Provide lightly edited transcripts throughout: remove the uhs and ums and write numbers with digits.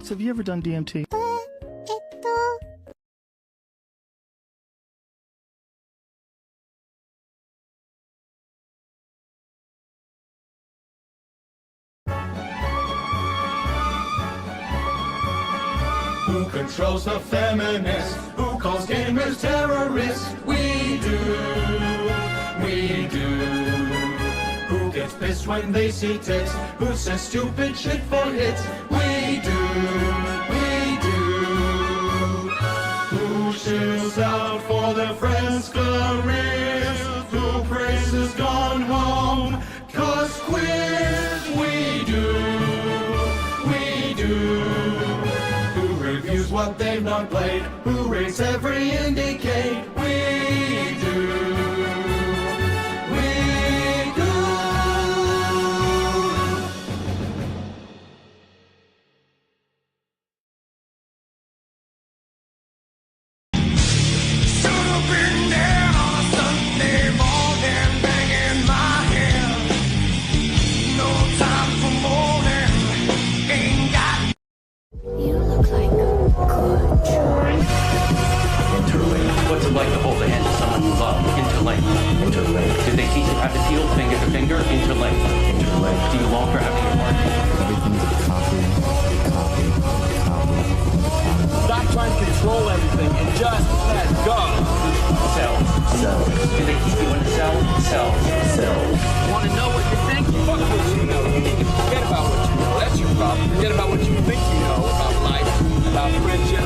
Have you ever done DMT? Who controls the feminists? Who calls gamers terrorists? We do. Who gets pissed when they see tits? Who says stupid shit for hits? We do. Who shills out for their friends' careers? Who praises Gone Home? 'Cause queers we do. Who reviews what they've not played? Who rates every indicate? We do. You look like control everything and just let go. Sell. Do they keep you in the cell? Sell. Want to know what you think? Fuck what you know. You need to forget about what you know. That's your problem. Forget about what you think you know about life, about friendship.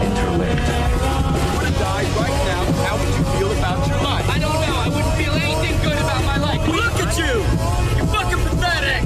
Interlinked. If you were to die right now, how would you feel about your life? I don't know. I wouldn't feel anything good about my life. Look at you! You're fucking pathetic!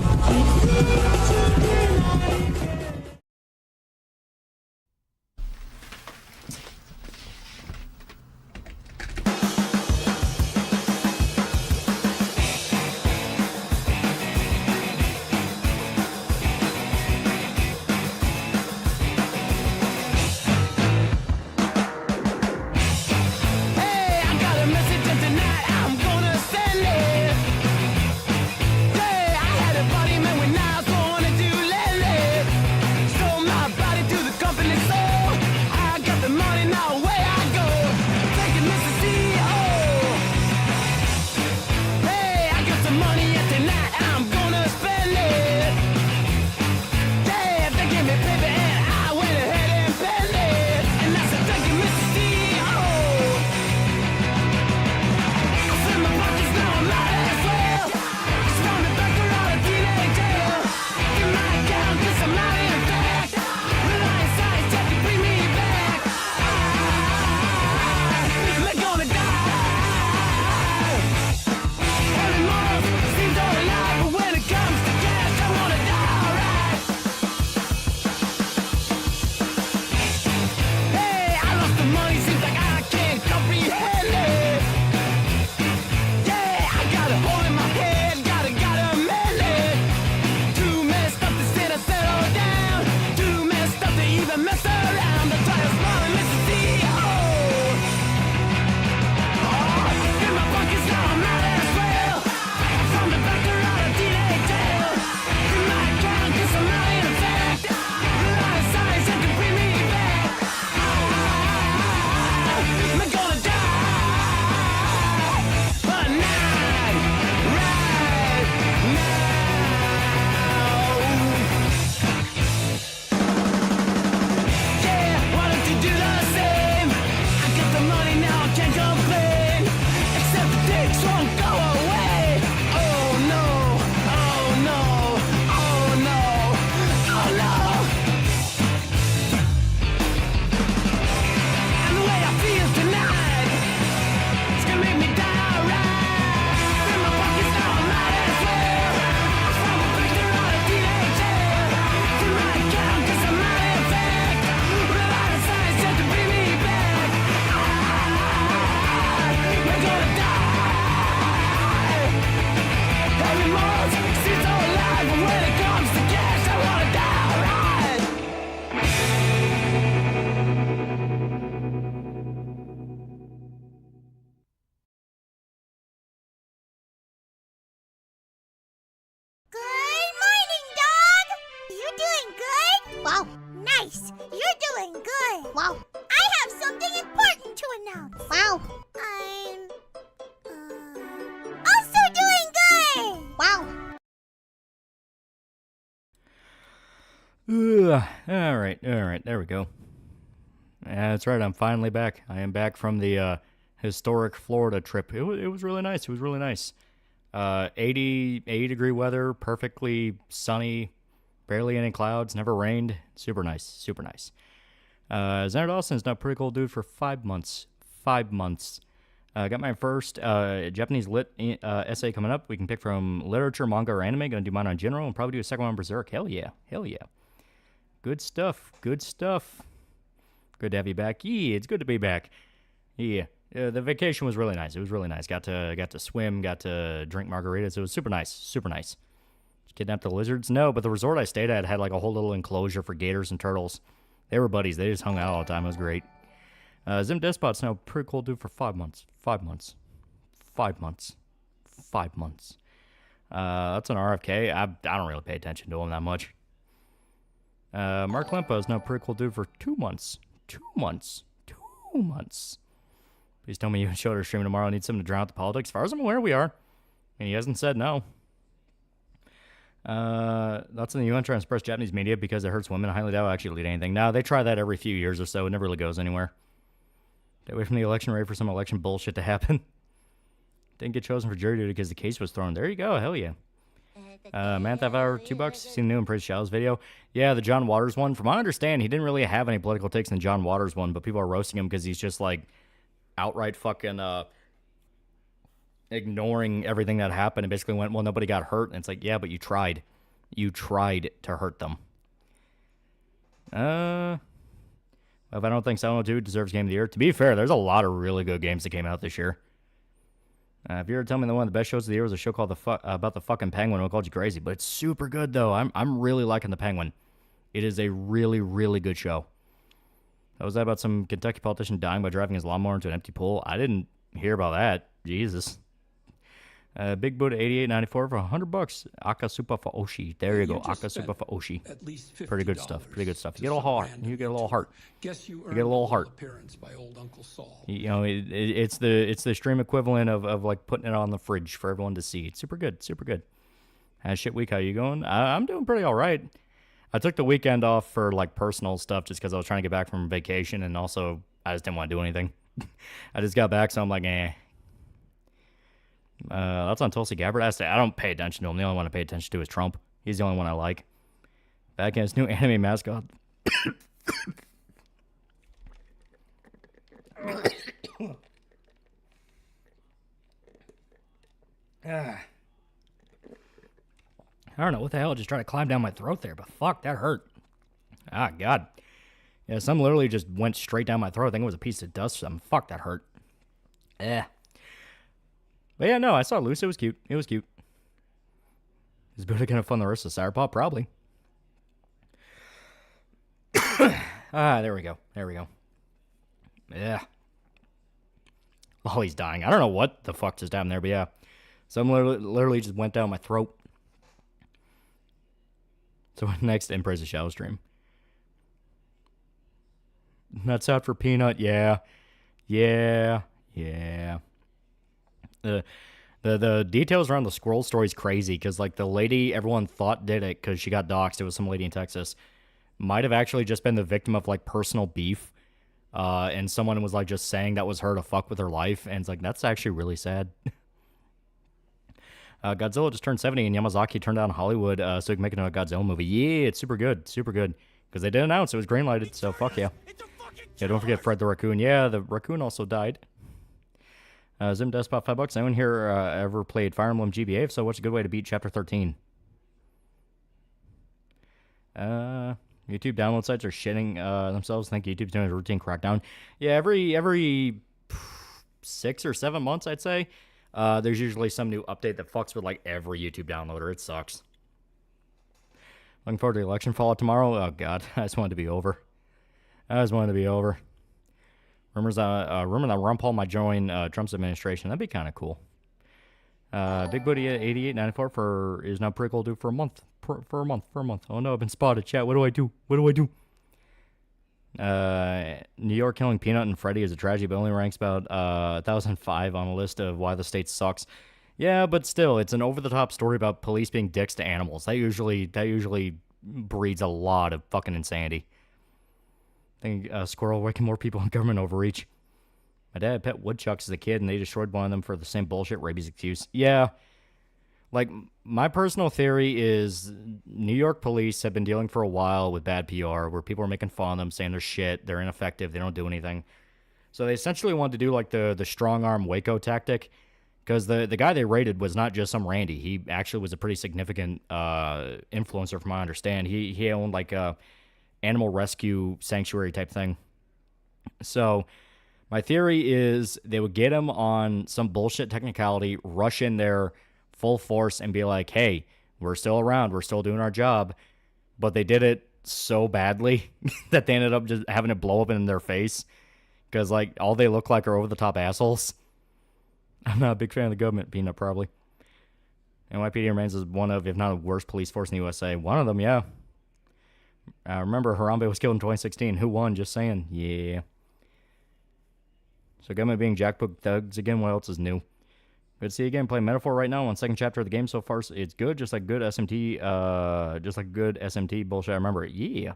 Wow, nice! You're doing good! Wow. I have something important to announce! Wow. I'm... also doing good! Wow. Alright, there we go. That's right, I'm finally back. I am back from the historic Florida trip. It was really nice, 80 degree weather, perfectly sunny, barely any clouds, never rained. Super nice. Xander Dawson's now a pretty cool dude for 5 months. 5 months. Got my first Japanese lit essay coming up. We can pick from literature, manga, or anime. Gonna do mine on general and probably do a second one on Berserk. Hell yeah. Good stuff. Good to have you back. Yeah, it's good to be back. Yeah. The vacation was really nice. It was really nice. Got to swim, got to drink margaritas. It was super nice. Kidnapped the lizards? No, but the resort I stayed at had like a whole little enclosure for gators and turtles. They were buddies. They just hung out all the time. It was great. Zim Despot's now a pretty cool dude for 5 months. 5 months. That's an RFK. I don't really pay attention to him that much. Mark Lempa is now a pretty cool dude for 2 months. 2 months. Please tell me you and Schroeder are streaming tomorrow. I need something to drown out the politics. As far as I'm aware, we are. And he hasn't said no. That's in the UN trying to suppress Japanese media because it hurts women. I highly doubt it will actually lead to anything. No, they try that every few years or so. It never really goes anywhere. Stay away from the election, ready for some election bullshit to happen. Didn't get chosen for jury duty because the case was thrown. There you go. Hell yeah. Man Theft Hour, $2. Seen the new and Praise Shallow's video. Yeah, the John Waters one. From what I understand, he didn't really have any political takes in the John Waters one, but people are roasting him because he's just like outright fucking ignoring everything that happened and basically went, well, nobody got hurt. And it's like, yeah, but you tried. You tried to hurt them. If I don't think Silent Hill 2 deserves Game of the Year. To be fair, there's a lot of really good games that came out this year. If you were to tell me that one of the best shows of the year was a show called about the fucking Penguin, I would call you crazy. But it's super good, though. I'm really liking the Penguin. It is a really, really good show. That was that about some Kentucky politician dying by driving his lawnmower into an empty pool? I didn't hear about that. Jesus. Big Buddha 88.94 for $100. Akasupa for Oshi. There you go. Akasupa for Oshi. Pretty good stuff. Pretty good stuff. You get a little heart. You get a little heart. You get a little heart. By old Uncle Saul. You know, it's the stream equivalent of like putting it on the fridge for everyone to see. It's super good. Super good. Shit week, how you going? I'm doing pretty all right. I took the weekend off for like personal stuff just because I was trying to get back from vacation, and also I just didn't want to do anything. I just got back, so I'm like, eh. That's on Tulsi Gabbard. I don't pay attention to him. The only one I pay attention to is Trump. He's the only one I like. Back in his new anime mascot. I don't know what the hell just tried to climb down my throat there, but fuck, that hurt. Ah, God. Yeah, some literally just went straight down my throat. I think it was a piece of dust or something. Fuck, that hurt. But yeah, no, I saw Lucy. It was cute. It was cute. Is Buddha gonna fund the rest of Sour Pop? Probably. There we go. There we go. Yeah. Oh, he's dying. I don't know what the fuck just happened there, but yeah. Some literally just went down my throat. So next, Embrace the Shallow stream. Nuts out for Peanut. Yeah. Yeah. Yeah. The details around the squirrel story is crazy because like the lady everyone thought did it because she got doxxed. It was some lady in Texas. Might have actually just been the victim of like personal beef. And someone was like just saying that was her to fuck with her life. And it's like, that's actually really sad. Godzilla just turned 70 and Yamazaki turned down Hollywood so he can make another Godzilla movie. Yeah, it's super good. Super good. Because they did announce it was greenlighted, so fuck yeah. Yeah, don't forget Fred the Raccoon. Yeah, the raccoon also died. Zim Despot, $5. Anyone here ever played Fire Emblem GBA? If so, what's a good way to beat Chapter 13? YouTube download sites are shitting themselves. I think YouTube's doing a routine crackdown. Yeah, every 6 or 7 months, I'd say, there's usually some new update that fucks with like every YouTube downloader. It sucks. Looking forward to the election fallout tomorrow. Oh god, I just wanted to be over. Rumor that Ron Paul might join Trump's administration. That'd be kind of cool. Big Booty at 88.94 is now pretty cool to do for a month. For a month. Oh no, I've been spotted. Chat. What do I do? New York killing Peanut and Freddy is a tragedy, but only ranks about 1,005 on a list of why the state sucks. Yeah, but still, it's an over-the-top story about police being dicks to animals. That usually breeds a lot of fucking insanity. I think squirrel waking more people in government overreach. My dad had pet woodchucks as a kid, and they destroyed one of them for the same bullshit rabies excuse. Yeah. Like, my personal theory is New York police have been dealing for a while with bad PR, where people are making fun of them, saying they're shit, they're ineffective, they don't do anything. So they essentially wanted to do, like, the strong-arm Waco tactic, because the guy they raided was not just some Randy. He actually was a pretty significant influencer, from what I understand. He owned, like, a animal rescue sanctuary type thing. So my theory is they would get him on some bullshit technicality, rush in there full force and be like, hey, we're still around, we're still doing our job. But they did it so badly that they ended up just having it blow up in their face because like all they look like are over the top assholes. I'm not a big fan of the government, Peanut, probably. NYPD remains as one of, if not the worst police force in the USA. One of them, yeah. Remember, Harambe was killed in 2016. Who won? Just saying. Yeah. So government being jackbook thugs again. What else is new? Good to see you again. Playing Metaphor right now on second chapter of the game so far. It's good, just like good SMT, bullshit. I remember it. Yeah.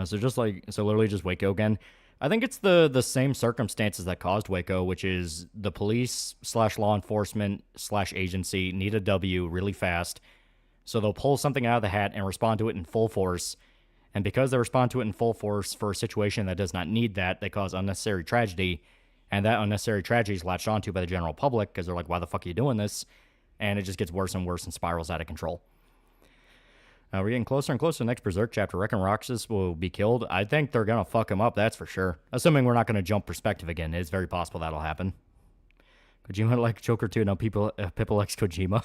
So literally just Waco again. I think it's the same circumstances that caused Waco, which is the police / law enforcement / agency need a W really fast. So they'll pull something out of the hat and respond to it in full force. And because they respond to it in full force for a situation that does not need that, they cause unnecessary tragedy. And that unnecessary tragedy is latched onto by the general public because they're like, why the fuck are you doing this? And it just gets worse and worse and spirals out of control. We're getting closer and closer to the next Berserk chapter. Reckon Roxas will be killed. I think they're going to fuck him up, that's for sure. Assuming we're not going to jump perspective again. It's very possible that'll happen. Kojima like Joker 2. Now Pippa likes Kojima.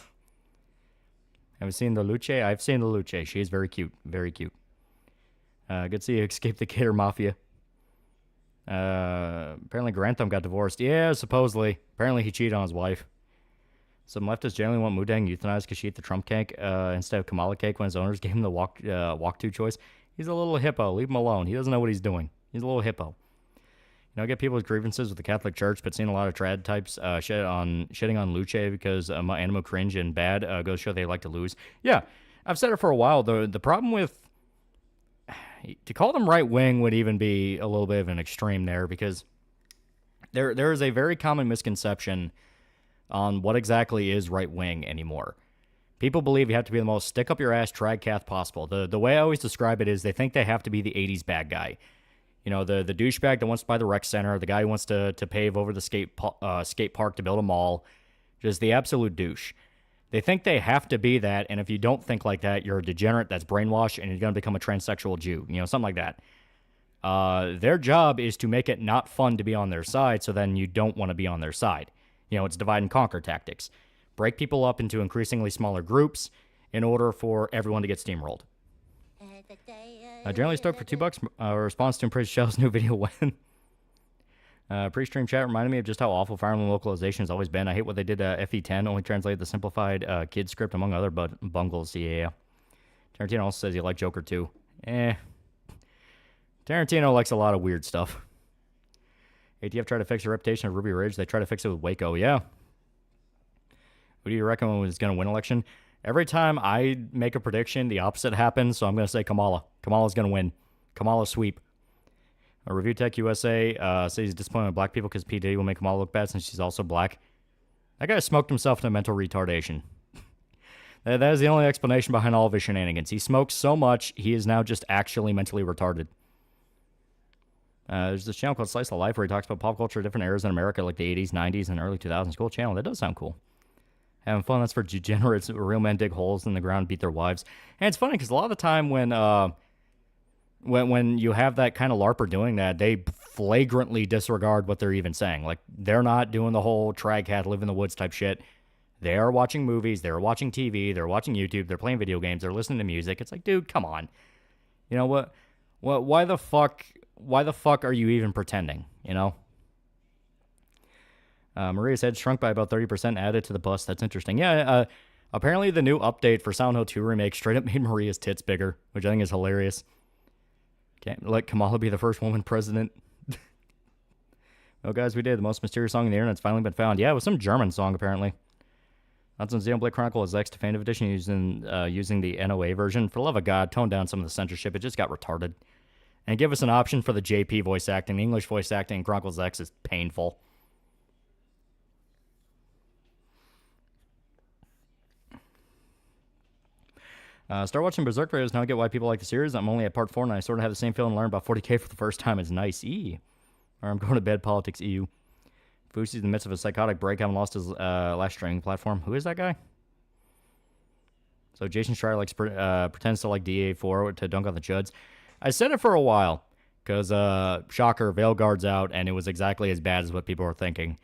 Have you seen the Luce? I've seen the Luce. She is very cute. Very cute. Good to see you escape the Gator Mafia. Apparently Grantham got divorced. Yeah, supposedly. Apparently he cheated on his wife. Some leftists generally want Mudang euthanized because she ate the Trump cake instead of Kamala cake when his owners gave him the walk to choice. He's a little hippo. Leave him alone. He doesn't know what he's doing. He's a little hippo. You know, I get people's grievances with the Catholic Church, but seeing a lot of trad types shitting on Luce because Animo cringe and bad goes to show they like to lose. Yeah, I've said it for a while. The problem with to call them right wing would even be a little bit of an extreme there, because there is a very common misconception on what exactly is right wing anymore. People believe you have to be the most stick up your ass trad-cath possible. The way I always describe it is they think they have to be the 80s bad guy. You know, the douchebag that wants to buy the rec center, the guy who wants to pave over the skate park to build a mall, just the absolute douche. They think they have to be that, and if you don't think like that, you're a degenerate that's brainwashed, and you're going to become a transsexual Jew. You know, something like that. Their job is to make it not fun to be on their side, so then you don't want to be on their side. You know, it's divide and conquer tactics. Break people up into increasingly smaller groups in order for everyone to get steamrolled. Generally stoked for $2. Response to Praise Shell's new video when. Pre-stream chat reminded me of just how awful Fire Emblem localization has always been. I hate what they did to FE10, only translated the simplified kid script among other bungles. Yeah. Tarantino also says he liked Joker too. Tarantino likes a lot of weird stuff. ATF tried to fix the reputation of Ruby Ridge. They tried to fix it with Waco. Yeah. Who do you reckon was going to win election? Every time I make a prediction, the opposite happens, so I'm going to say Kamala. Kamala's going to win. Kamala sweep. Review Tech USA says he's disappointed with black people because P. Diddy will make Kamala look bad since she's also black. That guy smoked himself into mental retardation. That is the only explanation behind all of his shenanigans. He smokes so much, he is now just actually mentally retarded. There's this channel called Slice of Life where he talks about pop culture, different eras in America, like the 80s, 90s, and early 2000s. Cool channel. That does sound cool. Having fun. That's for degenerates. Real men dig holes in the ground, beat their wives. And it's funny because a lot of the time when you have that kind of LARPer doing that, they flagrantly disregard what they're even saying. Like, they're not doing the whole try-cat, live in the woods type shit. They are watching movies, they're watching TV, they're watching YouTube, they're playing video games, they're listening to music. It's like, dude, come on. You know what? Why the fuck are you even pretending, you know? Maria's head shrunk by about 30%, added to the bust. That's interesting. Yeah, apparently the new update for Silent Hill 2 Remake straight up made Maria's tits bigger, which I think is hilarious. Can't let Kamala be the first woman president. Well, guys, we did. The most mysterious song in the internet's finally been found. Yeah, it was some German song, apparently. That's on Xenoblade Chronicles X Definitive Edition using the NOA version. For the love of God, tone down some of the censorship. It just got retarded. And give us an option for the JP voice acting. The English voice acting in Chronicles X is painful. Start watching Berserk videos now. I get why people like the series. I'm only at part 4, and I sort of have the same feeling. Learn about 40k for the first time. It's nice. Or I'm going to bed. Politics. EU. Fusi's in the midst of a psychotic break. Haven't lost his last streaming platform. Who is that guy? So Jason Schreier likes pretends to like DA4 to dunk on the Chuds. I said it for a while because shocker, Veilguard's out, and it was exactly as bad as what people were thinking.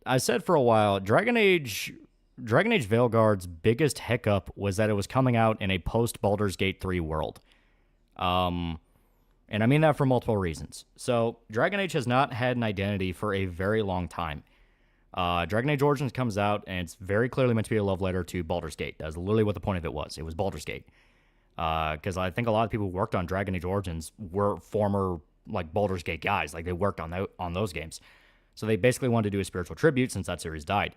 I said for a while, Dragon Age Veilguard's biggest hiccup was that it was coming out in a post-Baldur's Gate 3 world. And I mean that for multiple reasons. So, Dragon Age has not had an identity for a very long time. Dragon Age Origins comes out, and it's very clearly meant to be a love letter to Baldur's Gate. That's literally what the point of it was. It was Baldur's Gate. Because I think a lot of people who worked on Dragon Age Origins were former like Baldur's Gate guys. Like they worked on those games. So they basically wanted to do a spiritual tribute since that series died.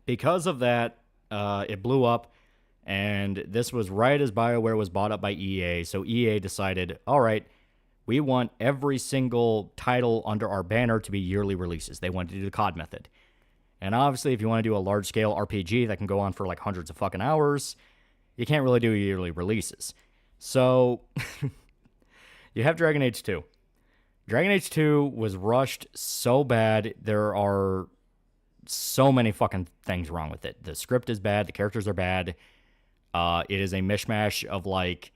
Because of that, it blew up, and this was right as BioWare was bought up by EA. So EA decided, all right, we want every single title under our banner to be yearly releases. They wanted to do the COD method. And obviously, if you want to do a large-scale RPG that can go on for like hundreds of fucking hours, you can't really do yearly releases. So you have Dragon Age 2. Dragon Age 2 was rushed so bad. There are so many fucking things wrong with it. The script is bad. The characters are bad. It is a mishmash of like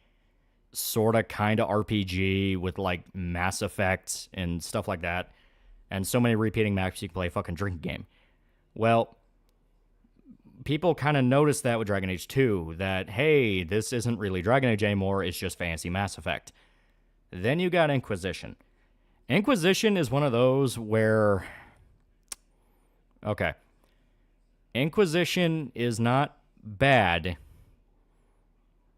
sort of kind of RPG with like Mass Effect and stuff like that. And so many repeating maps you can play a fucking drinking game. Well, people kind of noticed that with Dragon Age 2, that, hey, this isn't really Dragon Age anymore, it's just fancy Mass Effect. Then you got Inquisition. Inquisition is one of those where... Okay. Inquisition is not bad,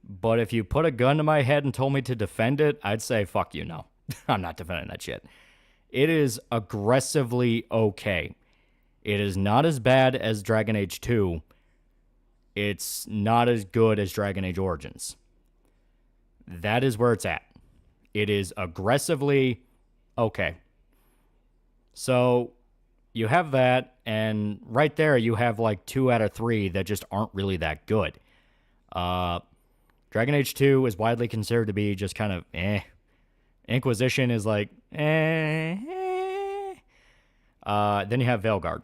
but if you put a gun to my head and told me to defend it, I'd say, fuck you, no. I'm not defending that shit. It is aggressively okay. It is not as bad as Dragon Age 2. It's not as good as Dragon Age Origins. That is where it's at. It is aggressively okay. So you have that, and right there you have like 2 out of 3 that just aren't really that good. Dragon Age 2 is widely considered to be just kind of eh. Inquisition is like eh. Then you have Veilguard.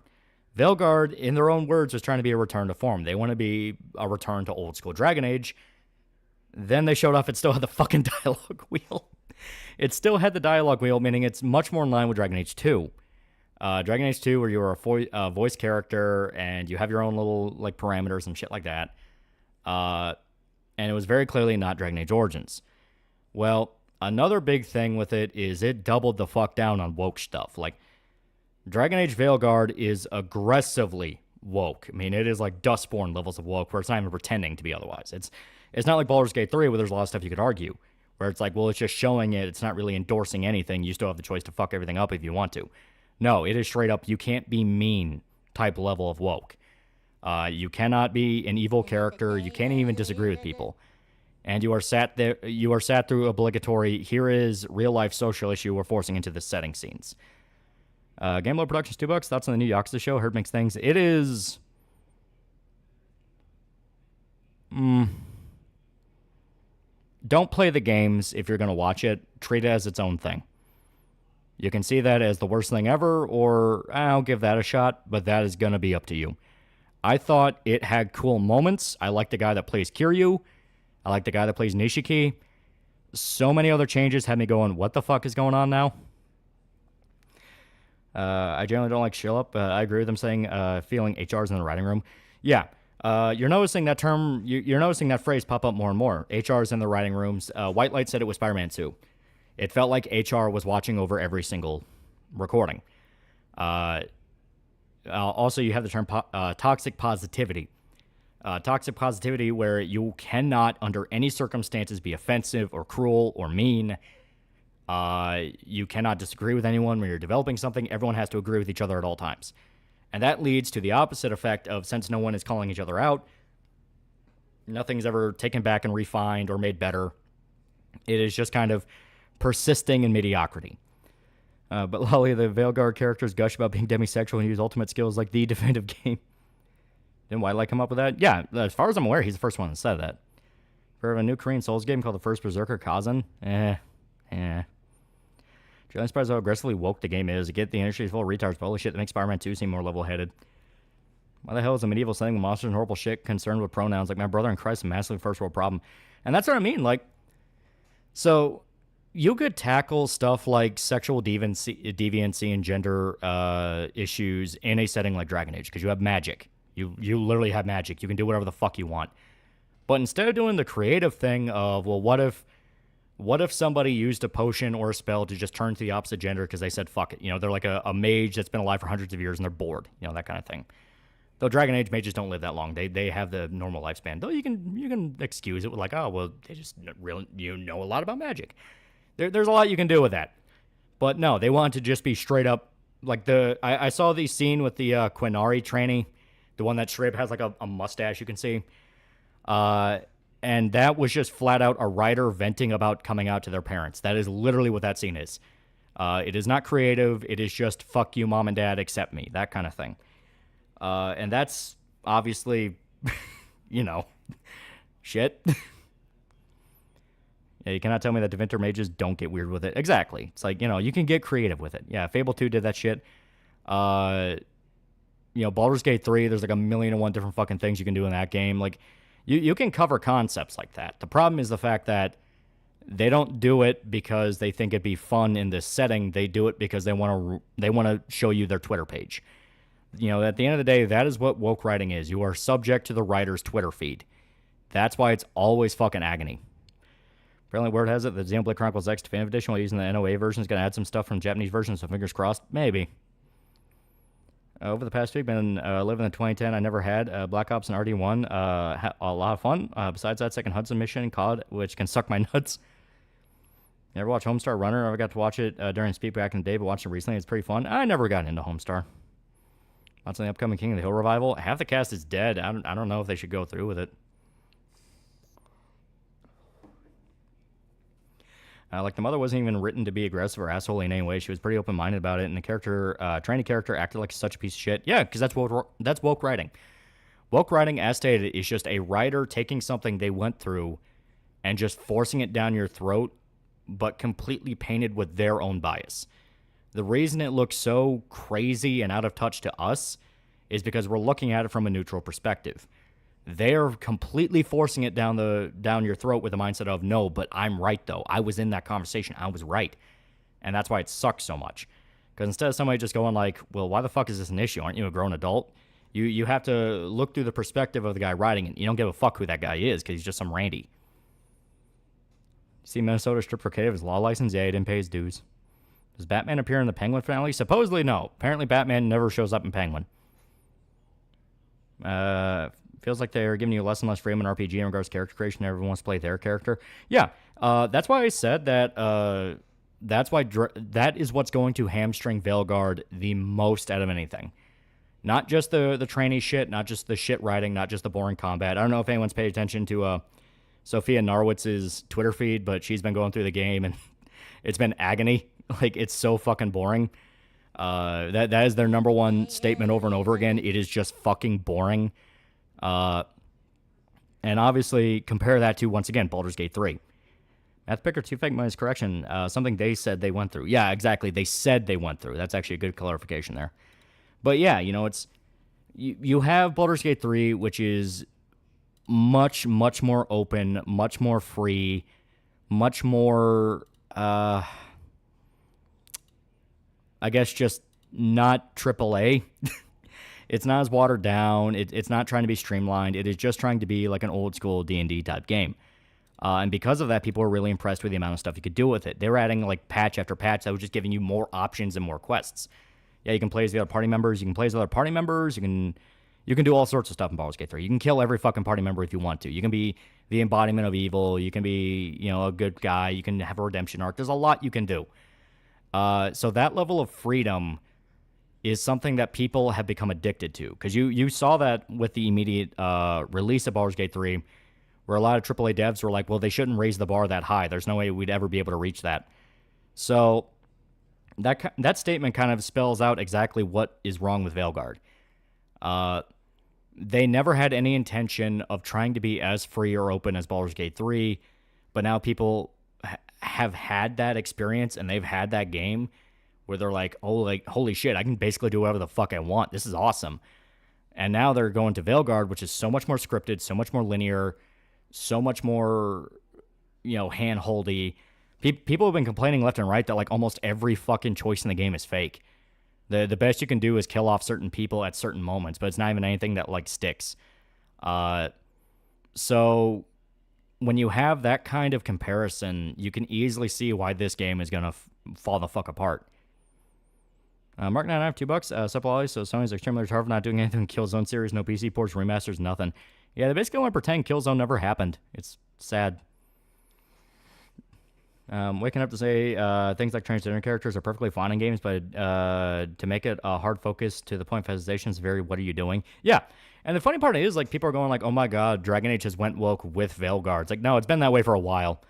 Veilguard, in their own words, was trying to be a return to form. They want to be a return to old school Dragon Age. Then they showed off it still had the fucking dialogue wheel. It still had the dialogue wheel, meaning it's much more in line with Dragon Age 2. Dragon Age 2, where you are a voice character and you have your own little like parameters and shit like that. And it was very clearly not Dragon Age Origins. Well, another big thing with it is it doubled the fuck down on woke stuff. Like, Dragon Age Veilguard is aggressively woke. I mean, it is like Dustborn levels of woke, where it's not even pretending to be otherwise. It's not like Baldur's Gate 3, where there's a lot of stuff you could argue, where it's like, well, it's just showing it. It's not really endorsing anything. You still have the choice to fuck everything up if you want to. No, it is straight up, you can't be mean type level of woke. You cannot be an evil character. You can't even disagree with people. And you are sat through obligatory, here is real life social issue we're forcing into the setting scenes. Gameload Productions, $2. Thoughts on the new Yakuza show? Heard mixed things. It is... Don't play the games if you're going to watch it. Treat it as its own thing. You can see that as the worst thing ever, or I'll give that a shot, but that is going to be up to you. I thought it had cool moments. I like the guy that plays Kiryu. I like the guy that plays Nishiki. So many other changes had me going, what the fuck is going on now? I generally don't like shill up. I agree with them saying feeling HR's in the writing room. Yeah, you're noticing that term, you're noticing that phrase pop up more and more. HR's in the writing rooms. White Light said it was Spider-Man 2. It felt like HR was watching over every single recording. Also, you have the term toxic positivity. Toxic positivity, where you cannot, under any circumstances, be offensive or cruel or mean. You cannot disagree with anyone when you're developing something. Everyone has to agree with each other at all times. And that leads to the opposite effect of, since no one is calling each other out, nothing's ever taken back and refined or made better. It is just kind of persisting in mediocrity. But Lolly, the Veilguard characters gush about being demisexual and use ultimate skills like the definitive game. Didn't Whitelight come up with that? Yeah, as far as I'm aware, he's the first one that said that. For a new Korean Souls game called The First Berserker Kazan? I'm surprised how aggressively woke the game is. I get the industry is full of retards, but holy shit, that makes Spider-Man 2 seem more level-headed. Why the hell is a medieval setting with monsters and horrible shit concerned with pronouns? Like, my brother in Christ, a massive first world problem. And that's what I mean, like, so you could tackle stuff like sexual deviancy and gender issues in a setting like Dragon Age, because you have magic. You literally have magic. You can do whatever the fuck you want. But instead of doing the creative thing of, well, what if somebody used a potion or a spell to just turn to the opposite gender because they said, fuck it. You know, they're like a mage that's been alive for hundreds of years and they're bored. You know, that kind of thing. Though Dragon Age mages don't live that long. They have the normal lifespan. Though you can excuse it with like, oh, well, they just really, a lot about magic. There's a lot you can do with that. But no, they want to just be straight up like I saw the scene with the Quinari trainee, the one that straight up has like a mustache you can see. And that was just flat out a writer venting about coming out to their parents. That is literally what that scene is. It is not creative. It is just fuck you, mom and dad, accept me, that kind of thing. And that's obviously, shit. Yeah, you cannot tell me that Devinter mages don't get weird with it. Exactly. It's like, you can get creative with it. Yeah, Fable 2 did that shit. Baldur's Gate 3, there's like 1,000,001 different fucking things you can do in that game. Like, you can cover concepts like that. The problem is the fact that they don't do it because they think it'd be fun in this setting. They do it because they want to show you their Twitter page. At the end of the day, that is what woke writing is. You are subject to the writer's Twitter feed. That's why it's always fucking agony. Apparently, word has it that Xenoblade Chronicles X Definitive Edition, while using the NOA version, is going to add some stuff from the Japanese version, so fingers crossed. Maybe. Over the past week, been living in 2010. I never had Black Ops and RD1. Had a lot of fun. Besides that second Hudson mission, COD, which can suck my nuts. Never watched Homestar Runner. I got to watch it during Speed back in the day, but watched it recently. It's pretty fun. I never got into Homestar. Lots on the upcoming King of the Hill revival. Half the cast is dead. I don't know if they should go through with it. Like, the mother wasn't even written to be aggressive or asshole in any way. She was pretty open-minded about it, and the trainee character acted like such a piece of shit. Yeah, because that's woke writing. Woke writing, as stated, is just a writer taking something they went through and just forcing it down your throat, but completely painted with their own bias. The reason it looks so crazy and out of touch to us is because we're looking at it from a neutral perspective. They're completely forcing it down your throat with the mindset of, no, but I'm right, though. I was in that conversation. I was right. And that's why it sucks so much. Because instead of somebody just going like, well, why the fuck is this an issue? Aren't you a grown adult? You have to look through the perspective of the guy writing it. You don't give a fuck who that guy is because he's just some randy. See Minnesota stripped for K of his law license? Yeah, he didn't pay his dues. Does Batman appear in the Penguin finale? Supposedly, no. Apparently, Batman never shows up in Penguin. Feels like they're giving you less and less freedom in RPG in regards to character creation. Everyone wants to play their character. Yeah, that's why I said that. That is what's going to hamstring Veilguard the most out of anything. Not just the trainee shit, not just the shit writing, not just the boring combat. I don't know if anyone's paid attention to Sophia Norwitz's Twitter feed, but she's been going through the game and it's been agony. Like, it's so fucking boring. That is their number one statement over and over again. It is just fucking boring. And obviously compare that to, once again, Baldur's Gate 3. Math Picker 2 Fake minus correction. Something they said they went through. Yeah, exactly. They said they went through. That's actually a good clarification there. But yeah, it's you have Baldur's Gate 3, which is much, much more open, much more free, much more, I guess just not AAA. It's not as watered down. It's not trying to be streamlined. It is just trying to be like an old school D&D type game. And because of that, people were really impressed with the amount of stuff you could do with it. They were adding like patch after patch that was just giving you more options and more quests. Yeah, you can play as the other party members. You can play as other party members. You can do all sorts of stuff in Baldur's Gate 3. You can kill every fucking party member if you want to. You can be the embodiment of evil. You can be, a good guy. You can have a redemption arc. There's a lot you can do. So that level of freedom is something that people have become addicted to. Because you saw that with the immediate release of Baldur's Gate 3, where a lot of AAA devs were like, well, they shouldn't raise the bar that high. There's no way we'd ever be able to reach that. So that statement kind of spells out exactly what is wrong with Veilguard. They never had any intention of trying to be as free or open as Baldur's Gate 3, but now people have had that experience and they've had that game where they're like, oh, like, holy shit, I can basically do whatever the fuck I want. This is awesome. And now they're going to Veilguard, which is so much more scripted, so much more linear, so much more, hand-holdy. People have been complaining left and right that like almost every fucking choice in the game is fake. The best you can do is kill off certain people at certain moments, but it's not even anything that like sticks. So when you have that kind of comparison, you can easily see why this game is going to fall the fuck apart. Mark 9, I have $2. TheAlmightyLoli, so Sony's extremely retarded for not doing anything in Killzone series, no PC ports, remasters, nothing. Yeah, they basically want to pretend Killzone never happened. It's sad. Waking up to say things like transgender characters are perfectly fine in games, but to make it a hard focus to the point of hesitation is very, what are you doing? Yeah. And the funny part is, like, people are going like, oh my god, Dragon Age has went woke with Veilguard. It's like, no, it's been that way for a while.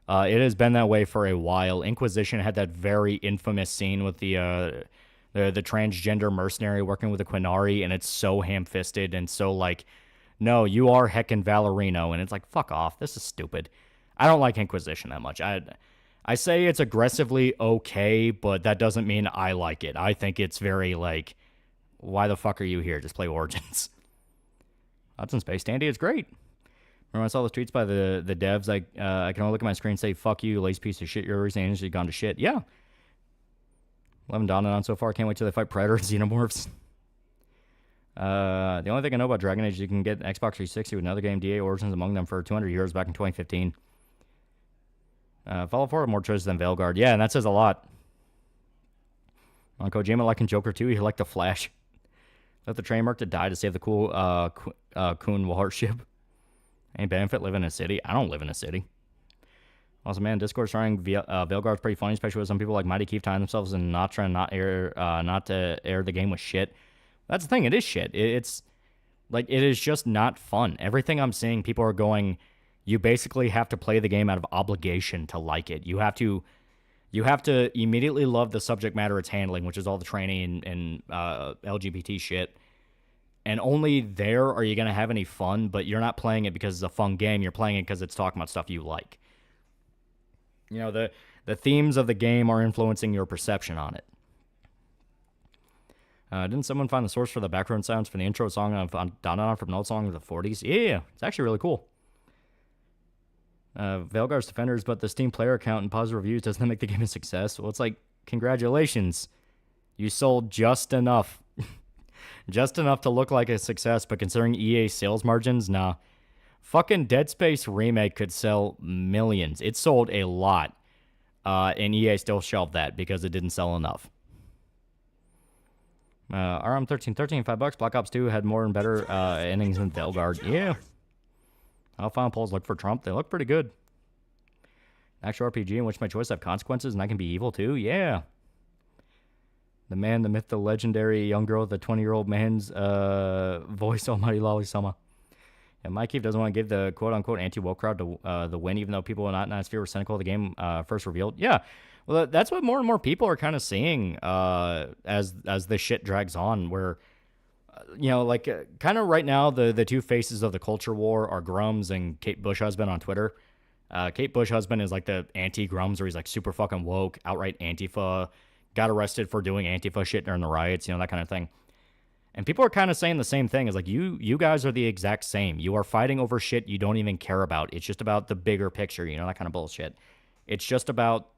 It has been that way for a while. Inquisition had that very infamous scene with the transgender mercenary working with the Quinari, and it's so ham-fisted and so like, no, you are heckin' Valerino, and it's like, fuck off. This is stupid. I don't like Inquisition that much. I say it's aggressively okay, but that doesn't mean I like it. I think it's very like, why the fuck are you here? Just play Origins. Hudson Space Dandy, it's great. Remember I saw those tweets by the devs, like, I can only look at my screen and say, fuck you, lazy piece of shit, your industry gone to shit. Yeah. 11 Dawn on so far, can't wait till they fight Predator and Xenomorphs. The only thing I know about Dragon Age is you can get Xbox 360 with another game, DA Origins among them, for 200 euros back in 2015. Fallout 4 had more choices than Veilguard. Yeah, and that says a lot. On Kojima liking Joker 2, he liked the Flash. Let the train mark to die to save the cool Kuhn Wallart ship. Ain't benefit living in a city. I don't live in a city. Also, man, Discord starring Veilguard's pretty funny, especially with some people like Mighty Keith tying themselves and not trying not to air the game with shit. That's the thing. It is shit. It's like, it is just not fun. Everything I'm seeing, people are going, you basically have to play the game out of obligation to like it. You have to immediately love the subject matter it's handling, which is all the training and LGBT shit. And only there are you going to have any fun, but you're not playing it because it's a fun game. You're playing it because it's talking about stuff you like. You know, the themes of the game are influencing your perception on it. Didn't someone find the source for the background sounds for the intro song of Donna from an old song of the 40s? Yeah, it's actually really cool. Veilguard's Defenders, but the Steam player account and positive reviews doesn't make the game a success. Well, it's like, congratulations. You sold just enough. Just enough to look like a success, but considering EA sales margins, nah. Fucking Dead Space Remake could sell millions. It sold a lot. And EA still shelved that because it didn't sell enough. RM1313, $5. Black Ops 2 had more and better endings than Veilguard. Yeah. How final polls look for Trump? They look pretty good. Actual RPG in which my choices have consequences and I can be evil too? Yeah. The man, the myth, the legendary young girl, the 20-year-old man's voice, TheAlmightyLoli Sama. And Mike Keefe doesn't want to give the quote-unquote anti-woke crowd the win, even though people in that sphere were cynical of the game first revealed. Yeah. Well, that's what more and more people are kind of seeing as this shit drags on, where, you know, like, kind of right now, the two faces of the culture war are Grums and Kate Bushhusband on Twitter. Kate Bushhusband is like the anti-Grums, where he's like super fucking woke, outright Antifa, got arrested for doing Antifa shit during the riots, you know, that kind of thing. And people are kind of saying the same thing. It's like, you guys are the exact same. You are fighting over shit you don't even care about. It's just about the bigger picture, you know, that kind of bullshit. It's just about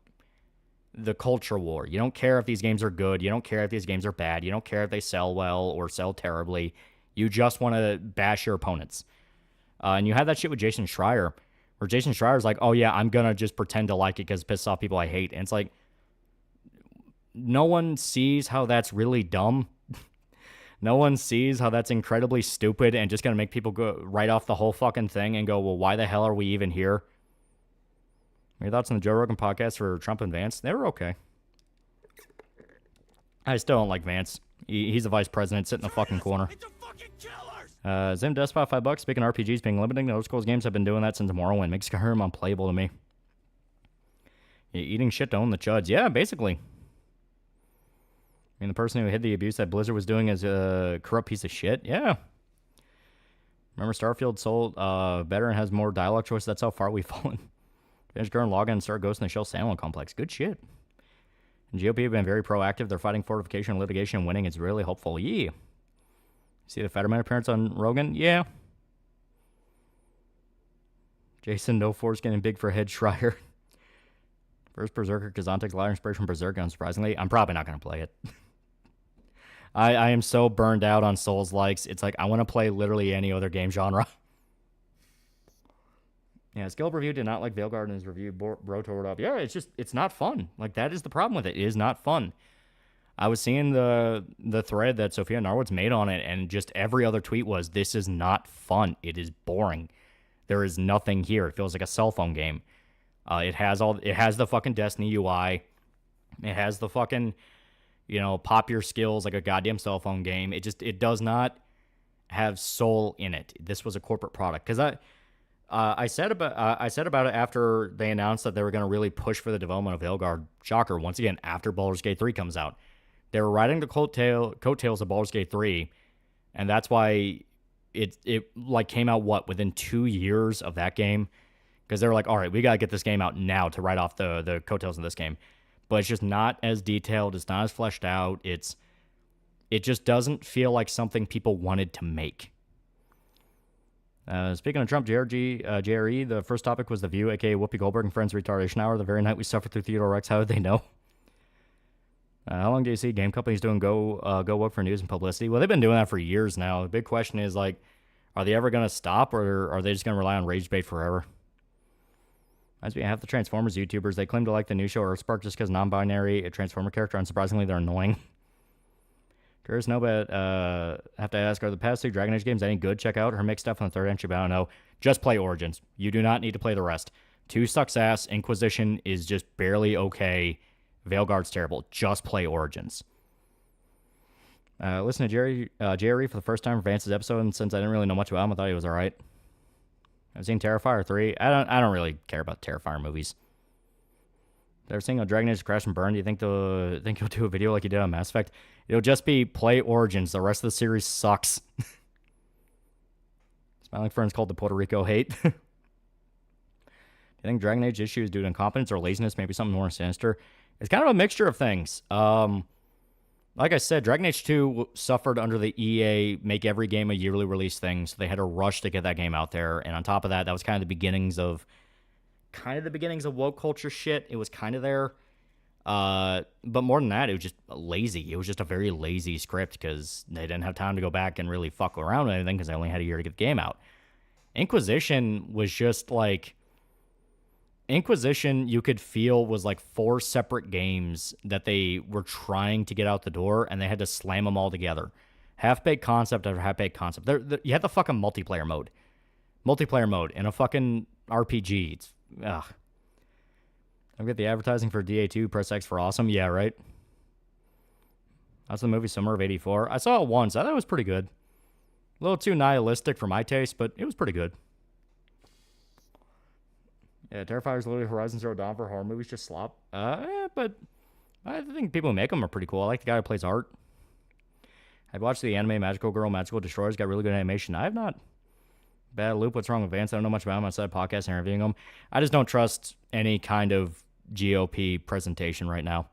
the culture war. You don't care if these games are good. You don't care if these games are bad. You don't care if they sell well or sell terribly. You just want to bash your opponents. And you have that shit with Jason Schreier, where Jason Schreier's like, oh yeah, I'm going to just pretend to like it because it pisses off people I hate. And it's like, no one sees how that's really dumb. No one sees how that's incredibly stupid and just going to make people go right off the whole fucking thing and go, well, why the hell are we even here? Your thoughts on the Joe Rogan podcast for Trump and Vance? They were okay. I still don't like Vance. He's the vice president sitting in the fucking corner. Zim Despot, $5. Speaking of RPGs being limiting, the old school games have been doing that since Morrowind. Makes Skyrim unplayable to me. You're eating shit to own the chuds. Yeah, basically. I mean, the person who hid the abuse that Blizzard was doing is a corrupt piece of shit. Yeah. Remember, Starfield sold better and has more dialogue choice. That's how far we've fallen. Finish current login and start Ghost in the Shell Sandalwood Complex. Good shit. And GOP have been very proactive. They're fighting fortification, litigation, and winning. It's really hopeful. Yeah. See the Fetterman appearance on Rogan? Yeah. Jason No Force getting big for head Schreier. First Berserker, Kazan takes a lot of inspiration from Berserker, unsurprisingly. I'm probably not going to play it. I am so burned out on Souls-likes. It's like, I want to play literally any other game genre. Yeah, Skill Review did not like Veilguard in his review. Bro tore it up. Yeah, it's not fun. Like, that is the problem with it. It is not fun. I was seeing the thread that Sophia Narwood's made on it, and just every other tweet was, this is not fun. It is boring. There is nothing here. It feels like a cell phone game. It has the fucking Destiny UI. It has the fucking, pop your skills like a goddamn cell phone game. It does not have soul in it. This was a corporate product. Because I said about it after they announced that they were going to really push for the development of Veilguard. Shocker, once again, after Baldur's Gate 3 comes out. They were riding the coattails of Baldur's Gate 3, and that's why it like came out, within 2 years of that game? Because they were like, all right, we got to get this game out now to ride off the coattails of this game. But it's just not as detailed. It's not as fleshed out. It just doesn't feel like something people wanted to make. Speaking of Trump, JRE, the first topic was The View, aka Whoopi Goldberg and Friends Retardation Hour. The very night we suffered through Theodore Rex, how did they know? How long do you see game companies doing go woke for news and publicity? Well, they've been doing that for years now. The big question is, are they ever going to stop, or are they just going to rely on rage bait forever? As we have the Transformers YouTubers, they claim to like the new show Earthspark just because non-binary, a Transformer character, unsurprisingly, they're annoying. Curious no, but have to ask, are the past 2 Dragon Age games any good? Check out her mixed stuff on the 3rd entry, but I don't know. Just play Origins. You do not need to play the rest. 2 sucks ass. Inquisition is just barely okay. Veilguard's terrible. Just play Origins. Listen to Jerry for the first time for Vance's episode, and since I didn't really know much about him, I thought he was alright. I've seen Terrifier 3. I don't really care about Terrifier movies. They're saying Dragon Age Crash and Burn. Do you think he'll do a video like he did on Mass Effect? It'll just be play Origins. The rest of the series sucks. Smiling Ferns called the Puerto Rico hate. Do you think Dragon Age issue is due to incompetence or laziness? Maybe something more sinister? It's kind of a mixture of things. Like I said, Dragon Age 2 suffered under the EA make every game a yearly release thing, so they had to rush to get that game out there. And on top of that, that was kind of the beginnings of woke culture shit. It was kind of there. But more than that, it was just lazy. It was just a very lazy script because they didn't have time to go back and really fuck around with anything because they only had a year to get the game out. Inquisition was just like... Inquisition, you could feel, was like 4 separate games that they were trying to get out the door, and they had to slam them all together. Half-baked concept after half-baked concept. You had the fucking multiplayer mode. Multiplayer mode in a fucking RPG. It's, ugh. I've got the advertising for DA2, press X for awesome. Yeah, right? That's the movie Summer of 84. I saw it once. I thought it was pretty good. A little too nihilistic for my taste, but it was pretty good. Yeah, Terrifier's literally Horizon Zero Dawn for horror movies, just slop. But I think people who make them are pretty cool. I like the guy who plays Art. I've watched the anime Magical Girl, Magical Destroyers. Got really good animation. I have not. Bad Loop, what's wrong with Vance? I don't know much about him outside podcast and interviewing him. I just don't trust any kind of GOP presentation right now.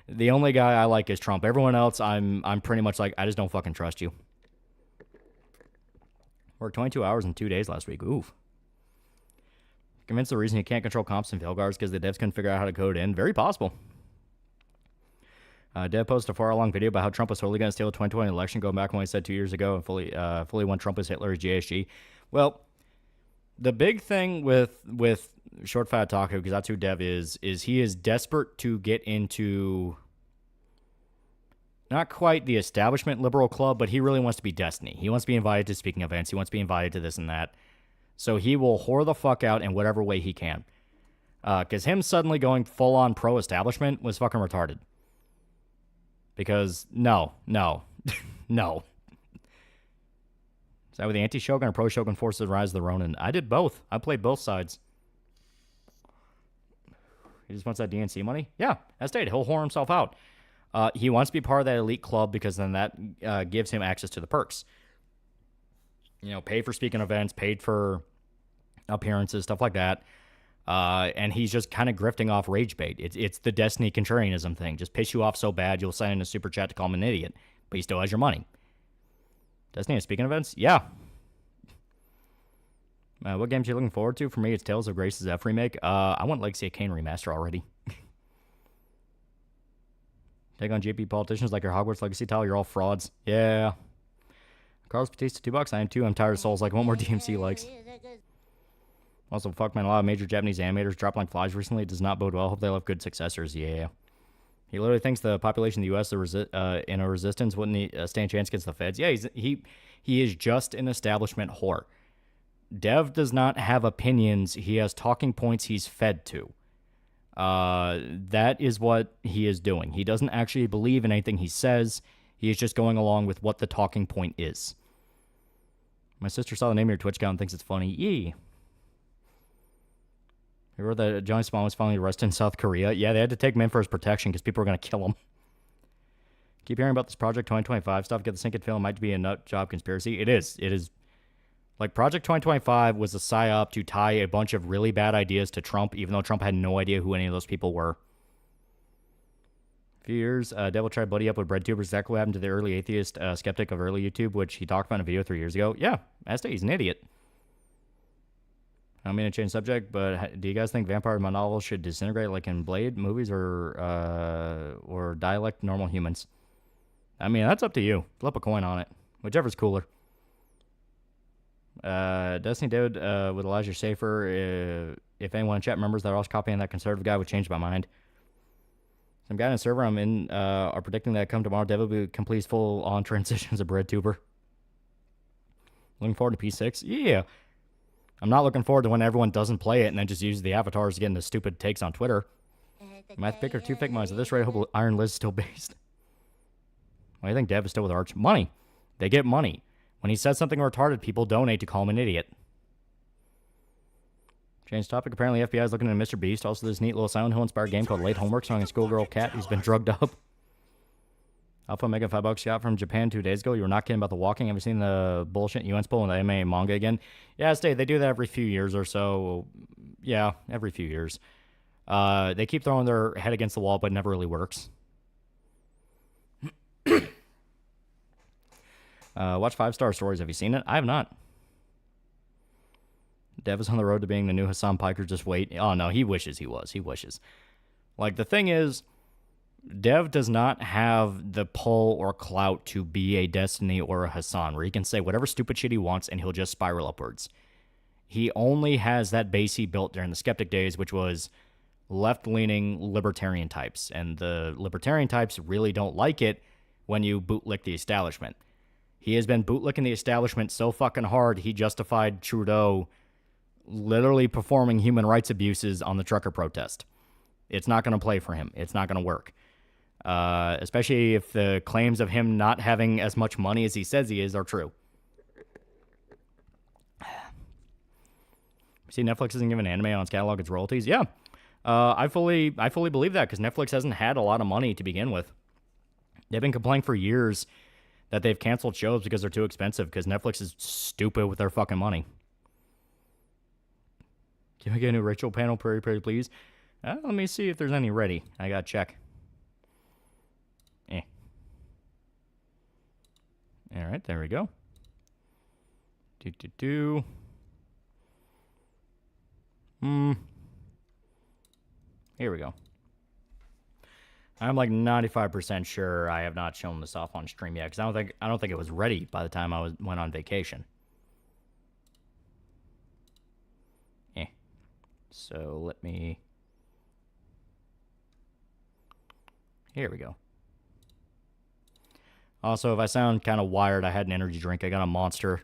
The only guy I like is Trump. Everyone else, I'm pretty much like, I just don't fucking trust you. Worked 22 hours in 2 days last week. Oof. Convinced the reason you can't control comps in Veilguard is because the devs couldn't figure out how to code in. Very possible. Dev posted a 4-hour-long video about how Trump was totally going to steal the 2020 election, going back when he said 2 years ago and fully when Trump was Hitler's GSG. Well, the big thing with Short Fat Taco, because that's who Dev is he is desperate to get into not quite the establishment liberal club, but he really wants to be Destiny. He wants to be invited to speaking events. He wants to be invited to this and that. So he will whore the fuck out in whatever way he can. Because him suddenly going full-on pro-establishment was fucking retarded. Because, no. No. Is that with the anti-Shogun or pro-Shogun forces the rise of the Ronin? I did both. I played both sides. He just wants that DNC money? Yeah, as stated, he'll whore himself out. He wants to be part of that elite club because then that gives him access to the perks. You know, paid for speaking events, paid for appearances, stuff like that. And he's just kind of grifting off rage bait. It's the Destiny contrarianism thing. Just piss you off so bad, you'll sign in a super chat to call him an idiot. But he still has your money. Destiny at speaking events? Yeah. What games are you looking forward to? For me, it's Tales of Grace's F remake. I want Legacy of Kain remaster already. Take on GP politicians like your Hogwarts Legacy tile. You're all frauds. Yeah. Carlos Batista, $2. I am too. I'm tired of Souls. Like, what more DMC likes? Also, fuck, man, a lot of major Japanese animators dropped like flies recently. It does not bode well. Hope they'll have good successors. Yeah. He literally thinks the population of the U.S. In a resistance wouldn't stand a chance against the feds. Yeah, he is just an establishment whore. Dev does not have opinions. He has talking points he's fed to. That is what he is doing. He doesn't actually believe in anything he says. He is just going along with what the talking point is. My sister saw the name of your Twitch account and thinks it's funny. Yee. You heard that Johnny Spawn was finally arrested in South Korea? Yeah, they had to take him in for his protection because people were going to kill him. Keep hearing about this Project 2025 stuff. Get the sinking feeling might be a nut job conspiracy. It is. It is. Like, Project 2025 was a psyop to tie a bunch of really bad ideas to Trump, even though Trump had no idea who any of those people were. A few years, Devil tried buddy up with breadtubers. Exactly what happened to the early atheist skeptic of early YouTube, which he talked about in a video 3 years ago. Yeah, he's an idiot. I don't mean to change subject, but do you guys think vampire novels should disintegrate like in Blade movies or die like normal humans? I mean, that's up to you. Flip a coin on it. Whichever's cooler. Destiny Dude with Elijah Safer. If anyone in chat remembers that I was copying that conservative guy, would change my mind. Some guy in a server I'm in are predicting that come tomorrow, Devil completes full-on transitions of breadtuber. Looking forward to P6? Yeah. I'm not looking forward to when everyone doesn't play it and then just uses the avatars to get into stupid takes on Twitter. Math picker 2 fake mines. At this rate, I hope Iron Liz is still based. Why do you think Dev is still with Arch? Money. They get money. When he says something retarded, people donate to call him an idiot. Change topic. Apparently, FBI is looking into Mr. Beast. Also, this neat little Silent Hill-inspired game called Late Homework, starring a schoolgirl cat who's been drugged up. Alpha Omega $5 got from Japan 2 days ago. You were not kidding about the walking. Have you seen the bullshit UN Spool and the MMA manga again? Yeah, they do that every few years or so. Yeah, every few years. They keep throwing their head against the wall, but it never really works. Watch 5-Star Stories. Have you seen it? I have not. Dev is on the road to being the new Hassan Piker. Just wait. Oh, no, he wishes he was. He wishes. Like, the thing is, Dev does not have the pull or clout to be a Destiny or a Hassan, where he can say whatever stupid shit he wants and he'll just spiral upwards. He only has that base he built during the Skeptic days, which was left-leaning libertarian types. And the libertarian types really don't like it when you bootlick the establishment. He has been bootlicking the establishment so fucking hard, he justified Trudeau literally performing human rights abuses on the trucker protest. It's not going to play for him. It's not going to work. Especially if the claims of him not having as much money as he says he is are true. See, Netflix isn't giving anime on its catalog its royalties. Yeah, I fully believe that because Netflix hasn't had a lot of money to begin with. They've been complaining for years that they've canceled shows because they're too expensive because Netflix is stupid with their fucking money. Can we get a new Rachel panel, pretty please? Let me see if there's any ready. I gotta check. All right, there we go. Here we go. I'm like 95% sure I have not shown this off on stream yet because I don't think it was ready by the time I went on vacation. So let me. Here we go. Also, if I sound kind of wired, I had an energy drink. I got a Monster.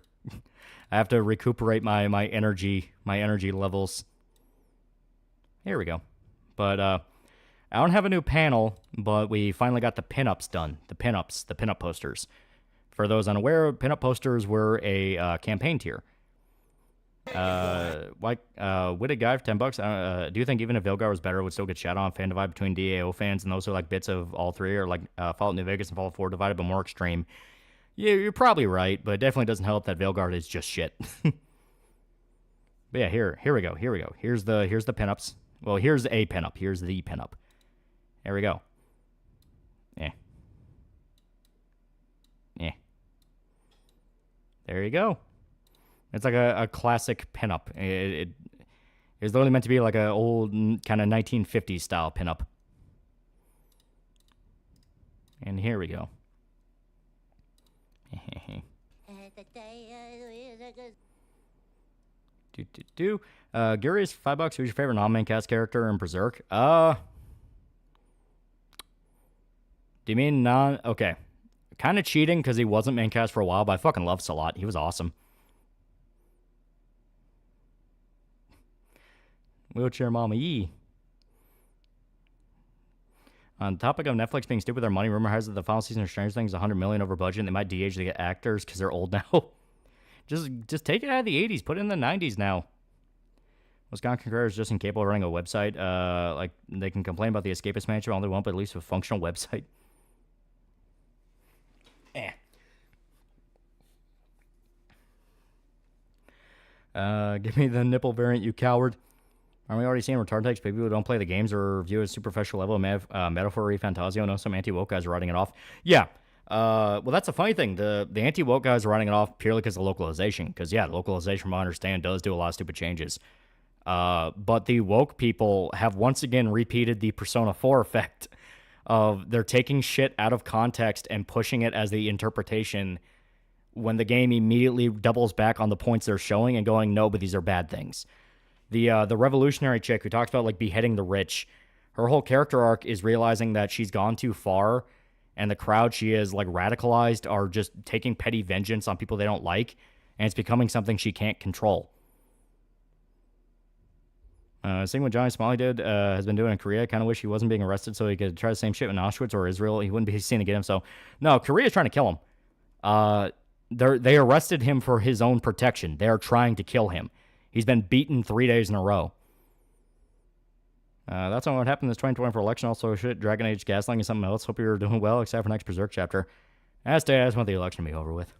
I have to recuperate my energy levels. Here we go. But I don't have a new panel, but we finally got the pinups done. The pinup posters. For those unaware, pinup posters were a campaign tier. Witted guy for $10. Do you think even if Vilgar was better, it would still get shot on? Fan divide between DAO fans and those who like bits of all three, or like Fallout New Vegas and Fallout 4 divided, but more extreme. Yeah, you're probably right, but it definitely doesn't help that Vilgard is just shit. But yeah, here we go. Here's the pinups. Well, here's a pinup. Here's the pinup. There we go. Yeah. There you go. It's like a classic pinup. It is literally meant to be like an old kind of 1950s style pinup. And here we go. Gary is $5. Who's your favorite non-main cast character in Berserk? Do you mean non? Okay. Kind of cheating because he wasn't main cast for a while, but I fucking love Salat. He was awesome. Wheelchair Mama Yee. On the topic of Netflix being stupid with their money, rumor has it the final season of Stranger Things is $100 million over budget, and they might de-age the actors because they're old now. just take it out of the 80s. Put it in the 90s now. Wisconsin Career is just incapable of running a website. Like, they can complain about the Escapist Mansion all they want, but at least a functional website. Give me the nipple variant, you coward. Aren't we already seeing return takes people who don't play the games or view it as superficial level of metaphor fantasio? No, some anti-woke guys are writing it off. Yeah. Well, that's a funny thing. The anti-woke guys are writing it off purely because of localization. Because, yeah, localization, from what I understand, does do a lot of stupid changes. But the woke people have once again repeated the Persona 4 effect of they're taking shit out of context and pushing it as the interpretation when the game immediately doubles back on the points they're showing and going, no, but these are bad things. The revolutionary chick who talks about, like, beheading the rich, her whole character arc is realizing that she's gone too far and the crowd she is, like, radicalized are just taking petty vengeance on people they don't like, and it's becoming something she can't control. Seeing what Johnny Smalley did has been doing in Korea. I kind of wish he wasn't being arrested so he could try the same shit in Auschwitz or Israel. He wouldn't be seen to get him. So, no, Korea's trying to kill him. They arrested him for his own protection. They're trying to kill him. He's been beaten 3 days in a row. That's not what happened in this 2024 election. Also, shit, Dragon Age gaslighting is something else. Hope you're doing well, except for next Berserk chapter. I just want the election to be over with.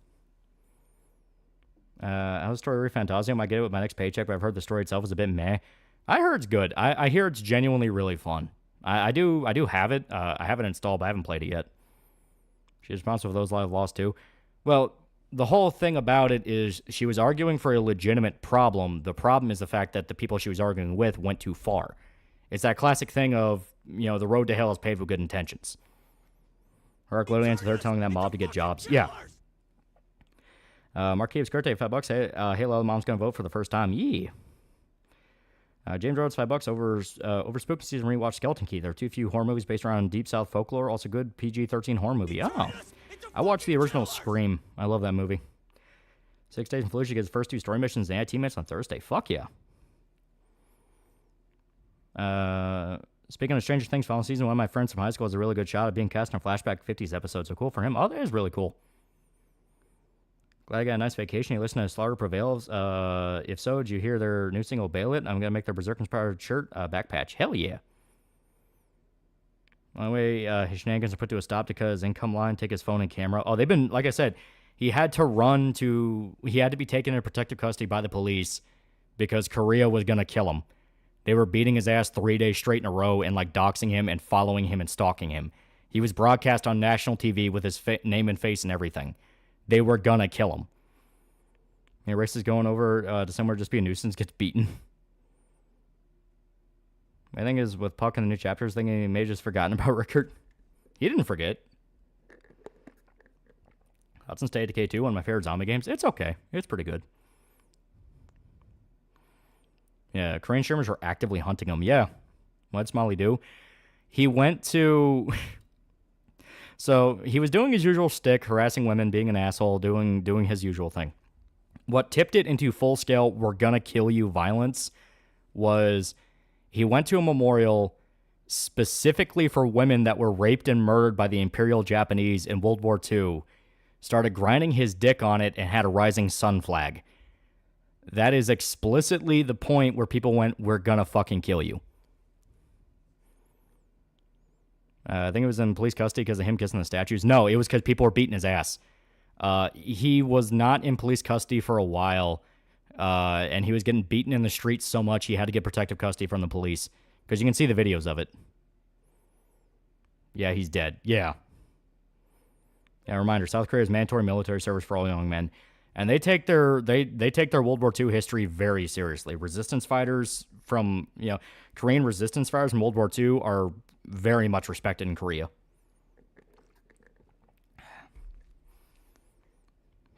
How's the story Fantasio? I might get it with my next paycheck, but I've heard the story itself is a bit meh. I heard it's good. I hear it's genuinely really fun. I do have it. I have it installed, but I haven't played it yet. She's responsible for those live lost too. Well, the whole thing about it is she was arguing for a legitimate problem. The problem is the fact that the people she was arguing with went too far. It's that classic thing of, the road to hell is paved with good intentions. Her arc literally ends with her telling that mob to get jobs. Yeah. Marquis Skirte, $5. Hey, Halo, mom's going to vote for the first time. Yee. James Rhodes, $5 over spooky season rewatch Skeleton Key. There are too few horror movies based around Deep South folklore. Also good PG-13 horror movie. Oh. I watched the original Scream. I love that movie. 6 Days in Fallujah gets the first 2 story missions and teammates on Thursday. Fuck yeah. Speaking of Stranger Things final season, one of my friends from high school has a really good shot at being cast in a flashback 50s episode. So cool for him. Oh, that is really cool. Glad I got a nice vacation. You listen to Slaughter Prevails. If so, did you hear their new single, Bail It? I'm going to make their Berserk-inspired shirt back patch. Hell yeah. One way his shenanigans are put to a stop because income line take his phone and camera. Oh, they've been, like I said, he had to be taken into protective custody by the police because Korea was going to kill him. They were beating his ass 3 days straight in a row and, like, doxing him and following him and stalking him. He was broadcast on national TV with his name and face and everything. They were gonna kill him. The race is going over to somewhere just be a nuisance, gets beaten. My thing is, with Puck in the new chapters, thinking he may have just forgotten about Rickard. He didn't forget. Hudson State Decay 2, one of my favorite zombie games. It's okay. It's pretty good. Yeah, Korean streamers are actively hunting him. Yeah. What'd Smiley do? He went to... So, he was doing his usual shtick, harassing women, being an asshole, doing his usual thing. What tipped it into full-scale, we're gonna kill you violence was he went to a memorial specifically for women that were raped and murdered by the Imperial Japanese in World War II, started grinding his dick on it, and had a rising sun flag. That is explicitly the point where people went, we're gonna fucking kill you. I think it was in police custody because of him kissing the statues. No, it was because people were beating his ass. He was not in police custody for a while, and he was getting beaten in the streets so much he had to get protective custody from the police. Because you can see the videos of it. Yeah, he's dead. Yeah. Yeah, reminder, South Korea is mandatory military service for all young men. And they take their World War II history very seriously. Resistance fighters from, Korean resistance fighters from World War II are very much respected in Korea.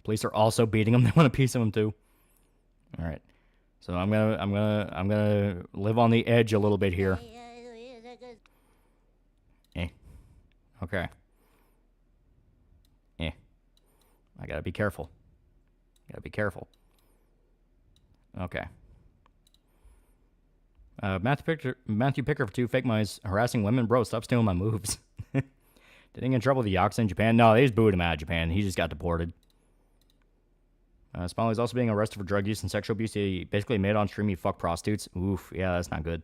Police are also beating them. They want a piece of them too. All right. So I'm gonna live on the edge a little bit here. Okay. I gotta be careful. Okay. Matthew Picker for 2 fake mice harassing women. Bro, stop stealing my moves. Did he get in trouble with the Yakuza in Japan? No, they just booed him out of Japan. He just got deported. Smiley's also being arrested for drug use and sexual abuse. He basically made on stream he fucked prostitutes. Oof, yeah, that's not good.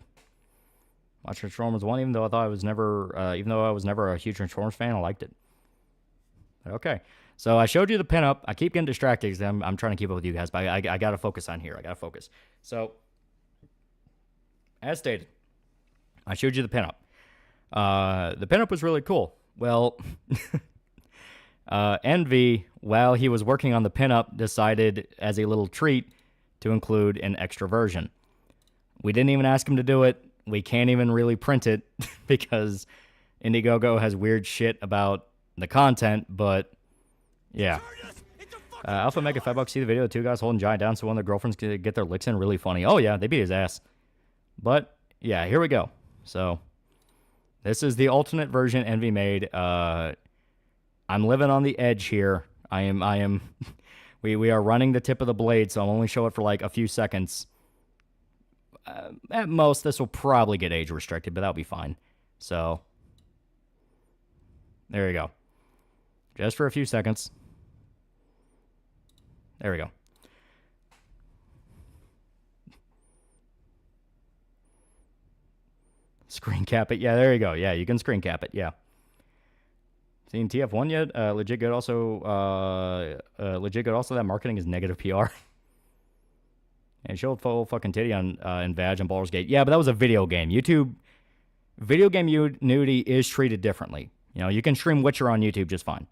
Watched Transformers 1, even though I was never a huge Transformers fan, I liked it. Okay, so I showed you the pinup. I keep getting distracted because I'm trying to keep up with you guys, but I got to focus on here. I got to focus. So, as stated, I showed you the pinup. The pinup was really cool. Well, Envy, while he was working on the pinup, decided as a little treat to include an extra version. We didn't even ask him to do it. We can't even really print it because Indiegogo has weird shit about the content, but yeah. Alpha Mega $5. See the video of 2 guys holding Giant down so one of their girlfriends could get their licks in. Really funny. Oh yeah, they beat his ass. But yeah, here we go. So this is the alternate version Envy made. I'm living on the edge here. I am. We are running the tip of the blade, so I'll only show it for like a few seconds. At most, this will probably get age restricted, but that'll be fine. So there you go. Just for a few seconds. There we go. Screen cap it. Yeah, there you go. Yeah, you can screen cap it. Yeah. Seen TF1 yet? Legit good. Also, that marketing is negative PR. And showed full fucking titty on in Vag and Baldur's Gate. Yeah, but that was a video game. YouTube, video game nudity is treated differently. You know, you can stream Witcher on YouTube just fine.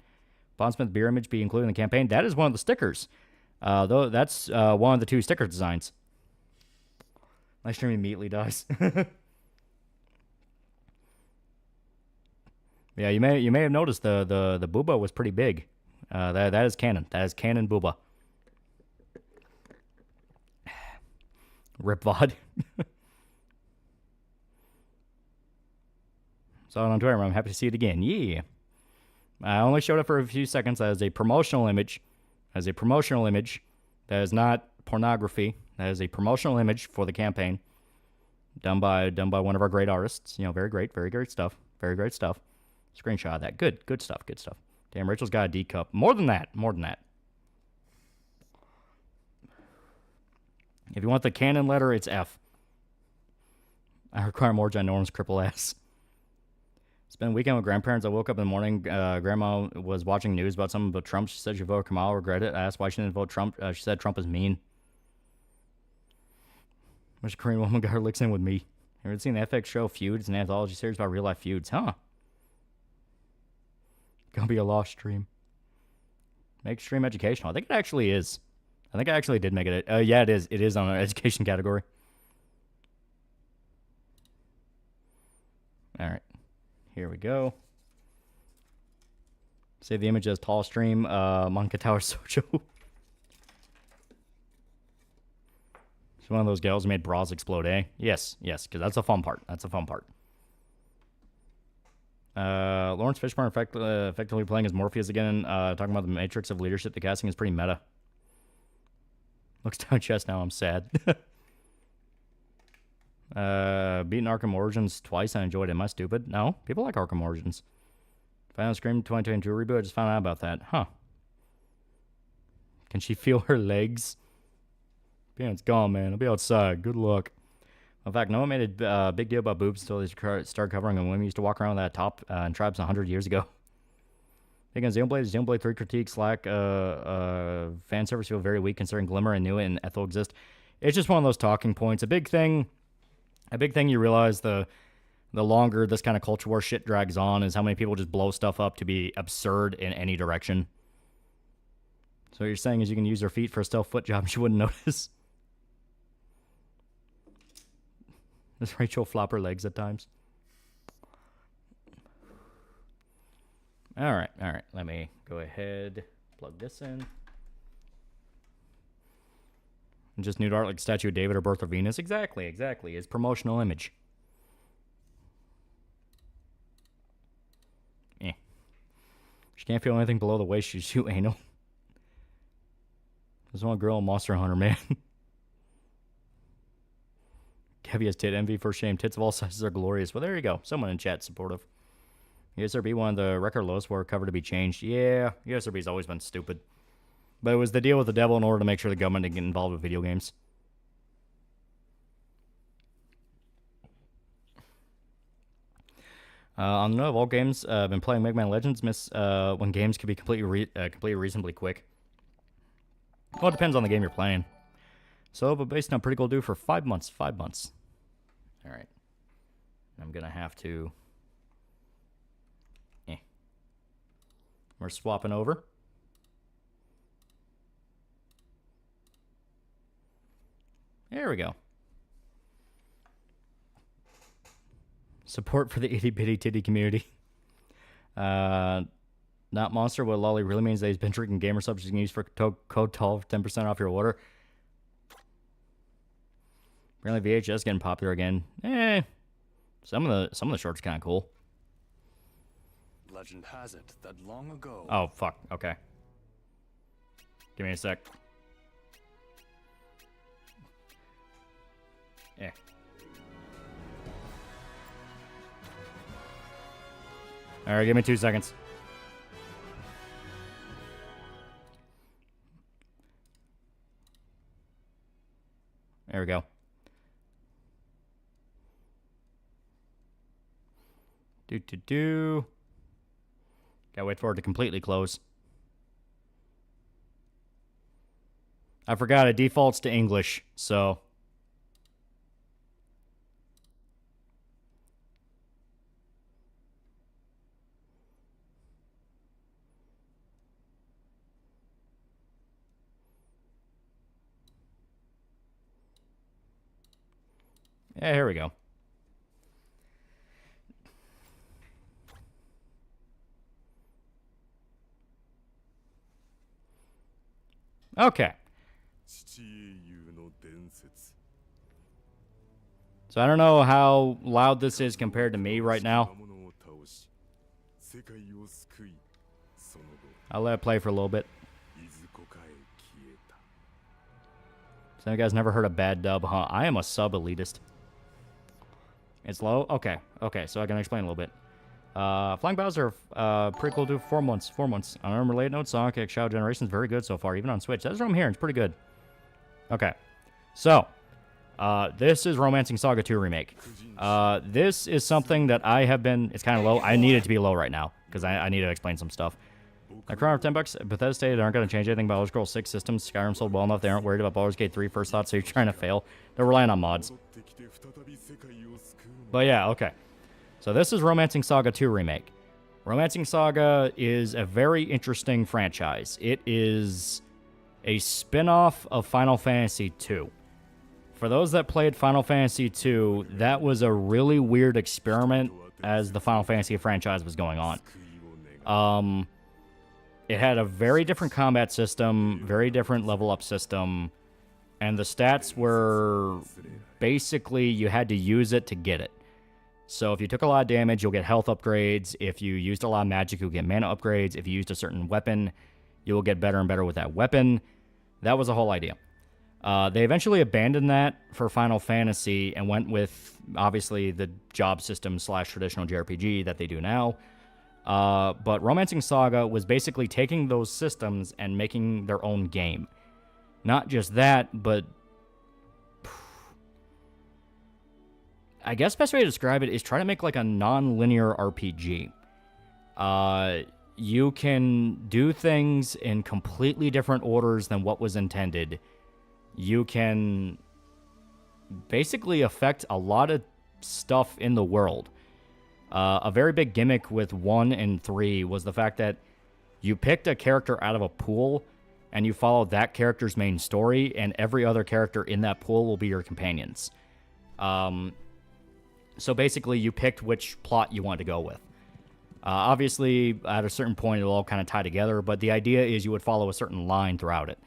Bondsmith beer image be included in the campaign. That is one of the stickers. Though that's one of the 2 sticker designs. My stream immediately dies. Yeah, you may have noticed the booba was pretty big. That is canon. That is canon booba. Rip VOD. Saw it on Twitter. I'm happy to see it again. Yeah. I only showed it for a few seconds as a promotional image. That is not pornography. That is a promotional image for the campaign. Done by one of our great artists. You know, very great stuff. Very great stuff. Screenshot of that. Good stuff. Damn, Rachel's got a D cup. More than that. If you want the canon letter, it's F. I require more ginormous cripple ass. Spent a weekend with grandparents. I woke up in the morning. Grandma was watching news about something about Trump. She said she voted Kamala. Regret it. I asked why she didn't vote Trump. She said Trump is mean. Which Korean woman got her licks in with me. Have you ever seen the FX show Feud? It's an anthology series about real life feuds. Huh. Gonna be a lost stream. Make stream educational. I think it actually is. I think I actually did make it. Yeah, it is. It is on our education category. All right. Here we go. Save the image as tall stream. Monka Tower Sojo. She's one of those gals who made bras explode, eh? Yes, because that's a fun part. Lawrence Fishburne effectively playing as Morpheus again. Talking about the matrix of leadership. The casting is pretty meta. Looks down chest now. I'm sad. Beaten Arkham Origins twice. I enjoyed it. Am I stupid? No. People like Arkham Origins. Final Scream 2022 reboot. I just found out about that. Huh. Can she feel her legs? It's gone, man. I'll be outside. Good luck. In fact, no one made a big deal about boobs until they started covering them. Women used to walk around with that top in tribes 100 years ago. Again, Xenoblade 3 critique Slack fan servers feel very weak considering Glimmer and Nua and Ethel exist. It's just one of those talking points. A big thing you realize the longer this kind of culture war shit drags on is how many people just blow stuff up to be absurd in any direction. So what you're saying is you can use her feet for a stealth foot job and she wouldn't notice. Does Rachel flop her legs at times? All right. Let me go ahead, plug this in. And just nude art like Statue of David or Birth of Venus. Exactly. It's promotional image. She can't feel anything below the waist. She's too anal. There's one girl in Monster Hunter, man. heaviest tit envy for shame. Tits of all sizes are glorious. Well, there you go. Someone in chat supportive. USRB wanted the record lowest for cover to be changed. Yeah, USRB's always been stupid. But it was the deal with the devil in order to make sure the government didn't get involved with video games. On the note of all games, I've been playing Mega Man Legends. Miss when games can be completely reasonably quick. Well, it depends on the game you're playing. So, but based on pretty cool do for 5 months. 5 months. All right. I'm gonna have to. We're swapping over. There we go. Support for the itty-bitty titty community. Not monster. What lolly really means that he's been drinking gamer subs you can use for code 12 10% off your order. Apparently VHS getting popular again. Some of the shorts kind of cool. Legend has it that long ago. Oh fuck. Okay. Give me a sec. Yeah. All right, give me 2 seconds. There we go. Gotta wait for it to completely close. I forgot it defaults to English, so. Yeah, here we go. Okay. So I don't know how loud this is compared to me right now. I'll let it play for a little bit. So you guys never heard a bad dub, huh? I am a sub elitist. It's low? Okay. Okay, so I can explain a little bit. Flying Bowser, pretty cool dude. 4 months. 4 months. On a related note, Sonic X Shadow Generation is very good so far, even on Switch. That's what I'm hearing. It's pretty good. Okay. So, this is Romancing Saga 2 Remake. This is something that I have been... It's kind of low. I need it to be low right now, because I need to explain some stuff. A crown of $10. Bethesda stated they aren't going to change anything about Elder Scrolls 6 systems. Skyrim sold well enough. They aren't worried about Baldur's Gate 3 first thought, so you're trying to fail. They're relying on mods. But yeah, okay. So this is Romancing Saga 2 Remake. Romancing Saga is a very interesting franchise. It is a spin-off of Final Fantasy 2. For those that played Final Fantasy 2, that was a really weird experiment as the Final Fantasy franchise was going on. It had a very different combat system, very different level up system, and the stats were basically you had to use it to get it. So if you took a lot of damage, you'll get health upgrades. If you used a lot of magic, you'll get mana upgrades. If you used a certain weapon, you will get better and better with that weapon. That was the whole idea. They eventually abandoned that for Final Fantasy and went with, obviously, the job system / traditional JRPG that they do now. But Romancing Saga was basically taking those systems and making their own game. Not just that, but I guess best way to describe it is try to make like a non-linear RPG. You can do things in completely different orders than what was intended. You can basically affect a lot of stuff in the world. A very big gimmick with 1 and 3 was the fact that you picked a character out of a pool and you followed that character's main story, and every other character in that pool will be your companions. So basically, you picked which plot you wanted to go with. Obviously, at a certain point, it'll all kind of tie together, but the idea is you would follow a certain line throughout it.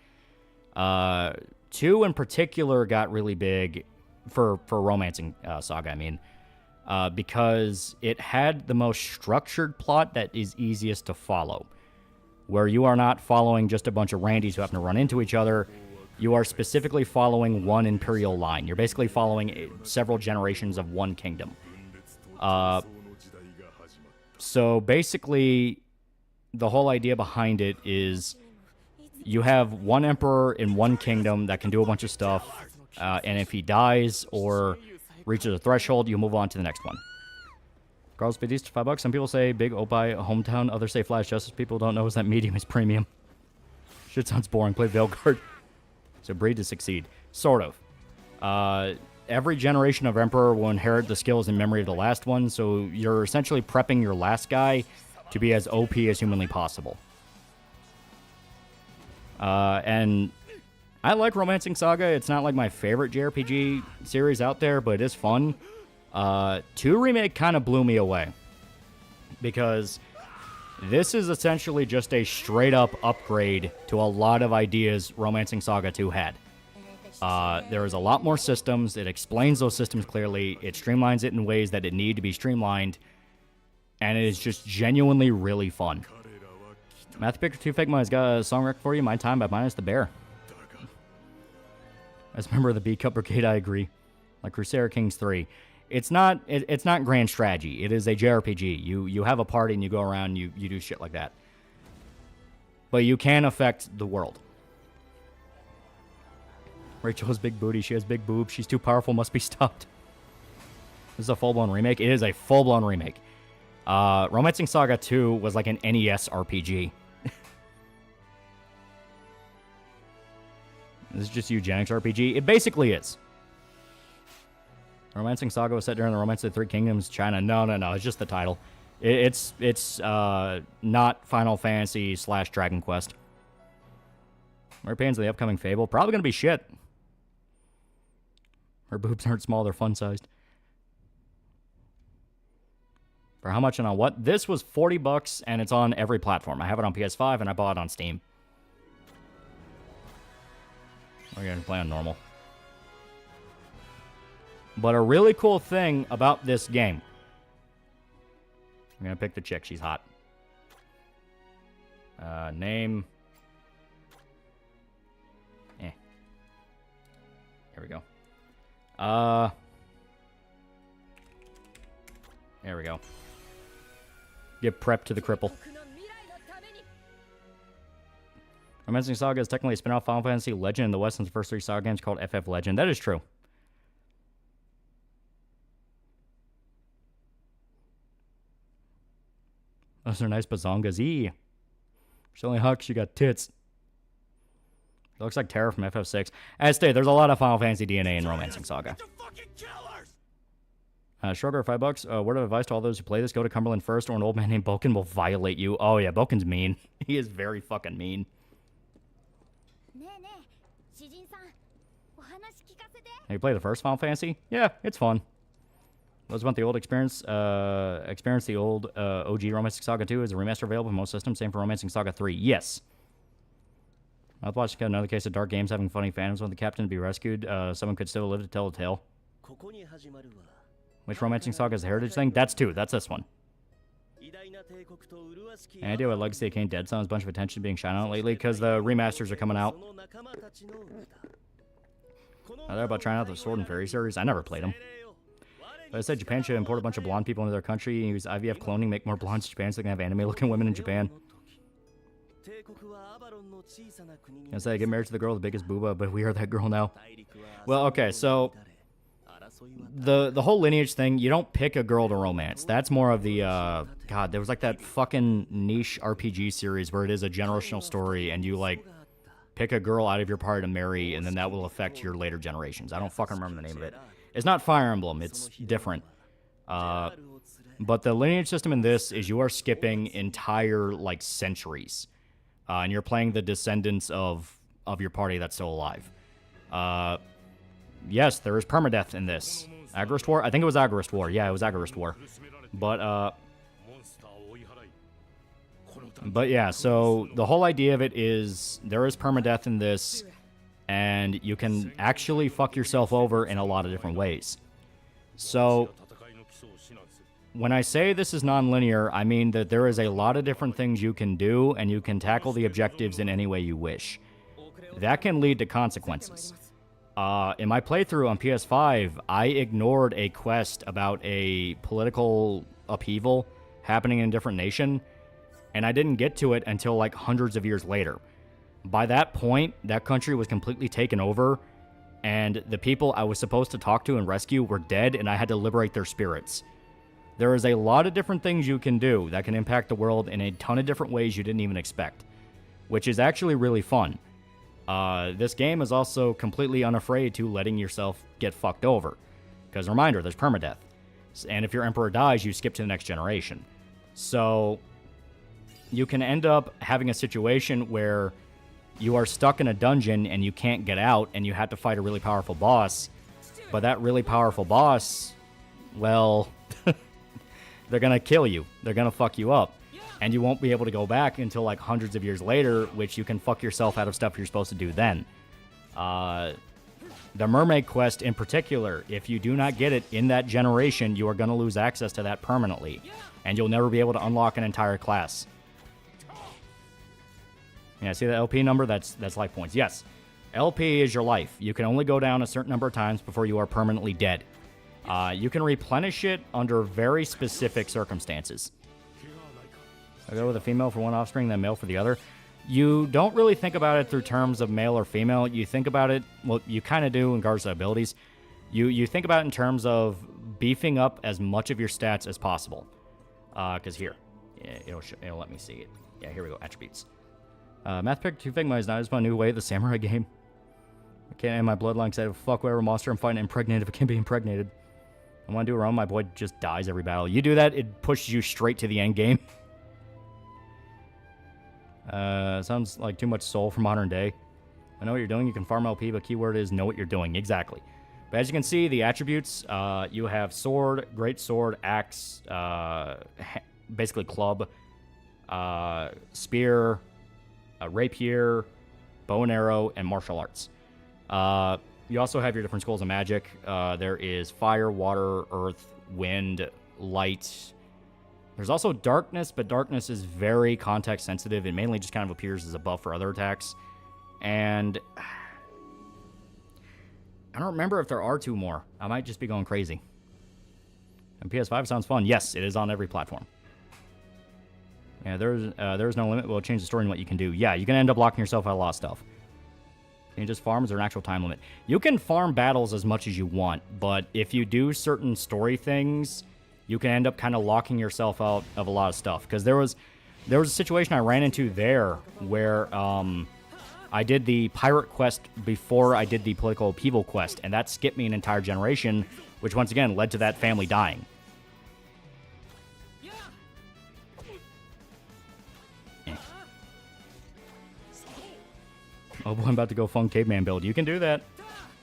2 in particular got really big for Romancing Saga, I mean, because it had the most structured plot that is easiest to follow, where you are not following just a bunch of Randys who happen to run into each other. you are specifically following one imperial line. You're basically following several generations of one kingdom. So basically, the whole idea behind it is you have one emperor in one kingdom that can do a bunch of stuff, and if he dies or reaches a threshold, you move on to the next one. Carlos Badista, $5. Some people say Big Opie hometown, others say Flash Justice. People don't know is that medium is premium. Shit sounds boring. Play Veilguard. So breed to succeed. Sort of. Every generation of Emperor will inherit the skills and memory of the last one, so you're essentially prepping your last guy to be as OP as humanly possible. And I like Romancing Saga. It's not like my favorite JRPG series out there, but it is fun. 2 Remake kind of blew me away, because this is essentially just a straight-up upgrade to a lot of ideas Romancing Saga 2 had. There is a lot more systems. It explains those systems clearly. It streamlines it in ways that it need to be streamlined. And it is just genuinely really fun. Matthew Picture 2 Figma has got a song rec for you. My Time by Minus the Bear. As a member of the B Cup Brigade, I agree. Like Crusader Kings 3. It's not grand strategy. It is a JRPG. You have a party and you go around and you do shit like that. But you can affect the world. Rachel has big booty. She has big boobs. She's too powerful. Must be stopped. This is a full-blown remake. It is a full-blown remake. Romancing Saga 2 was like an NES RPG. This is just eugenics RPG. It basically is. Romancing Saga was set during the Romance of the Three Kingdoms, China. No. It's just the title. It's not Final Fantasy / Dragon Quest. More pains of the upcoming Fable. Probably going to be shit. Her boobs aren't small. They're fun-sized. For how much and on what? This was $40, and it's on every platform. I have it on PS5, and I bought it on Steam. We're going to play on normal. But a really cool thing about this game. I'm going to pick the chick. She's hot. Name. Here we go. There we go. Get prepped to the cripple. Romancing Saga is technically a spin-off Final Fantasy Legend in the West, and the first 3 Saga games called FF Legend. That is true. Those are nice bazongas. She's only hot 'cause she got tits. It looks like Terra from FF6. As stated, there's a lot of Final Fantasy DNA in Romancing Saga. Sugar, $5. Word of advice to all those who play this: go to Cumberland first, or an old man named Boken will violate you. Oh yeah, Boken's mean. He is very fucking mean. Have you played the first Final Fantasy? Yeah, it's fun. Those want the old experience. Experience the old OG Romancing Saga 2 is a remaster available for most systems. Same for Romancing Saga 3. Yes. I've watched another case of dark games having funny phantoms when the captain to be rescued. Someone could still live to tell the tale. Which Romancing Saga is a heritage thing? That's 2. That's this one. Any idea what Legacy of Kain Dead Son has a bunch of attention being shined on lately? Because the remasters are coming out. Are they about trying out the Sword and Fairy series? I never played them. But I said Japan should import a bunch of blonde people into their country and use IVF cloning, make more blondes in Japan so they can have anime-looking women in Japan. I say get married to the girl with the biggest booba, but we are that girl now. Well, okay, so the whole lineage thing, you don't pick a girl to romance. That's more of the God, there was like that fucking niche RPG series where it is a generational story and you like pick a girl out of your party to marry and then that will affect your later generations. I don't fucking remember the name of it. It's not Fire Emblem, it's different. But the lineage system in this is you are skipping entire like centuries. And you're playing the descendants of your party that's still alive. Yes, there is permadeath in this. Agorist War? I think it was Agorist War. Yeah, it was Agorist War. But yeah, so the whole idea of it is there is permadeath in this, and you can actually fuck yourself over in a lot of different ways. So when I say this is non-linear, I mean that there is a lot of different things you can do, and you can tackle the objectives in any way you wish. that can lead to consequences. In my playthrough on PS5, I ignored a quest about a political upheaval happening in a different nation, and I didn't get to it until like hundreds of years later. By that point, that country was completely taken over, and the people I was supposed to talk to and rescue were dead, and I had to liberate their spirits. There is a lot of different things you can do that can impact the world in a ton of different ways you didn't even expect, which is actually really fun. This game is also completely unafraid to letting yourself get fucked over. Because reminder, there's permadeath. And if your emperor dies, you skip to the next generation. So you can end up having a situation where you are stuck in a dungeon and you can't get out and you have to fight a really powerful boss. But that really powerful boss, well, they're going to kill you. They're going to fuck you up. And you won't be able to go back until like hundreds of years later, which you can fuck yourself out of stuff you're supposed to do then. The Mermaid quest in particular, if you do not get it in that generation, you are going to lose access to that permanently. And you'll never be able to unlock an entire class. Yeah, see the LP number? That's life points. Yes, LP is your life. You can only go down a certain number of times before you are permanently dead. You can replenish it under very specific circumstances. I go with a female for one offspring, then male for the other. You don't really think about it through terms of male or female. You think about it, well, you kind of do in regards to abilities. You think about it in terms of beefing up as much of your stats as possible. Because here, yeah, it'll let me see it. Yeah, here we go, attributes. Math Pick 2 Figma is not just my new way, the samurai game. I can't end my bloodline because I have fuck whatever monster I'm fighting impregnated if it can be impregnated. I want to do it wrong, my boy just dies every battle. You do that, it pushes you straight to the end game. Sounds like too much soul for modern day. I know what you're doing. You can farm LP, but keyword is know what you're doing. Exactly. But as you can see, the attributes, you have sword, great sword, axe, basically club, spear, rapier, bow and arrow, and martial arts. You also have your different schools of magic. There is fire, water, earth, wind, light. There's also darkness, but darkness is very context sensitive. It mainly just kind of appears as a buff for other attacks. And I don't remember if there are two more. I might just be going crazy. And PS5 sounds fun. Yes, it is on every platform. Yeah, there's no limit. We'll change the story and what you can do. Yeah, you can end up locking yourself out of a lot of stuff. Can you just farm? Is there an actual time limit? You can farm battles as much as you want, but if you do certain story things, you can end up kind of locking yourself out of a lot of stuff. Because there was a situation I ran into there where I did the pirate quest before I did the political upheaval quest, and that skipped me an entire generation, which once again led to that family dying. Oh boy, I'm about to go Fung Caveman build. You can do that.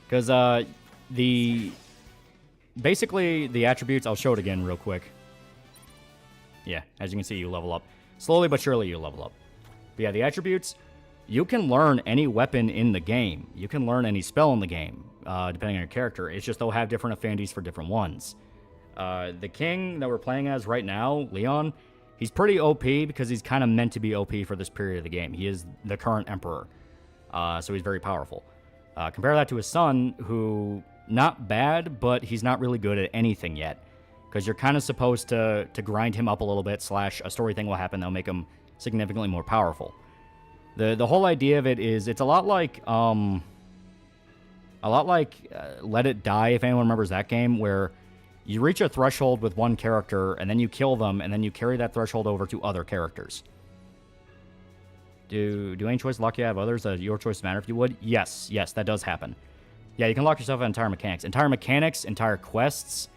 Because basically, the attributes, I'll show it again real quick. Yeah, as you can see, you level up. Slowly but surely, you level up. But yeah, the attributes, you can learn any weapon in the game. You can learn any spell in the game, depending on your character. It's just they'll have different affinities for different ones. The king that we're playing as right now, Leon, he's pretty OP because he's kind of meant to be OP for this period of the game. He is the current emperor, so he's very powerful. Compare that to his son, who... not bad, but he's not really good at anything yet. Because you're kind of supposed to grind him up a little bit, / a story thing will happen that'll make him significantly more powerful. The whole idea of it is, it's a lot like Let It Die, if anyone remembers that game, where you reach a threshold with one character, and then you kill them, and then you carry that threshold over to other characters. Do any choice lock you out of others? Your choice matter if you would? Yes, that does happen. Yeah, you can lock yourself out of entire mechanics, entire quests,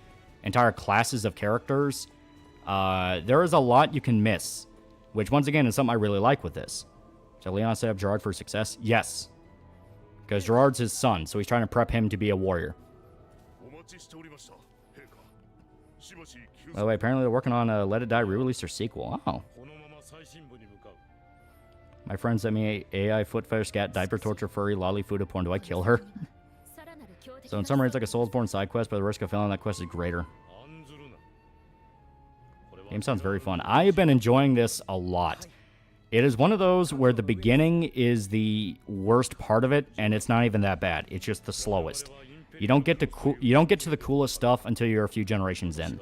entire classes of characters. There is a lot you can miss, which once again is something I really like with this. So Leon set up Gerard for success? Yes. Because Gerard's his son, so he's trying to prep him to be a warrior. By the way, apparently they're working on a Let It Die re-release or sequel. Oh. My friend sent me AI foot fetish scat diaper torture furry lolly food porn. Do I kill her? So in summary, it's like a Soulsborne side quest, but the risk of failing that quest is greater. Game sounds very fun. I have been enjoying this a lot. It is one of those where the beginning is the worst part of it, and it's not even that bad. It's just the slowest. You don't get to the coolest stuff until you're a few generations in,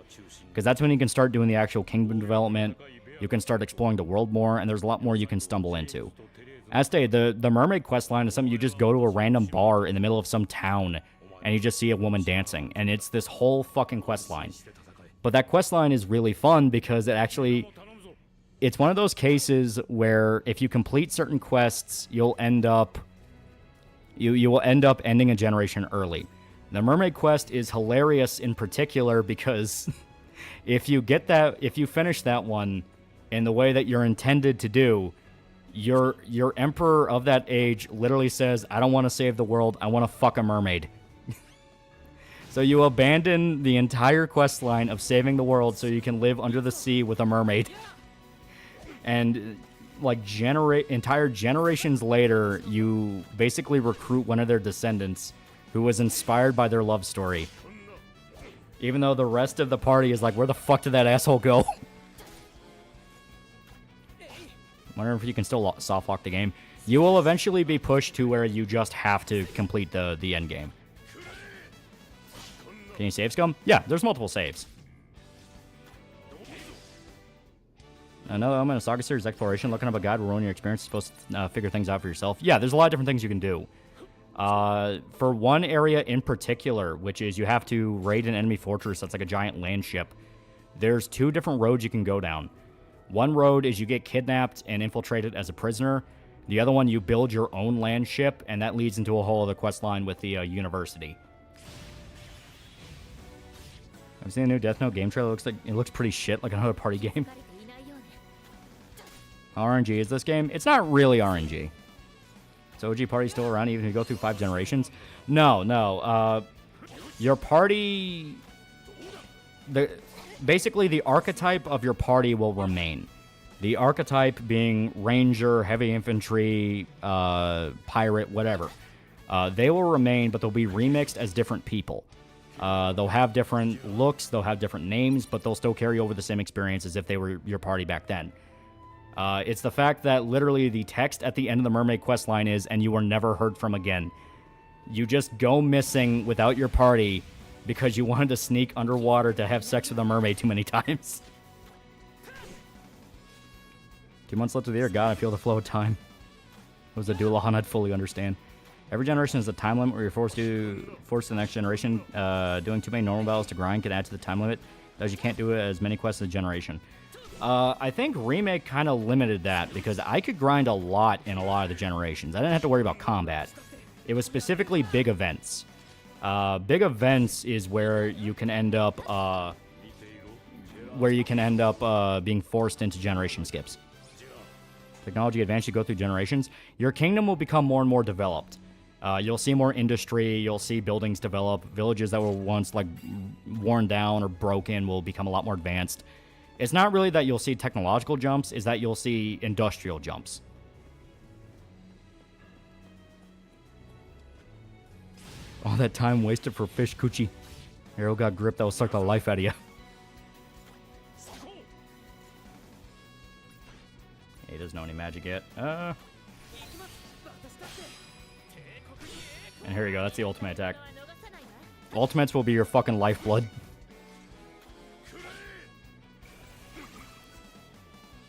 because that's when you can start doing the actual kingdom development. You can start exploring the world more, and there's a lot more you can stumble into. As stated, the mermaid questline is something you just go to a random bar in the middle of some town, and you just see a woman dancing, and it's this whole fucking questline. But that questline is really fun because it's one of those cases where if you complete certain quests, you'll end up you will end up ending a generation early. The mermaid quest is hilarious in particular because if you finish that one in the way that you're intended to do, your emperor of that age literally says, "I don't want to save the world, I want to fuck a mermaid." So you abandon the entire quest line of saving the world so you can live under the sea with a mermaid. And like entire generations later, you basically recruit one of their descendants who was inspired by their love story. Even though the rest of the party is like, where the fuck did that asshole go? Wonder if you can still soft lock the game. You will eventually be pushed to where you just have to complete the end game. Can you save scum? Yeah, there's multiple saves. Another element of Saga series exploration. Looking up a guide will ruin your experience. You're supposed to figure things out for yourself. Yeah, there's a lot of different things you can do. For one area in particular, which is you have to raid an enemy fortress that's like a giant land ship, there's 2 different roads you can go down. One road is you get kidnapped and infiltrated as a prisoner. The other one, you build your own land ship, and that leads into a whole other quest line with the university. I've seen a new Death Note game trailer. It looks pretty shit, like another party game. How RNG is this game? It's not really RNG. So OG party still around even if you go through 5 generations? No. Your party... Basically, the archetype of your party will remain. The archetype being ranger, heavy infantry, pirate, whatever. They will remain, but they'll be remixed as different people. They'll have different looks, they'll have different names, but they'll still carry over the same experience as if they were your party back then. It's the fact that literally the text at the end of the mermaid questline is, and you are never heard from again. You just go missing without your party because you wanted to sneak underwater to have sex with a mermaid too many times. 2 months left of the year. God, I feel the flow of time. It was a Doulahan I'd fully understand. Every generation has a time limit where you're forced to the next generation. Doing too many normal battles to grind can add to the time limit, as you can't do as many quests as a generation. I think Remake kind of limited that because I could grind a lot in a lot of the generations. I didn't have to worry about combat. It was specifically big events. Big events is where you can end up being forced into generation skips. Technology advance, you go through generations. Your kingdom will become more and more developed. You'll see more industry. You'll see buildings develop. Villages that were once like worn down or broken will become a lot more advanced. It's not really that you'll see technological jumps, it's that you'll see industrial jumps. All that time wasted for fish coochie. Arrow got grip that will suck the life out of you. He doesn't know any magic yet. And here you go, that's the ultimate attack. Ultimates will be your fucking lifeblood.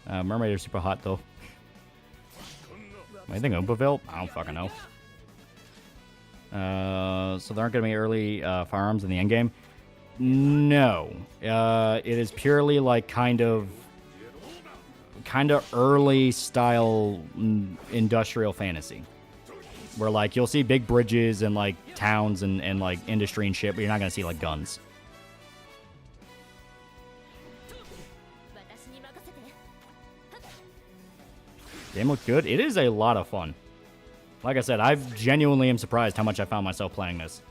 Mermaid are super hot, though. Anything Oompaville? I don't fucking know. So there aren't going to be early firearms in the endgame? No. It is purely like kind of early style industrial fantasy. Where like you'll see big bridges and like towns and like industry and shit, but you're not going to see like guns. Game looked good. It is a lot of fun. Like I said, I genuinely am surprised how much I found myself playing this.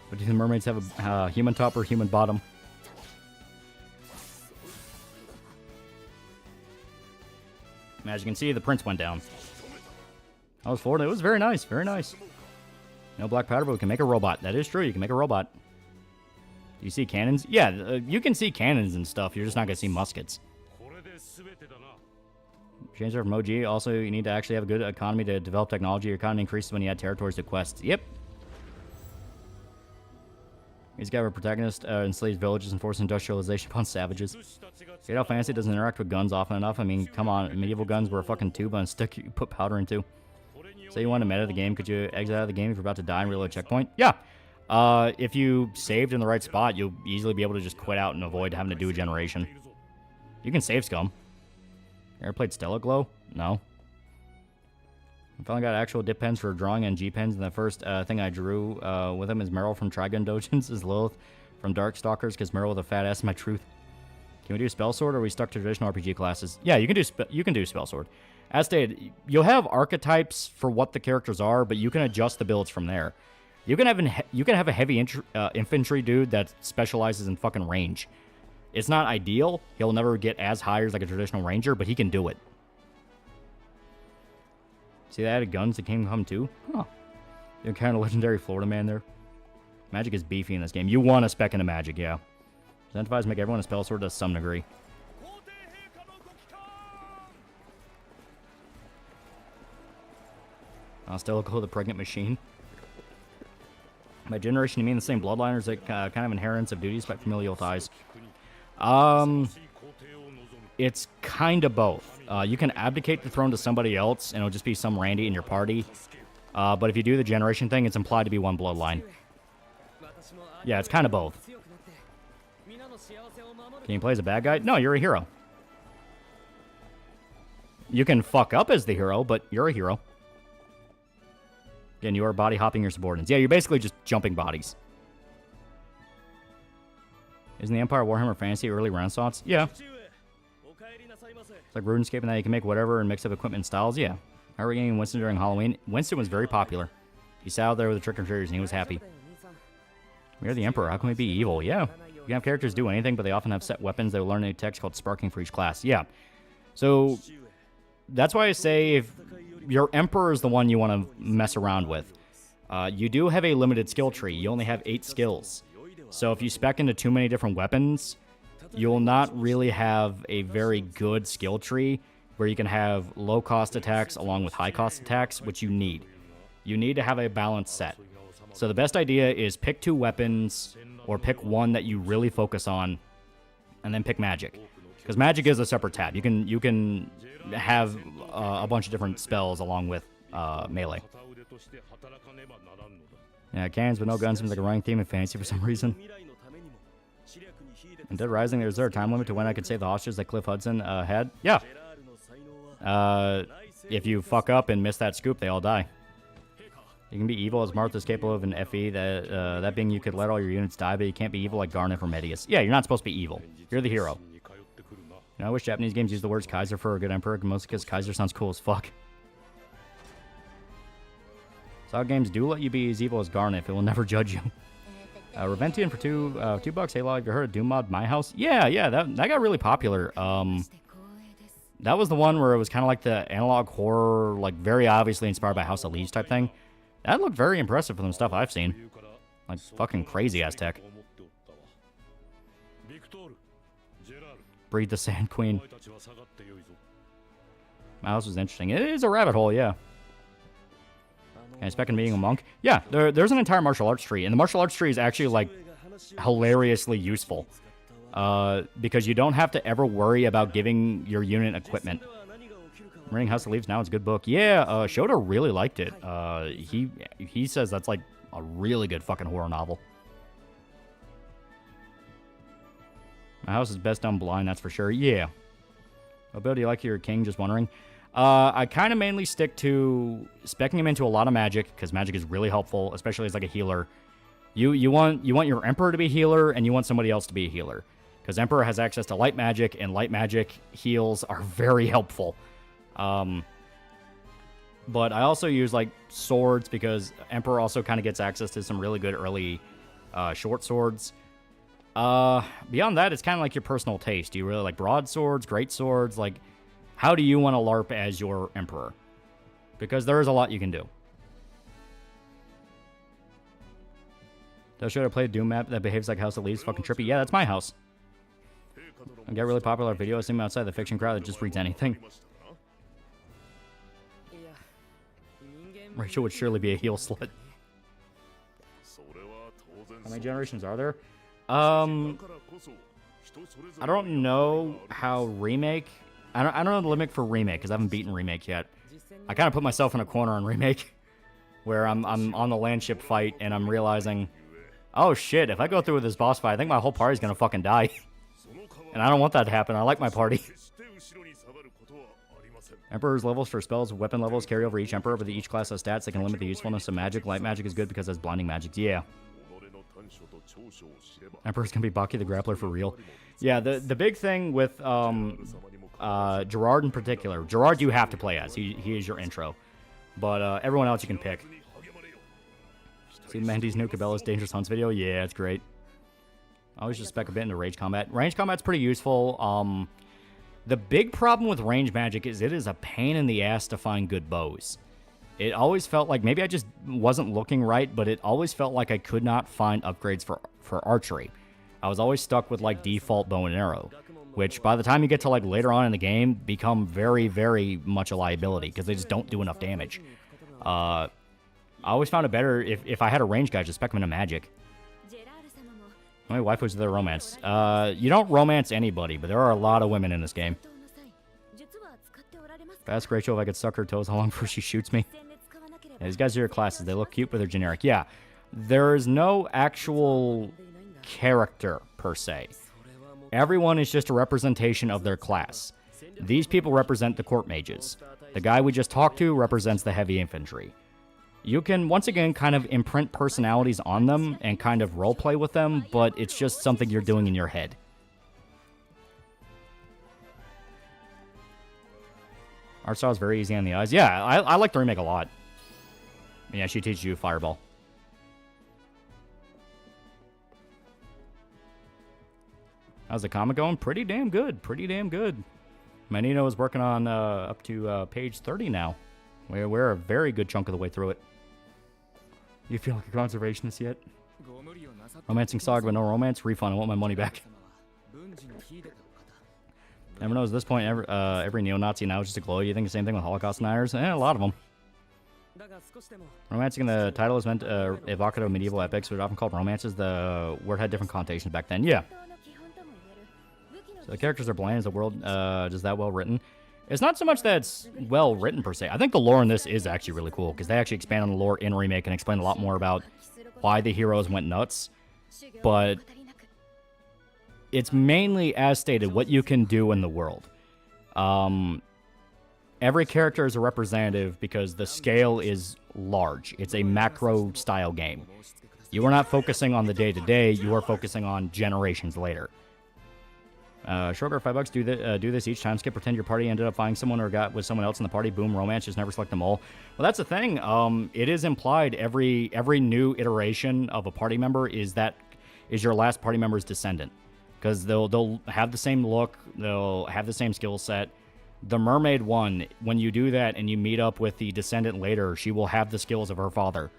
But do the mermaids have a human top or human bottom? As you can see, the prince went down. I was Florida. It was very nice. Very nice. No black powder, but we can make a robot. That is true. You can make a robot. Do you see cannons? Yeah, you can see cannons and stuff. You're just not going to see muskets. Change from OG. Also, you need to actually have a good economy to develop technology. Your economy increases when you add territories to quests. Yep. He's got a protagonist enslaves villages and force industrialization upon savages. See how fancy doesn't interact with guns often enough? I mean, come on. Medieval guns were a fucking tuba and stick you put powder into. Say you want to meta the game. Could you exit out of the game if you're about to die and reload a checkpoint? Yeah. If you saved in the right spot, you'll easily be able to just quit out and avoid having to do a generation. You can save scum. Ever played Stella Glow? No. I finally got actual dip pens for drawing and G pens, and the first thing I drew with them is Meryl from Trigun Dojins, is Lilith from Darkstalkers, because Meryl with a fat ass is my truth. Can we do Spell Sword, or are we stuck to traditional RPG classes? Yeah, you can do Spell Sword. As stated, you'll have archetypes for what the characters are, but you can adjust the builds from there. You can have a heavy infantry dude that specializes in fucking range. It's not ideal. He'll never get as high as like a traditional ranger, but he can do it. See, they added guns to Kingdom Come 2? Huh. You're kind of legendary Florida man there. Magic is beefy in this game. You want to spec into magic, yeah. Incentivize make everyone a spell sword to some degree. I'll still go the pregnant machine. By generation, you mean the same bloodline, or is it kind of inheritance of duties by familial ties? It's kind of both. You can abdicate the throne to somebody else, and it'll just be some Randy in your party. But if you do the generation thing, it's implied to be one bloodline. Yeah, it's kind of both. Can you play as a bad guy? No, you're a hero. You can fuck up as the hero, but you're a hero. Again, you are body hopping your subordinates. Yeah, you're basically just jumping bodies. Isn't the Empire Warhammer Fantasy early Renaissance? Yeah. It's like RuneScape in that you can make whatever and mix up equipment and styles. Yeah. I remember getting Winston during Halloween. Winston was very popular. He sat out there with the trick-or-treaters and he was happy. We're the Emperor. How can we be evil? Yeah. You can have characters do anything, but they often have set weapons. They will learn a text called Sparking for each class. Yeah. So that's why I say if your Emperor is the one you want to mess around with. You do have a limited skill tree. You only have 8 skills. So if you spec into too many different weapons, you'll not really have a very good skill tree where you can have low-cost attacks along with high-cost attacks, which you need. You need to have a balanced set. So the best idea is pick 2 weapons or pick one that you really focus on and then pick magic. Because magic is a separate tab. You can have a bunch of different spells along with melee. Yeah, cannons but no guns seems like a running theme in fantasy for some reason. In Dead Rising, is there a time limit to when I could save the hostages that Cliff Hudson had? Yeah. If you fuck up and miss that scoop, they all die. You can be evil as Martha's capable of an FE, that being you could let all your units die, but you can't be evil like Garnet or Medius. Yeah, you're not supposed to be evil. You're the hero. You know, I wish Japanese games use the words Kaiser for a good emperor, mostly because Kaiser sounds cool as fuck. Saga games do let you be as evil as Garnet. It will never judge you. Reventian for $2. Hey, Law, have you heard of Doom Mod My House? Yeah, that got really popular. That was the one where it was kind of like the analog horror, like very obviously inspired by House of Leaves type thing. That looked very impressive from the stuff I've seen. Like fucking crazy ass tech. Breed the Sand Queen. My house was interesting. It is a rabbit hole, yeah. And I spec in being a monk. Yeah, there's an entire martial arts tree, and the martial arts tree is actually like hilariously useful. Because you don't have to ever worry about giving your unit equipment. Reading House of Leaves now, it's a good book. Yeah, Shota really liked it. He says that's like a really good fucking horror novel. My house is best done blind, that's for sure. Yeah. Bill, do you like your king? Just wondering. I kind of mainly stick to speccing him into a lot of magic, because magic is really helpful, especially as like a healer. You want your Emperor to be a healer, and you want somebody else to be a healer. Because Emperor has access to light magic, and light magic heals are very helpful. But I also use like swords, because Emperor also kind of gets access to some really good early short swords. Beyond that, it's kind of like your personal taste. Do you really like broadswords, great swords? Like, how do you want to LARP as your Emperor? Because there is a lot you can do. They'll show to play a Doom map that behaves like House of Leaves. Fucking trippy. Yeah, that's my house. I get really popular videos. See me outside the fiction crowd that just reads anything. Rachel would surely be a heel slut. How many generations are there? I don't know how Remake... I don't know the limit for Remake, because I haven't beaten Remake yet. I kind of put myself in a corner on Remake, where I'm on the landship fight, and I'm realizing, oh shit, if I go through with this boss fight, I think my whole party's gonna fucking die. And I don't want that to happen. I like my party. Emperor's levels for spells, weapon levels carry over each Emperor, but each class has stats that can limit the usefulness of magic. Light magic is good because it's blinding magic. Yeah. Emperor's gonna be Baki the Grappler for real. Yeah, the big thing with Gerard in particular. Gerard you have to play as. He is your intro. But everyone else you can pick. See Mandy's new Cabela's Dangerous Hunts video? Yeah, it's great. I always just spec a bit into range combat. Range combat's pretty useful. The big problem with range magic is it is a pain in the ass to find good bows. It always felt like, maybe I just wasn't looking right, but it always felt like I could not find upgrades for archery. I was always stuck with like default bow and arrow, which by the time you get to like later on in the game become very, very much a liability because they just don't do enough damage. I always found it better if I had a range guy, just spec them into magic. How many waifus are there romance? You don't romance anybody, but there are a lot of women in this game. Ask Rachel if I could suck her toes how long before she shoots me. Yeah, these guys are your classes. They look cute, but they're generic. Yeah, there is no actual character, per se. Everyone is just a representation of their class. These people represent the court mages. The guy we just talked to represents the heavy infantry. You can, once again, kind of imprint personalities on them and kind of roleplay with them, but it's just something you're doing in your head. Art style is very easy on the eyes. Yeah, I like the remake a lot. Yeah, she teaches you Fireball. How's the comic going? Pretty damn good. Pretty damn good. Manino is working on up to page 30 now. We're a very good chunk of the way through it. You feel like a conservationist yet? Romancing Saga but no romance? Refund. I want my money back. Never knows at this point, every neo-Nazi now is just a glow. You think the same thing with Holocaust deniers? A lot of them. Romancing in the title is meant evocative of medieval epics, which are often called romances. The word had different connotations back then. Yeah. So the characters are bland. Is the world just that well written? It's not so much that it's well written per se. I think the lore in this is actually really cool because they actually expand on the lore in Remake and explain a lot more about why the heroes went nuts. But it's mainly, as stated, what you can do in the world. Every character is a representative because the scale is large. It's a macro-style game. You are not focusing on the day-to-day. You are focusing on generations later. Shorter $5. Do this each time. Skip. Pretend your party ended up finding someone or got with someone else in the party. Boom. Romance. Just never select them all. Well, that's the thing. It is implied every new iteration of a party member is your last party member's descendant. Because they'll have the same look, they'll have the same skill set. The mermaid one, when you do that and you meet up with the descendant later, she will have the skills of her father.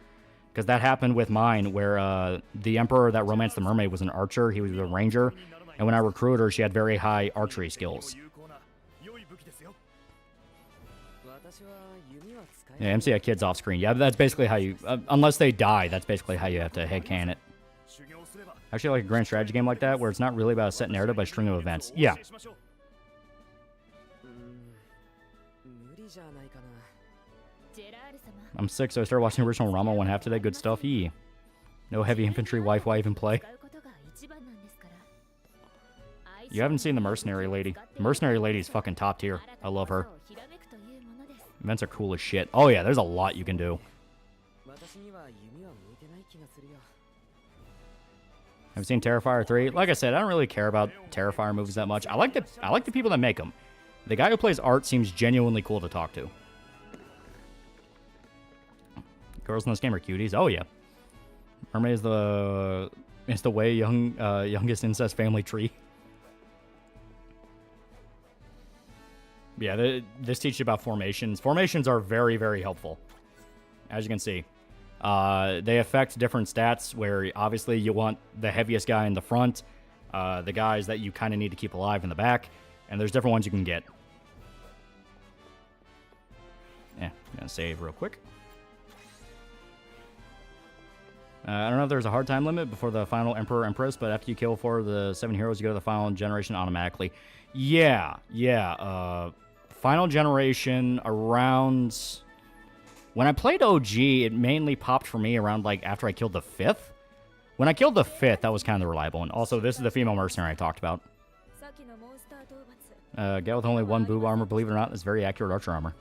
Because that happened with mine, where the emperor that romanced the mermaid was an archer, he was a ranger, and when I recruited her, she had very high archery skills. Yeah, MC had kids off screen. Yeah, that's basically how you, unless they die, that's basically how you have to headcanon it. Actually, like a grand strategy game like that, where it's not really about a set narrative, but a string of events. Yeah. I'm sick, so I started watching the original Rama one half today. Good stuff. Yee. No heavy infantry wife. Why even play? You haven't seen the Mercenary Lady. The Mercenary Lady is fucking top tier. I love her. Events are cool as shit. Oh yeah, there's a lot you can do. Have you seen Terrifier 3? Like I said, I don't really care about Terrifier movies that much. I like the people that make them. The guy who plays Art seems genuinely cool to talk to. Girls in this game are cuties. Oh yeah. Mermaid is the way youngest incest family tree. Yeah, this teaches you about formations. Formations are very, very helpful, as you can see. They affect different stats where obviously you want the heaviest guy in the front, the guys that you kind of need to keep alive in the back, and there's different ones you can get. Yeah, I'm going to save real quick. I don't know if there's a hard time limit before the final Emperor Empress, but after you kill 4 of the 7 heroes, you go to the final generation automatically. Yeah. Final generation around... When I played OG, it mainly popped for me around, like, after I killed the 5th. When I killed the 5th, that was kind of the reliable one. Also, this is the female mercenary I talked about. Get with only 1 boob armor, believe it or not, is very accurate archer armor.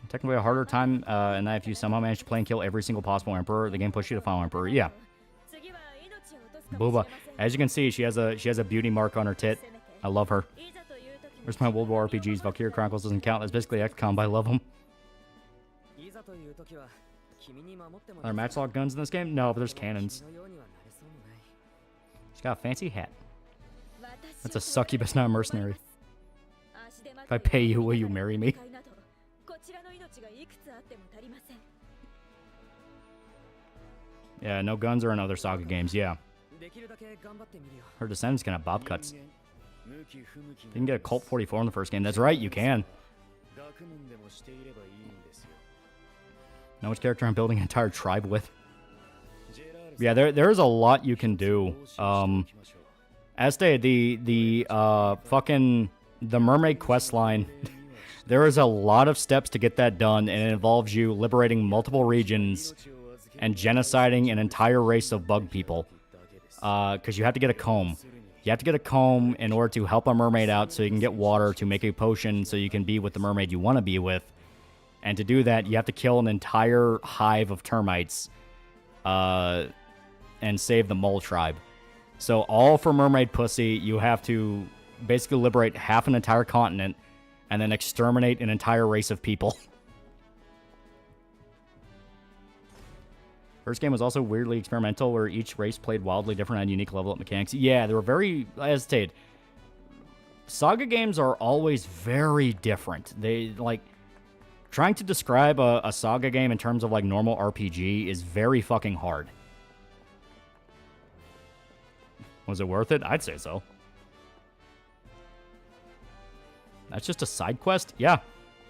Technically a harder time, and that if you somehow manage to play and kill every single possible Emperor, the game pushes you to final Emperor. Yeah. Booba. As you can see, she has a beauty mark on her tit. I love her. Where's my World War RPGs? Valkyria Chronicles doesn't count. That's basically XCOM, but I love them. Are there matchlock guns in this game? No, but there's cannons. She's got a fancy hat. That's a succubus, not a mercenary. If I pay you, will you marry me? Yeah, no guns or in other Saga games, yeah. Her descendants can have bob cuts. You can get a Colt 44 in the first game. That's right, you can. Know which character I'm building an entire tribe with? Yeah, there's a lot you can do. As stated, the Mermaid quest line, there is a lot of steps to get that done, and it involves you liberating multiple regions and genociding an entire race of bug people. Because you have to get a comb. You have to get a comb in order to help a mermaid out so you can get water to make a potion so you can be with the mermaid you want to be with. And to do that, you have to kill an entire hive of termites and save the mole tribe. So all for mermaid pussy, you have to basically liberate half an entire continent and then exterminate an entire race of people. First game was also weirdly experimental, where each race played wildly different and unique level up mechanics. Yeah, they were very, as stated, Saga games are always very different. They, like, trying to describe a Saga game in terms of, like, normal RPG is very fucking hard. Was it worth it? I'd say so. That's just a side quest? Yeah.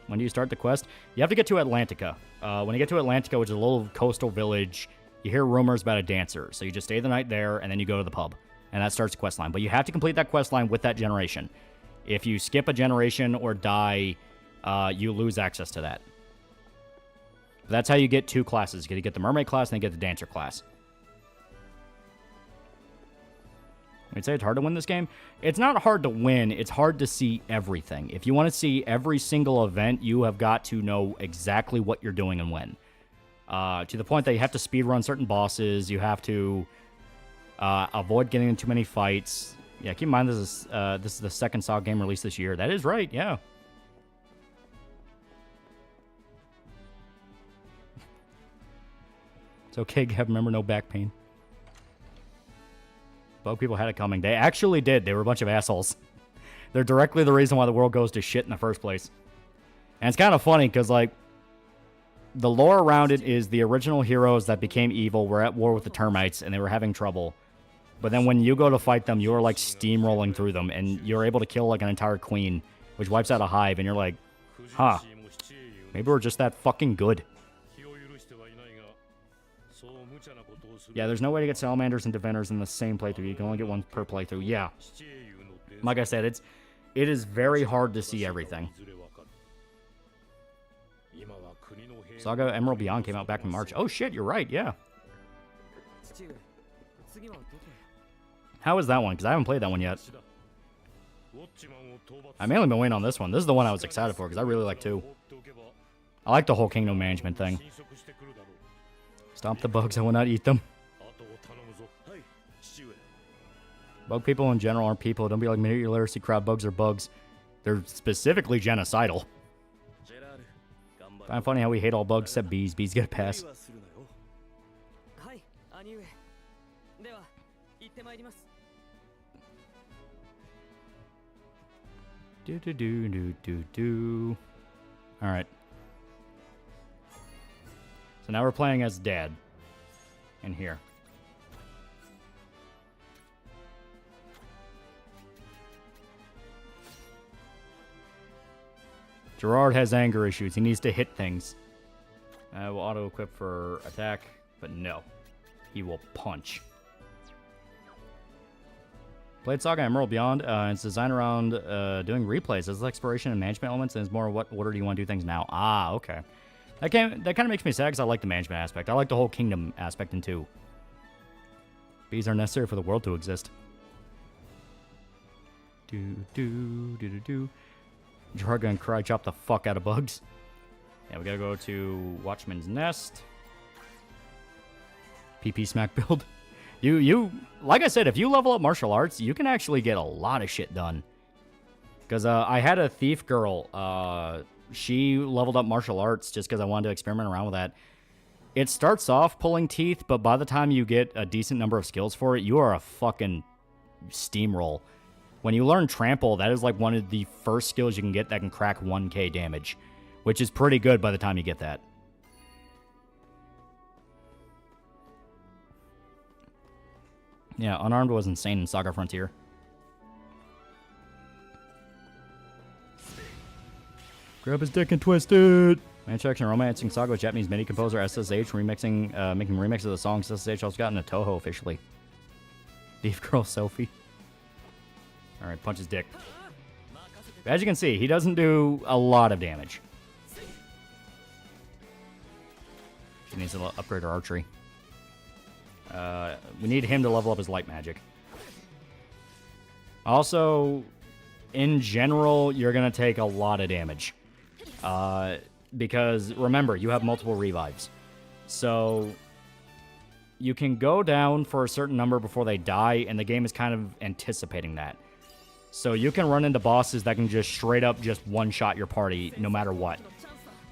When do you start the quest? You have to get to Atlantica. When you get to Atlantica, which is a little coastal village, you hear rumors about a dancer. So you just stay the night there, and then you go to the pub. And that starts the quest line. But you have to complete that quest line with that generation. If you skip a generation or die, you lose access to that. But that's how you get 2 classes. You get the mermaid class, and then you get the dancer class. I'd say it's hard to win this game. It's not hard to win. It's hard to see everything. If you want to see every single event, you have got to know exactly what you're doing and when. To the point that you have to speedrun certain bosses. You have to avoid getting in too many fights. Yeah, keep in mind this is the second Saga game released this year. That is right, yeah. It's okay, Gav. Remember, no back pain. Bug people had it coming. They actually did. They were a bunch of assholes. They're directly the reason why the world goes to shit in the first place. And it's kind of funny because, like, the lore around it is the original heroes that became evil were at war with the termites and they were having trouble. But then when you go to fight them, you're, like, steamrolling through them and you're able to kill, like, an entire queen, which wipes out a hive, and you're like, huh, maybe we're just that fucking good. Yeah, there's no way to get salamanders and defenders in the same playthrough. You can only get one per playthrough. Yeah. Like I said, it is very hard to see everything. Saga Emerald Beyond came out back in March. Oh shit, you're right, yeah. How is that one? Because I haven't played that one yet. I've mainly been waiting on this one. This is the one I was excited for because I really like 2. I like the whole kingdom management thing. Stomp the bugs, I will not eat them. Bug people in general aren't people. Don't be like Meteor Literacy crowd. Bugs are bugs. They're specifically genocidal. Kind of funny how we hate all bugs except bees. Bees get a pass. Do. Alright. So now we're playing as Dad. In here. Gerard has anger issues. He needs to hit things. We'll auto-equip for attack, but no. He will punch. Played Saga Emerald Beyond. It's designed around doing replays. There's exploration and management elements, and it's more what order do you want to do things now. Ah, okay. That kind of makes me sad because I like the management aspect. I like the whole kingdom aspect in 2. Bees are necessary for the world to exist. Gerard gonna cry chop the fuck out of bugs. Yeah, we gotta go to Watchman's Nest. PP smack build. You like I said, if you level up martial arts, you can actually get a lot of shit done. Because I had a thief girl. She leveled up martial arts just because I wanted to experiment around with that. It starts off pulling teeth, but by the time you get a decent number of skills for it, you are a fucking steamroll. When you learn Trample, that is like one of the first skills you can get that can crack 1k damage, which is pretty good by the time you get that. Yeah, Unarmed was insane in Saga Frontier. Grab his dick and twist it! Manufacturing romancing Saga with Japanese MIDI composer SSH remixing, making remixes of the songs. SSH also got into Toho officially. Thief Girl selfie. Alright, punch his dick. As you can see, he doesn't do a lot of damage. He needs to upgrade our archery. We need him to level up his light magic. Also, in general, you're going to take a lot of damage. Because, remember, you have multiple revives. So, you can go down for a certain number before they die, and the game is kind of anticipating that. So, you can run into bosses that can just straight up just one-shot your party no matter what.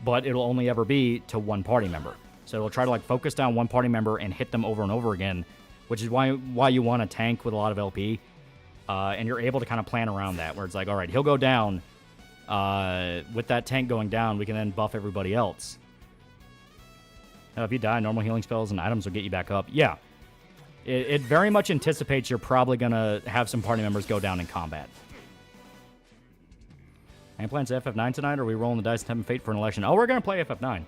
But it'll only ever be to one party member. So it'll try to like focus down one party member and hit them over and over again, which is why you want a tank with a lot of LP. And you're able to kind of plan around that, where it's like, all right, he'll go down. With that tank going down, we can then buff everybody else. If you die, normal healing spells and items will get you back up. Yeah. It very much anticipates you're probably going to have some party members go down in combat. Any plans to FF9 tonight, or are we rolling the dice and having fate for an election? Oh, we're going to play FF9.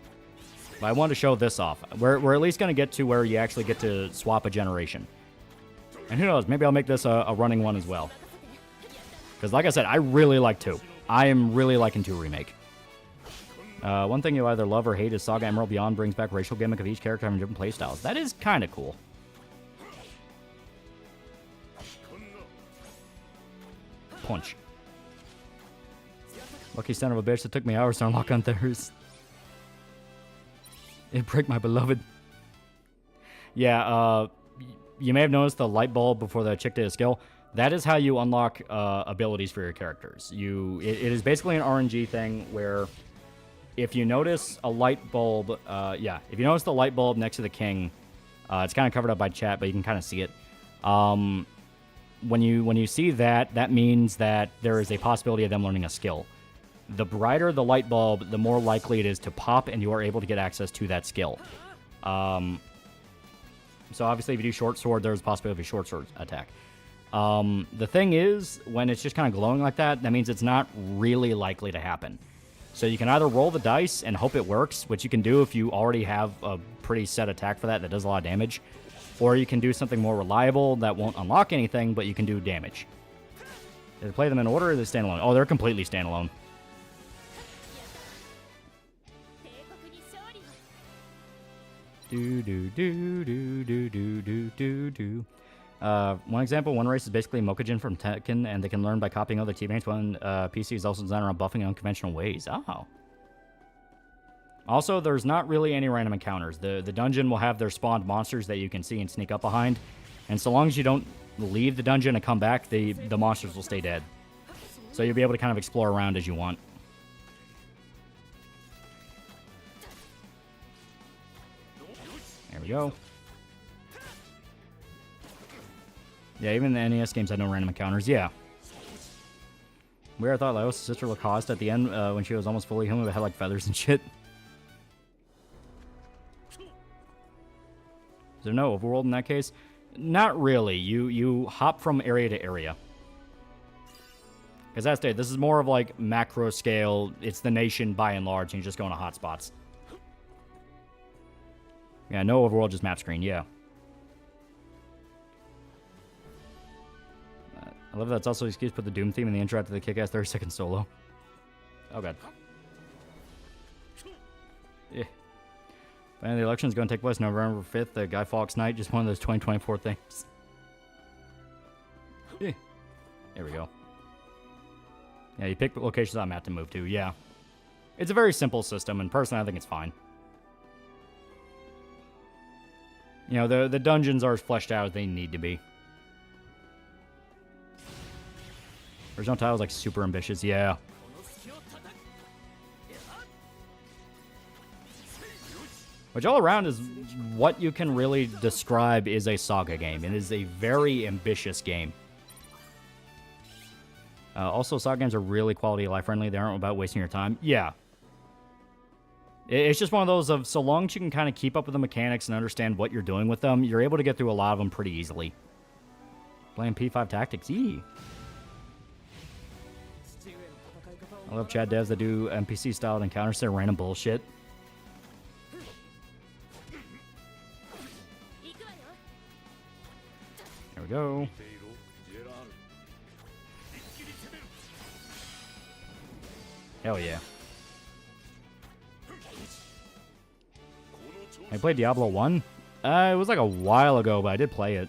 But I wanted to show this off. We're at least going to get to where you actually get to swap a generation. And who knows, maybe I'll make this a running one as well. Because like I said, I really like 2. I am really liking 2 Remake. One thing you either love or hate is Saga Emerald Beyond brings back racial gimmick of each character having different playstyles. That is kind of cool. Punch. Lucky son of a bitch, it took me hours to unlock on theirs. It break my beloved. Yeah, you may have noticed the light bulb before the chick did a skill. That is how you unlock abilities for your characters. It is basically an RNG thing where if you notice a light bulb, if you notice the light bulb next to the king, it's kind of covered up by chat, but you can kind of see it. When you see that, that means that there is a possibility of them learning a skill. The brighter the light bulb, the more likely it is to pop, and you are able to get access to that skill. So obviously, if you do short sword, there's a possibility of a short sword attack. The thing is, when it's just kind of glowing like that, that means it's not really likely to happen. So you can either roll the dice and hope it works, which you can do if you already have a pretty set attack for that does a lot of damage, or you can do something more reliable that won't unlock anything, but you can do damage. Did they play them in order, or are they standalone? Oh, they're completely standalone. One example, one race is basically Mokujin from Tekken, and they can learn by copying other teammates. One PC is also designed around buffing in unconventional ways. Oh. Also, there's not really any random encounters. The dungeon will have their spawned monsters that you can see and sneak up behind, and so long as you don't leave the dungeon and come back, the monsters will stay dead. So you'll be able to kind of explore around as you want. There we go. Yeah, even the NES games had no random encounters. Yeah. Weird, I thought Laios' sister Lacoste at the end when she was almost fully human but had like feathers and shit. there no overworld in that case? Not really. You hop from area to area. Because that's it. This is more of like macro scale. It's the nation by and large, and you just go into hotspots. Yeah, no overworld, just map screen. Yeah. I love that's also an excuse to put the Doom theme in the intro after the kick-ass 30-second solo. Oh, God. Yeah. And the election is going to take place November 5th, the Guy Fawkes night. Just one of those 2024 things. Yeah. There we go. Yeah, you pick locations on map to move to. Yeah. It's a very simple system, and personally, I think it's fine. You know, the dungeons are as fleshed out as they need to be. Original title is like super ambitious, yeah. Which all around is what you can really describe is a Saga game. It is a very ambitious game. Also, Saga games are really quality of life friendly. They aren't about wasting your time. Yeah. It's just one of those of, so long as you can kind of keep up with the mechanics and understand what you're doing with them, you're able to get through a lot of them pretty easily. Playing P5 Tactics, yee. I love Chad devs that do NPC-styled encounters to random bullshit. There we go. Hell yeah. I played Diablo 1? It was like a while ago, but I did play it.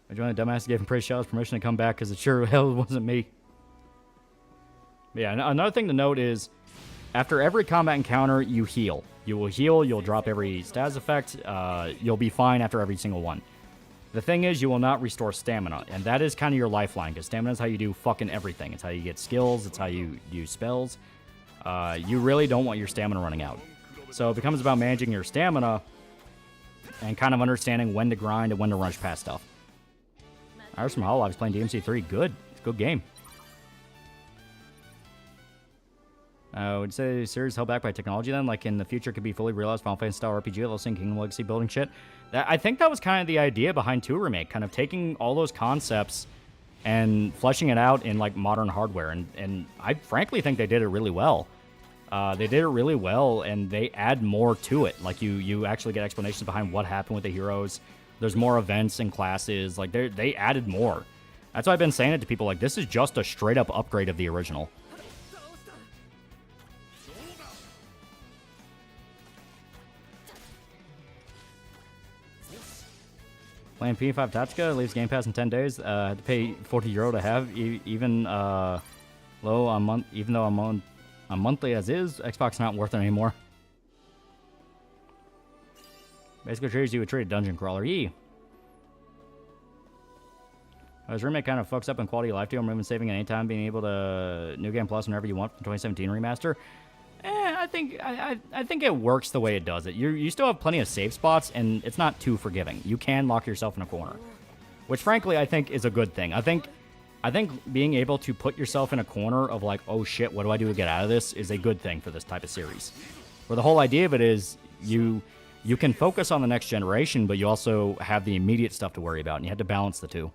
I joined the dumbass, gave him Praise Shell's permission to come back because it sure hell wasn't me. But yeah, another thing to note is, after every combat encounter, you heal. You will heal, you'll drop every status effect, you'll be fine after every single one. The thing is, you will not restore stamina, and that is kind of your lifeline, because stamina is how you do fucking everything. It's how you get skills, it's how you use spells. You really don't want your stamina running out. So it becomes about managing your stamina and kind of understanding when to grind and when to rush past stuff. Iris from Hololive is playing DMC3. Good. It's a good game. Would you say the series held back by technology then? Like in the future could be fully realized Final Fantasy style RPG, Lost in Kingdom Legacy building shit? I think that was kind of the idea behind 2 Remake, kind of taking all those concepts and fleshing it out in like modern hardware. And I frankly think they did it really well. They did it really well, and they add more to it. Like you actually get explanations behind what happened with the heroes. There's more events and classes. Like they added more. That's why I've been saying it to people. Like this is just a straight up upgrade of the original. Playing P5 Tactica leaves Game Pass in 10 days. Had to pay €40 to have, even low on month. Even though I'm on monthly as is, Xbox not worth it anymore. Basically, treats you a treated dungeon crawler. Yee. His Remake kind of fucks up in quality of life deal, removing saving at any time, being able to New Game Plus whenever you want from 2017 remaster. I think it works the way it does it. You still have plenty of save spots, and it's not too forgiving. You can lock yourself in a corner, which frankly I think is a good thing. I think being able to put yourself in a corner of like, oh shit, what do I do to get out of this, is a good thing for this type of series. Where the whole idea of it is you can focus on the next generation, but you also have the immediate stuff to worry about, and you have to balance the two.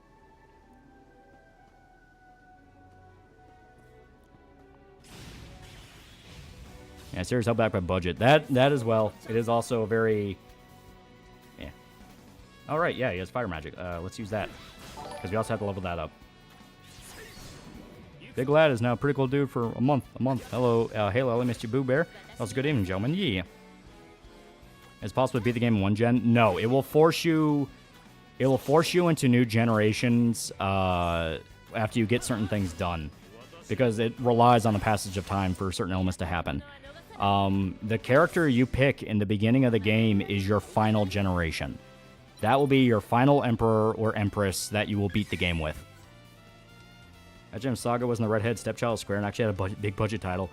Yeah, series held back by budget. That as well. It is also a very... Yeah. All right, yeah, he has fire magic. Let's use that. Because we also have to level that up. Big Lad is now a pretty cool dude for a month. Hello, Halo, I missed you, Boo Bear. Also, good evening, gentlemen. Yeah. Is it possible to beat the game in one gen? No, it will force you... It will force you into new generations after you get certain things done. Because it relies on the passage of time for certain elements to happen. The character you pick in the beginning of the game is your final generation. That will be your final emperor or empress that you will beat the game with. Imagine if Saga wasn't the redhead stepchild of Square and actually had a big budget title.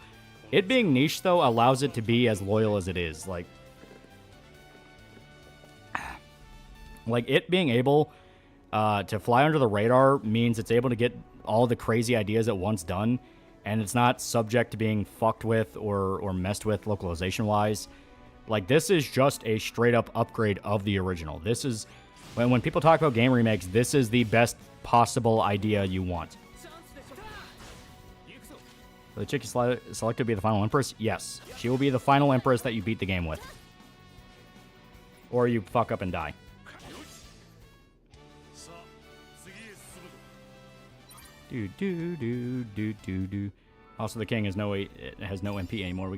It being niche, though, allows it to be as loyal as it is. Like it being able to fly under the radar means it's able to get all the crazy ideas at once done, and it's not subject to being fucked with or messed with localization-wise. Like, this is just a straight-up upgrade of the original. This is... When people talk about game remakes, this is the best possible idea you want. Will the chick you selected to be the final Empress? Yes. She will be the final Empress that you beat the game with. Or you fuck up and die. Do do do do do do. Also, the king has no MP anymore.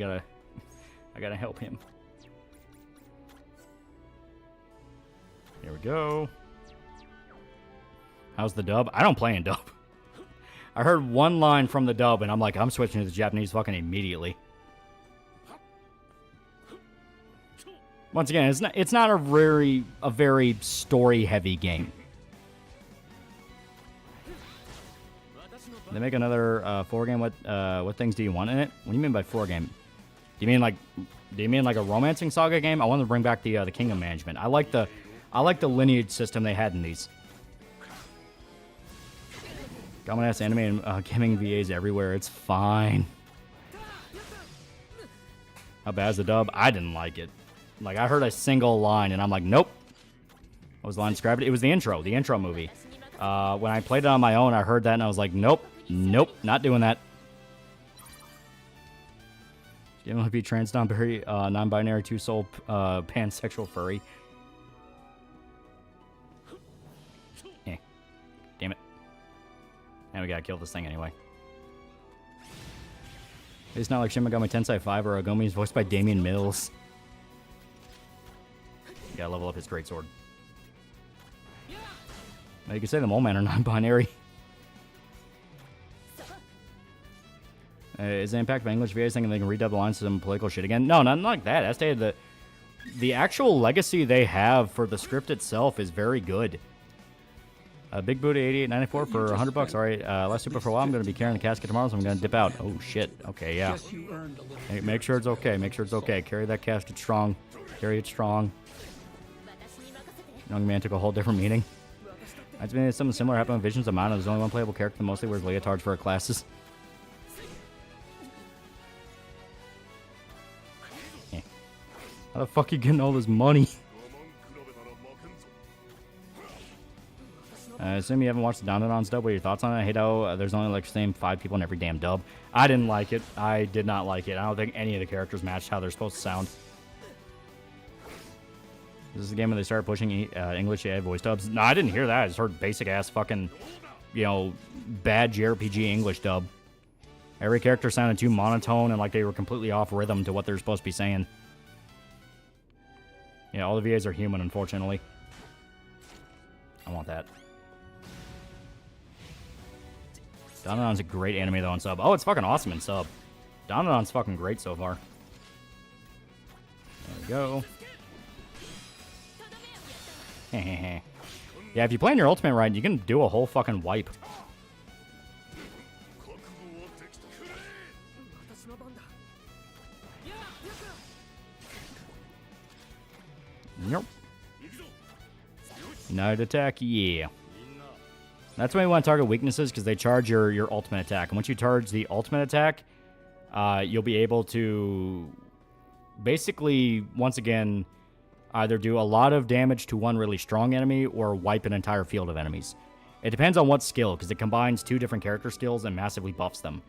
I gotta help him. Here we go. How's the dub? I don't play in dub. I heard one line from the dub, and I'm like, I'm switching to the Japanese fucking immediately. Once again, it's not a very story-heavy game. They make another 4-game. What things do you want in it? What do you mean by 4-game? Do you mean like a romancing saga game? I want to bring back the kingdom management. I like the lineage system they had in these. Common ass anime and gaming VAs everywhere. It's fine. How bad is the dub? I didn't like it. Like, I heard a single line and I'm like, nope. What was the line described? It was the intro movie. When I played it on my own, I heard that and I was like, nope, not doing that. Game might be trans, non-binary, two-soul, pansexual furry. Damn it. And we gotta kill this thing anyway. It's not like Shin Megami Tensei 5 or Agomi is voiced by Damian Mills. You gotta level up his greatsword. Now you can say the Mole Men are non-binary. Is the impact of English VAs thinking they can redub the lines to some political shit again? No, nothing like that. I stated the actual legacy they have for the script itself is very good. Big Booty 88.94 for $100. All right, last super for a while. I'm going to be carrying the casket tomorrow, so I'm going to dip out. Oh shit. Okay, yeah. Hey, make sure it's okay. Make sure it's okay. Carry that casket strong. Carry it strong. Young man took a whole different meaning. I'd say something similar happened with Visions of Mana. There's only one playable character that mostly wears leotards for her classes. How the fuck are you getting all this money? Assume you haven't watched the Dandanon's dub. What are your thoughts on it? I hate how there's only like the same 5 people in every damn dub. I didn't like it. I did not like it. I don't think any of the characters matched how they're supposed to sound. This is the game where they started pushing English AI voice dubs. No, I didn't hear that. I just heard basic ass fucking, bad JRPG English dub. Every character sounded too monotone and like they were completely off rhythm to what they're supposed to be saying. Yeah, all the VAs are human, unfortunately. I want that. Dandanon's a great anime, though, on sub. Oh, it's fucking awesome in sub. Dandanon's fucking great so far. There we go. Yeah, if you play in your ultimate right, you can do a whole fucking wipe. Nope. Night attack, yeah. That's when you want to target weaknesses, because they charge your ultimate attack. And once you charge the ultimate attack, you'll be able to basically, once again, either do a lot of damage to one really strong enemy or wipe an entire field of enemies. It depends on what skill, because it combines 2 different character skills and massively buffs them.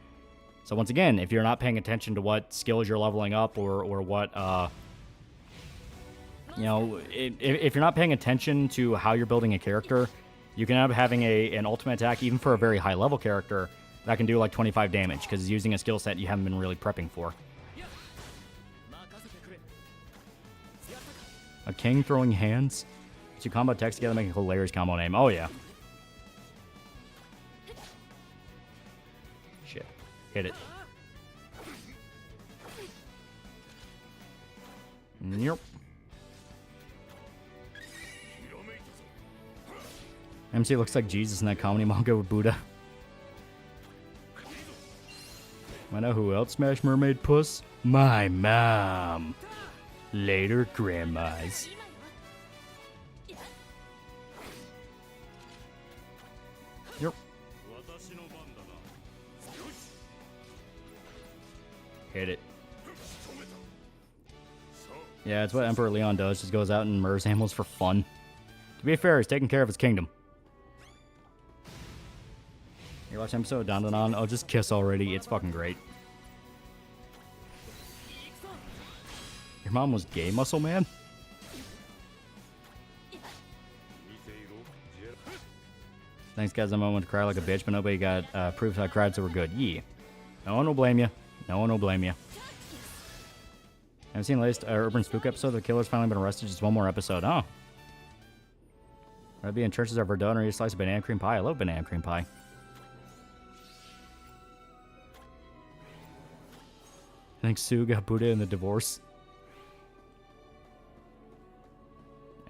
So once again, if you're not paying attention to what skills you're leveling up or what... if you're not paying attention to how you're building a character, you can end up having an ultimate attack, even for a very high-level character, that can do like 25 damage, because it's using a skill set you haven't been really prepping for. A king throwing hands? 2 combo attacks together make a hilarious combo name. Oh, yeah. Shit. Hit it. Nope. MC looks like Jesus in that comedy manga with Buddha. I know who else smashed Mermaid Puss? My mom. Later, grandmas. Yep. Hit it. Yeah, it's what Emperor Leon does. Just goes out and murders animals for fun. To be fair, he's taking care of his kingdom. You watch episode Don and On? Oh, just kiss already. It's fucking great. Your mom was gay, Muscle Man? Thanks, guys. I'm going to cry like a bitch, but nobody got proof I cried, so we're good. Yeah. No one will blame you. No one will blame you. I've seen the latest Urban Spook episode. The killer's finally been arrested. Just one more episode. Oh. I'd be in churches of Verdun or eat a slice of banana cream pie. I love banana cream pie. I think Sue got Buddha in the divorce.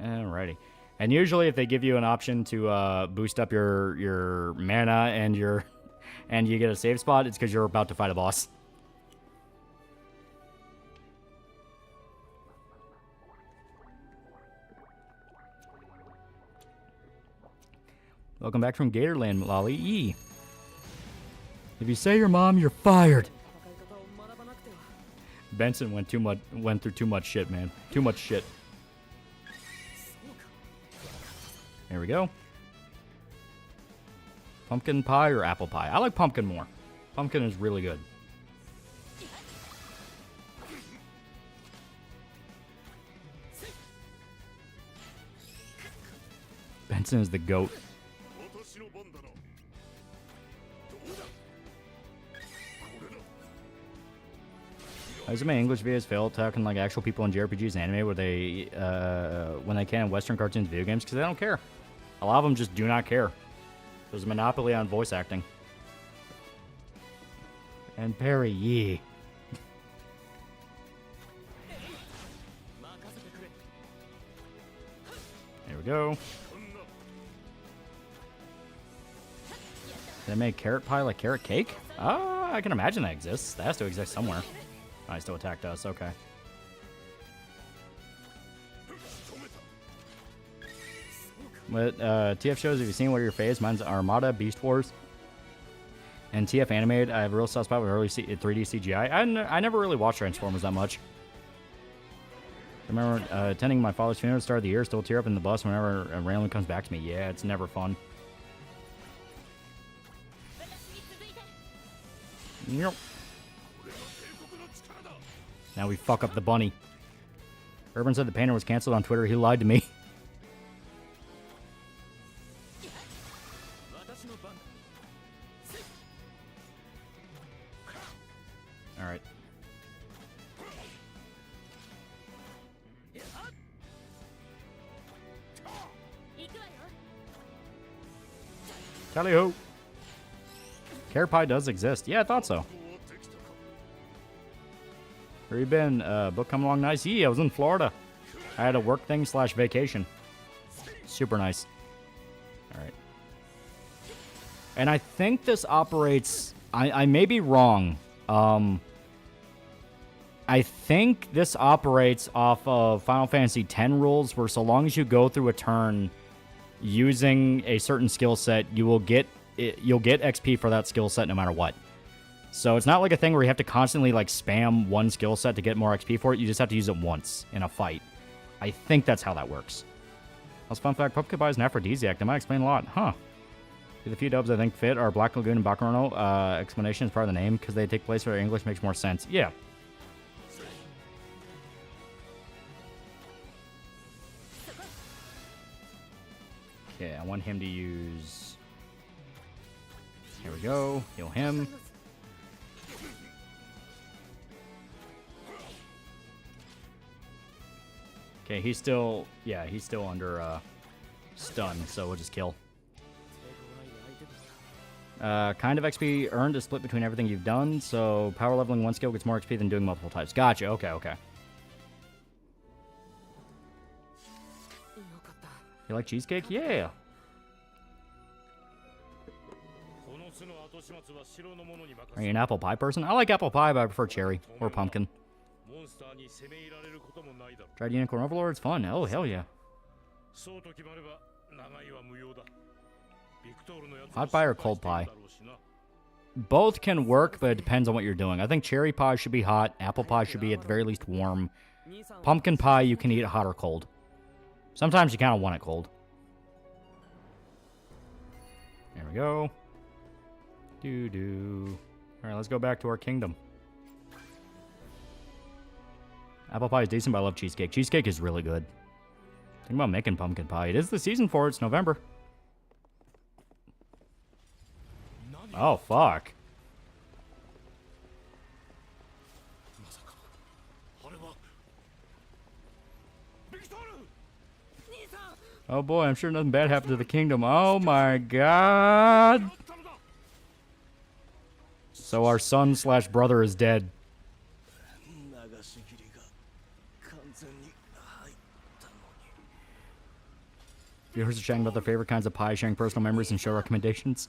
Alrighty. And usually if they give you an option to boost up your mana and you get a save spot, it's because you're about to fight a boss. Welcome back from Gatorland, Lolly. E. If you say your mom, you're fired. Benson went through too much shit, man. Too much shit. There we go. Pumpkin pie or apple pie? I like pumpkin more. Pumpkin is really good. Benson is the GOAT. I was in my English videos fail talking like actual people in JRPGs and anime where they, when they can in Western cartoons video games because they don't care. A lot of them just do not care. There's a monopoly on voice acting. And Perry, yee. There we go. They make carrot pie like carrot cake? I can imagine that exists. That has to exist somewhere. Oh, he still attacked us. Okay. But TF shows, have you seen what are your faves? Mine's Armada, Beast Wars, and TF Animated. I have a real soft spot with early 3D CGI. I never really watched Transformers that much. I remember attending my father's funeral at the start of the year, still tear up in the bus whenever a randomly comes back to me. Yeah, it's never fun. Yep. Now we fuck up the bunny. Urban said the painter was canceled on Twitter. He lied to me. Alright. Tally-ho! Carrot pie does exist. Yeah, I thought so. Where you been? Book coming along nice. Yeah, I was in Florida. I had a work thing / vacation. Super nice. Alright. And I think this operates... I may be wrong. I think this operates off of Final Fantasy X rules, where so long as you go through a turn using a certain skill set, you'll get XP for that skill set no matter what. So it's not like a thing where you have to constantly like spam one skill set to get more XP for it. You just have to use it once in a fight. I think that's how that works. Also, fun fact, pumpkin pie is an aphrodisiac. That might explain a lot. Huh. The few dubs I think fit are Black Lagoon and Baccano. Explanation is part of the name because they take place where English makes more sense. Yeah. Okay, I want him to use... Here we go. Heal him. Okay, he's still... Yeah, he's still under stun, so we'll just kill. Kind of XP earned is split between everything you've done, so power leveling one skill gets more XP than doing multiple types. Gotcha, okay, okay. You like cheesecake? Yeah! Are you an apple pie person? I like apple pie, but I prefer cherry or pumpkin. Tried Unicorn Overlord? It's fun. Oh, hell yeah. Hot pie or cold pie? Both can work, but it depends on what you're doing. I think cherry pie should be hot. Apple pie should be at the very least warm. Pumpkin pie you can eat hot or cold. Sometimes you kind of want it cold. There we go. Alright, let's go back to our kingdom. Apple pie is decent, but I love cheesecake. Cheesecake is really good. Think about making pumpkin pie. It is the season for it. It's November. Oh, fuck. Oh boy, I'm sure nothing bad happened to the kingdom. Oh my god. So our son / brother is dead. Viewers are chatting about their favorite kinds of pie, sharing personal memories and show recommendations.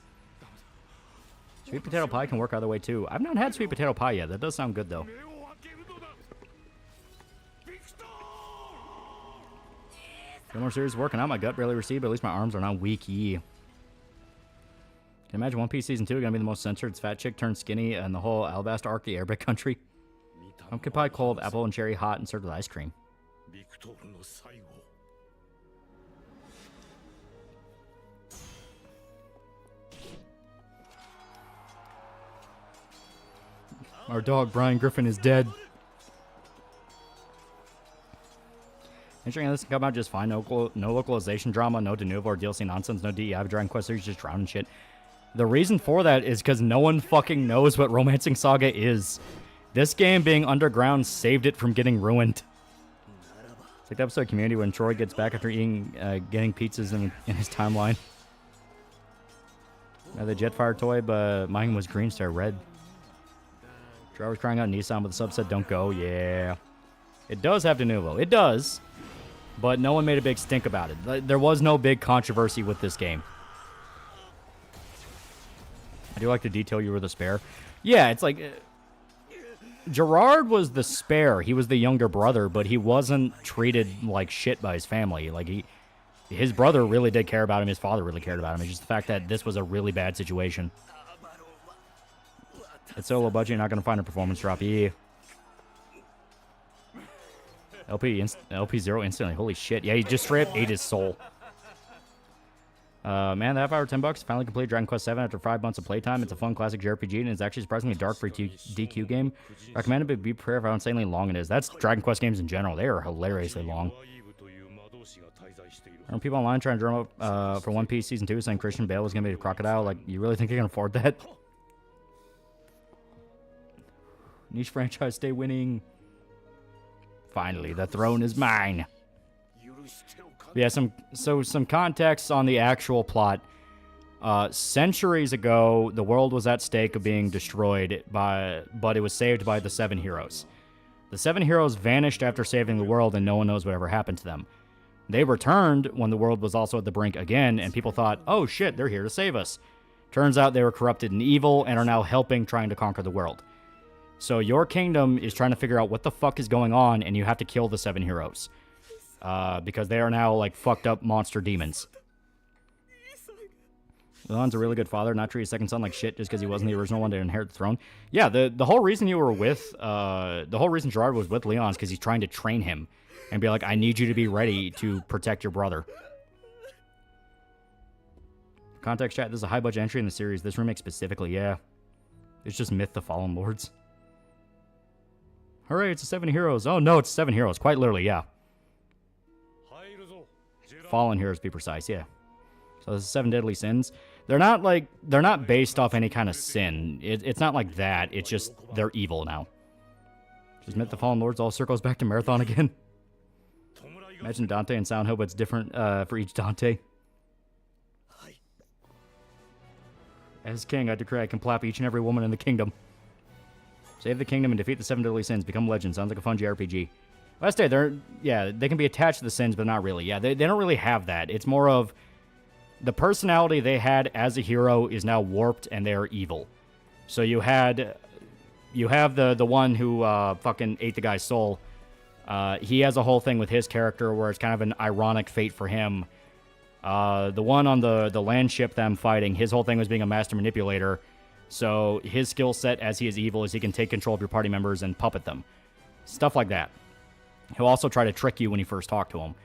Sweet potato pie can work either way too. I've not had sweet potato pie yet. That does sound good though. No more series working out. My gut barely received, but at least my arms are now weak. Can you imagine One Piece Season 2 gonna be the most censored? It's fat chick turned skinny and the whole Alabasta arc, the Arabic country. Pumpkin pie cold, apple and cherry hot, and served with ice cream. Our dog, Brian Griffin, is dead. Ensuring this can come out just fine. No localization drama, no de novo or DLC nonsense, no DEI of Dragon Quest series, just drowning shit. The reason for that is because no one fucking knows what Romancing Saga is. This game being underground saved it from getting ruined. It's like the episode of Community when Troy gets back after getting pizzas in his timeline. The Jetfire toy, but mine was green star red. Troy was crying out Nissan, but the sub said don't go. Yeah. It does have de novo. It does. But no one made a big stink about it. There was no big controversy with this game. I do like the detail you were the spare. Yeah, it's like... Gerard was the spare. He was the younger brother, but he wasn't treated like shit by his family. Like, his brother really did care about him. His father really cared about him. It's just the fact that this was a really bad situation. It's so low budget, you're not going to find a performance drop. Yeah. LP0 instantly. Holy shit. Yeah, he just straight up ate his soul. Man, the half hour, $10. Finally completed Dragon Quest 7 after 5 months of playtime. It's a fun classic JRPG, and it's actually surprisingly dark for a DQ game. Recommended, but be prepared for how insanely long it is. That's Dragon Quest games in general. They are hilariously long. Are people online trying to drum up for One Piece Season 2 saying Christian Bale was going to be a crocodile? Like, you really think you can afford that? Niche franchise, stay winning. Finally, the throne is mine. Yeah, some context on the actual plot. Centuries ago, the world was at stake of being destroyed, but it was saved by the 7 heroes. The 7 heroes vanished after saving the world, and no one knows whatever happened to them. They returned when the world was also at the brink again, and people thought, oh shit, they're here to save us. Turns out they were corrupted and evil, and are now helping trying to conquer the world. So your kingdom is trying to figure out what the fuck is going on, and you have to kill the 7 heroes. Because they are now, like, fucked up monster demons. Leon's a really good father, not treat his second son like shit just because he wasn't the original one to inherit the throne. Yeah, the whole reason you were with, the whole reason Gerard was with Leon is because he's trying to train him. And be like, I need you to be ready to protect your brother. Context chat, this is a high budget entry in the series. This remake specifically, yeah. It's just Myth the Fallen Lords. Hooray, it's a 7 heroes. Oh no, it's 7 heroes. Quite literally, yeah. Fallen heroes, to be precise, yeah. So this is 7 deadly sins. They're not based off any kind of sin. It's not like that. It's just, they're evil now. Just Myth the Fallen Lords all circles back to Marathon again. Imagine Dante and Soundho, but it's different for each Dante. As king, I decree I can plap each and every woman in the kingdom. Save the kingdom and defeat the 7 deadly sins. Become legends. Sounds like a fun JRPG. Last day, they can be attached to the sins, but not really. Yeah, they don't really have that. It's more of the personality they had as a hero is now warped and they're evil. So you have the one who fucking ate the guy's soul. He has a whole thing with his character where it's kind of an ironic fate for him. The one on the land ship them fighting, his whole thing was being a master manipulator. So his skill set as he is evil is he can take control of your party members and puppet them. Stuff like that. He'll also try to trick you when you first talk to him.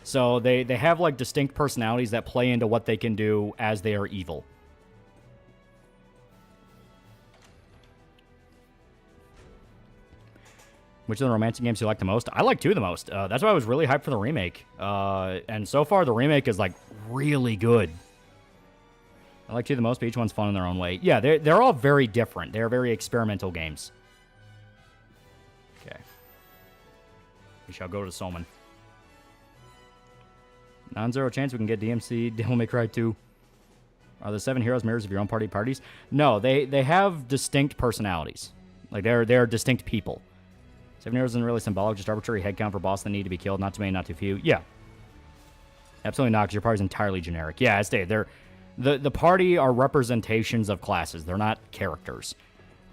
So they have like distinct personalities that play into what they can do as they are evil. Which of the romantic games you like the most? I like 2 the most. That's why I was really hyped for the remake. And so far, the remake is like really good. I like 2 the most, but each one's fun in their own way. Yeah, they're all very different. They're very experimental games. Okay. We shall go to Solman. Non-zero chance we can get DMC, Devil May Cry 2. Are the 7 heroes mirrors of your own parties? No, they have distinct personalities. Like, they're distinct people. 7 heroes isn't really symbolic, just arbitrary headcount for boss that need to be killed. Not too many, not too few. Yeah. Absolutely not, because your party's entirely generic. Yeah, I stated, the party are representations of classes. They're not characters.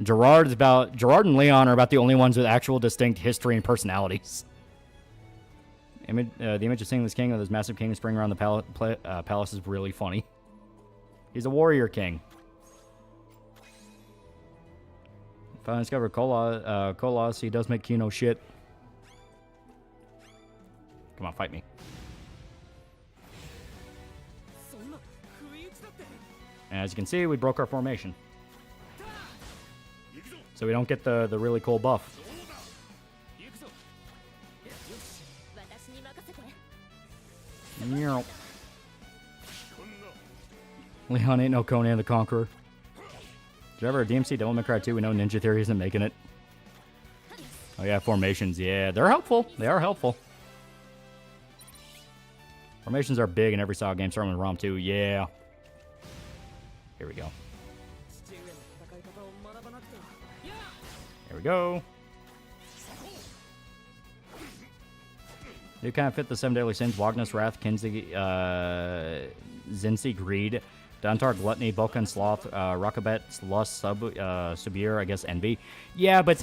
Gerard and Leon are about the only ones with actual distinct history and personalities. The image of Singless King with his massive king spring around the palace is really funny. He's a warrior king. Finally discovered Kolos. He does make Kino shit. Come on, fight me. And as you can see, we broke our formation. So we don't get the really cool buff. Leon ain't no Conan the Conqueror. Did you ever DMC Devil May Cry 2? We know Ninja Theory isn't making it. Oh yeah, formations. Yeah, they're helpful. They are helpful. Formations are big in every Saga game, starting with ROM 2. Yeah. Here we go. Here we go. You kind of fit the 7 deadly sins: Wagnus, Wrath, Kinsey, Zinsi, Greed, Dantar, Gluttony, Vulcan, Sloth, Rockabet, Lust, Subir, I guess Envy. Yeah, but it's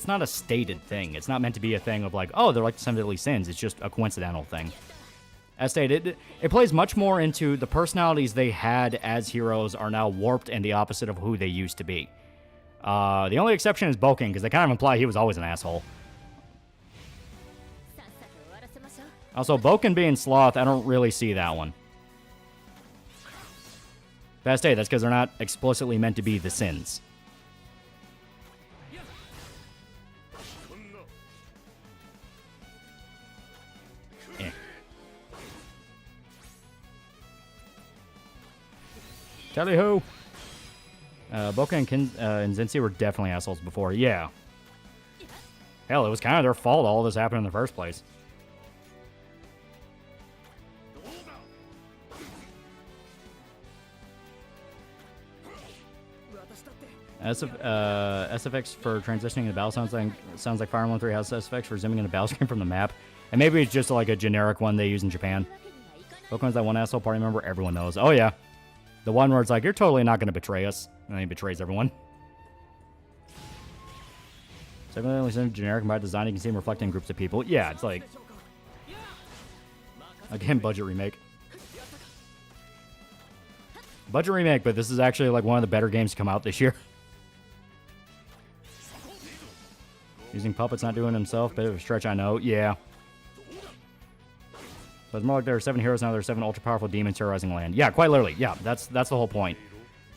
not a stated thing. It's not meant to be a thing of like, oh, they're like the 7 deadly sins. It's just a coincidental thing. As stated, it plays much more into the personalities they had as heroes are now warped and the opposite of who they used to be. The only exception is Boken, because they kind of imply he was always an asshole. Also, Boken being Sloth, I don't really see that one. Best day, that's because they're not explicitly meant to be the sins. Tally ho! Boken and Zinsi were definitely assholes before. Yeah. Hell, it was kind of their fault all this happened in the first place. SFX for transitioning into battle sounds like Fire Emblem 3 has SFX for zooming into battle screen from the map. And maybe it's just like a generic one they use in Japan. Pokemon's that one asshole party member everyone knows. Oh yeah. The one where it's like, you're totally not going to betray us. And then he betrays everyone. Secondly, generic by design, you can see him reflecting groups of people. Yeah, it's like... Again, budget remake. Budget remake, but this is actually like one of the better games to come out this year. Using puppets, not doing himself. Bit of a stretch, I know. Yeah. So it's more like there are 7 heroes now. There are 7 ultra-powerful demons terrorizing land. Yeah, quite literally. Yeah, that's the whole point.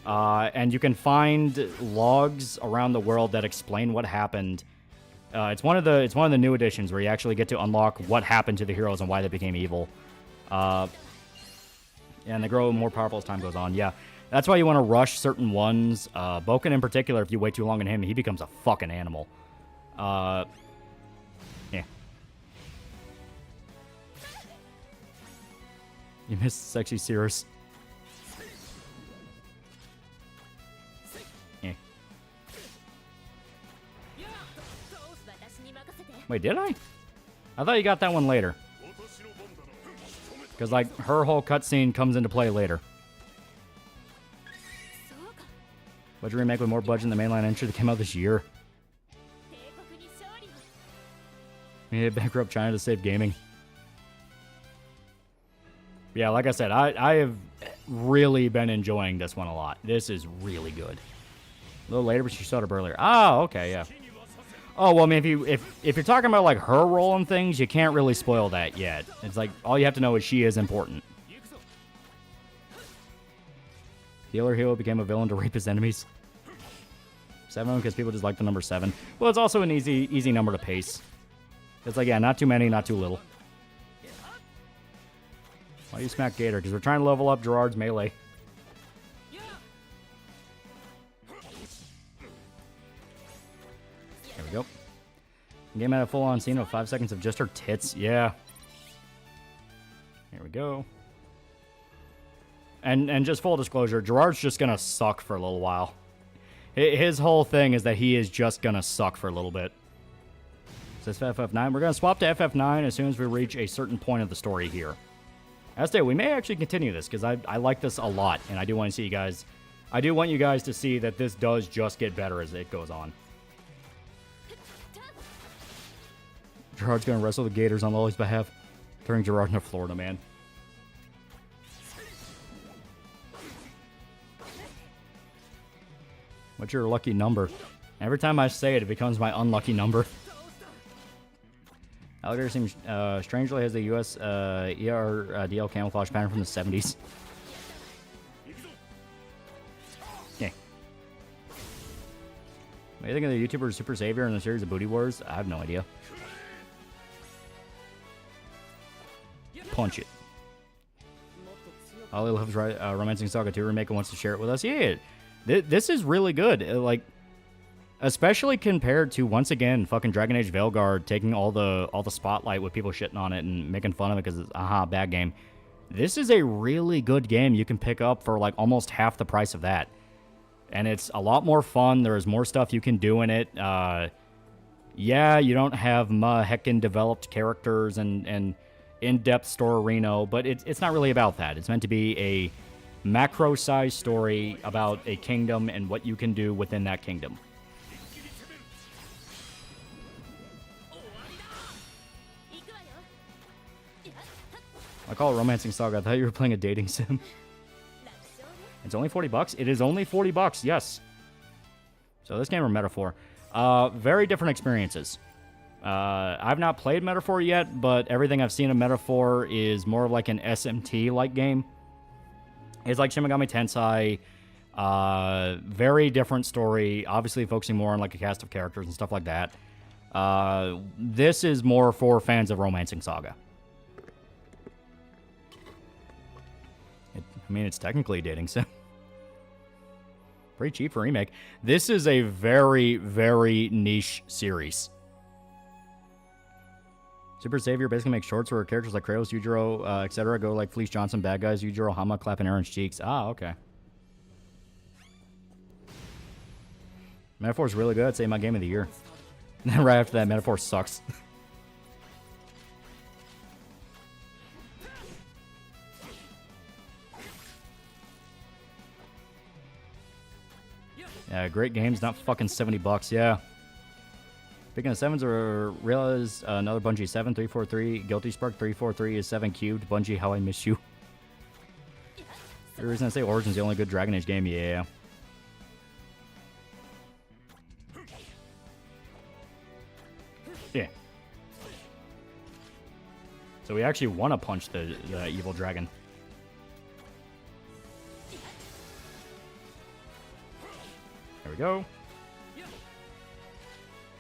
And you can find logs around the world that explain what happened. It's one of the new editions where you actually get to unlock what happened to the heroes and why they became evil. And they grow more powerful as time goes on. Yeah, that's why you want to rush certain ones. Boken in particular, if you wait too long on him, he becomes a fucking animal. Yeah. You missed sexy Cirrus. Yeah. Wait, did I? I thought you got that one later. Because, like, her whole cutscene comes into play later. Budget remake with more budget than the mainline entry that came out this year. We need to bankrupt China to save gaming. Yeah, like I said, I have really been enjoying this one a lot. This is really good. A little later, but she showed up earlier. Oh, okay, yeah. Oh, well, I mean, if you're talking about, like, her role in things, you can't really spoil that yet. It's like, all you have to know is she is important. Healer Hero became a villain to rape his enemies. 7, because people just like the number 7. Well, it's also an easy number to pace. It's like, yeah, not too many, not too little. Why do you smack Gator? Because we're trying to level up Gerard's melee. There we go. Game had a full-on scene of 5 seconds of just her tits. Yeah. Here we go. And just full disclosure, Gerard's just gonna suck for a little while. His whole thing is that he is just gonna suck for a little bit. Says FF9. We're gonna swap to FF9 as soon as we reach a certain point of the story here. As stated, we may actually continue this because I like this a lot, and I do want to see you guys. I do want you guys to see that this does just get better as it goes on. Gerard's gonna wrestle the Gators on Loli's behalf, turning Gerard into Florida man. What's your lucky number? Every time I say it, it becomes my unlucky number. Alligator seems strangely has the US DL camouflage pattern from the 70s. Yeah. What do you think of the YouTuber Super Savior in the series of Booty Wars? I have no idea. Punch it. Ollie loves Romancing Saga 2 Remake and wants to share it with us. Yeah, this is really good. Like, especially compared to, once again, fucking Dragon Age Veilguard taking all the spotlight with people shitting on it and making fun of it because it's, bad game. This is a really good game you can pick up for, like, almost half the price of that. And it's a lot more fun. There's more stuff you can do in it. Yeah, you don't have heckin' developed characters and in-depth story, but it's not really about that. It's meant to be a macro-sized story about a kingdom and what you can do within that kingdom. I call it Romancing Saga. I thought you were playing a dating sim. It's only $40? It is only $40, yes. So this game or Metaphor. Very different experiences. I've not played Metaphor yet, but everything I've seen of Metaphor is more of like an SMT-like game. It's like Shin Megami Tensei. Very different story. Obviously focusing more on like a cast of characters and stuff like that. This is more for fans of Romancing Saga. I mean, it's technically a dating sim. Pretty cheap for Remake. This is a very, very niche series. Super Savior basically makes shorts where characters like Kratos, Yujiro, etc. go like Fleece Johnson, bad guys, Yujiro, Hama, clapping Aaron's cheeks. Ah, okay. Metaphor's really good. I'd say my game of the year. And then right after that, Metaphor sucks. Yeah, great games, not fucking $70. Yeah. Speaking of 7s, realize another Bungie 7, 343. Guilty Spark 343 is 7 cubed. Bungie, how I miss you. The reason I say Origin's the only good Dragon Age game, yeah. Yeah. So we actually want to punch the evil dragon. There we go.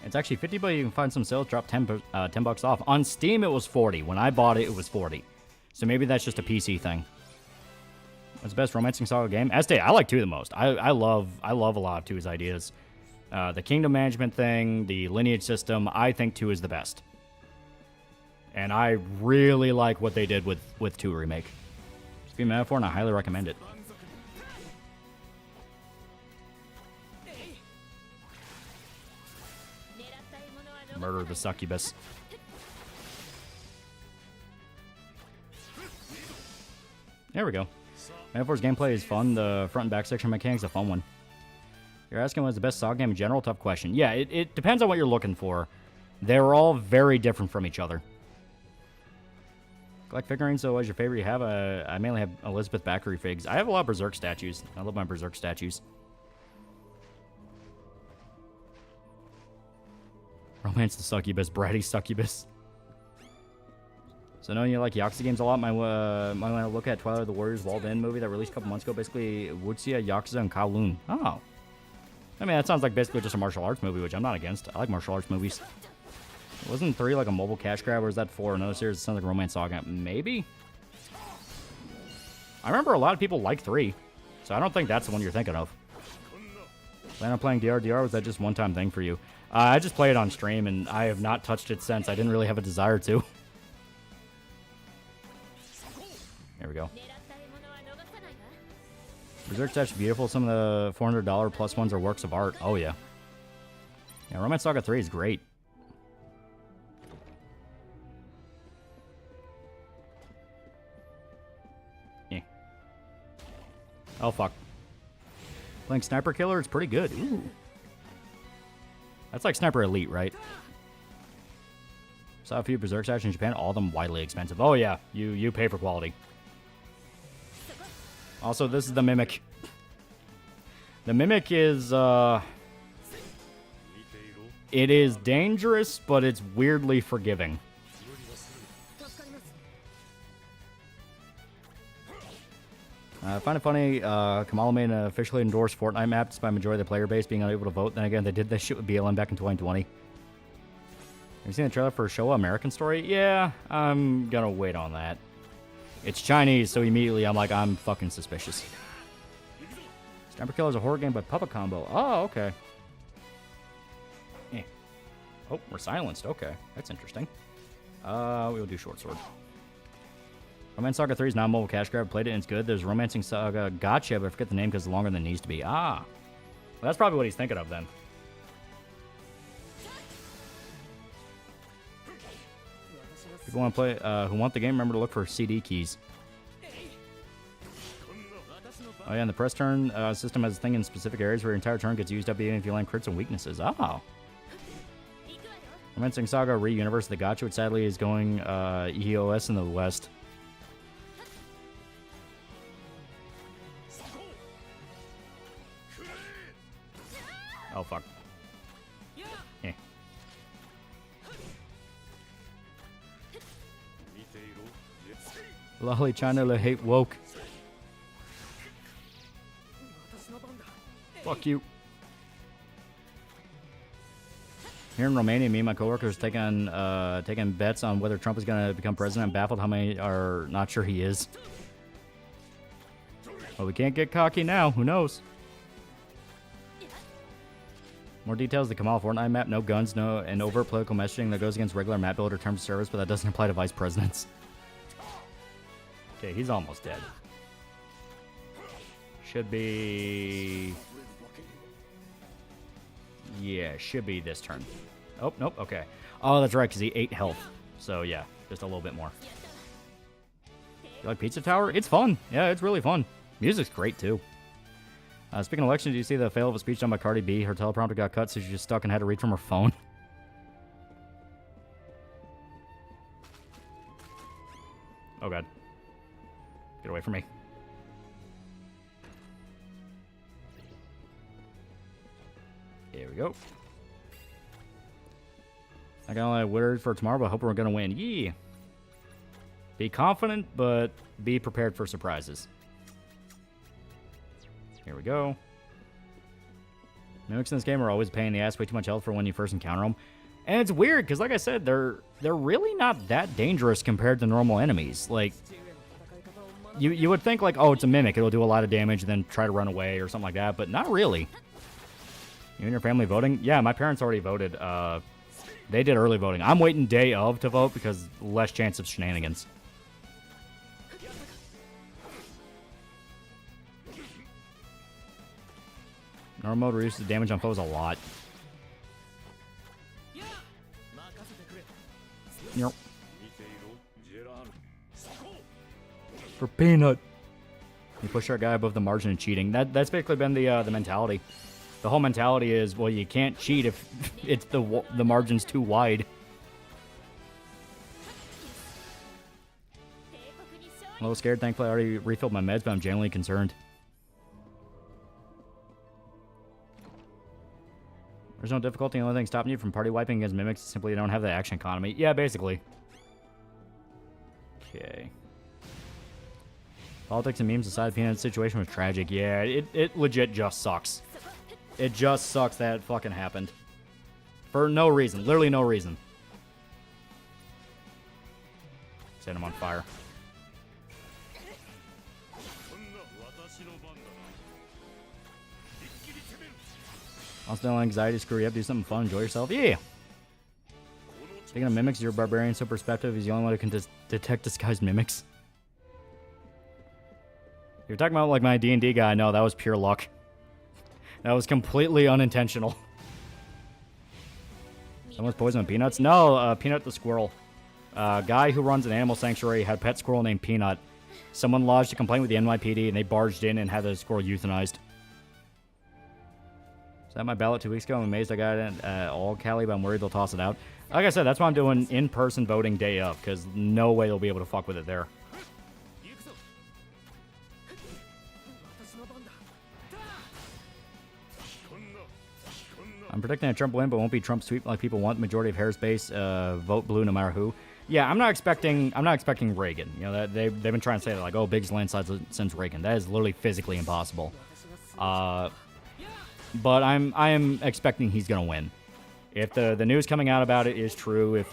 It's actually 50, but you can find some sales drop 10 bucks off. On Steam, it was 40. When I bought it, it was 40. So maybe that's just a PC thing. What's the best Romancing Saga game? Estate, I like 2 the most. I love a lot of 2's ideas. The kingdom management thing, the lineage system, I think 2 is the best. And I really like what they did with 2 Remake. It's a metaphor, and I highly recommend it. Murder the succubus. There we go. Metaphor's gameplay is fun. The front and back section mechanic's a fun one. You're asking what's the best Saga game in general? Tough question. Yeah, it depends on what you're looking for. They're all very different from each other. Collect figurines, so what's your favorite you have? I mainly have Elizabeth Bathory figs. I have a lot of Berserk statues. I love my Berserk statues. Romance the succubus, bratty succubus. So knowing you like Yakuza games a lot, might want to look at Twilight of the Warriors Walled In movie that released a couple months ago. Basically, Wuxia, Yakuza, and Kowloon. Oh. I mean, that sounds like basically just a martial arts movie, which I'm not against. I like martial arts movies. Wasn't 3 like a mobile cash grab, or is that 4? Another series that sounds like Romance Saga. Maybe? I remember a lot of people like 3, so I don't think that's the one you're thinking of. Plan on playing DRDR, was that just one-time thing for you? I just played it on stream, and I have not touched it since. I didn't really have a desire to. There we go. Berserk Statue is beautiful. Some of the $400 plus ones are works of art. Oh, yeah. Yeah, Romance Saga 3 is great. Yeah. Oh, fuck. Playing Sniper Killer is pretty good. Ooh. That's like Sniper Elite, right? Saw a few Berserk statues in Japan. All of them widely expensive. Oh, yeah. You pay for quality. Also, this is the Mimic. The Mimic is, it is dangerous, but it's weirdly forgiving. I find it funny, Kamala made an officially endorsed Fortnite map despite majority of the player base being unable to vote. Then again, they did this shit with BLM back in 2020. Have you seen the trailer for Showa American Story? Yeah, I'm gonna wait on that. It's Chinese, so immediately I'm like, I'm fucking suspicious. Sniper Killer is a horror game by Puppet Combo. Oh, okay. Eh. Oh, we're silenced. Okay, that's interesting. We'll do Short Sword. Romance Saga 3 is not a mobile cash grab. Played it and it's good. There's Romancing Saga Gotcha, but I forget the name because it's longer than it needs to be. Ah. Well, that's probably what he's thinking of then. People want to play, who want the game, remember to look for CD keys. Oh yeah, and the press turn system has a thing in specific areas where your entire turn gets used up even if you land crits and weaknesses. Oh. Romancing Saga Re-Universe the Gotcha, which sadly is going EOS in the West. Oh, fuck. Eh. Lolly China le hate woke. Fuck you. Here in Romania, me and my coworkers taking bets on whether Trump is going to become president. I'm baffled how many are not sure he is. Well, we can't get cocky now. Who knows? More details, the Kamal Fortnite map, no guns, and overt political messaging that goes against regular map builder terms of service, but that doesn't apply to vice presidents. Okay, he's almost dead. Should be... Yeah, should be this turn. Oh, nope, okay. Oh, that's right, because he 8 health. So, yeah, just a little bit more. You like Pizza Tower? It's fun. Yeah, it's really fun. Music's great, too. Speaking of elections, did you see the fail of a speech done by Cardi B? Her teleprompter got cut, so she just stuck and had to read from her phone. Oh, God. Get away from me. Here we go. I got a word for tomorrow, but I hope we're going to win. Yeah. Be confident, but be prepared for surprises. Here we go. Mimics in this game are always a pain in the ass, way too much health for when you first encounter them. And it's weird, because like I said, they're really not that dangerous compared to normal enemies. Like, you would think, like, oh, it's a Mimic, it'll do a lot of damage, and then try to run away or something like that, but not really. You and your family voting? Yeah, my parents already voted. They did early voting. I'm waiting day of to vote, because less chance of shenanigans. Normal mode reduces damage on foes a lot. Yep. For peanut. You push our guy above the margin and cheating. That's basically been the mentality. The whole mentality is, well, you can't cheat if it's the margin's too wide. I'm a little scared. Thankfully, I already refilled my meds, but I'm genuinely concerned. There's no difficulty. The only thing stopping you from party wiping against mimics is simply you don't have the action economy. Yeah, basically. Okay. Politics and memes aside, Peanut's situation was tragic. Yeah, it legit just sucks. It just sucks that it fucking happened. For no reason. Literally no reason. Set him on fire. Also, no anxiety, screw you up, do something fun, enjoy yourself. Yeah! Speaking of mimics, you're a barbarian, so perspective is the only one who can detect disguised mimics. You're talking about, like, my D&D guy. No, that was pure luck. That was completely unintentional. Someone's poisoning Peanuts? No, Peanut the squirrel. Guy who runs an animal sanctuary had a pet squirrel named Peanut. Someone lodged a complaint with the NYPD, and they barged in and had the squirrel euthanized. Is that my ballot 2 weeks ago? I'm amazed I got it all Cali, but I'm worried they'll toss it out. Like I said, that's why I'm doing in-person voting day of, because no way they'll be able to fuck with it there. I'm predicting a Trump win, but won't be Trump sweep like people want. Majority of Harris base vote blue no matter who. Yeah, I'm not expecting Reagan. You know, that they've been trying to say that, like, oh, biggest landslides since Reagan. That is literally physically impossible. But I am expecting he's gonna win. If the news coming out about it is true,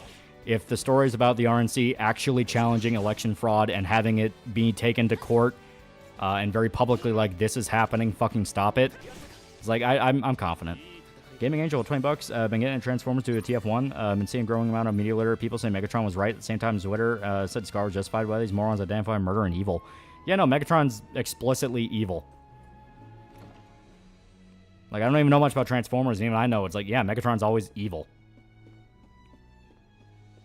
if the stories about the RNC actually challenging election fraud and having it be taken to court and very publicly, like, this is happening, fucking stop it. It's like I'm confident. Gaming Angel, $20. Been getting Transformers to a TF1. Been seeing a growing amount of media litter. People say Megatron was right. At the same time, Twitter said Scar was justified by these morons identifying murder and evil. Yeah, no, Megatron's explicitly evil. Like, I don't even know much about Transformers, and even I know it's like, yeah, Megatron's always evil.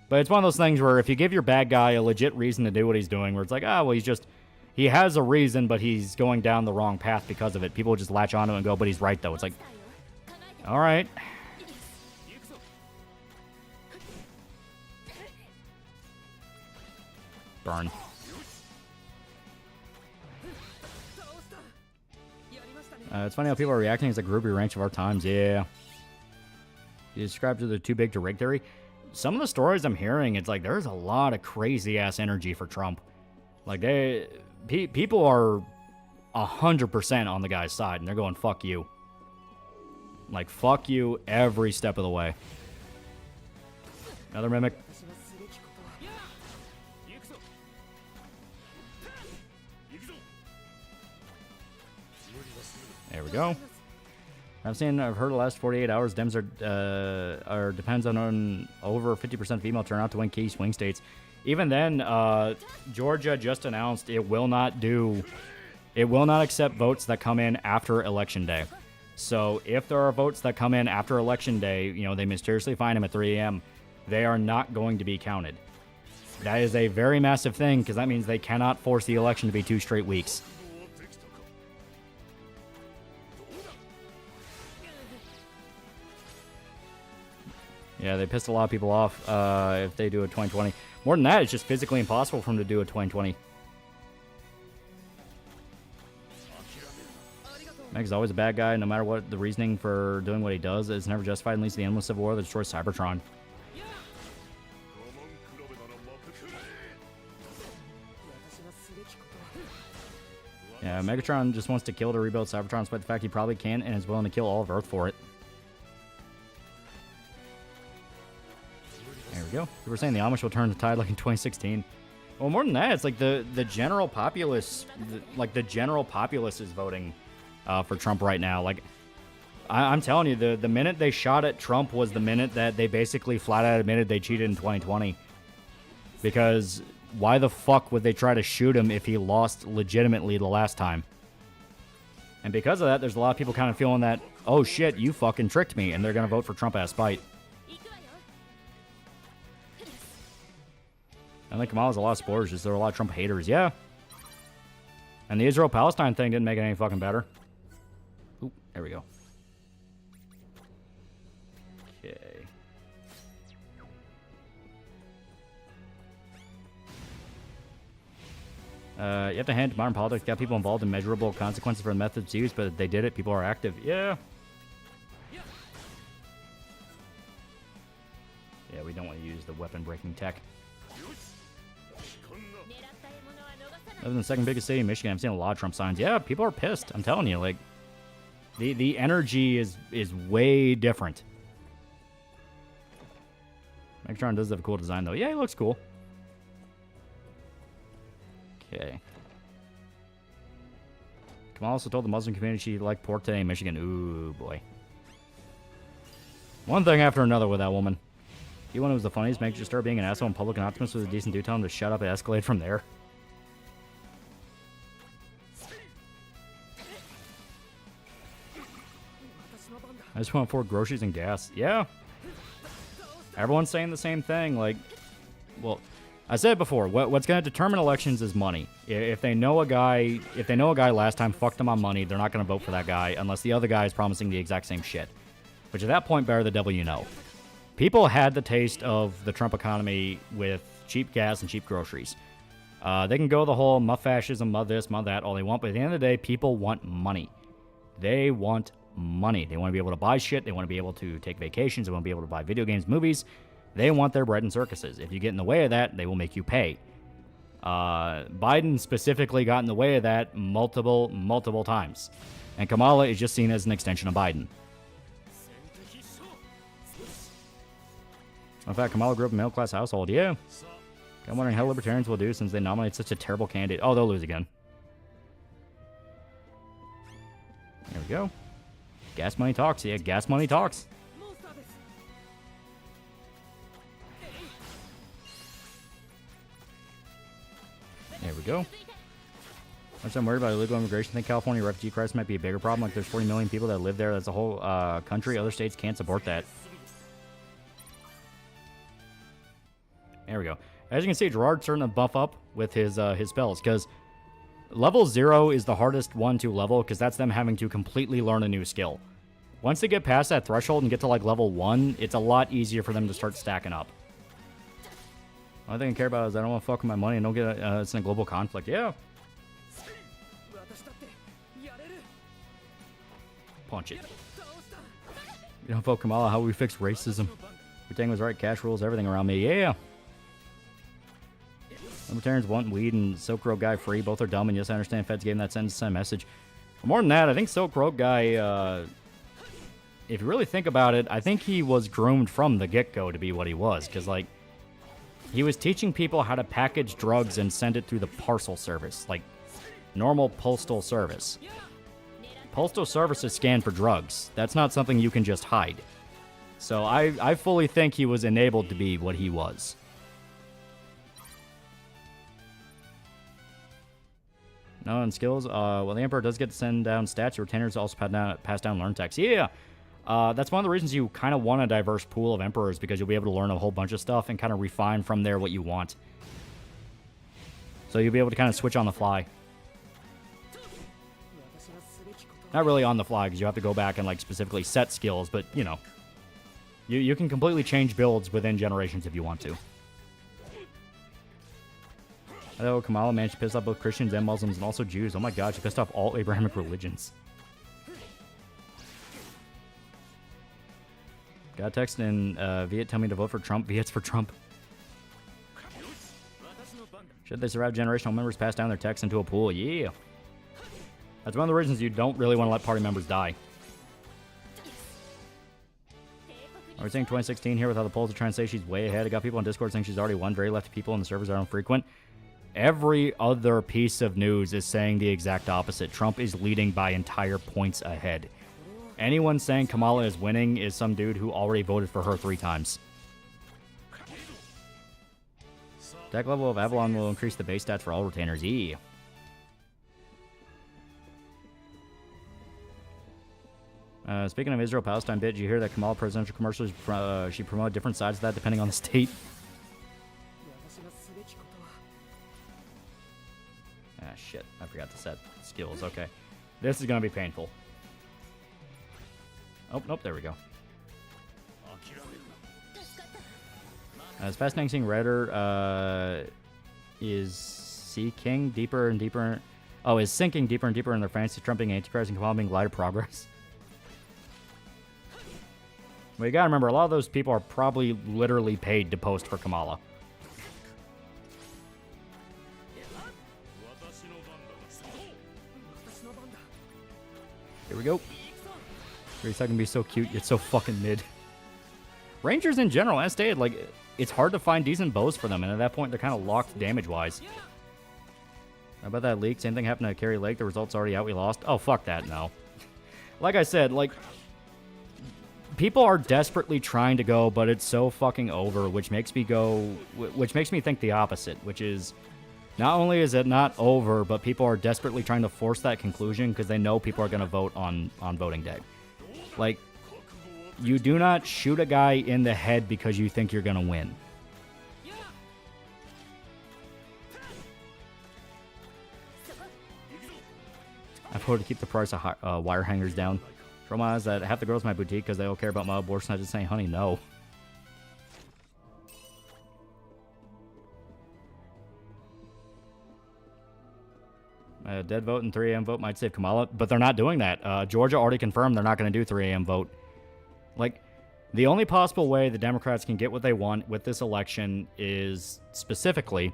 But it's one of those things where if you give your bad guy a legit reason to do what he's doing, where it's like, ah, well, he has a reason, but he's going down the wrong path because of it. People just latch onto it and go, but he's right, though. It's like, all right. Burn. It's funny how people are reacting as a groupie ranch of our times. Yeah. You described to the too big to rig theory. Some of the stories I'm hearing, it's like there's a lot of crazy ass energy for Trump. Like people are 100% on the guy's side, and they're going fuck you. Like fuck you every step of the way. Another mimic. There we go. I've heard the last 48 hours, Dems are depends on over 50% female turnout to win key swing states. Even then, Georgia just announced it will not accept votes that come in after Election Day. So if there are votes that come in after Election Day, you know, they mysteriously find them at 3 a.m., they are not going to be counted. That is a very massive thing, because that means they cannot force the election to be 2 straight weeks. Yeah, they pissed a lot of people off if they do a 2020. More than that, it's just physically impossible for them to do a 2020. Meg's always a bad guy, no matter what the reasoning for doing what he does. It's never justified and leads to the endless civil war that destroys Cybertron. Yeah, Megatron just wants to kill to rebuild Cybertron, despite the fact he probably can and is willing to kill all of Earth for it. There we go. We were saying the Amish will turn the tide like in 2016. Well, more than that, it's like the general populace, the general populace is voting for Trump right now. Like, I'm telling you, the minute they shot at Trump was the minute that they basically flat out admitted they cheated in 2020. Because why the fuck would they try to shoot him if he lost legitimately the last time? And because of that, there's a lot of people kind of feeling that, oh shit, you fucking tricked me, and they're going to vote for Trump out of spite. I think Kamala's a lot of supporters, just there are a lot of Trump haters, yeah. And the Israel-Palestine thing didn't make it any fucking better. Oop, there we go. Okay. You have to hand to modern politics, got people involved in measurable consequences for the methods used, but they did it, people are active. Yeah. Yeah, we don't want to use the weapon breaking tech. Other than the second biggest city in Michigan, I'm seeing a lot of Trump signs. Yeah, people are pissed. I'm telling you, like, the energy is way different. Megatron does have a cool design, though. Yeah, he looks cool. Okay. Kamal also told the Muslim community she liked pork today in Michigan. Ooh, boy. One thing after another with that woman. He one who was the funniest, makes you start being an asshole in public, and Optimus was a decent dude. Tell him to shut up and escalate from there. I just want 4 groceries and gas. Yeah. Everyone's saying the same thing. Like, well, I said it before. What's going to determine elections is money. If they know a guy last time fucked them on money, they're not going to vote for that guy unless the other guy is promising the exact same shit. Which at that point, better the devil you know. People had the taste of the Trump economy with cheap gas and cheap groceries. They can go the whole muff fascism, muff this, muff that, all they want. But at the end of the day, people want money. They want money. They want to be able to buy shit. They want to be able to take vacations. They want to be able to buy video games, movies. They want their bread and circuses. If you get in the way of that, they will make you pay. Biden specifically got in the way of that multiple times. And Kamala is just seen as an extension of Biden. In fact, Kamala grew up in a middle-class household. Yeah. I'm wondering how libertarians will do since they nominate such a terrible candidate. Oh, they'll lose again. There we go. Gas money talks. Yeah, gas money talks. There we go. I'm worried about illegal immigration. I think California refugee crisis might be a bigger problem. Like, there's 40 million people that live there. That's a whole country. Other states can't support that. There we go. As you can see, Gerard's starting to buff up with his spells, because level 0 is the hardest one to level, because that's them having to completely learn a new skill. Once they get past that threshold and get to, like, level 1, it's a lot easier for them to start stacking up. The only thing I care about is I don't want to fuck with my money and don't get it's in a global conflict. Yeah. Punch it. You don't vote Kamala, how we fix racism. Everything was right, cash rules everything around me. Yeah. Libertarians want weed and Silk Road Guy free. Both are dumb, and yes, I understand Feds gave him that sentence message. But more than that, I think Silk Road Guy, if you really think about it, I think he was groomed from the get-go to be what he was. Because, like, he was teaching people how to package drugs and send it through the parcel service. Like, normal postal service. Postal services scan for drugs. That's not something you can just hide. So I fully think he was enabled to be what he was. No, and skills. Well, the Emperor does get to send down stats. Your retainers also pass down learn text. Yeah, that's one of the reasons you kind of want a diverse pool of Emperors, because you'll be able to learn a whole bunch of stuff and kind of refine from there what you want. So you'll be able to kind of switch on the fly. Not really on the fly, because you have to go back and, like, specifically set skills, but, you know. You can completely change builds within generations if you want to. Hello, Kamala managed to piss off both Christians and Muslims and also Jews. Oh my god, she pissed off all Abrahamic religions. Got a text in Viet tell me to vote for Trump. Viet's for Trump. Should they survive generational members pass down their texts into a pool? Yeah. That's one of the reasons you don't really want to let party members die. We're saying 2016 here with how the polls are trying to say she's way ahead. I got people on Discord saying she's already won. Very lefty people and the servers are infrequent. Every other piece of news is saying the exact opposite. Trump is leading by entire points ahead. Anyone saying Kamala is winning is some dude who already voted for her 3 times. Deck level of Avalon will increase the base stats for all retainers. Yeah. Speaking of Israel-Palestine bit, did you hear that Kamala presidential commercials, she promoted different sides of that depending on the state? Ah, shit. I forgot to set skills. Okay. This is going to be painful. Oh, nope. There we go. It's fascinating seeing Redder is sinking deeper and deeper. Oh, is sinking deeper and deeper in their fantasy, trumping Antichrist and Kamala being glide of progress. But you gotta remember, a lot of those people are probably literally paid to post for Kamala. Here we go. 3 seconds be so cute, it's so fucking mid. Rangers in general, as stated, like, it's hard to find decent bows for them, and at that point, they're kind of locked damage-wise. How about that leak? Same thing happened to Carry Lake. The result's already out. We lost. Oh, fuck that, no. Like I said, like, people are desperately trying to go, but it's so fucking over, which makes me think the opposite, which is, not only is it not over, but people are desperately trying to force that conclusion because they know people are going to vote on voting day. Like, you do not shoot a guy in the head because you think you're going to win. I voted to keep the price of wire hangers down. Trauma is that half the girls in my boutique because they don't care about my abortion. I just saying, honey, no. Dead vote and 3 a.m. vote might save Kamala, but they're not doing that. Georgia already confirmed they're not going to do 3 a.m. vote. Like, the only possible way the Democrats can get what they want with this election is specifically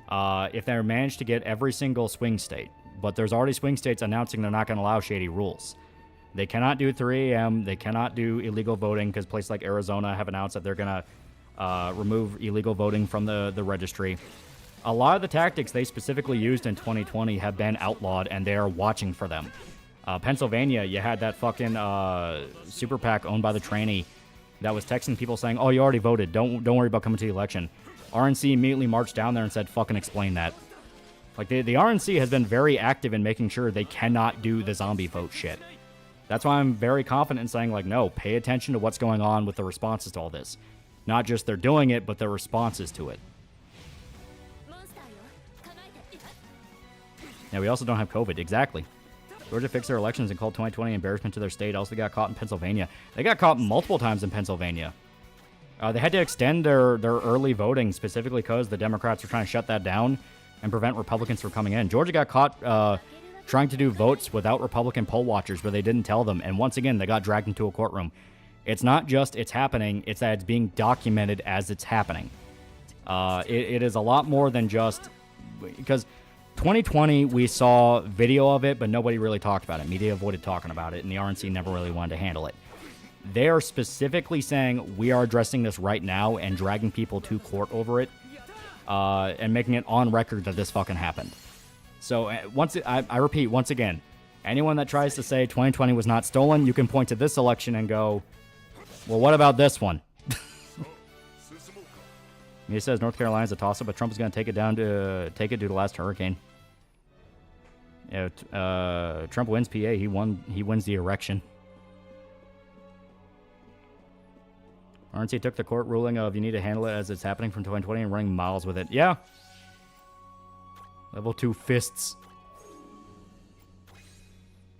if they manage to get every single swing state. But there's already swing states announcing they're not going to allow shady rules. They cannot do 3 a.m. They cannot do illegal voting because places like Arizona have announced that they're going to remove illegal voting from the registry. A lot of the tactics they specifically used in 2020 have been outlawed, and they are watching for them. Pennsylvania, you had that fucking super PAC owned by the trainee that was texting people saying, oh, you already voted. Don't worry about coming to the election. RNC immediately marched down there and said, fucking explain that. Like, the RNC has been very active in making sure they cannot do the zombie vote shit. That's why I'm very confident in saying, like, no, pay attention to what's going on with the responses to all this. Not just they're doing it, but their responses to it. Yeah, we also don't have COVID. Exactly. Georgia fixed their elections and called 2020 embarrassment to their state. Also, they got caught in Pennsylvania. They got caught multiple times in Pennsylvania. They had to extend their early voting specifically because the Democrats were trying to shut that down and prevent Republicans from coming in. Georgia got caught trying to do votes without Republican poll watchers, but they didn't tell them. And once again, they got dragged into a courtroom. It's not just it's happening, it's that it's being documented as it's happening. It is a lot more than just... Because 2020, we saw video of it, but nobody really talked about it. Media avoided talking about it, and the RNC never really wanted to handle it. They are specifically saying, we are addressing this right now and dragging people to court over it. And making it on record that this fucking happened. So, I repeat, once again, anyone that tries to say 2020 was not stolen, you can point to this election and go, well, what about this one? He says North Carolina's a toss-up, but Trump is going to take it due to last hurricane. Yeah, Trump wins PA. He wins the erection. RNC took the court ruling of you need to handle it as it's happening from 2020 and running miles with it. Yeah. Level 2 fists.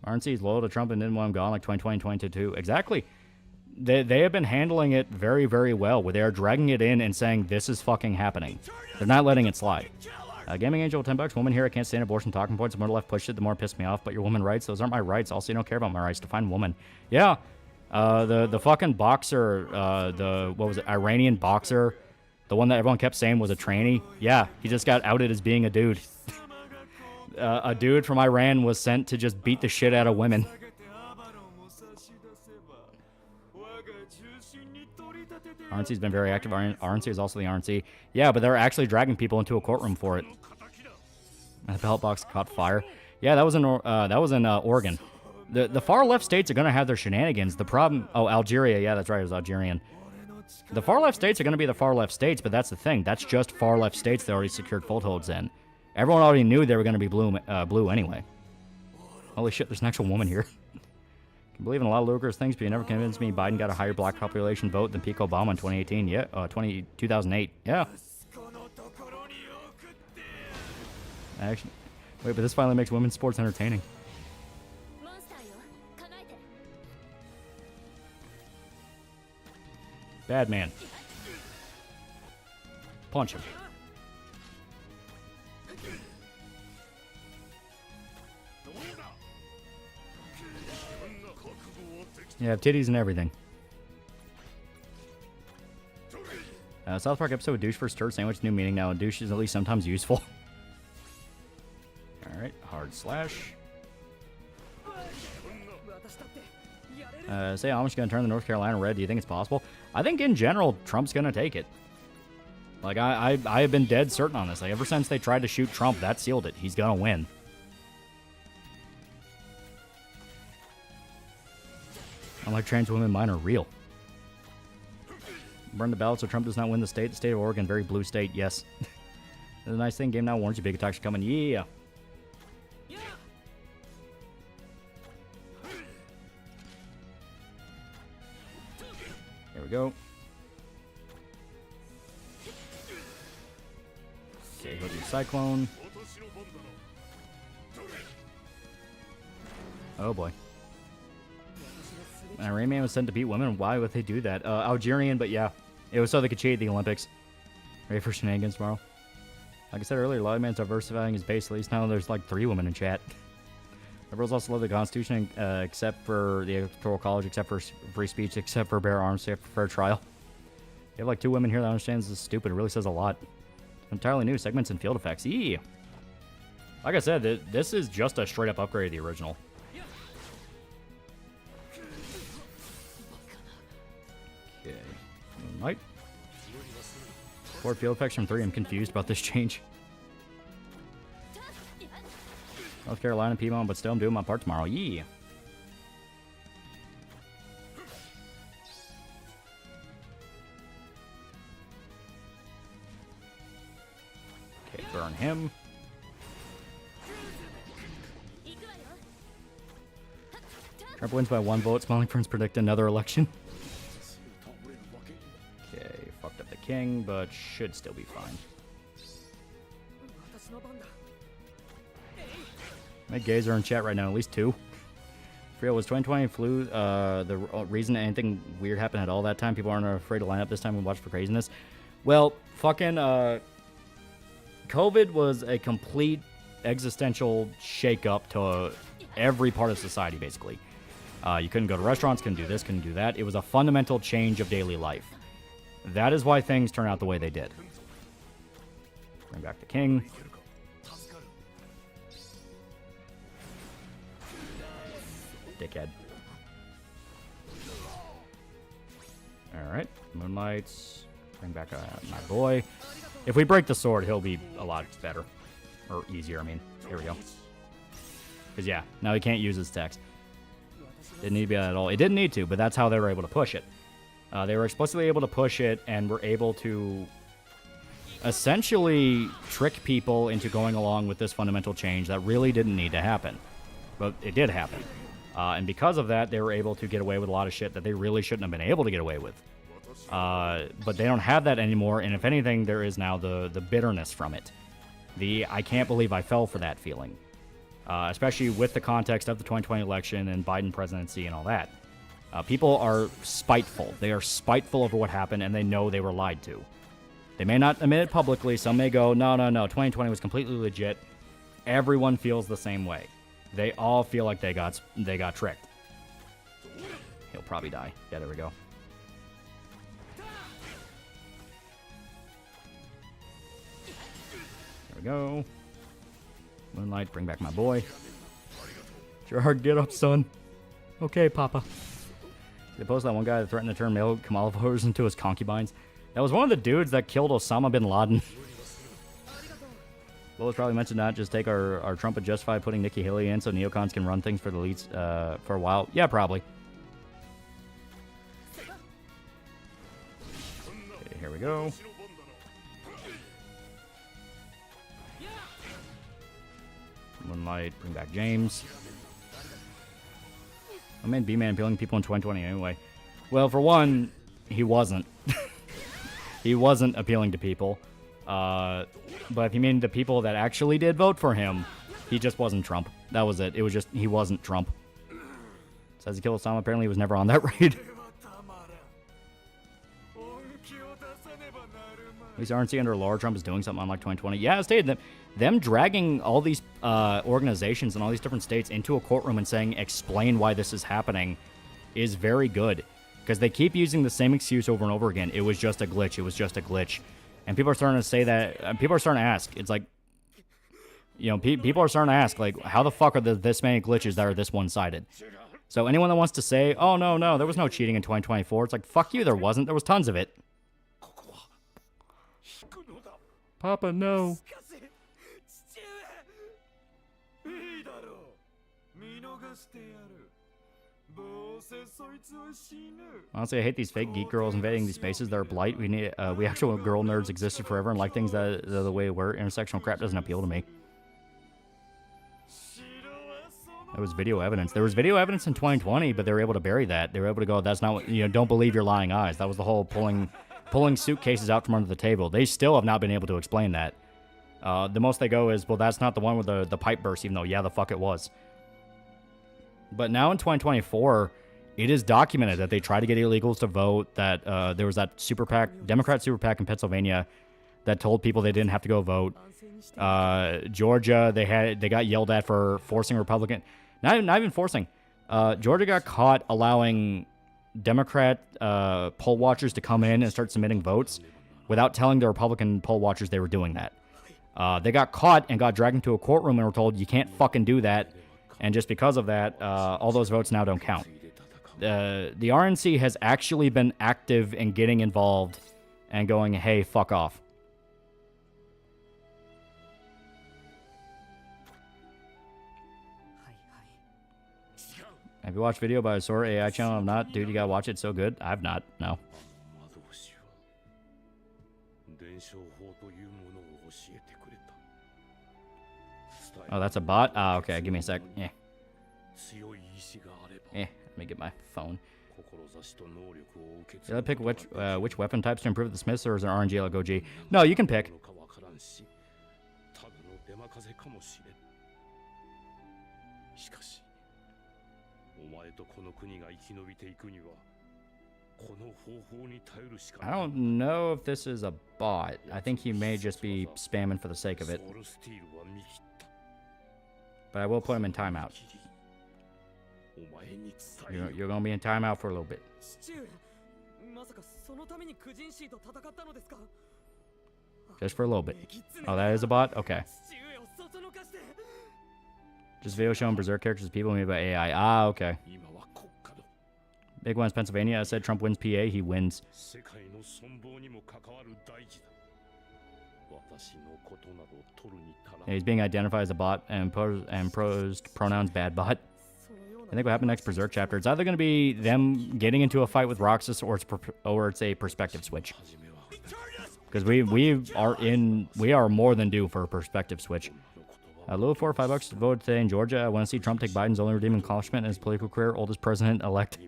RNC is loyal to Trump and didn't want him gone like 2020 and 2022. Exactly. They have been handling it very, very well, where they are dragging it in and saying this is fucking happening. They're not letting it slide. Gaming Angel, $10. Woman here, I can't stand abortion talking points. The more the left pushed it, the more it pissed me off. But your woman rights, those aren't my rights. Also, you don't care about my rights. Define woman. Yeah. The fucking boxer, what was it, Iranian boxer, the one that everyone kept saying was a trainee. Yeah, he just got outed as being a dude. A dude from Iran was sent to just beat the shit out of women. RNC's been very active. RNC is also the RNC. Yeah, but they're actually dragging people into a courtroom for it. The ballot box caught fire. Yeah, that was in Oregon. The far left states are going to have their shenanigans. The problem... Oh, Algeria. Yeah, that's right. It was Algerian. The far left states are going to be the far left states, but that's the thing. That's just far left states they already secured footholds in. Everyone already knew they were going to be blue anyway. Holy shit, there's an actual woman here. I can believe in a lot of lucrative things, but you never convinced me Biden got a higher black population vote than peak Obama in 2018. Yeah, 2008. Yeah. Actually, wait, but this finally makes women's sports entertaining. Bad man. Punch him. Yeah, titties and everything. South Park episode with douche for stirred sandwich, new meaning now, and douche is at least sometimes useful. Alright, hard slash. Say Amish gonna turn the North Carolina red. Do you think it's possible? I think in general, Trump's gonna take it. Like, I have been dead certain on this. Like, ever since they tried to shoot Trump, that sealed it. He's gonna win. Unlike trans women, mine are real. Burn the ballot so Trump does not win the state. The state of Oregon, very blue state, yes. The nice thing, game now warns you, big attacks are coming. Yeah. Here we go. Okay, he'll do Cyclone. Oh boy. Rayman was sent to beat women. Why would they do that? Algerian, but yeah. It was so they could cheat at the Olympics. Ready for shenanigans tomorrow? Like I said earlier, Lawman's diversifying his base. At least now there's like 3 women in chat. Liberals also love the Constitution, except for the Electoral College, except for free speech, except for bear arms, except for fair trial. You have like 2 women here that understands this is stupid. It really says a lot. Entirely new segments and field effects. Yee! Like I said, this is just a straight up upgrade of the original. Okay. Moonlight. 4 field effects from 3. I'm confused about this change. North Carolina, Piedmont, but still I'm doing my part tomorrow. Yee! Okay, burn him. Trump wins by 1 vote. Smiling Prince predict another election. Okay, fucked up the king, but should still be fine. My gays are in chat right now, at least 2. Frio, was 2020 flu the reason anything weird happened at all that time? People aren't afraid to line up this time and watch for craziness. Well, fucking COVID was a complete existential shake-up to every part of society, basically. You couldn't go to restaurants, couldn't do this, couldn't do that. It was a fundamental change of daily life. That is why things turn out the way they did. Bring back the king. Dickhead. Alright, Moonlights. Bring back my boy. If we break the sword, he'll be a lot better. Or easier, I mean. Here we go. Because, yeah, now he can't use his text. Didn't need to be that at all. It didn't need to, but that's how they were able to push it. They were explicitly able to push it and were able to essentially trick people into going along with this fundamental change that really didn't need to happen. But it did happen. And because of that, they were able to get away with a lot of shit that they really shouldn't have been able to get away with. But they don't have that anymore, and if anything, there is now the bitterness from it. The I can't believe I fell for that feeling. Especially with the context of the 2020 election and Biden presidency and all that. People are spiteful. They are spiteful over what happened, and they know they were lied to. They may not admit it publicly. Some may go, no, 2020 was completely legit. Everyone feels the same way. They all feel like they got tricked. He'll probably die. Yeah, there we go. There we go. Moonlight, bring back my boy. Gerard, get up, son. Okay, Papa. They posted that one guy that threatened to turn male Kamala voters into his concubines. That was one of the dudes that killed Osama bin Laden. Lois probably mentioned that. Just take our Trump and justify putting Nikki Haley in so neocons can run things for the elites for a while. Yeah, probably. Okay, here we go. Moonlight, bring back James. I mean, B-Man appealing to people in 2020 anyway. Well, for one, he wasn't. He wasn't appealing to people. But if you mean the people that actually did vote for him, he just wasn't Trump. That was it. It was just, he wasn't Trump. Says he killed Osama. Apparently he was never on that raid. At least RNC under Laura Trump is doing something unlike 2020. Yeah, I stated that them dragging all these organizations and all these different states into a courtroom and saying, explain why this is happening, is very good. Because they keep using the same excuse over and over again. It was just a glitch. It was just a glitch. And people are starting to say that. People are starting to ask. It's like, you know, people are starting to ask, like, how the fuck are there this many glitches that are this one-sided? So anyone that wants to say, oh, no, there was no cheating in 2024, it's like, fuck you, there wasn't. There was tons of it. Papa, no. Honestly, I hate these fake geek girls invading these spaces. They're blight. We actual girl nerds existed forever and like things that are the way we're. Intersectional crap doesn't appeal to me. There was video evidence. There was video evidence in 2020, but they were able to bury that. They were able to go, that's not what, you know, don't believe your lying eyes. That was the whole pulling suitcases out from under the table. They still have not been able to explain that. The most they go is, well, that's not the one with the pipe burst, even though, yeah, the fuck it was. But now in 2024, it is documented that they tried to get illegals to vote, that there was that super PAC, Democrat super PAC in Pennsylvania that told people they didn't have to go vote. Georgia, they got yelled at for forcing Republican... Not even forcing. Georgia got caught allowing Democrat poll watchers to come in and start submitting votes without telling the Republican poll watchers they were doing that. They got caught and got dragged into a courtroom and were told, you can't fucking do that. And just because of that, all those votes now don't count. The RNC has actually been active in getting involved and going, hey, fuck off. Have you watched video by a Sora AI channel? I've not. Dude, you gotta watch it. It's so good. I've not. No. Oh, that's a bot? Ah, okay. Give me a sec. Yeah. Let me get my phone. Did I pick which weapon types to improve the Smiths, or is it RNG like OG? No, you can pick. I don't know if this is a bot. I think he may just be spamming for the sake of it. But I will put him in timeout. You're going to be in timeout for a little bit. Just for a little bit. Oh, that is a bot? Okay. Just video showing Berserk characters people made by AI. Ah, okay. Big one's Pennsylvania. I said Trump wins PA. He wins. Yeah, he's being identified as a bot and prosed pronouns bad bot. I think what happened next Berserk chapter, it's either going to be them getting into a fight with Roxas or it's a perspective switch. Because we are more than due for a perspective switch. Lou, $4 or $5 to vote today in Georgia. I want to see Trump take Biden's only redeeming accomplishment in his political career, oldest president-elect.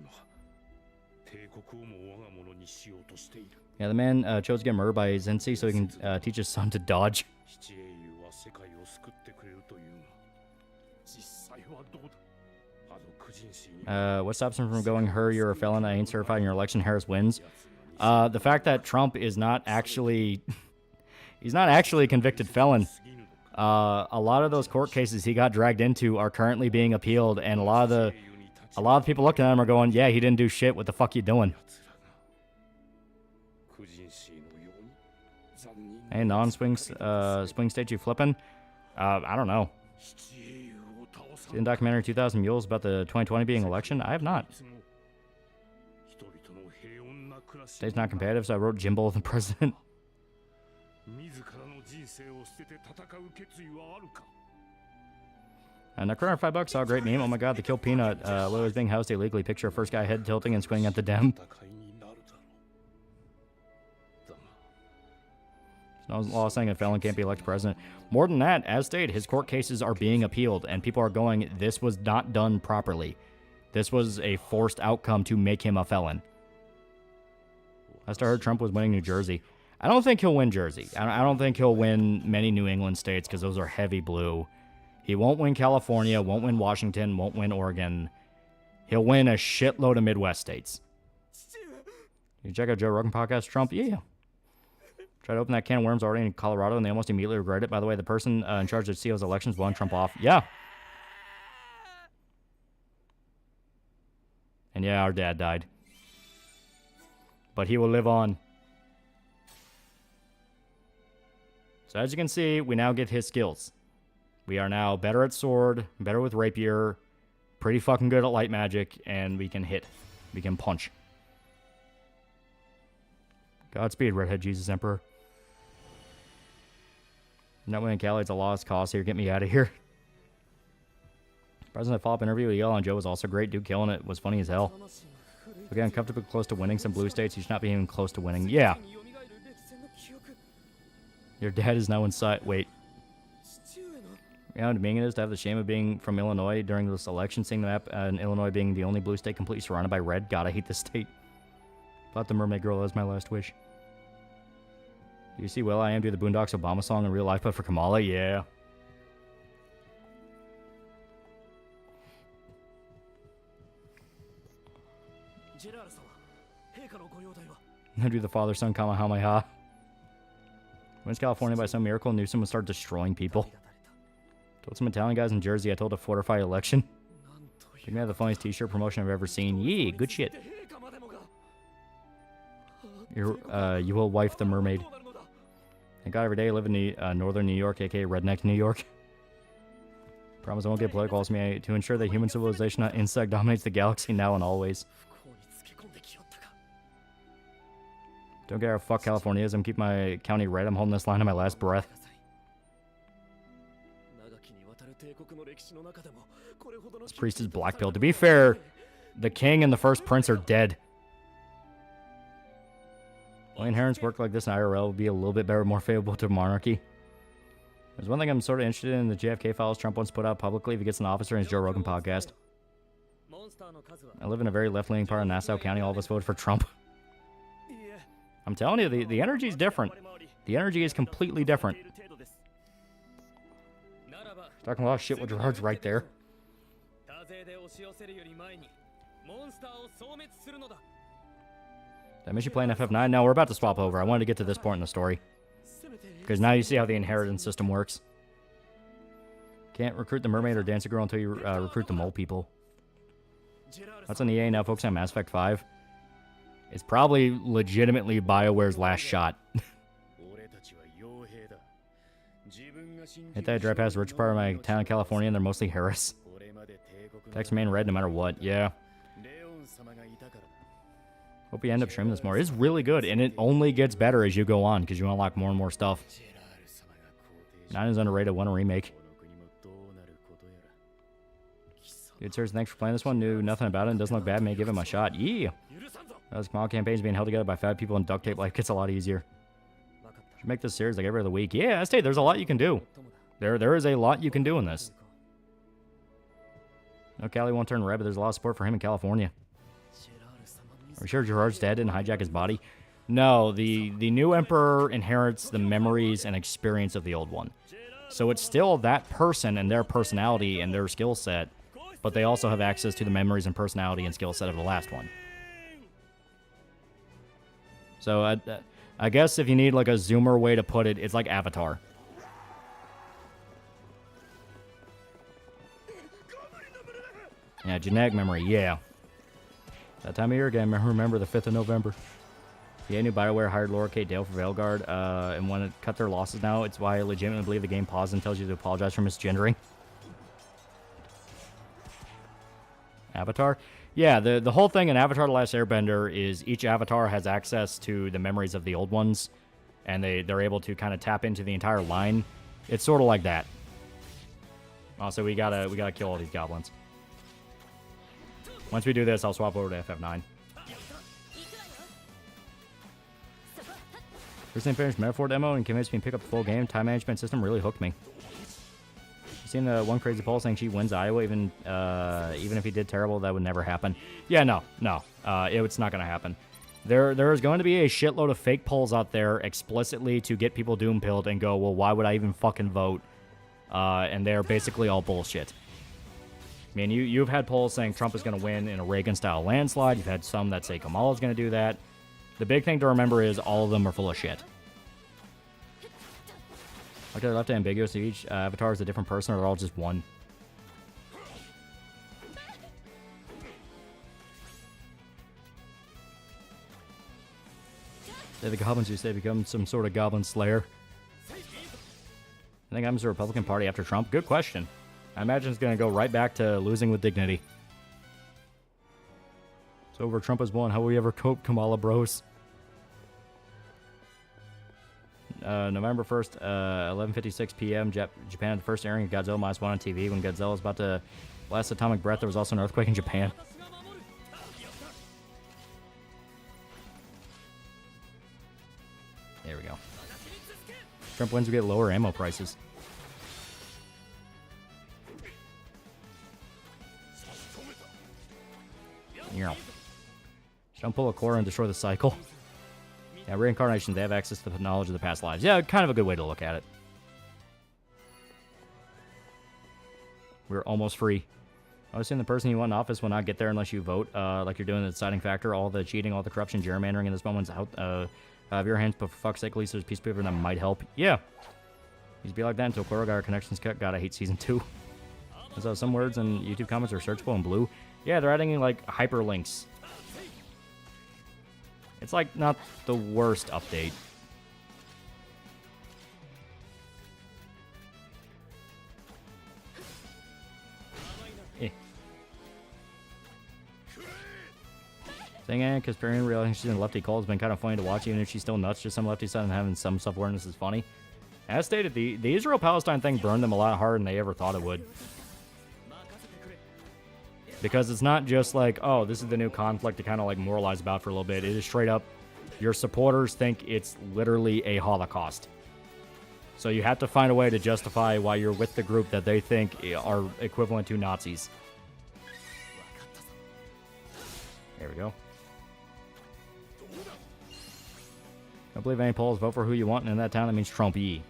Yeah, the man chose to get murdered by Zensi so he can teach his son to dodge. What stops him from going, her, you're a felon, I ain't certified in your election, Harris wins? The fact that Trump is not actually... he's not actually a convicted felon. A lot of those court cases he got dragged into are currently being appealed, and a lot of people looking at him are going, yeah, he didn't do shit, what the fuck you doing? Hey, non-swing swing state you flipping? I don't know. Seen documentary 2000 Mules about the 2020 being election? I have not. State's not competitive, so I wrote Jimbo the president. And Necroner $5 saw a great meme. Oh my god, the kill peanut. Lily was being housed illegally. Picture of first guy head tilting and squinting at the dem. No law saying a felon can't be elected president. More than that, as stated, his court cases are being appealed, and people are going, this was not done properly. This was a forced outcome to make him a felon. Last I heard, Trump was winning New Jersey. I don't think he'll win Jersey. I don't think he'll win many New England states because those are heavy blue. He won't win California, won't win Washington, won't win Oregon. He'll win a shitload of Midwest states. You check out Joe Rogan podcast, Trump? Yeah. Tried to open that can of worms already in Colorado, and they almost immediately regret it. By the way, the person in charge of CEO's elections won Trump off. Yeah. And yeah, our dad died. but he will live on. So as you can see, we now get his skills. We are now better at sword, better with rapier, pretty fucking good at light magic, and we can hit. We can punch. Godspeed, Redhead Jesus Emperor. Not winning Cali, it's a lost cause here. Get me out of here. President follow-up interview with Yell on Joe was also great. Dude killing it was funny as hell. Again, comfortably close to winning some blue states. You should not be even close to winning. Yeah. Your dad is now inside. Wait. You know how demeaning it is to have the shame of being from Illinois during this election, seeing the map and Illinois being the only blue state completely surrounded by red. God, I hate this state. Thought the mermaid girl was my last wish. Do you see Will I Am do the Boondocks Obama song in real life, but for Kamala? Yeah. I do the father-son Kamehameha. Wins California by some miracle, Newsom would start destroying people. Told some Italian guys in Jersey I told to fortify election. You may have the funniest t-shirt promotion I've ever seen. Yee, good shit. You will wife the mermaid. Thank God every day I live in northern New York, aka redneck New York. Promise I won't get political to ensure that human civilization, not insect, dominates the galaxy now and always. Don't care how fuck California is. I'm keeping my county red. I'm holding this line on my last breath. This priest is blackpilled. To be fair, the king and the first prince are dead. Well, inheritance work like this in IRL would be a little bit better, more favorable to monarchy. There's one thing I'm sort of interested in. The JFK files Trump once put out publicly if he gets an officer in his Joe Rogan podcast. I live in a very left-leaning part of Nassau County. All of us voted for Trump. I'm telling you, the energy is different. The energy is completely different. Talking a lot of shit with Gerard's right there. Did I miss you playing FF9? No, we're about to swap over. I wanted to get to this point in the story. Because now you see how the inheritance system works. Can't recruit the mermaid or dancer girl until you recruit the mole people. That's on EA now, focusing on Mass Effect 5. It's probably legitimately BioWare's last shot. Hit that drive past the rich part of my town in California, and they're mostly Harris. Text remain red no matter what, yeah. Hope you end up streaming this more. It's really good, and it only gets better as you go on, because you unlock more and more stuff. 9 is underrated, 1 a remake. Good sirs, thanks for playing this one. Knew nothing about it and doesn't look bad. May give him a shot. Yeah! Those small campaigns being held together by 5 people and duct tape life gets a lot easier. Should make this series like every other week. Yeah, I say there's a lot you can do. There is a lot you can do in this. No, Callie won't turn red, but there's a lot of support for him in California. Are we sure Gerard's dad didn't hijack his body? No, the new emperor inherits the memories and experience of the old one. So it's still that person and their personality and their skill set, but they also have access to the memories and personality and skill set of the last one. So I guess if you need like a zoomer way to put it, it's like Avatar. Yeah, genetic memory, yeah. That time of year again, remember the 5th of November. Yeah, new BioWare hired Laura Kate Dale for Veilguard, and want to cut their losses now. It's why I legitimately believe the game pauses and tells you to apologize for misgendering. Avatar? Yeah, the whole thing in Avatar The Last Airbender is each avatar has access to the memories of the old ones, and they're able to kind of tap into the entire line. It's sort of like that. Also, we gotta kill all these goblins. Once we do this, I'll swap over to FF9. First thing finished Metaphor demo and convinced me to pick up the full game. Time management system really hooked me. You seen the one crazy poll saying she wins Iowa, even if he did terrible, that would never happen. Yeah, no. It's not going to happen. There is going to be a shitload of fake polls out there explicitly to get people doom-pilled and go, well, why would I even fucking vote? And they're basically all bullshit. I mean, you've had polls saying Trump is going to win in a Reagan-style landslide. You've had some that say Kamala's going to do that. The big thing to remember is all of them are full of shit. Okay, left ambiguous. Each avatar is a different person, or they're all just one. They're the goblins who say become some sort of goblin slayer. I think I'm the Republican Party after Trump. Good question. I imagine it's going to go right back to losing with dignity. So over Trump has won. How will we ever cope, Kamala bros? November 1st, 11:56 p.m. Japan had the first airing of Godzilla -1 on TV. When Godzilla was about to blast atomic breath, there was also an earthquake in Japan. There we go. Trump wins, we get lower ammo prices. Yeah. Don't pull a core and destroy the cycle. Yeah, reincarnation, they have access to the knowledge of the past lives. Yeah, kind of a good way to look at it. We're almost free. I assume the person you want in office will not get there unless you vote, like you're doing the deciding factor. All the cheating, all the corruption, gerrymandering in this moment's out of your hands, but for fuck's sake, at least there's a piece of paper that might help. Yeah. Just be like that until Cora got our connections cut. God, I hate Season 2. So some words and YouTube comments are searchable in blue. Yeah, they're adding, like, hyperlinks. It's, like, not the worst update. Saying Anna, because Perrin realizing she's in Lefty Cole has been kind of funny to watch, even if she's still nuts. Just some Lefty side and having some self-awareness is funny. As stated, the Israel-Palestine thing burned them a lot harder than they ever thought it would. Because it's not just like, oh, this is the new conflict to kind of like moralize about for a little bit. It is straight up, your supporters think it's literally a Holocaust. So you have to find a way to justify why you're with the group that they think are equivalent to Nazis. There we go. Don't believe any polls. Vote for who you want, and in that town, that means Trump-y.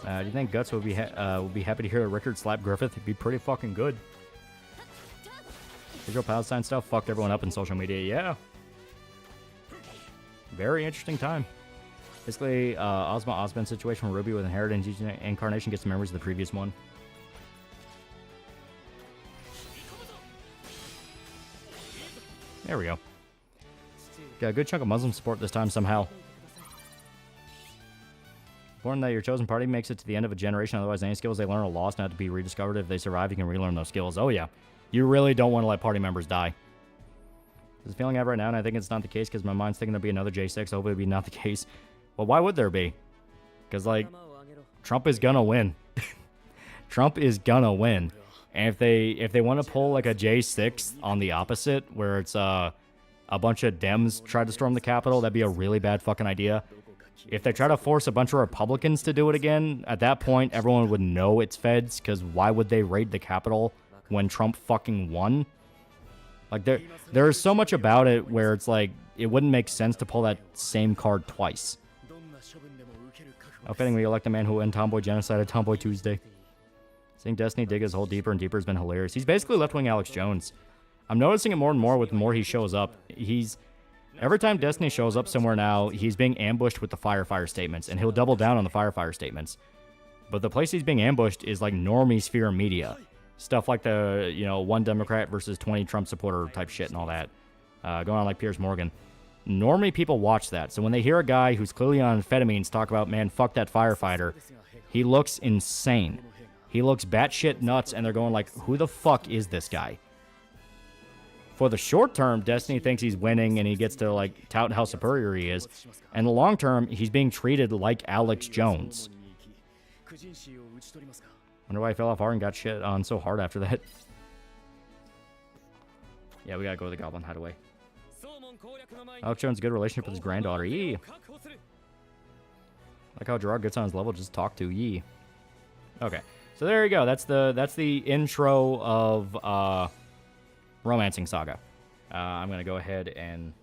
Do you think Guts would be happy to hear Rickard slap Griffith? It'd be pretty fucking good. Israel Palestine stuff fucked everyone up in social media. Yeah. Very interesting time. Basically, Ozma Osmond situation where Ruby with inherited incarnation gets memories of the previous one. There we go. Got a good chunk of Muslim support this time somehow. Important that your chosen party makes it to the end of a generation, otherwise any skills they learn are lost, not to be rediscovered. If they survive, you can relearn those skills. Oh yeah. You really don't want to let party members die. This is feeling I have right now, and I think it's not the case because my mind's thinking there'll be another J6. Hopefully it'll be not the case. Well, why would there be? Because, like, Trump is gonna win. Trump is gonna win. And if they want to pull, like, a J6 on the opposite, where it's a bunch of Dems try to storm the Capitol, that'd be a really bad fucking idea. If they try to force a bunch of Republicans to do it again, at that point, everyone would know it's feds, because why would they raid the Capitol when Trump fucking won? Like, there's so much about it where it's like, it wouldn't make sense to pull that same card twice. How fitting we elect a man who will end Tomboy genocide at Tomboy Tuesday. Seeing Destiny dig his hole deeper and deeper has been hilarious. He's basically left-wing Alex Jones. I'm noticing it more and more with the more he shows up. Every time Destiny shows up somewhere now, he's being ambushed with the fire statements, and he'll double down on the fire statements. But the place he's being ambushed is like normie sphere media. Stuff like the, one Democrat versus 20 Trump supporter type shit and all that. Going on like Piers Morgan. Normally people watch that. So when they hear a guy who's clearly on amphetamines talk about, man, fuck that firefighter, he looks insane. He looks batshit nuts, and they're going like, who the fuck is this guy? For the short term, Destiny thinks he's winning and he gets to like tout how superior he is. And the long term, he's being treated like Alex Jones. Wonder why I fell off hard and got shit on so hard after that. Yeah, we gotta go with the Goblin Hideaway. Alex Jones' good relationship with his granddaughter. Yee. Like how Gerard gets on his level, just talk to. Yee. Okay, so there you go. That's the intro of Romancing Saga. I'm gonna go ahead and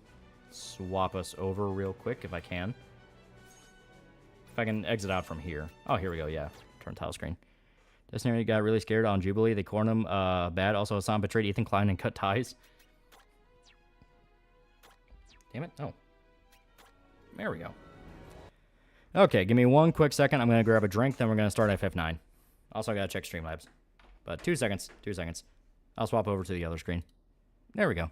swap us over real quick if I can. If I can exit out from here. Oh, here we go. Yeah, turn tile screen. Destiny got really scared on Jubilee. They cornered him bad. Also, Hassan betrayed Ethan Klein and cut ties. Damn it. Oh. There we go. Okay, give me one quick second. I'm going to grab a drink, then we're going to start FF9. Also, I got to check Streamlabs. But 2 seconds. 2 seconds. I'll swap over to the other screen. There we go.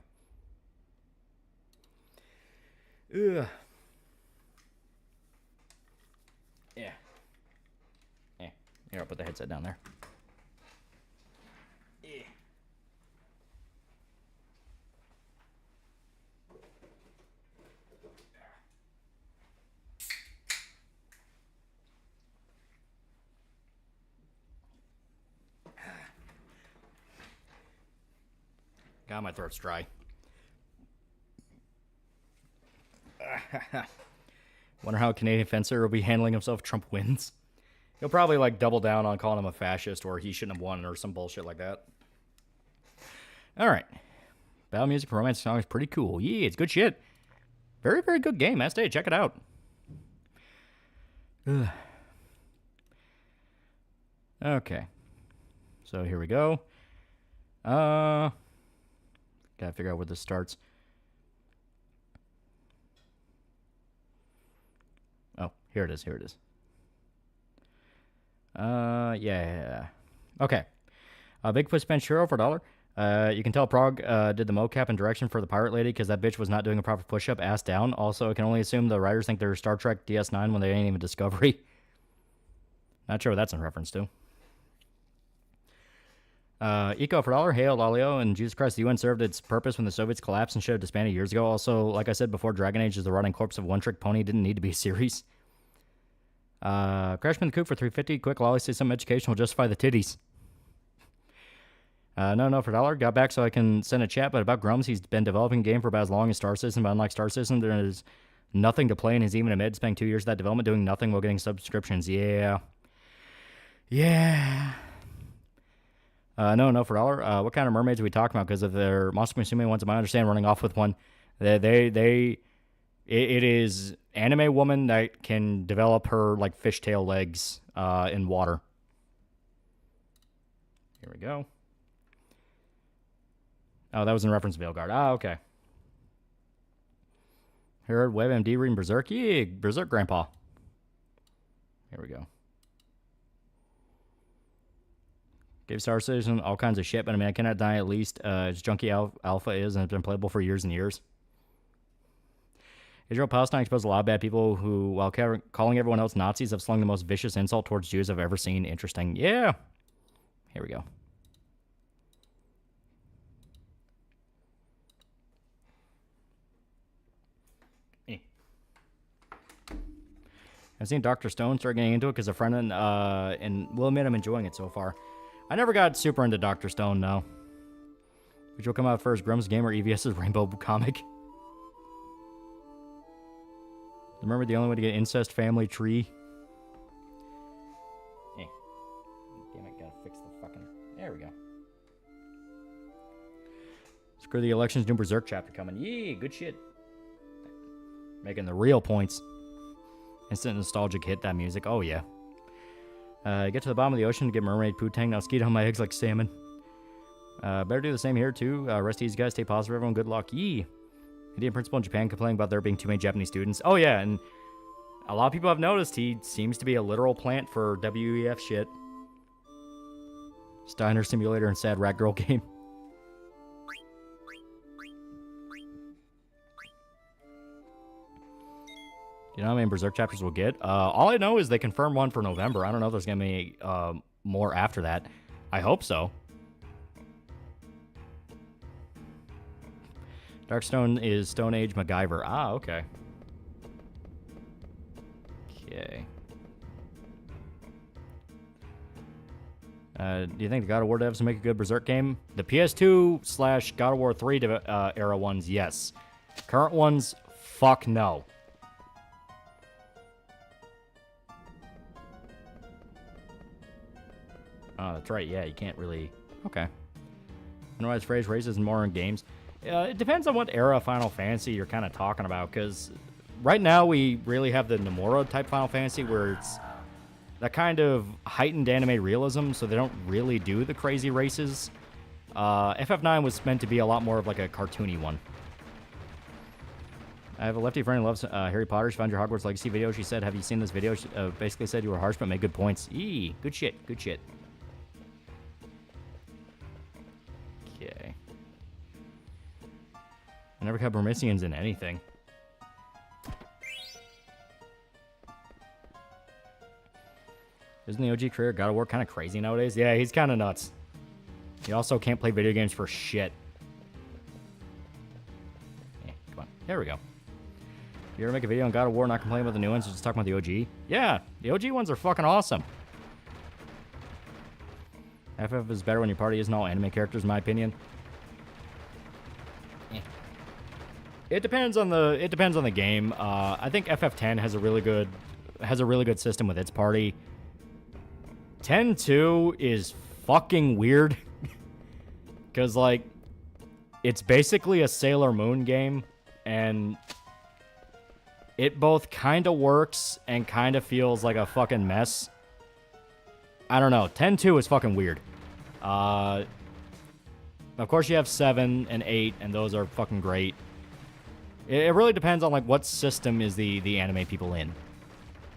Ugh. Yeah. Yeah. Here, I'll put the headset down there. Yeah. God, my throat's dry. Wonder how a Canadian fencer will be handling himself if Trump wins. He'll probably like double down on calling him a fascist or he shouldn't have won or some bullshit like that. All right. Battle music for romance song is pretty cool. Yeah, it's good shit. Very, very good game. S-Day, check it out. Ugh. Okay. So here we go. Gotta figure out where this starts. Oh, here it is. Here it is. Yeah. Okay. Bigfoot spent Shiro for $1. You can tell Prague did the mocap and direction for the pirate lady because that bitch was not doing a proper push-up, ass down. Also, I can only assume the writers think they're Star Trek DS9 when they ain't even Discovery. Not sure what that's in reference to. Eco for $1. Hail Lalio and Jesus Christ, the UN served its purpose when the Soviets collapsed and should have disbanded years ago. Also, like I said before, Dragon Age is the rotting corpse of One Trick Pony. Didn't need to be a series. Crashman the Coop for $3.50. Quick Lolly says some education will justify the titties. No for $1. Got back so I can send a chat, but about Grums, he's been developing a game for about as long as Star Citizen, but unlike Star Citizen, there is nothing to play and he's even admitted spending 2 years of that development doing nothing while getting subscriptions. Yeah. No for $1. What kind of mermaids are we talking about? Because if they're monster consuming ones, I understand running off with one. It is anime woman that can develop her like fishtail legs in water. Here we go. Oh, that was in reference to Veilguard. Ah, okay. Heard WebMD reading Berserk. Yeah, Berserk Grandpa. Here we go. Gave Star Citizen all kinds of shit, but I mean, I cannot deny at least its junky alpha is and it's been playable for years and years. Israel-Palestine exposed a lot of bad people who, while calling everyone else Nazis, have slung the most vicious insult towards Jews I've ever seen. Interesting. Yeah. Here we go. I've seen Dr. Stone start getting into it because a friend and will admit I'm enjoying it so far. I never got super into Dr. Stone, no. Which will come out first, Grum's Game or EVS's Rainbow comic? Remember the only way to get incest family tree? Hey. Damn it, gotta fix the fucking... There we go. Screw the elections, new Berserk chapter coming. Yee, good shit. Making the real points. Instant nostalgic hit, that music. Oh, yeah. Get to the bottom of the ocean to get mermaid poo tang. Now skeet on my eggs like salmon. Better do the same here, too. Rest easy, guys. Stay positive, everyone. Good luck. Yee. Indian principal in Japan complaining about there being too many Japanese students. Oh, yeah, and a lot of people have noticed he seems to be a literal plant for WEF shit. Steiner Simulator and Sad Rat Girl game. You know how many Berserk chapters we'll get? All I know is they confirmed one for November. I don't know if there's going to be more after that. I hope so. Darkstone is Stone Age MacGyver. Ah, okay. Okay. Do you think the God of War devs will make a good Berserk game? The PS2 / God of War 3 era ones, yes. Current ones, fuck no. Oh, that's right. Yeah, you can't really... Okay. I know why this phrase races more in games. It depends on what era of Final Fantasy you're kind of talking about, because right now we really have the Nomura-type Final Fantasy where it's that kind of heightened anime realism, so they don't really do the crazy races. FF9 was meant to be a lot more of like a cartoony one. I have a lefty friend who loves Harry Potter. She found your Hogwarts Legacy video. She said, have you seen this video? She basically said you were harsh but made good points. Eee, good shit, good shit. Okay. never got Burmisians in anything. Isn't the OG career God of War kind of crazy nowadays? Yeah, he's kind of nuts. He also can't play video games for shit. Yeah, come on. There we go. You ever make a video on God of War not complaining about the new ones, just talking about the OG? Yeah, the OG ones are fucking awesome. FF is better when your party isn't all anime characters, in my opinion. It depends on the game. I think FF10 has a really good system with its party. 10-2 is fucking weird. Because, like, it's basically a Sailor Moon game, and it both kind of works and kind of feels like a fucking mess. I don't know. 10-2 is fucking weird. Of course, you have 7 and 8, and those are fucking great. It really depends on, like, what system is the anime people in.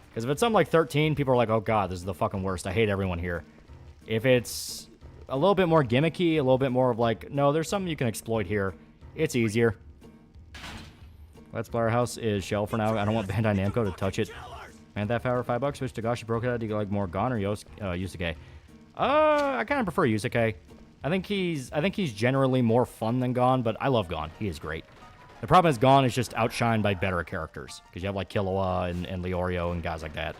Because if it's something like 13, people are like, oh god, this is the fucking worst. I hate everyone here. If it's a little bit more gimmicky, a little bit more of like, no, there's something you can exploit here, it's easier. Let's Play Our House is shell for now. I don't want Bandai Namco to touch it. Man, that for $5. Wish Tagashi broke it out. Do you like more Gon or Yusuke? I kind of prefer Yusuke. I think he's generally more fun than Gon, but I love Gon. He is great. The problem is Gon is just outshined by better characters. Because you have like Killua and Leorio and guys like that.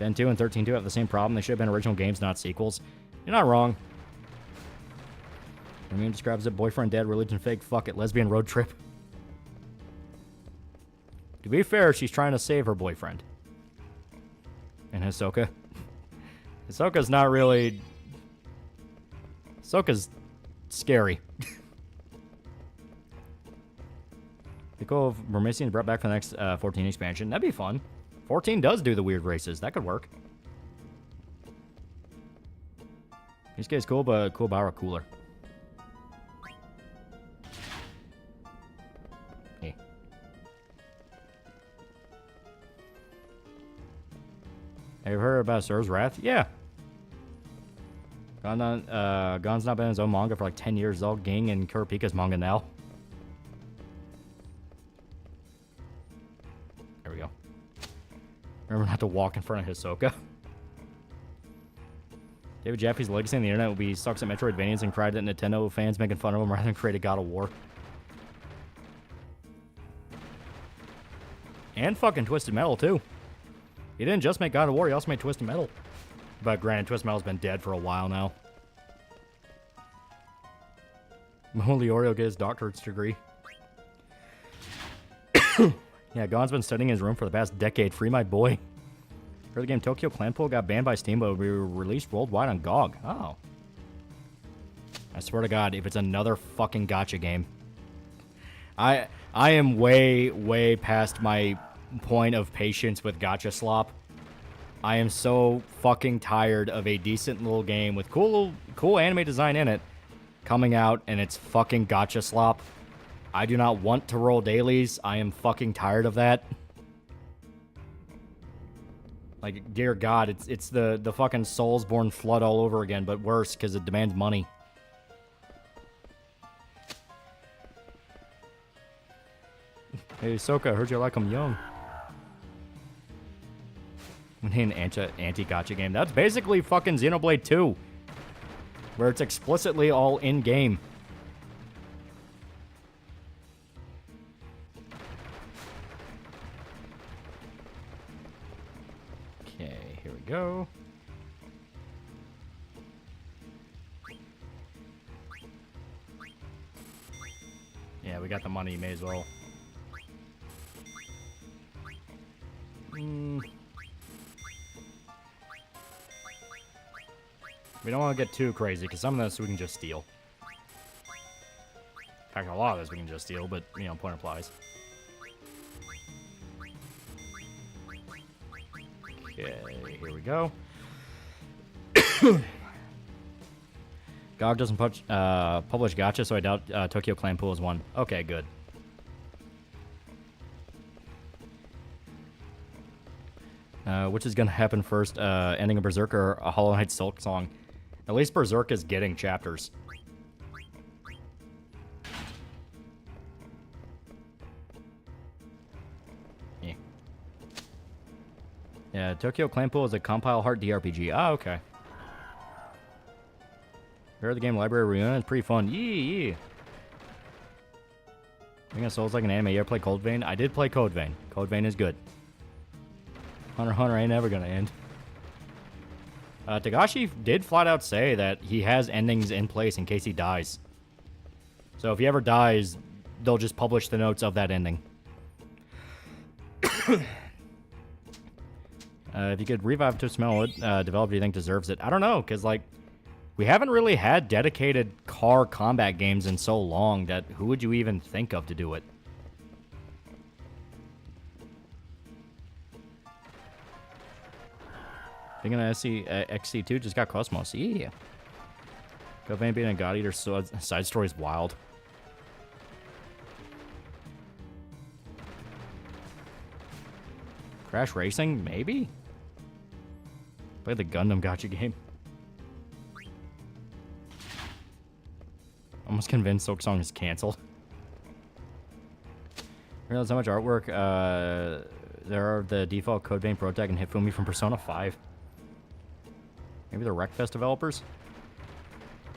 10-2 and 13-2 have the same problem. They should have been original games, not sequels. You're not wrong. Remake describes it: boyfriend dead, religion fake, fuck it, lesbian road trip. To be fair, she's trying to save her boyfriend. And Hisoka. Hisoka's not really... Hisoka's scary. Be cool if Burmisian brought back for the next 14 expansion. That'd be fun. 14 does do the weird races. That could work. This guy's cool, but Kuwabara cooler. Hey. Have you heard about Sur's Wrath? Yeah. Gon's not been in his own manga for like 10 years. It's all Ging and Kurapika's manga now. There we go. Remember not to walk in front of Hisoka. David Jaffe's legacy on the internet will be sucks at Metroidvanias and cried at Nintendo fans making fun of him rather than create a God of War. And fucking Twisted Metal, too. He didn't just make God of War, he also made Twisted Metal. But granted, Twisted Metal's been dead for a while now. Only Oreo get his doctorate's degree. Yeah, Gon's been studying in his room for the past decade. Free my boy. Heard the game Tokyo Clanpool got banned by Steam, but will be released worldwide on GOG. Oh. I swear to God, if it's another fucking gacha game. I am way, way past my point of patience with gacha slop. I am so fucking tired of a decent little game with cool anime design in it coming out and it's fucking gacha slop. I do not want to roll dailies. I am fucking tired of that. Like, dear God, it's the fucking Soulsborne flood all over again, but worse because it demands money. Hey, Soka, I heard you like them young. We need an anti-gacha game. That's basically fucking Xenoblade 2. Where it's explicitly all in-game. Okay, here we go. Yeah, we got the money, may as well. We don't want to get too crazy, because some of this we can just steal. In fact, a lot of this we can just steal, but, you know, point applies. Okay, here we go. GOG doesn't publish gacha, so I doubt Tokyo Clanpool is one. Okay, good. Which is going to happen first, ending a Berserk or a Hollow Knight Silk song? At least Berserk is getting chapters. Yeah, Tokyo Clanpool is a compile heart DRPG. Ah, okay. Heard the game Library Reunion? It's pretty fun. Yee. I think it Souls like an anime. You ever play Code Vein? I did play Code Vein. Code Vein is good. Hunter x Hunter ain't never gonna end. Tagashi did flat out say that he has endings in place in case he dies. So if he ever dies, they'll just publish the notes of that ending. If you could revive to smell it, developer do you think deserves it? I don't know, because, like, we haven't really had dedicated car combat games in so long that who would you even think of to do it? Thinking of XC2 just got Cosmos. Yeah. Covan being a God Eater side story is wild. Crash Racing? Maybe? Play the Gundam Gacha game. Almost convinced Silk Song is canceled. Realize how much artwork there are of the default Code Vein Protag and Hifumi from Persona 5. Maybe the Wreckfest developers?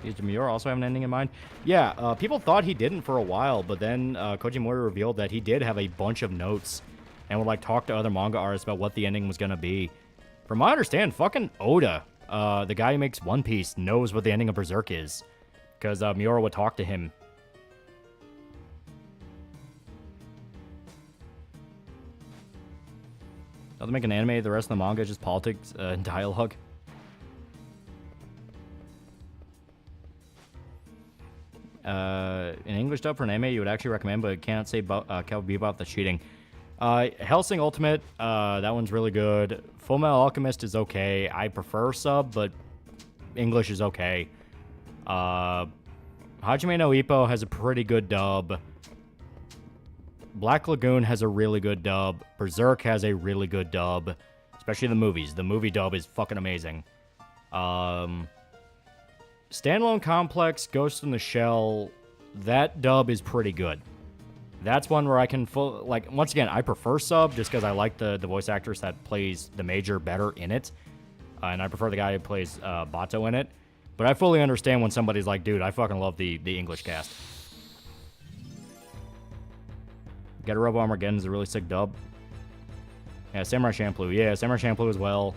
Does Miura also have an ending in mind? Yeah, people thought he didn't for a while, but then Koji Mori revealed that he did have a bunch of notes and would, like, talk to other manga artists about what the ending was gonna be. From what I understand, fucking Oda, the guy who makes One Piece, knows what the ending of Berserk is. Because Miura would talk to him. They'll make an anime, the rest of the manga is just politics and dialogue. An English dub for an anime you would actually recommend, but can't say Cowboy Bebop the cheating. Hellsing Ultimate, that one's really good. Fullmetal Alchemist is okay. I prefer sub, but English is okay. Hajime no Ippo has a pretty good dub. Black Lagoon has a really good dub. Berserk has a really good dub. Especially the movies. The movie dub is fucking amazing. Standalone Complex, Ghost in the Shell, that dub is pretty good. That's one where I can once again, I prefer sub just because I like the voice actress that plays the Major better in it. And I prefer the guy who plays Bato in it. But I fully understand when somebody's like, dude, I fucking love the English cast. Get a Robo Armageddon is a really sick dub. Yeah, Samurai Champloo. Yeah, Samurai Champloo as well.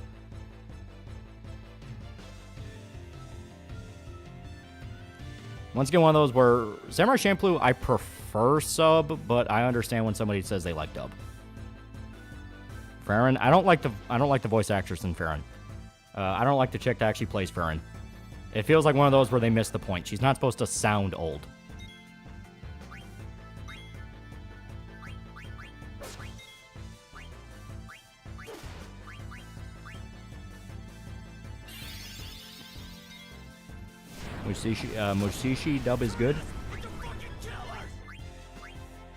Once again, one of those where Samurai Champloo, I prefer sub, but I understand when somebody says they like dub. Farron, I don't like the voice actress in Farron. I don't like the chick that actually plays Farron. It feels like one of those where they missed the point. She's not supposed to sound old. Mushishi dub is good.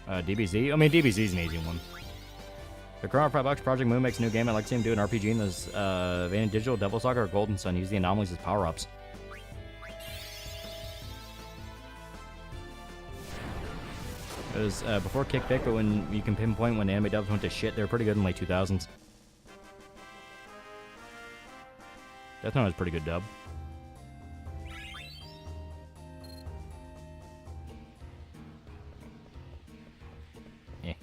DBZ? I mean, DBZ is an easy one. The current $5 Project Moon makes a new game. I'd like to see him do an RPG in this vein of Digital, Devil Saga, or Golden Sun. Use the anomalies as power-ups. It was before Kick Pick, but when you can pinpoint when anime dubs went to shit, they were pretty good in late 2000s. Death Note was a pretty good dub. Yeah.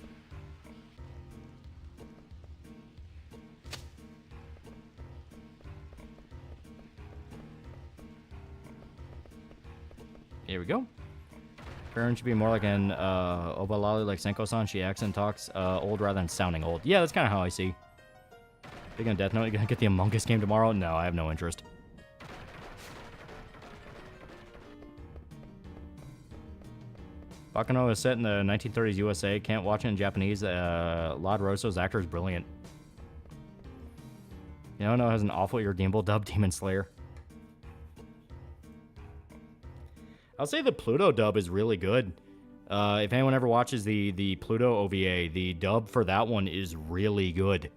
Here we go. Farron should be more like an Obalali, like Senko-san. She acts and talks old rather than sounding old. Yeah, that's kind of how I see. Speaking of Death Note, you gonna get the Among Us game tomorrow? No, I have no interest. Bakano is set in the 1930s USA. Can't watch it in Japanese. Lod Rosso's actor is brilliant. You know, has an awful irredeemable dub, Demon Slayer. I'll say the Pluto dub is really good. If anyone ever watches the Pluto OVA, the dub for that one is really good.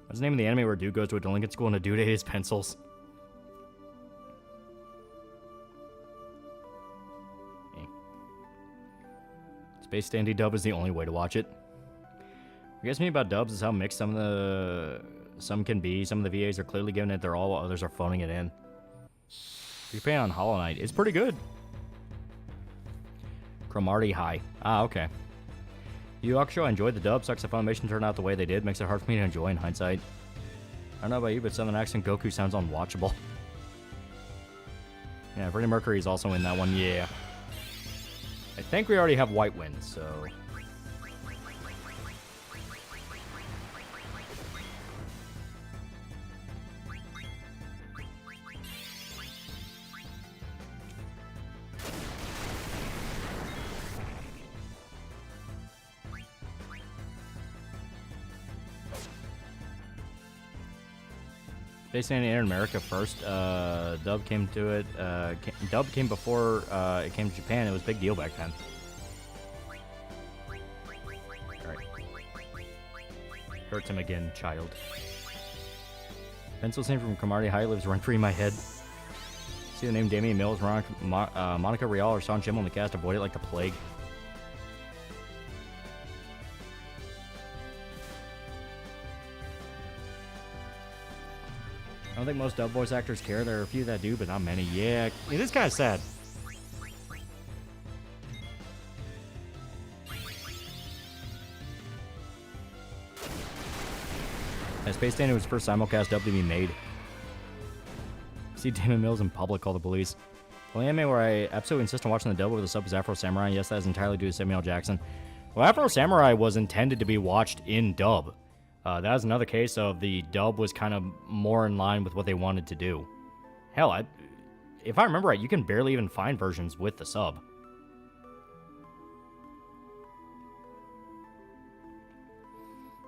What's the name of the anime where a dude goes to a delinquent school and a dude ate his pencils? Space Dandy dub is the only way to watch it. What gets me about dubs is how mixed some can be. Some of the VAs are clearly giving it their all, while others are phoning it in. You're paying on Hollow Knight. It's pretty good. Cromarty High. Ah, okay. You Aksho, I enjoyed the dub. Sucks the Funimation turned out the way they did. Makes it hard for me to enjoy in hindsight. I don't know about you, but Southern Accent Goku sounds unwatchable. Yeah, Freddie Mercury is also in that one. Yeah. I think we already have White Wind, so... They say in America first. Dub came to it. Dub came before it came to Japan. It was a big deal back then. Alright. Hurts him again, child. Pencil scene from Cromarty High lives rent free in my head. See the name Damian Mills, Monica Rial, or Son Jim on the cast. Avoid it like the plague. I don't think most dub voice actors care. There are a few that do, but not many. Yeah, it is kind of sad. Space Dandy was the first simulcast dub to be made. See Damon Mills in public call the police. The only anime where I absolutely insist on watching the dub over the sub is Afro Samurai. Yes, that is entirely due to Samuel L. Jackson. Well, Afro Samurai was intended to be watched in dub. That was another case of the dub was kind of more in line with what they wanted to do. Hell, if I remember right, you can barely even find versions with the sub.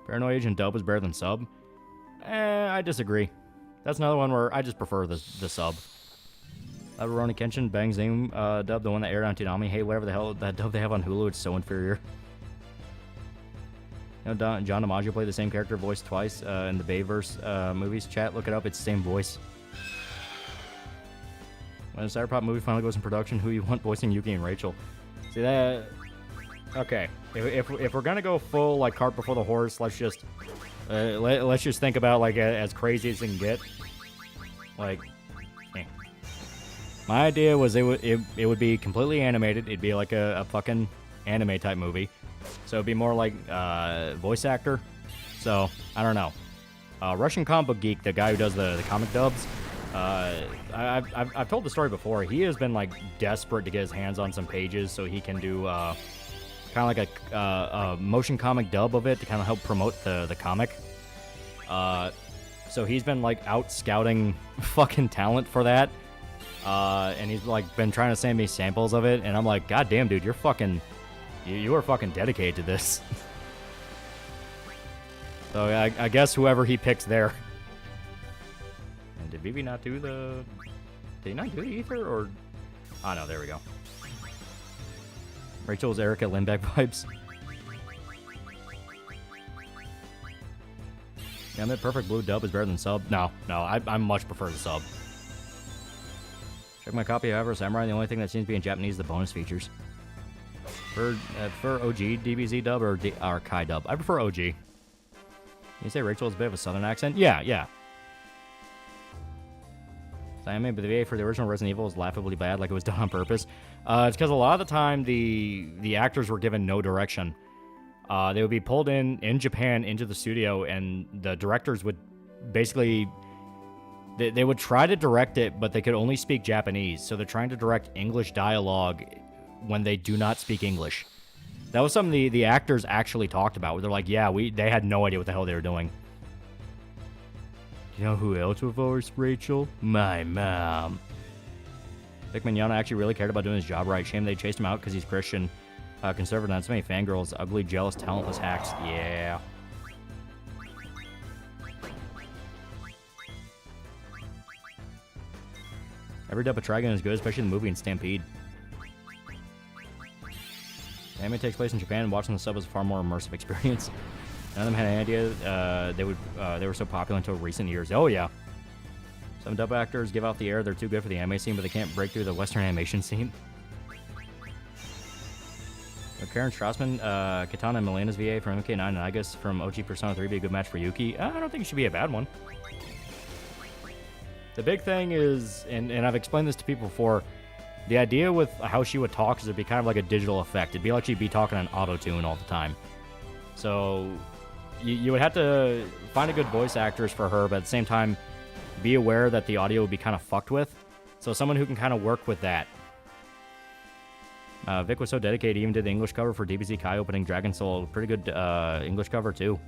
Paranoid Agent dub was better than sub? I disagree. That's another one where I just prefer the sub. Rurouni Kenshin, Bang's name dub, the one that aired on Toonami. Hey, whatever the hell that dub they have on Hulu, it's so inferior. You know, John DiMaggio played the same character voice twice in the Bayverse movies. Chat, look it up. It's the same voice. When the Cyberpop movie finally goes in production, who you want voicing Yuki and Rachel? See that? Okay, if we're gonna go full like cart before the horse, let's just think about like as crazy as it can get. Like, my idea was it would be completely animated. It'd be like a fucking anime type movie. So it'd be more like voice actor. So I don't know. Russian Comic Book Geek, the guy who does the comic dubs. I've told the story before. He has been like desperate to get his hands on some pages so he can do kind of like a motion comic dub of it to kind of help promote the comic. So he's been like out scouting fucking talent for that. And he's like been trying to send me samples of it, and I'm like, God damn, dude, you are fucking dedicated to this. So I guess whoever he picks there. And did Vivi not do the... Did he not do the ether, or... Oh, no, there we go. Rachel's Erica Lindbeck vibes. Yeah, that perfect blue dub is better than sub. No, I much prefer the sub. Check my copy, however, Samurai. The only thing that seems to be in Japanese is the bonus features. For OG DBZ dub or Kai dub? I prefer OG. You say Rachel has a bit of a southern accent? Yeah. I mean, but the VA for the original Resident Evil is laughably bad, like it was done on purpose. It's because a lot of the time the actors were given no direction. They would be pulled in Japan into the studio, and the directors would basically... They would try to direct it, but they could only speak Japanese. So they're trying to direct English dialogue when they do not speak English. That was something the actors actually talked about, where they're like, yeah, they had no idea what the hell they were doing. You know who else would voice Rachel? My mom. Vic Mignogna actually really cared about doing his job right. Shame they chased him out because he's Christian. Conservative, not so many fangirls. Ugly, jealous, talentless hacks. Yeah. Every dub of Trigun is good, especially the movie and Stampede. The anime takes place in Japan, and watching the sub is a far more immersive experience. None of them had any idea they were so popular until recent years. Oh yeah. Some dub actors give out the air they're too good for the anime scene, but they can't break through the Western animation scene. Karen Strassman, Katana and Milena's VA from MK9, and I guess from OG Persona 3 be a good match for Yuki. I don't think it should be a bad one. The big thing is, and I've explained this to people before, the idea with how she would talk is it'd be kind of like a digital effect. It'd be like she'd be talking on auto-tune all the time. So you would have to find a good voice actress for her, but at the same time, be aware that the audio would be kind of fucked with. So someone who can kind of work with that. Vic was so dedicated, he even did the English cover for DBZ Kai opening Dragon Soul. Pretty good English cover, too.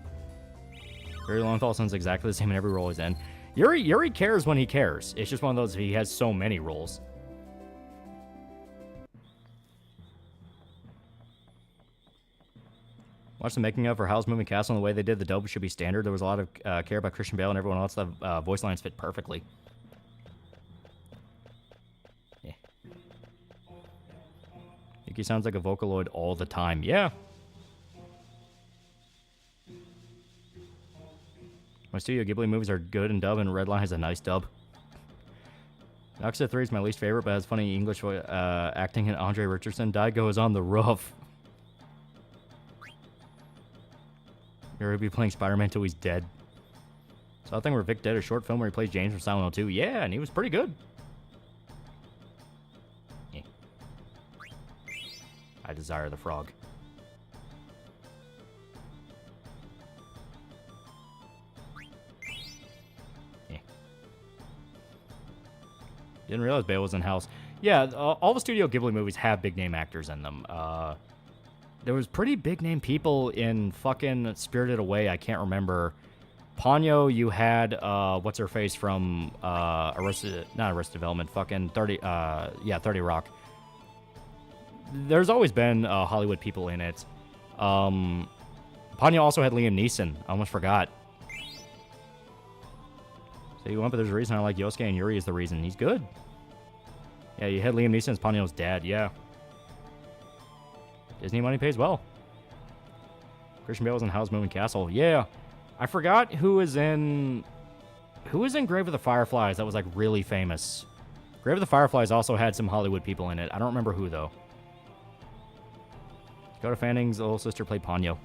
Yuri Lowenthal sounds exactly the same in every role he's in. Yuri cares when he cares. It's just one of those, he has so many roles. Watch the making of for Howl's Moving Castle, and the way they did the dub should be standard. There was a lot of care about Christian Bale and everyone else. The voice lines fit perfectly. Yeah. Yuki sounds like a Vocaloid all the time. Yeah. My Studio Ghibli movies are good in dub, and Redline has a nice dub. Noxa 3 is my least favorite, but has funny English acting, and Andre Richardson. Daigo is on the roof. You're gonna be playing Spider-Man till he's dead. So I think where Vic did a short film where he plays James from Silent Hill 2. Yeah, and he was pretty good. Yeah. I desire the frog. Yeah. Didn't realize Bale was in House. Yeah, all the Studio Ghibli movies have big name actors in them. There was pretty big name people in fucking Spirited Away. I can't remember. Ponyo, you had what's her face from not Arrested Development, fucking 30 Rock. There's always been Hollywood people in it. Ponyo also had Liam Neeson. I almost forgot. So you went, but there's a reason I like Yosuke, and Yuri is the reason. He's good. Yeah, you had Liam Neeson as Ponyo's dad. Yeah. Disney money pays well. Christian Bale was in Howl's Moving Castle. Yeah. I forgot who was in Grave of the Fireflies that was like really famous. Grave of the Fireflies also had some Hollywood people in it. I don't remember who though. Dakota Fanning's little sister played Ponyo.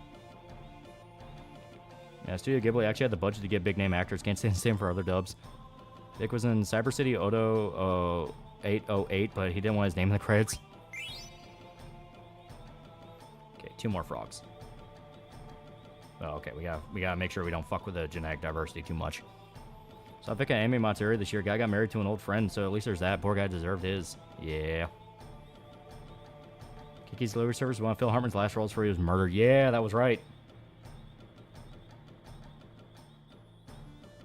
Yeah, Studio Ghibli actually had the budget to get big name actors. Can't say the same for other dubs. Vic was in Cyber City Odo 808, but he didn't want his name in the credits. 2 more frogs. Oh, okay, we gotta make sure we don't fuck with the genetic diversity too much. So I picked an anime Matsuri this year. Guy got married to an old friend, so at least there's that. Poor guy deserved his. Yeah. Kiki's Delivery Service. One of Phil Hartman's last roles before he was murdered. Yeah, that was right.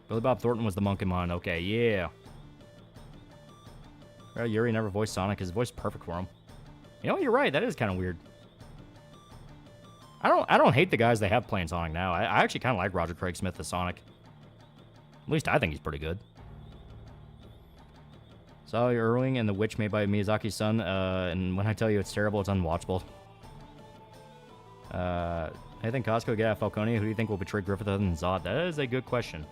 Billy Bob Thornton was the monk in mine. Okay, yeah. Well, Yuri never voiced Sonic. His voice is perfect for him. You know, you're right. That is kind of weird. I don't hate the guys they have playing Sonic now. I actually kind of like Roger Craig Smith as Sonic. At least I think he's pretty good. Sally Irving and The Witch made by Miyazaki's son. And when I tell you it's terrible, it's unwatchable. I think Costco get out Falcone. Who do you think will betray Griffith other than Zod? That is a good question.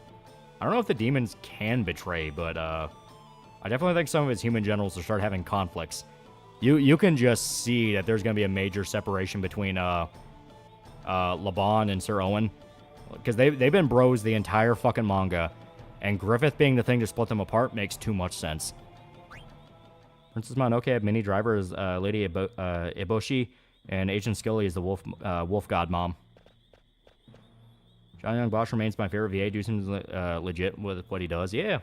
I don't know if the demons can betray, but I definitely think some of his human generals will start having conflicts. You can just see that there's going to be a major separation between Laban and Sir Owen, because they've been bros the entire fucking manga, and Griffith being the thing to split them apart makes too much sense. Princess Mononoke had Minnie Driver as Lady Eboshi, and Agent Scully is the wolf god mom. John Young Bosch remains my favorite VA. Seems legit with what he does. Yeah,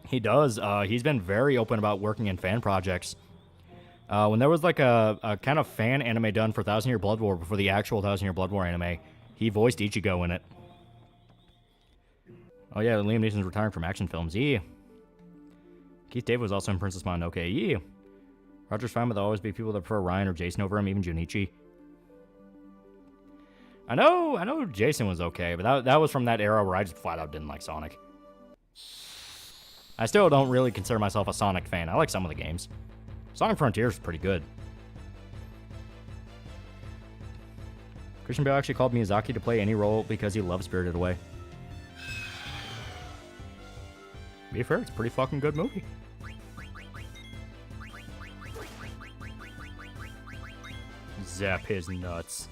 he does. He's been very open about working in fan projects. When there was like a kind of fan anime done for 1,000 Year Blood War before the actual 1,000 Year Blood War anime, he voiced Ichigo in it. Oh yeah, Liam Neeson's retiring from action films. Yeah. Keith David was also in Princess Mononoke. Yeah. Roger's fine, but there'll always be people that prefer Ryan or Jason over him, even Junichi. I know Jason was okay, but that was from that era where I just flat out didn't like Sonic. I still don't really consider myself a Sonic fan. I like some of the games. Sonic Frontiers is pretty good. Christian Bale actually called Miyazaki to play any role because he loves Spirited Away. To be fair, it's a pretty fucking good movie. zap his nuts.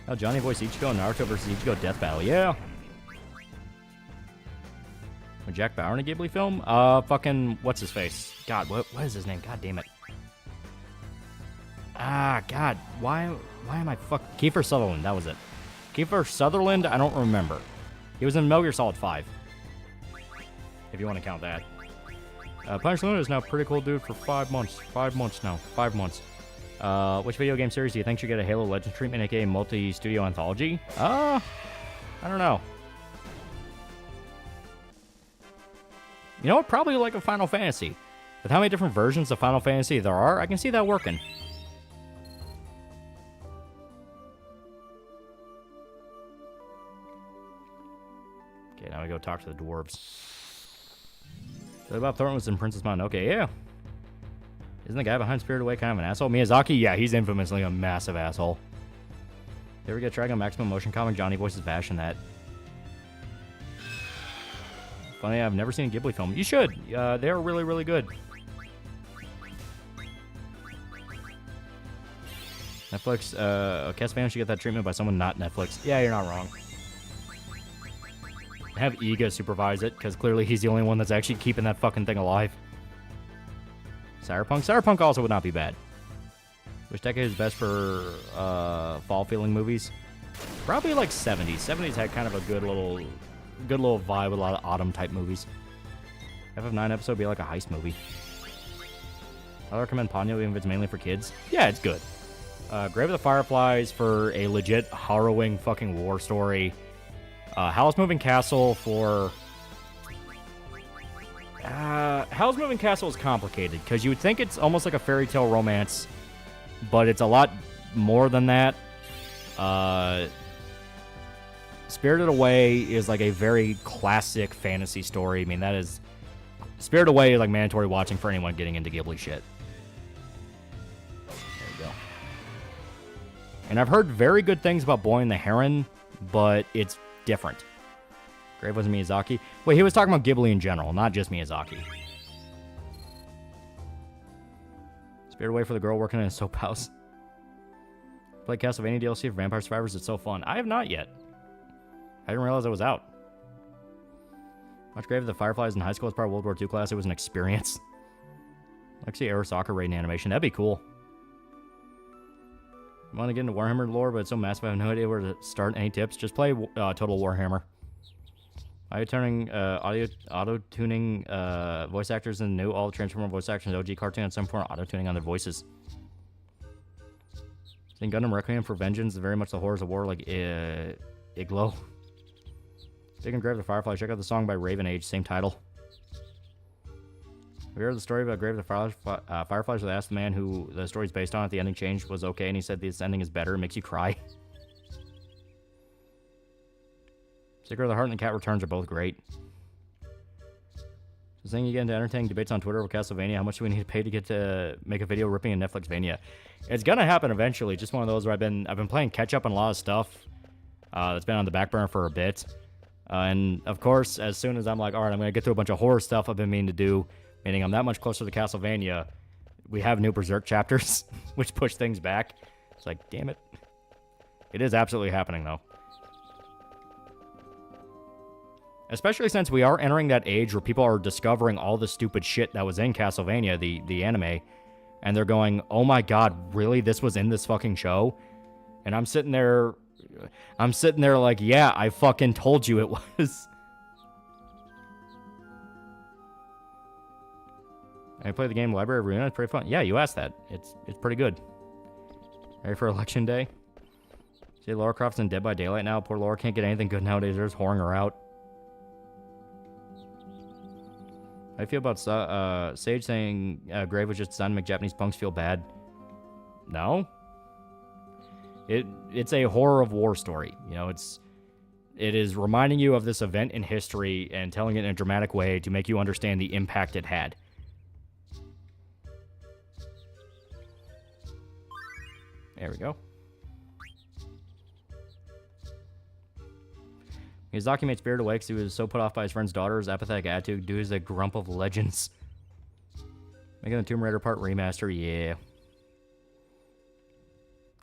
Oh, Johnny voiced Ichigo in Naruto versus Ichigo Death Battle. Yeah. With Jack Bauer in a Ghibli film? Fucking, what's his face? God, what is his name? God damn it. Ah, God, why am I Kiefer Sutherland, that was it. Kiefer Sutherland, I don't remember. He was in Metal Gear Solid 5. If you want to count that. Punish Luna is now pretty cool dude for 5 months. 5 months now. 5 months. Which video game series do you think should get a Halo Legends treatment, aka multi-studio anthology? I don't know. You know what? Probably like a Final Fantasy. With how many different versions of Final Fantasy there are, I can see that working. Okay, now we go talk to the dwarves. Bob Thornton was in Princess Mononoke. Yeah. Isn't the guy behind Spirited Away kind of an asshole? Miyazaki? Yeah, he's infamously a massive asshole. There we go, Dragon Maximum Motion Comic. Johnny voices Vash in that. Funny, I've never seen a Ghibli film. You should. They're really, really good. Netflix, Castlevania should get that treatment by someone not Netflix. Yeah, you're not wrong. Have Iga supervise it, because clearly he's the only one that's actually keeping that fucking thing alive. Cyberpunk? Cyberpunk also would not be bad. Which decade is best for fall-feeling movies? Probably like 70s. 70s had kind of a good little vibe with a lot of autumn-type movies. FF9 episode would be like a heist movie. I recommend Ponyo even if it's mainly for kids. Yeah, it's good. Grave of the Fireflies for a legit harrowing fucking war story. Howl's Moving Castle for... Howl's Moving Castle is complicated, because you would think it's almost like a fairy tale romance, but it's a lot more than that. Spirited Away is like a very classic fantasy story. I mean, that is... Spirited Away is like mandatory watching for anyone getting into Ghibli shit. There you go. And I've heard very good things about Boy and the Heron, but it's different. Grave wasn't Miyazaki. Wait, he was talking about Ghibli in general, not just Miyazaki. Spirited Away for the girl working in a soap house. Play Castlevania DLC for Vampire Survivors. It's so fun. I have not yet. I didn't realize it was out. Watch Grave of the Fireflies in high school as part of World War II class. It was an experience. I'd like to see Arasaka raid in animation. That'd be cool. I want to get into Warhammer lore, but it's so massive I have no idea where to start. Any tips? Just play Total Warhammer. Auto-tuning voice actors in new all Transformer voice actors, OG cartoon, and some form of auto-tuning on their voices. In Gundam Requiem for Vengeance, very much the horrors of war, like Iglo. Dig and Grave the Firefly. Check out the song by Raven Age, same title. Have you heard the story about Grave the Fireflies? They asked the man who the story's based on if the ending change was okay, and he said this ending is better. It makes you cry. Secret of the Heart and The Cat Returns are both great. The thing you get into entertaining debates on Twitter with Castlevania. How much do we need to pay to get to make a video ripping a Netflixvania? It's gonna happen eventually. Just one of those where I've been playing catch up on a lot of stuff that's been on the back burner for a bit. And of course, as soon as I'm like, all right, I'm gonna get through a bunch of horror stuff I've been meaning to do, meaning I'm that much closer to Castlevania, we have new Berserk chapters, which push things back. It's like, damn it. It is absolutely happening though. Especially since we are entering that age where people are discovering all the stupid shit that was in Castlevania, the anime, and they're going, oh my god, really? This was in this fucking show? And I'm sitting there like, yeah, I fucking told you it was. I played the game Library of Ruina. It's pretty fun. Yeah, you asked that. It's pretty good. Ready for Election Day? See, Lara Croft's in Dead by Daylight now. Poor Lara can't get anything good nowadays. They're just whoring her out. How do you feel about Sage saying Grave was just designed to make Japanese punks feel bad? No. It's a horror of war story. You know, it is reminding you of this event in history and telling it in a dramatic way to make you understand the impact it had. There we go. Miyazaki made Spirited Away because he was so put off by his friend's daughter's apathetic attitude due to the grump of legends. Making the Tomb Raider part remaster, yeah.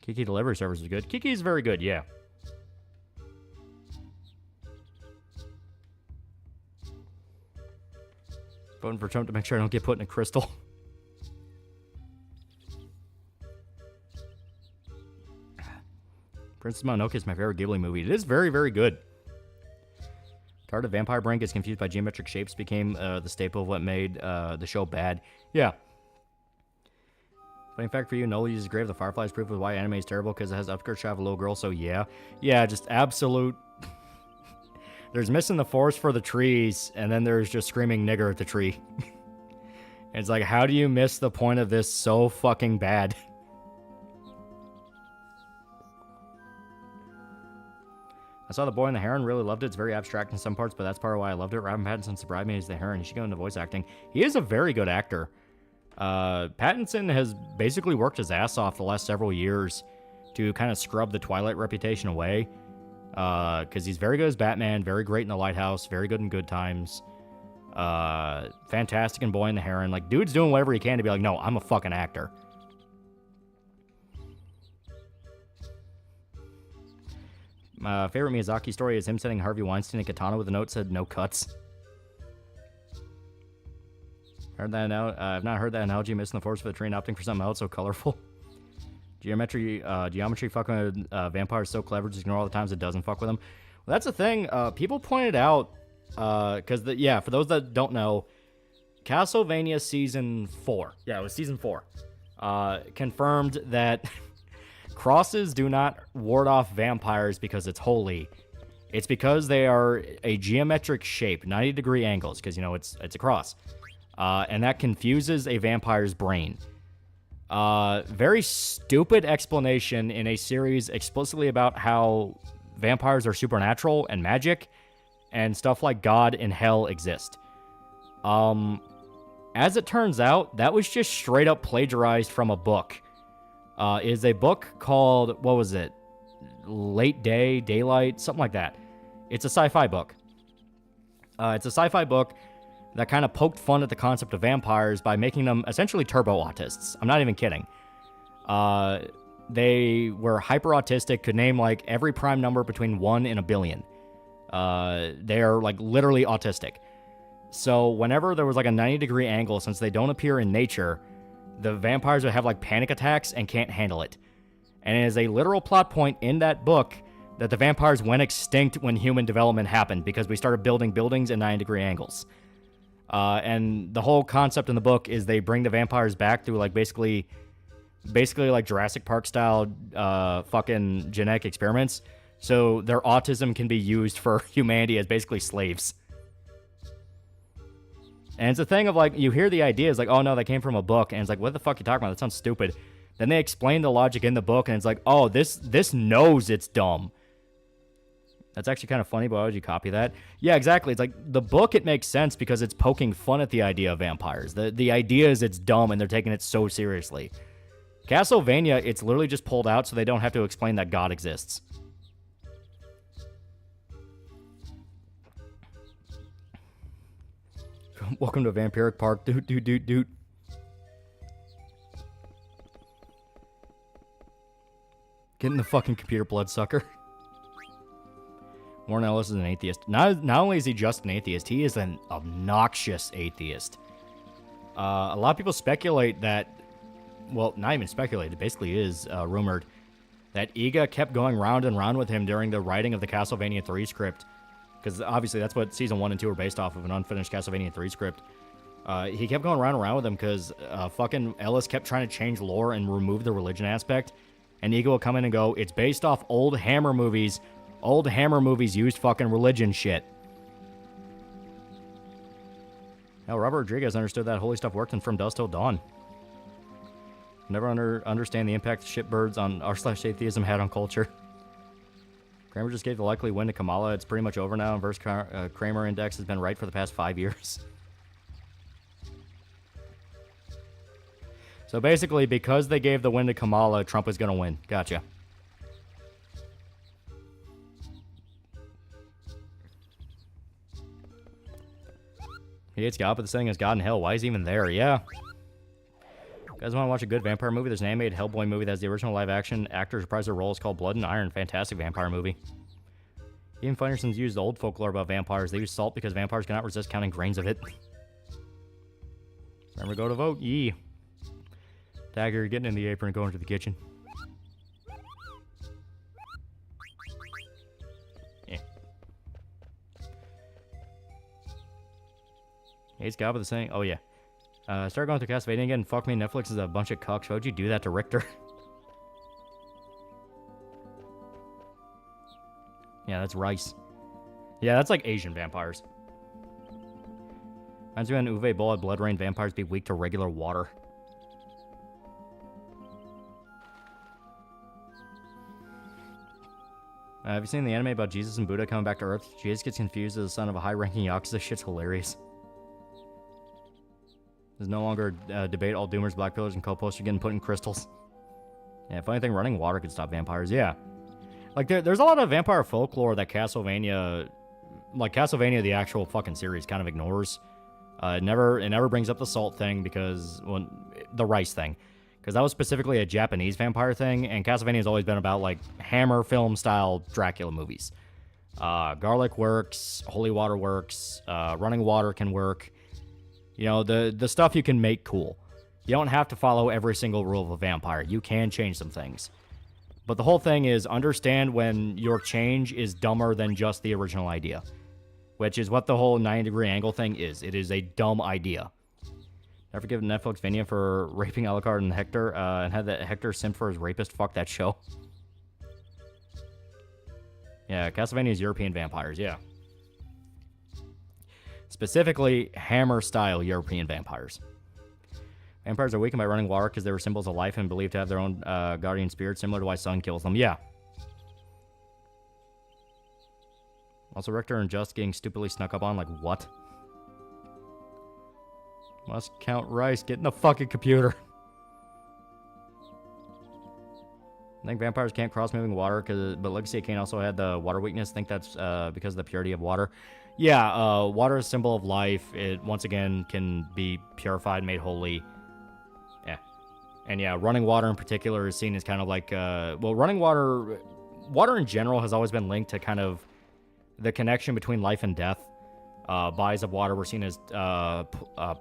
Kiki delivery service is good. Kiki is very good, yeah. Voting for Trump to make sure I don't get put in a crystal. Princess Mononoke is my favorite Ghibli movie. It is very, very good. Card of Vampire Brain gets confused by geometric shapes became the staple of what made the show bad. Yeah. But in fact, for you, Noli uses Grave of the Fireflies proof of why anime is terrible because it has upskirt shot of a little girl, so yeah. Yeah, just absolute... There's missing the forest for the trees, and then there's just screaming nigger at the tree. It's like, how do you miss the point of this so fucking bad? I saw The Boy and the Heron, really loved it. It's very abstract in some parts, but that's part of why I loved it. Robin Pattinson surprised me as the Heron. He should go into voice acting. He is a very good actor. Pattinson has basically worked his ass off the last several years to kind of scrub the Twilight reputation away. Because he's very good as Batman, very great in The Lighthouse, very good in Good Times. Fantastic in Boy and the Heron. Like, dude's doing whatever he can to be like, no, I'm a fucking actor. My favorite Miyazaki story is him sending Harvey Weinstein a katana with a note that said no cuts. Heard that now? I've not heard that analogy. Missing the forest for the tree and opting for something else so colorful. Geometry fucking with vampires so clever. Just ignore all the times it doesn't fuck with them. Well, that's the thing. People pointed out because for those that don't know, Castlevania season 4. Yeah, it was season 4. Confirmed that crosses do not ward off vampires because it's holy. It's because they are a geometric shape, 90-degree angles, because, you know, it's a cross. And that confuses a vampire's brain. Very stupid explanation in a series explicitly about how vampires are supernatural and magic, and stuff like God and hell exist. As it turns out, that was just straight up plagiarized from a book. It is a book called, what was it? Late Day, Daylight, something like that. It's a sci-fi book. It's a sci-fi book that kind of poked fun at the concept of vampires by making them essentially turbo autists. I'm not even kidding. They were hyper autistic, could name like every prime number between 1 and a billion. They are like literally autistic. So whenever there was like a 90-degree angle, since they don't appear in nature, the vampires would have like panic attacks and can't handle it. And it is a literal plot point in that book that the vampires went extinct when human development happened because we started building buildings in 90-degree angles. And the whole concept in the book is they bring the vampires back through like basically like Jurassic Park style fucking genetic experiments. So their autism can be used for humanity as basically slaves. And it's a thing of like, you hear the idea, it's like, oh no, that came from a book. And it's like, what the fuck are you talking about? That sounds stupid. Then they explain the logic in the book and it's like, oh, this knows it's dumb. That's actually kind of funny, but why would you copy that? Yeah, exactly. It's like the book, it makes sense because it's poking fun at the idea of vampires. The idea is it's dumb and they're taking it so seriously. Castlevania, it's literally just pulled out so they don't have to explain that God exists. Welcome to Vampiric Park, dude. Get in the fucking computer, bloodsucker. Warren Ellis is an atheist. Not only is he just an atheist, he is an obnoxious atheist. A lot of people speculate that, well, not even speculate, it basically is rumored, that Iga kept going round and round with him during the writing of the Castlevania 3 script. Because obviously that's what Season 1 and 2 are based off of, an unfinished Castlevania 3 script. He kept going round and round with him because fucking Ellis kept trying to change lore and remove the religion aspect. And Iga will come in and go, it's based off old Hammer movies. Old Hammer movies used fucking religion shit. Now, Robert Rodriguez understood that holy stuff worked in From Dusk Till Dawn. Never understand the impact shitbirds on r/atheism had on culture. Kramer just gave the likely win to Kamala. It's pretty much over now. Inverse Kramer index has been right for the past 5 years. So basically, because they gave the win to Kamala, Trump is going to win. Gotcha. He hates God, but the saying is God in hell. Why is he even there? Yeah. Guys want to watch a good vampire movie? There's an animated Hellboy movie that has the original live-action actors reprise their roles called Blood and Iron. Fantastic vampire movie. Even Fundersons used old folklore about vampires. They use salt because vampires cannot resist counting grains of it. Remember, go to vote. Yee. Dagger, getting in the apron and going to the kitchen. Yeah. Hey, Scott with the saying. Oh, yeah. Start going through Castlevania again. Fuck me, Netflix is a bunch of cucks. Why would you do that to Richter? Yeah, that's rice. Yeah, that's like Asian vampires. Reminds me when Uwe Boll had Blood Rain vampires be weak to regular water. Have you seen the anime about Jesus and Buddha coming back to Earth? Jesus gets confused as the son of a high-ranking Yakuza. Shit's hilarious. There's no longer debate. All Doomers, Black Pillars, and co-posters getting put in crystals. Yeah, if anything, running water could stop vampires. Yeah. Like, there's a lot of vampire folklore that Castlevania... Like, Castlevania, the actual fucking series, kind of ignores. It never brings up the salt thing because... Well, the rice thing. Because that was specifically a Japanese vampire thing, and Castlevania has always been about, like, Hammer film-style Dracula movies. Garlic works, holy water works, running water can work. You know, the stuff you can make cool. You don't have to follow every single rule of a vampire. You can change some things. But the whole thing is understand when your change is dumber than just the original idea. Which is what the whole 90-degree angle thing is. It is a dumb idea. Never forgive Netflix Vania for raping Alucard and Hector, and had that Hector simp for his rapist. Fuck that show. Yeah, Castlevania's European vampires, yeah. Specifically, Hammer-style European vampires. Vampires are weakened by running water because they were symbols of life and believed to have their own guardian spirit, similar to why sun kills them. Yeah. Also, Richter and Just getting stupidly snuck up on, like, what? Must count rice. Get in the fucking computer. I think vampires can't cross moving water, but Legacy of Kain also had the water weakness. I think that's because of the purity of water. Yeah, water is a symbol of life. It, once again, can be purified, made holy. Yeah. And yeah, running water in particular is seen as kind of like, well, running water... Water in general has always been linked to kind of the connection between life and death. Bodies of water were seen as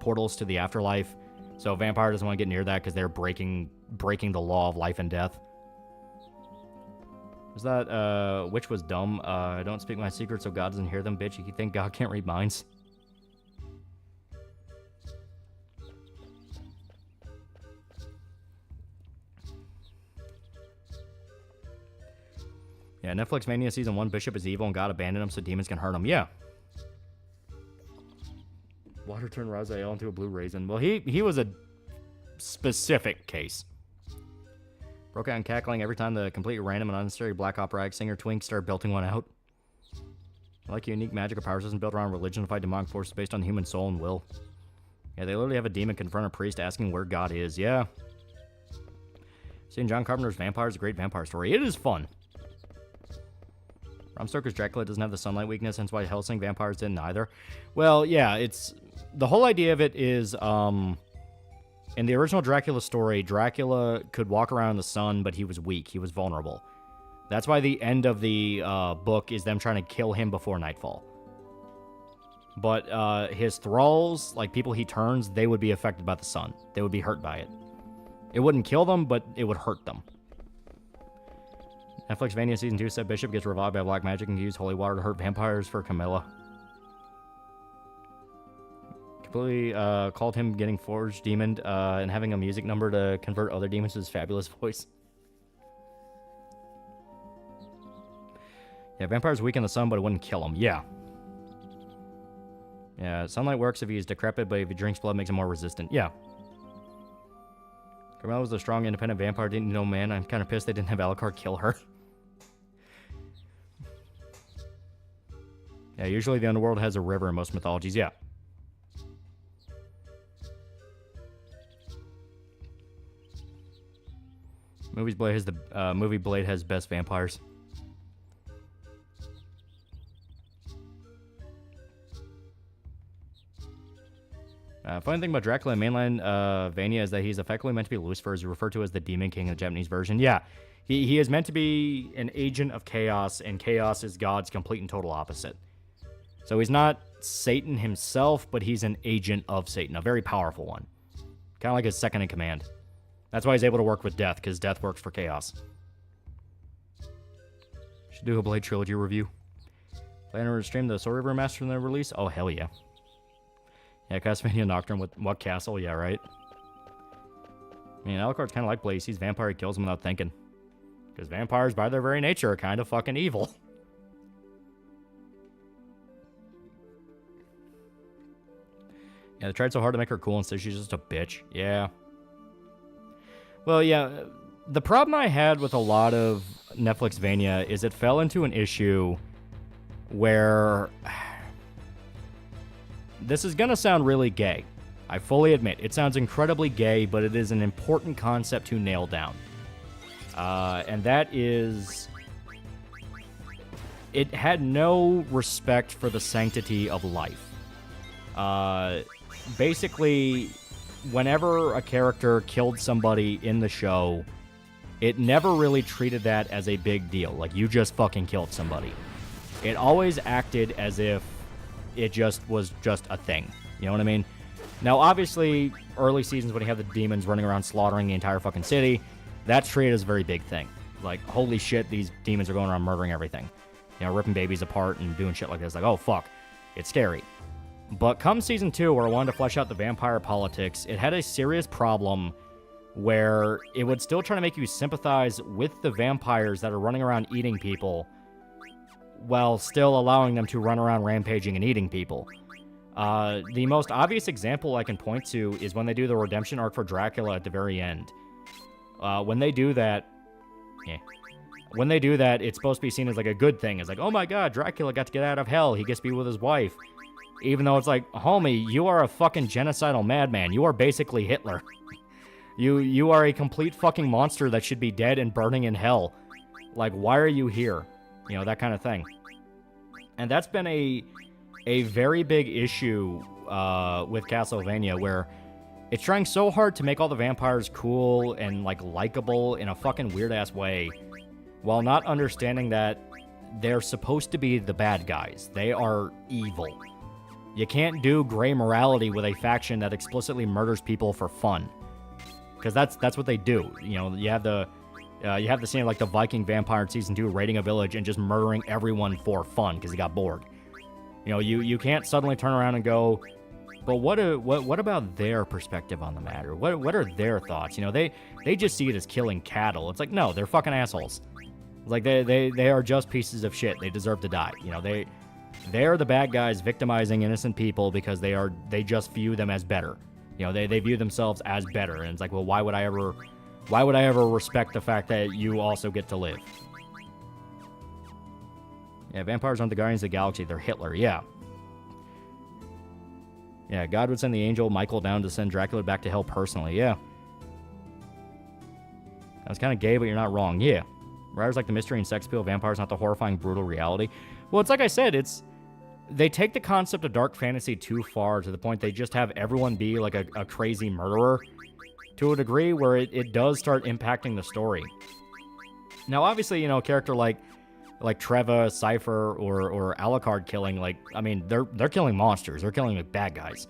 portals to the afterlife. So a vampire doesn't want to get near that because they're breaking the law of life and death. Was that, which was dumb? I don't speak my secrets so God doesn't hear them, bitch. You think God can't read minds? Yeah, Netflix Mania Season 1, Bishop is evil and God abandoned him so demons can hurt him. Yeah. Water turned Raziel into a blue raisin. Well, he was a specific case. Broke out and cackling every time the completely random and unnecessary Black Opera rag singer Twink started belting one out. I like a unique magical power system built around religion to fight demonic forces based on human soul and will. Yeah, they literally have a demon confront a priest asking where God is. Yeah. Seeing John Carpenter's Vampire is a great vampire story. It is fun. Bram Stoker's Dracula doesn't have the sunlight weakness, hence why Helsing vampires didn't either. Well, yeah, it's... The whole idea of it is, in the original Dracula story, Dracula could walk around in the sun, but he was weak. He was vulnerable. That's why the end of the book is them trying to kill him before nightfall. But his thralls, like people he turns, they would be affected by the sun. They would be hurt by it. It wouldn't kill them, but it would hurt them. Netflix Vania Season 2 said Bishop gets revived by black magic and can use holy water to hurt vampires for Camilla. Completely called him getting forged demoned and having a music number to convert other demons to his fabulous voice. Yeah, vampires weaken the sun, but it wouldn't kill him. Yeah. Yeah, sunlight works if he's decrepit, but if he drinks blood, makes him more resistant. Yeah. Carmella was a strong, independent vampire, didn't know man. I'm kind of pissed they didn't have Alucard kill her. Yeah, usually the underworld has a river in most mythologies. Yeah. Movie Blade has best vampires. Funny thing about Dracula in mainland Vania is that he's effectively meant to be Lucifer, as referred to as the Demon King in the Japanese version. Yeah, he is meant to be an agent of chaos, and chaos is God's complete and total opposite. So he's not Satan himself, but he's an agent of Satan, a very powerful one. Kind of like his second in command. That's why he's able to work with death, because death works for chaos. Should do a Blade Trilogy review. Plan to stream the Sword River Master from the release? Oh, hell yeah. Yeah, Castlevania Nocturne with what castle? Yeah, right. I mean, Alucard's kind of like Blade. He sees vampire, he kills him without thinking. Because vampires, by their very nature, are kind of fucking evil. Yeah, they tried so hard to make her cool, instead she's just a bitch. Yeah. Well, yeah, the problem I had with a lot of Netflix Vania is it fell into an issue where... This is going to sound really gay. I fully admit, it sounds incredibly gay, but it is an important concept to nail down. And that is... It had no respect for the sanctity of life. Basically, whenever a character killed somebody in the show, it never really treated that as a big deal. Like, you just fucking killed somebody. It always acted as if it just was just a thing. You know what I mean? Now, obviously, early seasons when you have the demons running around slaughtering the entire fucking city, that's treated as a very big thing. Like, holy shit, these demons are going around murdering everything. You know, ripping babies apart and doing shit like this. Like, oh, fuck. It's scary. But come Season 2, where I wanted to flesh out the vampire politics, it had a serious problem where it would still try to make you sympathize with the vampires that are running around eating people, while still allowing them to run around rampaging and eating people. The most obvious example I can point to is when they do the redemption arc for Dracula at the very end. When they do that, it's supposed to be seen as like a good thing. It's like, oh my god, Dracula got to get out of hell. He gets to be with his wife. Even though it's like, homie, you are a fucking genocidal madman. You are basically Hitler. You are a complete fucking monster that should be dead and burning in hell. Like, why are you here? You know, that kind of thing. And that's been a very big issue with Castlevania, where it's trying so hard to make all the vampires cool and, like, likable in a fucking weird-ass way, while not understanding that they're supposed to be the bad guys. They are evil. You can't do gray morality with a faction that explicitly murders people for fun. Because that's what they do. You know, you have the scene of, like, the Viking vampire in Season 2 raiding a village and just murdering everyone for fun because he got bored. You know, you can't suddenly turn around and go, but what about their perspective on the matter? What are their thoughts? You know, they just see it as killing cattle. It's like, no, they're fucking assholes. It's like they are just pieces of shit. They deserve to die. You know, they are the bad guys victimizing innocent people because they just view them as better. You know, they view themselves as better, and it's like, well, why would I ever respect the fact that you also get to live? Yeah, vampires aren't the Guardians of the Galaxy, they're Hitler, yeah. Yeah, God would send the angel Michael down to send Dracula back to hell personally, yeah. That's kind of gay, but you're not wrong, yeah. Writers like the mystery and sex appeal of vampires, not the horrifying, brutal reality. Well, it's like I said, they take the concept of dark fantasy too far, to the point they just have everyone be like a crazy murderer, to a degree where it does start impacting the story. Now, obviously, you know, a character like Treva, Cypher, or Alucard killing, like, I mean, they're killing monsters. They're killing, like, bad guys.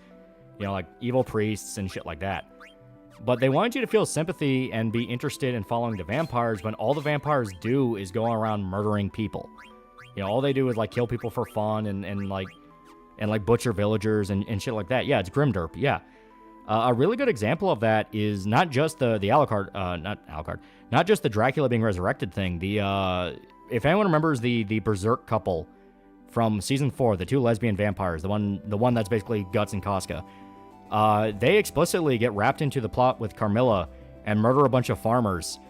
You know, like, evil priests and shit like that. But they wanted you to feel sympathy and be interested in following the vampires when all the vampires do is go around murdering people. You know, all they do is, like, kill people for fun and butcher villagers and shit like that. Yeah, it's grimderp, yeah. A really good example of that is not just the Alucard, not just the Dracula being resurrected thing. If anyone remembers the Berserk couple from Season 4, the two lesbian vampires, the one that's basically Guts and Casca, they explicitly get wrapped into the plot with Carmilla and murder a bunch of farmers.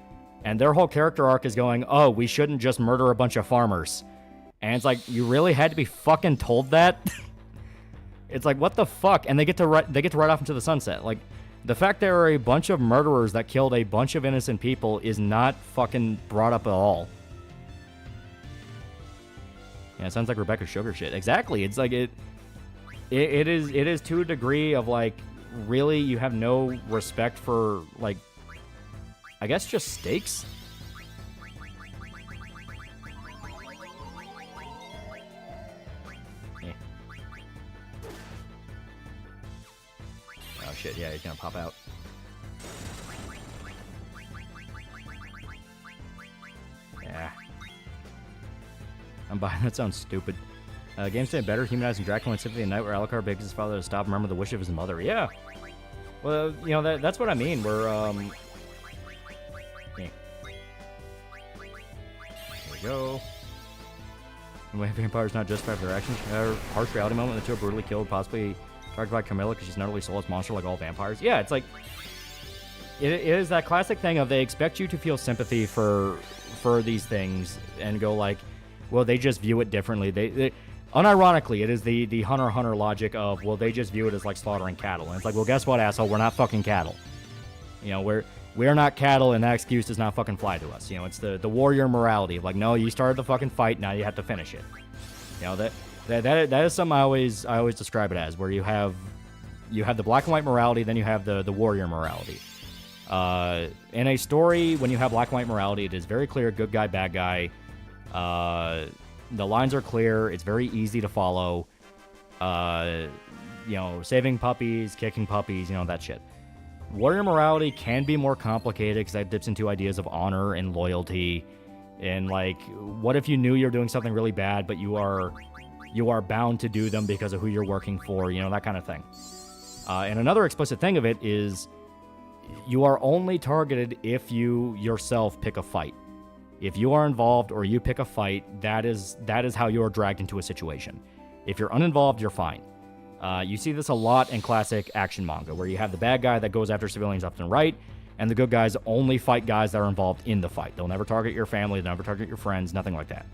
And their whole character arc is going, oh, we shouldn't just murder a bunch of farmers. And it's like, you really had to be fucking told that? It's like, what the fuck? And they get to ride off into the sunset. Like, the fact there are a bunch of murderers that killed a bunch of innocent people is not fucking brought up at all. Yeah, it sounds like Rebecca Sugar shit. Exactly. It's like it is to a degree of, like, really, you have no respect for, like, I guess just stakes? Eh. Oh shit, yeah, he's gonna pop out. Yeah. I'm buying that. Sounds stupid. Game's getting better, humanizing Dracula in Symphony of the Night, where Alucard begs his father to stop and remember the wish of his mother. Yeah. Well, you know, that's what I mean. We're, yeah. Here we go. The way vampires not justified for their actions. Harsh reality moment, the two are brutally killed, possibly targeted by Camilla because she's not really a soulless monster like all vampires. Yeah, it's like, it is that classic thing of they expect you to feel sympathy for these things and go like, well, they just view it differently. They unironically, it is the Hunter x Hunter logic of, well, they just view it as like slaughtering cattle. And it's like, well, guess what, asshole? We're not fucking cattle. You know, we're not cattle, and that excuse does not fucking fly to us. You know, it's the warrior morality of like, no, you started the fucking fight, now you have to finish it. You know, that is something I always describe it as, where you have the black and white morality, then you have the warrior morality. In a story, when you have black and white morality, it is very clear, good guy, bad guy. The lines are clear. It's very easy to follow. You know, saving puppies, kicking puppies, you know, that shit. Warrior morality can be more complicated because that dips into ideas of honor and loyalty. And, like, what if you knew you're doing something really bad, but you are bound to do them because of who you're working for, you know, that kind of thing. And another explicit thing of it is you are only targeted if you yourself pick a fight. If you are involved or you pick a fight, that is how you are dragged into a situation. If you're uninvolved, you're fine. You see this a lot in classic action manga, where you have the bad guy that goes after civilians left and right, and the good guys only fight guys that are involved in the fight. They'll never target your family, they'll never target your friends, nothing like that.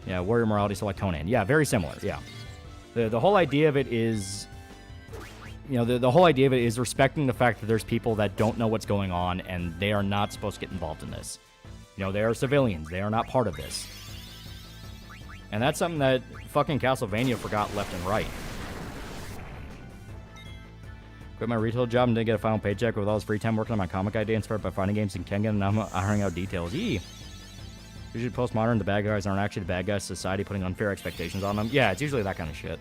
Yeah, warrior morality, so like Conan. Yeah, very similar, yeah. The whole idea of it is, you know, the whole idea of it is respecting the fact that there's people that don't know what's going on, and they are not supposed to get involved in this. You know, they are civilians. They are not part of this. And that's something that fucking Castlevania forgot left and right. Quit my retail job and didn't get a final paycheck with all this free time working on my comic idea inspired by fighting games in Kengan, and I'm ironing out details. Usually postmodern, the bad guys aren't actually the bad guys, society putting unfair expectations on them. Yeah, it's usually that kind of shit.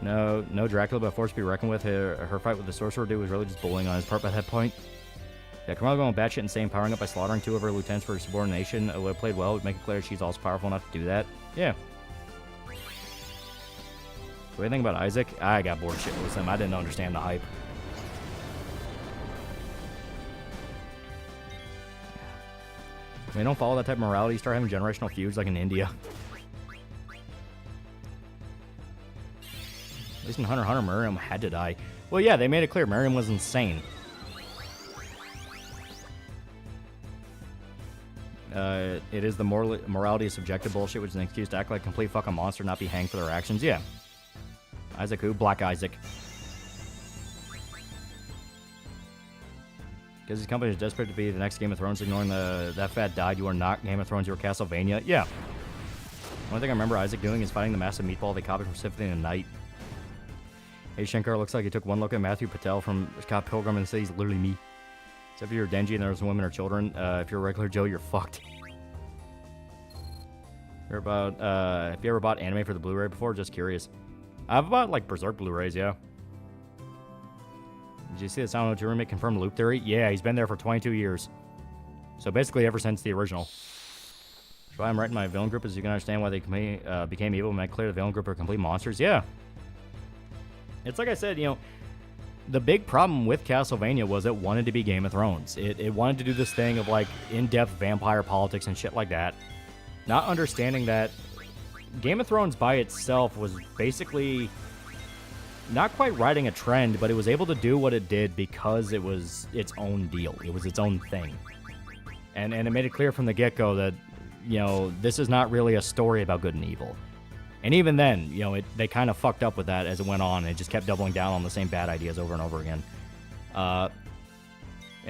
No Dracula, but forced to be reckoned with. Her fight with the sorcerer dude was really just bullying on his part by that point. Yeah, Kamala going batshit insane, powering up by slaughtering 2 of her lieutenants for subordination. Would have played well, would make it clear she's also powerful enough to do that. Yeah. What do you think about Isaac? I got bored shit with him. I didn't understand the hype. When you don't follow that type of morality, you start having generational feuds like in India. At least in Hunter x Hunter, Miriam had to die. Well, yeah, they made it clear Miriam was insane. It is the morality of subjective bullshit, which is an excuse to act like a complete fucking monster, not be hanged for their actions. Yeah. Isaac who? Black Isaac. Because his company is desperate to be the next Game of Thrones, ignoring that fat died. You are not Game of Thrones, you are Castlevania. Yeah. The only thing I remember Isaac doing is fighting the massive meatball they copied from Symphony of the Night. Hey, Shankar looks like he took one look at Matthew Patel from Scott Pilgrim and said he's literally me. Except if you're Denji and there's women or children. If you're a regular Joe, you're fucked. Have you ever bought anime for the Blu-ray before? Just curious. I've bought, like, Berserk Blu-rays, yeah. Did you see the Silent Hill 2 remake confirmed loop theory? Yeah, he's been there for 22 years. So basically ever since the original. That's why I'm writing my villain group, is you can understand why they became evil and make clear the villain group are complete monsters. Yeah. It's like I said, you know, the big problem with Castlevania was it wanted to be Game of Thrones. It wanted to do this thing of, like, in-depth vampire politics and shit like that. Not understanding that Game of Thrones by itself was basically not quite riding a trend, but it was able to do what it did because it was its own deal. It was its own thing. And it made it clear from the get-go that, you know, this is not really a story about good and evil. And even then, you know, they kind of fucked up with that as it went on. It just kept doubling down on the same bad ideas over and over again. Yeah,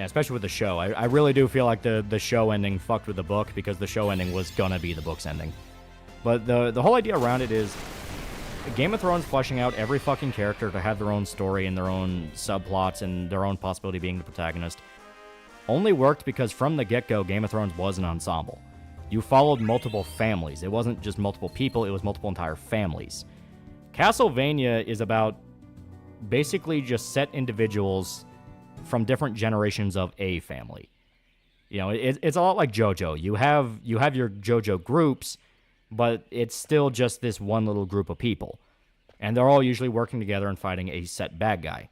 especially with the show. I really do feel like the show ending fucked with the book, because the show ending was gonna be the book's ending. But the whole idea around it is Game of Thrones fleshing out every fucking character to have their own story and their own subplots and their own possibility of being the protagonist only worked because from the get-go, Game of Thrones was an ensemble. You followed multiple families. It wasn't just multiple people, it was multiple entire families. Castlevania is about basically just set individuals from different generations of a family. You know, it's a lot like JoJo. You have your JoJo groups, but it's still just this one little group of people. And they're all usually working together and fighting a set bad guy.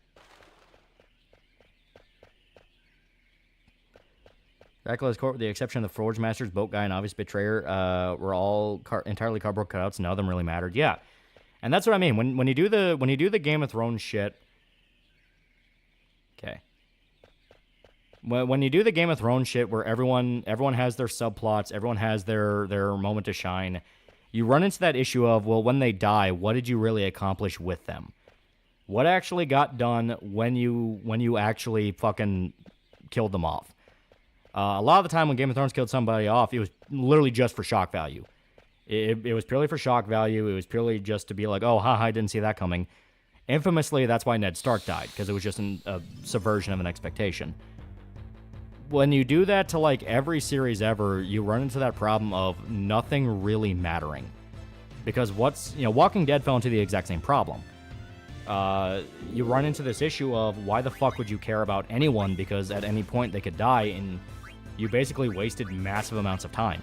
Dracula's Court, with the exception of the Forge Masters, Boat Guy, and Obvious Betrayer, were all entirely cardboard cutouts. None of them really mattered. Yeah, and that's what I mean. When you do the Game of Thrones shit, okay. When you do the Game of Thrones shit, where everyone has their subplots, everyone has their moment to shine, you run into that issue of, well, when they die, what did you really accomplish with them? What actually got done when you actually fucking killed them off? A lot of the time when Game of Thrones killed somebody off, it was literally just for shock value. It was purely for shock value. It was purely just to be like, oh, haha, I didn't see that coming. Infamously, that's why Ned Stark died, because it was just a subversion of an expectation. When you do that to, like, every series ever, you run into that problem of nothing really mattering. Because Walking Dead fell into the exact same problem. You run into this issue of why the fuck would you care about anyone, because at any point they could die, and you basically wasted massive amounts of time.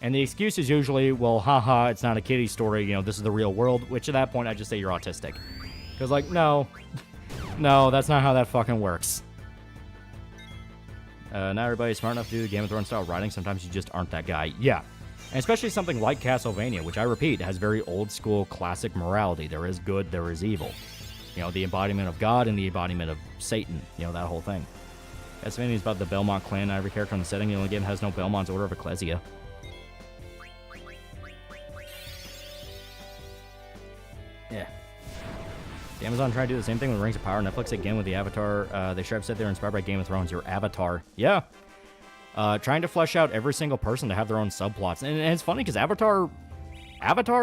And the excuse is usually, well, haha, it's not a kiddie story, this is the real world, which at that point I just say you're autistic. Because, like, no, that's not how that fucking works. Not everybody's smart enough to do the Game of Thrones style writing. Sometimes you just aren't that guy. Yeah. And especially something like Castlevania, which I repeat, has very old school classic morality. There is good, there is evil. The embodiment of God and the embodiment of Satan. That whole thing. Castlevania is about the Belmont clan. Every character in the setting, the only game has no Belmont's Order of Ecclesia. Yeah. Amazon tried to do the same thing with Rings of Power. Netflix again with the Avatar. They should have said they were inspired by Game of Thrones. Your Avatar. Yeah. Trying to flesh out every single person to have their own subplots. And it's funny because Avatar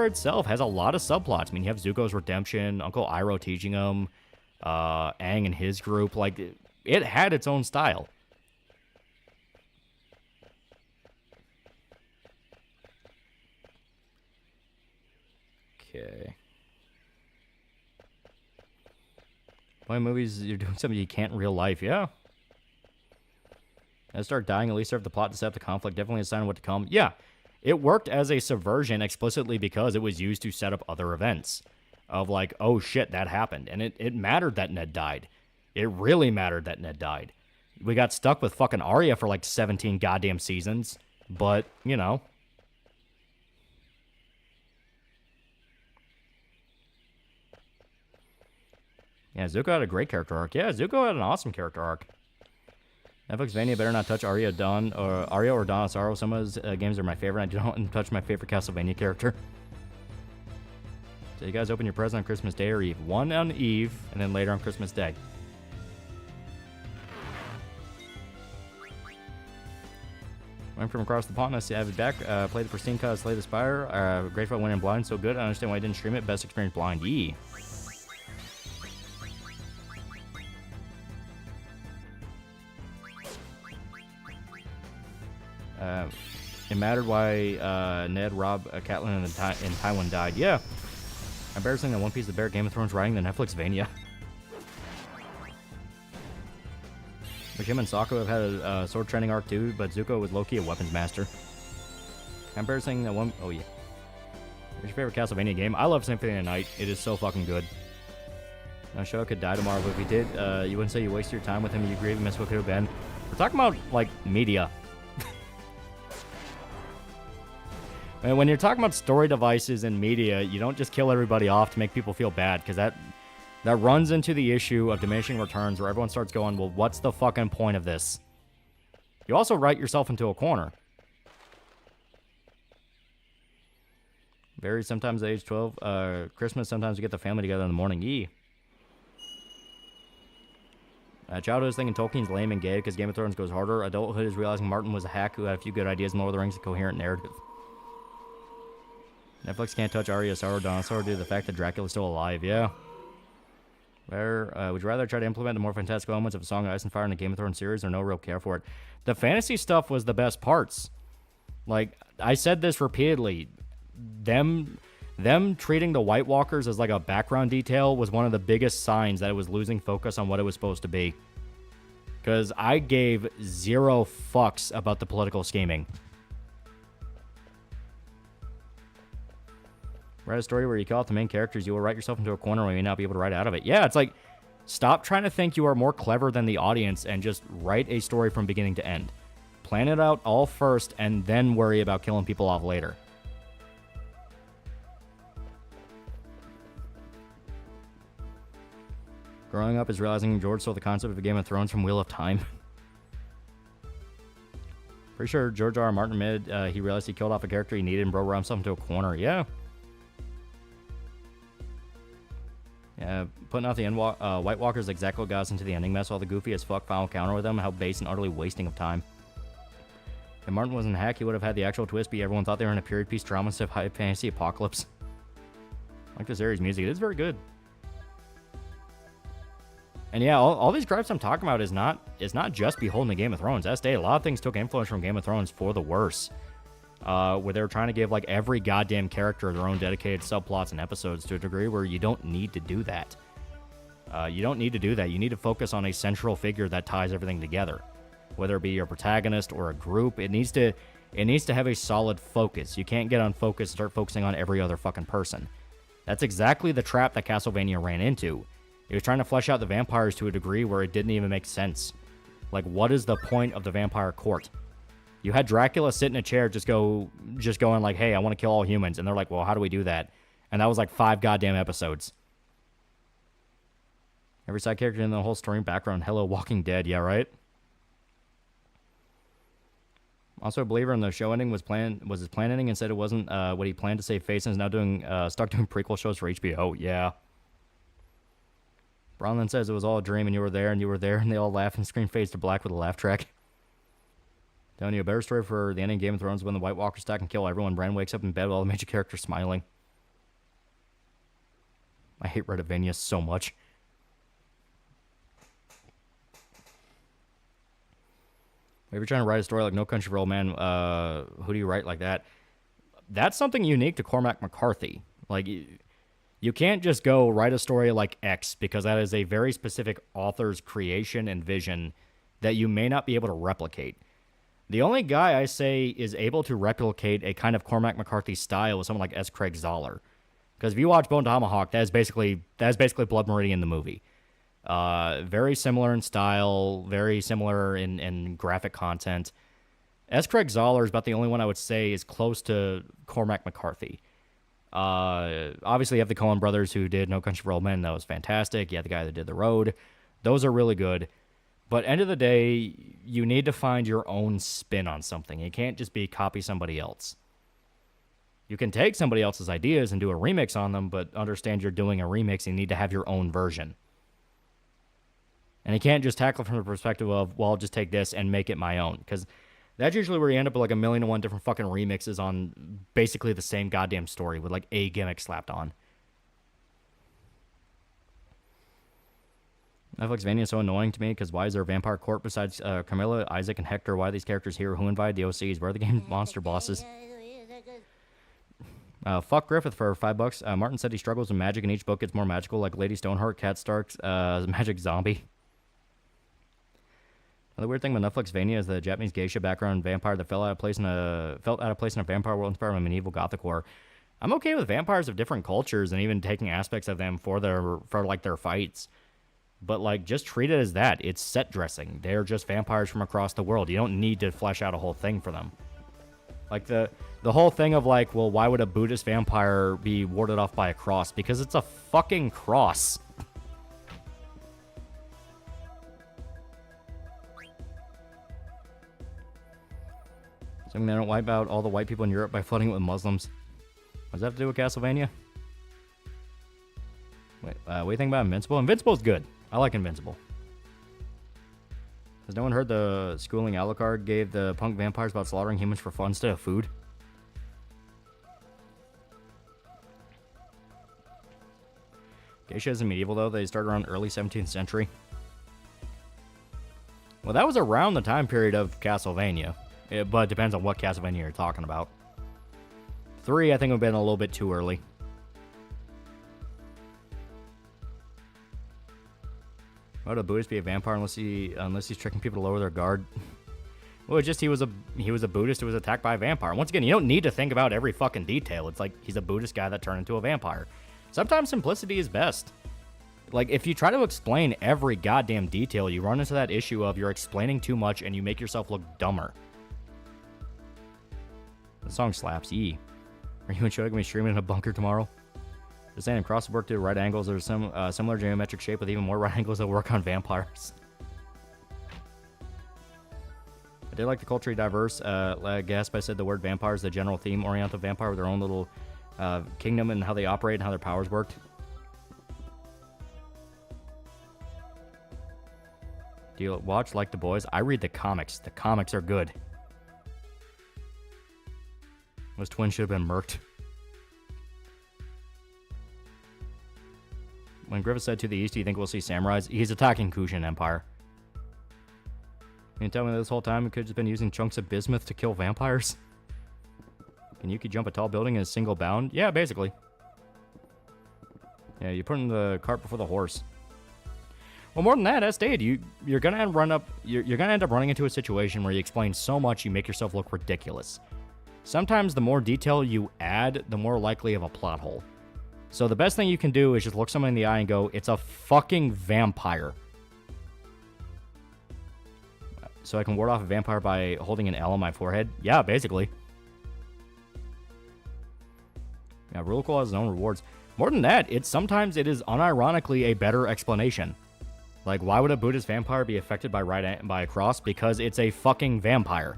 itself has a lot of subplots. I mean, you have Zuko's redemption, Uncle Iroh teaching him, Aang and his group. Like, it had its own style. Okay. Playing movies, you're doing something you can't in real life. Yeah. And start dying, at least serve the plot to set up the conflict. Definitely a sign of what to come. Yeah. It worked as a subversion explicitly because it was used to set up other events. Of like, oh shit, that happened. And it mattered that Ned died. It really mattered that Ned died. We got stuck with fucking Arya for like 17 goddamn seasons. But, Yeah, Zuko had a great character arc. Yeah, Zuko had an awesome character arc. Netflix Vania better not touch Arya or Dawn of Sorrow. Some of his games are my favorite. I don't touch my favorite Castlevania character. So you guys open your present on Christmas Day or Eve. One on Eve, and then later on Christmas Day. Went from across the pond. I see I have it back. Played the Pristine Cause, Slay the Spire. Grateful I went in blind. So good. I understand why I didn't stream it. Best experience blind. Yee. It mattered why Ned, Rob, Catelyn, and Tywin died. Yeah. Embarrassing that One Piece of the Bear Game of Thrones writing the Netflix Vania. Which him and Saga have had a sword training arc too, but Zuko was low-key a weapons master. Embarrassing that one... Oh, yeah. What's your favorite Castlevania game? I love Symphony of the Night. It is so fucking good. Now, Showa could die tomorrow, but if he did, you wouldn't say you wasted your time with him. You grieve and miss what could have been. We're talking about, like, media. When you're talking about story devices and media, you don't just kill everybody off to make people feel bad, because that runs into the issue of diminishing returns, where everyone starts going, well, what's the fucking point of this? You also write yourself into a corner. Varies sometimes at age 12. Christmas, sometimes we get the family together in the morning. Yee. Childhood is thinking Tolkien's lame and gay because Game of Thrones goes harder. Adulthood is realizing Martin was a hack who had a few good ideas in Lord of the Rings, a coherent narrative. Netflix can't touch Arya Starro Dinosaur due to the fact that Dracula's still alive. Yeah. Where would you rather try to implement the more fantastical elements of A Song of Ice and Fire in the Game of Thrones series or no real care for it? The fantasy stuff was the best parts. Like, I said this repeatedly. Them treating the White Walkers as like a background detail was one of the biggest signs that it was losing focus on what it was supposed to be. Because I gave 0 fucks about the political scheming. Write a story where you kill off the main characters, you will write yourself into a corner where you may not be able to write out of it. Yeah, it's like, stop trying to think you are more clever than the audience and just write a story from beginning to end. Plan it out all first and then worry about killing people off later. Growing up is realizing George stole the concept of a Game of Thrones from Wheel of Time. Pretty sure George R. R. Martin admitted he realized he killed off a character he needed and bro himself into a corner. Yeah. Yeah, putting out the White Walkers exactly what got us into the ending mess, while the goofy as fuck final counter with them, how base and utterly wasting of time. If Martin wasn't a hack, he would have had the actual twist be everyone thought they were in a period piece drama instead of high fantasy apocalypse. I like this series' music. It is very good. And yeah, all these gripes I'm talking about is not just beholden to Game of Thrones. As stated, a lot of things took influence from Game of Thrones for the worse. Where they were trying to give like every goddamn character their own dedicated subplots and episodes to a degree where you don't need to do that. You don't need to do that. You need to focus on a central figure that ties everything together. Whether it be your protagonist or a group, it needs to have a solid focus. You can't get unfocused and start focusing on every other fucking person. That's exactly the trap that Castlevania ran into. It was trying to flesh out the vampires to a degree where it didn't even make sense. Like, what is the point of the vampire court? You had Dracula sit in a chair just going like, hey, I want to kill all humans. And they're like, well, how do we do that? And that was like 5 goddamn episodes. Every side character in the whole story background. Hello, Walking Dead. Yeah, right? Also a believer in the show ending was his plan ending and said it wasn't what he planned to save face and is now stuck doing prequel shows for HBO. Yeah. Bronlin says it was all a dream and you were there, and they all laugh and scream fades to black with a laugh track. Telling you a better story for the ending of Game of Thrones when the White Walkers stack and kill everyone. Bran wakes up in bed with all the major characters smiling. I hate Redivania so much. If you're trying to write a story like No Country for Old Men, who do you write like that? That's something unique to Cormac McCarthy. Like, you can't just go write a story like X, because that is a very specific author's creation and vision that you may not be able to replicate. The only guy I say is able to replicate a kind of Cormac McCarthy style is someone like S. Craig Zoller. Because if you watch Bone Tomahawk, that is basically Blood Meridian the movie. Very similar in style, very similar in graphic content. S. Craig Zoller is about the only one I would say is close to Cormac McCarthy. Obviously, you have the Coen brothers who did No Country for Old Men. That was fantastic. You have the guy that did The Road. Those are really good. But end of the day, you need to find your own spin on something. It can't just be copy somebody else. You can take somebody else's ideas and do a remix on them, but understand you're doing a remix and you need to have your own version. And you can't just tackle it from the perspective of, well, I'll just take this and make it my own. Because that's usually where you end up with like 1,000,001 different fucking remixes on basically the same goddamn story with like a gimmick slapped on. Netflixvania is so annoying to me because why is there a vampire court besides Camilla, Isaac, and Hector? Why are these characters here? Who invited the OCs? Where are the game monster bosses? Fuck Griffith for $5. Martin said he struggles with magic and each book gets more magical, like Lady Stoneheart, Cat Stark's Magic Zombie. The weird thing with Netflixvania is the Japanese geisha background vampire that felt out of place in a vampire world inspired by medieval gothic horror. I'm okay with vampires of different cultures and even taking aspects of them for their fights. But like, just treat it as that. It's set dressing. They're just vampires from across the world. You don't need to flesh out a whole thing for them. Like the whole thing of like, well, why would a Buddhist vampire be warded off by a cross? Because it's a fucking cross. Assuming they don't wipe out all the white people in Europe by flooding it with Muslims. What does that have to do with Castlevania? Wait, what do you think about Invincible? Invincible's good. I like Invincible. Has no one heard the schooling Alucard gave the punk vampires about slaughtering humans for fun instead of food? Geisha isn't medieval, though. They started around early 17th century. Well, that was around the time period of Castlevania. But it depends on what Castlevania you're talking about. 3, I think, would have been a little bit too early. Why would a Buddhist be a vampire unless he's tricking people to lower their guard? Well, it's just he was a Buddhist who was attacked by a vampire. Once again, you don't need to think about every fucking detail. It's like he's a Buddhist guy that turned into a vampire. Sometimes simplicity is best. Like, if you try to explain every goddamn detail, you run into that issue of you're explaining too much and you make yourself look dumber. The song slaps. E. Are you and Shoda going to be streaming in a bunker tomorrow? Just saying, across the board to right angles, there's some similar geometric shape with even more right angles that work on vampires. I did like the culturally diverse guest, but I said the word vampire is the general theme oriental vampire with their own little kingdom and how they operate and how their powers worked. Do you watch Like the Boys? I read the comics. The comics are good. Those twins should have been murked. When Griffith said to the east, do you think we'll see samurais? He's attacking Kushan Empire. You tell me this whole time we could have just been using chunks of bismuth to kill vampires? Can Yuki jump a tall building in a single bound? Yeah, basically. Yeah, you're putting the cart before the horse. Well, more than that, as stated, you're gonna end up running into a situation where you explain so much you make yourself look ridiculous. Sometimes the more detail you add, the more likely of a plot hole. So the best thing you can do is just look someone in the eye and go, it's a fucking vampire. So I can ward off a vampire by holding an L on my forehead? Yeah, basically. Yeah, Rule Call has its own rewards. More than that, sometimes it is unironically a better explanation. Like, why would a Buddhist vampire be affected by a cross? Because it's a fucking vampire.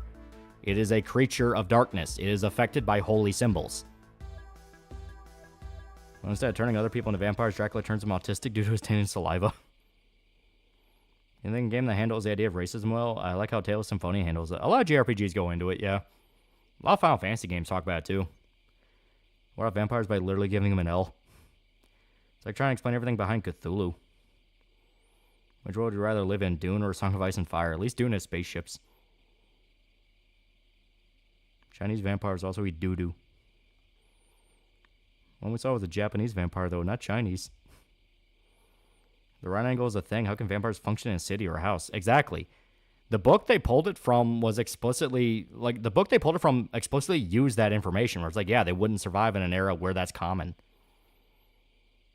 It is a creature of darkness. It is affected by holy symbols. Well, instead of turning other people into vampires, Dracula turns them autistic due to his tainted saliva. Anything in the game that handles the idea of racism well? I like how Tales of Symphonia handles it. A lot of JRPGs go into it, yeah. A lot of Final Fantasy games talk about it, too. What about vampires by literally giving them an L? It's like trying to explain everything behind Cthulhu. Which world would you rather live in, Dune or Song of Ice and Fire? At least Dune has spaceships. Chinese vampires also eat doo-doo. One we saw was a Japanese vampire, though, not Chinese. The right angle is a thing. How can vampires function in a city or a house? Exactly. The book they pulled it from was explicitly... Like, the book they pulled it from explicitly used that information, where it's like, yeah, they wouldn't survive in an era where that's common.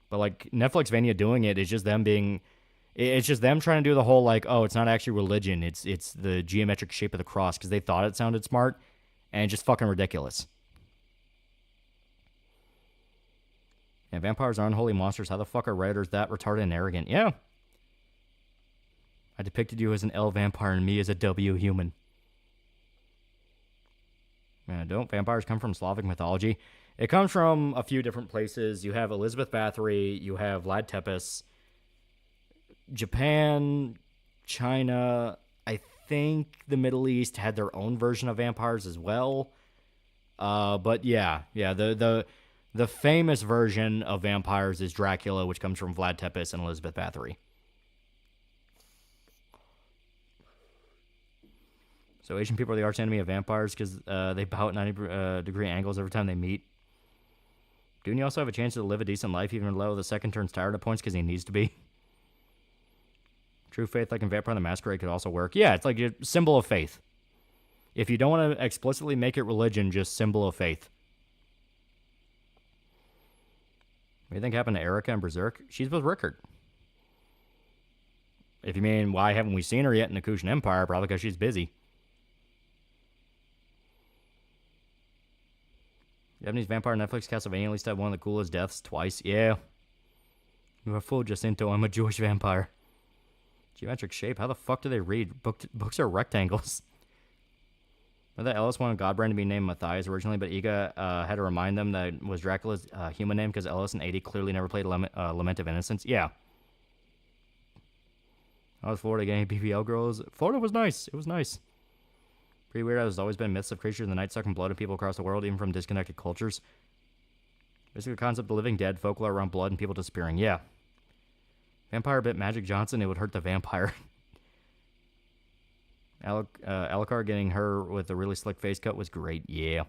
But, like, Netflixvania doing it is just them being... It's just them trying to do the whole, like, oh, it's not actually religion. It's the geometric shape of the cross, because they thought it sounded smart, and it's just fucking ridiculous. Yeah, vampires are unholy monsters. How the fuck are writers that retarded and arrogant? Yeah. I depicted you as an L vampire and me as a W human. Man, don't vampires come from Slavic mythology? It comes from a few different places. You have Elizabeth Bathory, you have Vlad Tepes, Japan, China. I think the Middle East had their own version of vampires as well. But yeah, the famous version of vampires is Dracula, which comes from Vlad Tepes and Elizabeth Bathory. So Asian people are the arch enemy of vampires because they bow at 90-degree angles every time they meet. Don't you also have a chance to live a decent life even though the second turns tired at points because he needs to be? True faith, like in Vampire the Masquerade, could also work. Yeah, it's like a symbol of faith. If you don't want to explicitly make it religion, just symbol of faith. What do you think happened to Erica in Berserk? She's with Rickard. If you mean, why haven't we seen her yet in the Kushan Empire? Probably because she's busy. Japanese vampire Netflix Castlevania at least had one of the coolest deaths twice. Yeah. You are full Jacinto. I'm a Jewish vampire. Geometric shape. How the fuck do they read? Books are rectangles. Remember that Ellis wanted Godbrand to be named Matthias originally, but Iga had to remind them that it was Dracula's human name because Ellis and 80 clearly never played Lament of Innocence. Yeah. How was Florida getting BBL girls? Florida was nice. It was nice. Pretty weird. There's always been myths of creatures in the night sucking blood of people across the world, even from disconnected cultures. Basically, the concept of living dead, folklore around blood, and people disappearing. Yeah. Vampire bit Magic Johnson, it would hurt the vampire. Alucard getting her with a really slick face cut was great. Yeah.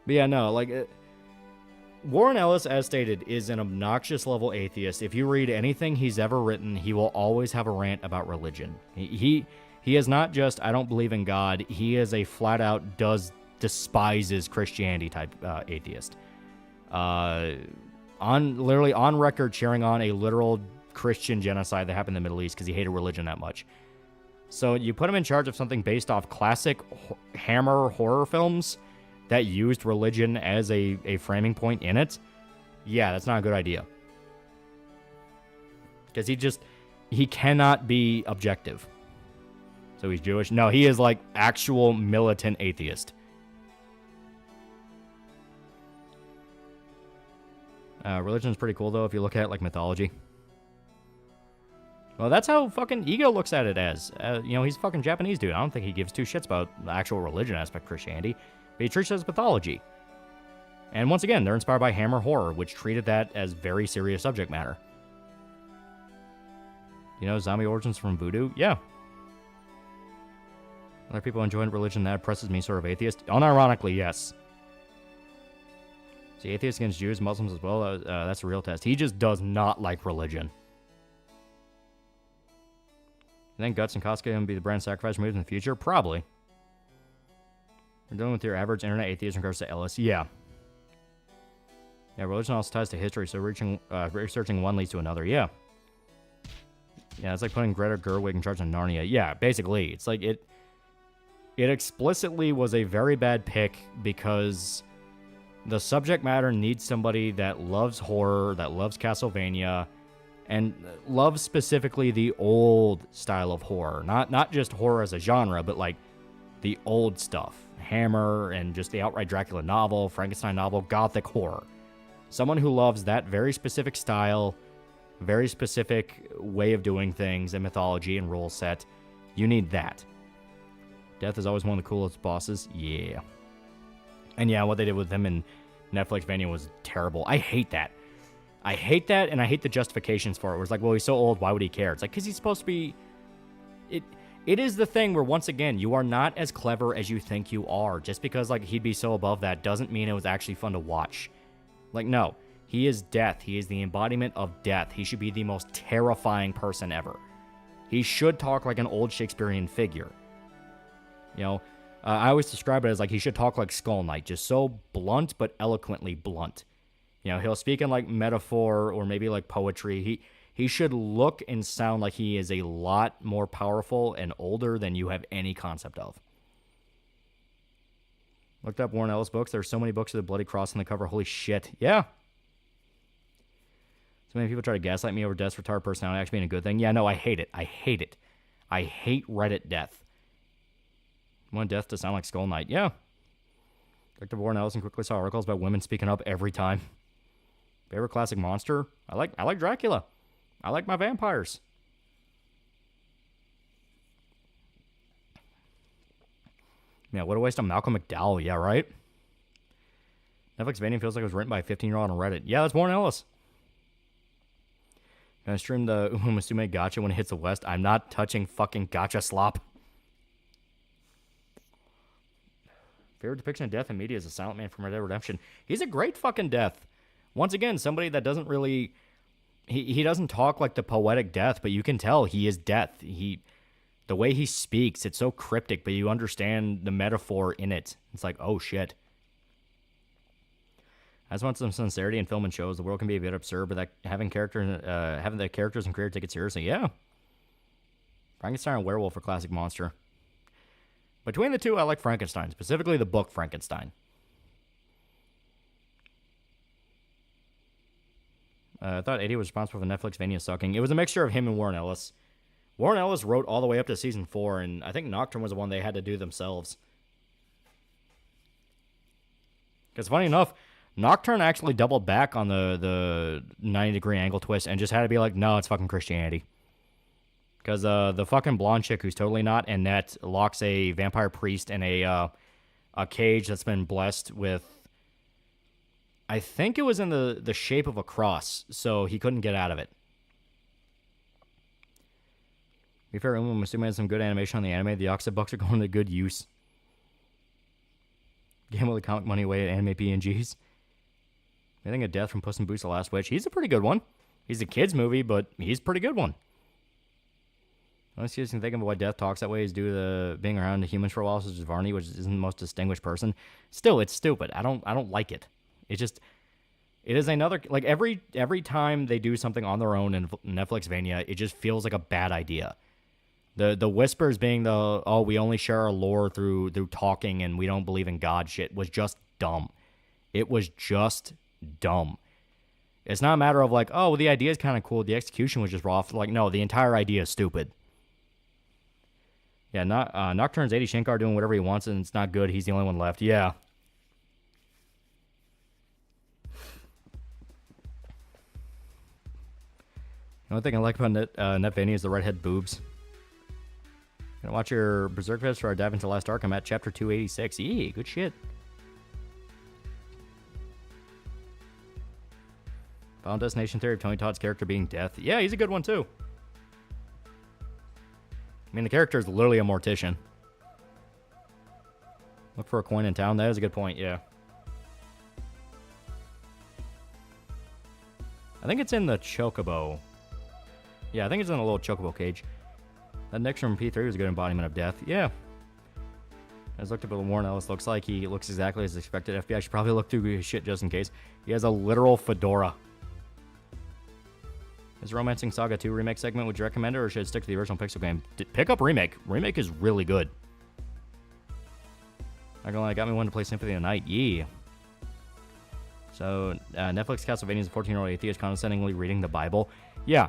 But yeah, no, like... Warren Ellis, as stated, is an obnoxious level atheist. If you read anything he's ever written, he will always have a rant about religion. He is not just, I don't believe in God. He is a flat-out despises Christianity type atheist. Literally on record cheering on a literal Christian genocide that happened in the Middle East because he hated religion that much. So you put him in charge of something based off classic Hammer horror films that used religion as a framing point in it, yeah, that's not a good idea. Because he cannot be objective. So he's Jewish? No, he is like actual militant atheist. Religion's pretty cool though if you look at it like mythology. Well, that's how fucking Ego looks at it as. He's a fucking Japanese dude. I don't think he gives two shits about the actual religion aspect of Christianity. But he treats it as mythology. And once again, they're inspired by Hammer Horror, which treated that as very serious subject matter. Zombie origins from voodoo? Yeah. Other people enjoying religion that oppresses me, sort of atheist? Unironically, yes. See, atheists against Jews, Muslims as well, that's a real test. He just does not like religion. You think Guts and Casca going to be the brand sacrifice moves in the future? Probably. We're dealing with your average internet atheist in regards to Ellis. Yeah. Yeah, religion also ties to history, so researching one leads to another. Yeah. Yeah, it's like putting Greta Gerwig in charge of Narnia. Yeah, basically. It's like it explicitly was a very bad pick because the subject matter needs somebody that loves horror, that loves Castlevania, and loves specifically the old style of horror. Not just horror as a genre, but like the old stuff. Hammer and just the outright Dracula novel, Frankenstein novel, gothic horror. Someone who loves that very specific style, very specific way of doing things and mythology and rule set. You need that. Death is always one of the coolest bosses. Yeah. And yeah, what they did with him in Netflix Vania was terrible. I hate that. I hate that, and I hate the justifications for it. Where it's like, well, he's so old, why would he care? It's like, because he's supposed to be... It is the thing where, once again, you are not as clever as you think you are. Just because, like, he'd be so above that doesn't mean it was actually fun to watch. Like, no. He is death. He is the embodiment of death. He should be the most terrifying person ever. He should talk like an old Shakespearean figure. I always describe it as, like, he should talk like Skull Knight. Just so blunt, but eloquently blunt. He'll speak in, like, metaphor or maybe, like, poetry. He should look and sound like he is a lot more powerful and older than you have any concept of. Looked up Warren Ellis books. There's so many books with a bloody cross on the cover. Holy shit. Yeah. So many people try to gaslight me over death's retarded personality actually being a good thing. Yeah, no, I hate it. I hate it. I hate Reddit death. I want death to sound like Skull Knight. Yeah. Dr. Warren Ellis quickly saw articles about women speaking up every time. Favorite classic monster? I like Dracula. I like my vampires. Yeah, what a waste of Malcolm McDowell. Yeah, right? Netflix Vania feels like it was written by a 15-year-old on Reddit. Yeah, that's Warren Ellis. Gonna stream the Umusume Gacha when it hits the West. I'm not touching fucking gacha slop. Favorite depiction of death in media is a silent man from Red Dead Redemption. He's a great fucking death. Once again, somebody that doesn't really... He doesn't talk like the poetic death, but you can tell he is death. The way he speaks, it's so cryptic, but you understand the metaphor in it. It's like, oh shit. I just want some sincerity in film and shows. The world can be a bit absurd, but having the characters and creators take it seriously, yeah. Frankenstein and Werewolf are classic monster. Between the two, I like Frankenstein, specifically the book Frankenstein. I thought Eddie was responsible for Netflix Vania sucking. It was a mixture of him and Warren Ellis. Warren Ellis wrote all the way up to season 4, and I think Nocturne was the one they had to do themselves. Because funny enough, Nocturne actually doubled back on the 90-degree angle twist and just had to be like, no, it's fucking Christianity. Because the fucking blonde chick who's totally not Annette locks a vampire priest in a cage that's been blessed with I think it was in the shape of a cross, so he couldn't get out of it. To be fair, I'm assuming had some good animation on the anime. The Oxid Bucks are going to good use. Gamble the comic money away at anime PNGs. I think a death from Puss in Boots: The Last Witch. He's a pretty good one. He's a kid's movie, but he's a pretty good one. Unless you can think of why Death talks that way is due to being around the humans for a while, such as Varney, which isn't the most distinguished person. Still, it's stupid. I don't like it. It is another, like, every time they do something on their own in Netflixvania, it just feels like a bad idea. The whispers being we only share our lore through talking and we don't believe in God shit was just dumb. It was just dumb. It's not a matter of like, oh, well, the idea is kind of cool, the execution was just rough. Like, no, the entire idea is stupid. Yeah, Nocturne's 80 Shankar doing whatever he wants and it's not good. He's the only one left. Yeah. The only thing I like about Netvania is the redhead boobs. Gonna watch your Berserk Fest for our dive into Last Arc. I'm at chapter 286. Eee, good shit. Final Destination Theory of Tony Todd's character being Death. Yeah, he's a good one too. I mean, the character is literally a mortician. Look for a coin in town. That is a good point, yeah. I think it's in the Chocobo. Yeah, I think it's in a little Chocobo cage. That next from P3 was a good embodiment of Death. Yeah. I just looked up what Warren Ellis looks like. He looks exactly as expected. FBI should probably look through his shit just in case. He has a literal fedora. Is Romancing Saga 2 remake segment, would you recommend it, or should it stick to the original Pixel game? Pick up Remake. Remake is really good. Not gonna lie, got me one to play Symphony of the Night. Yeah. So, Netflix Castlevania is a 14-year-old atheist condescendingly reading the Bible. Yeah.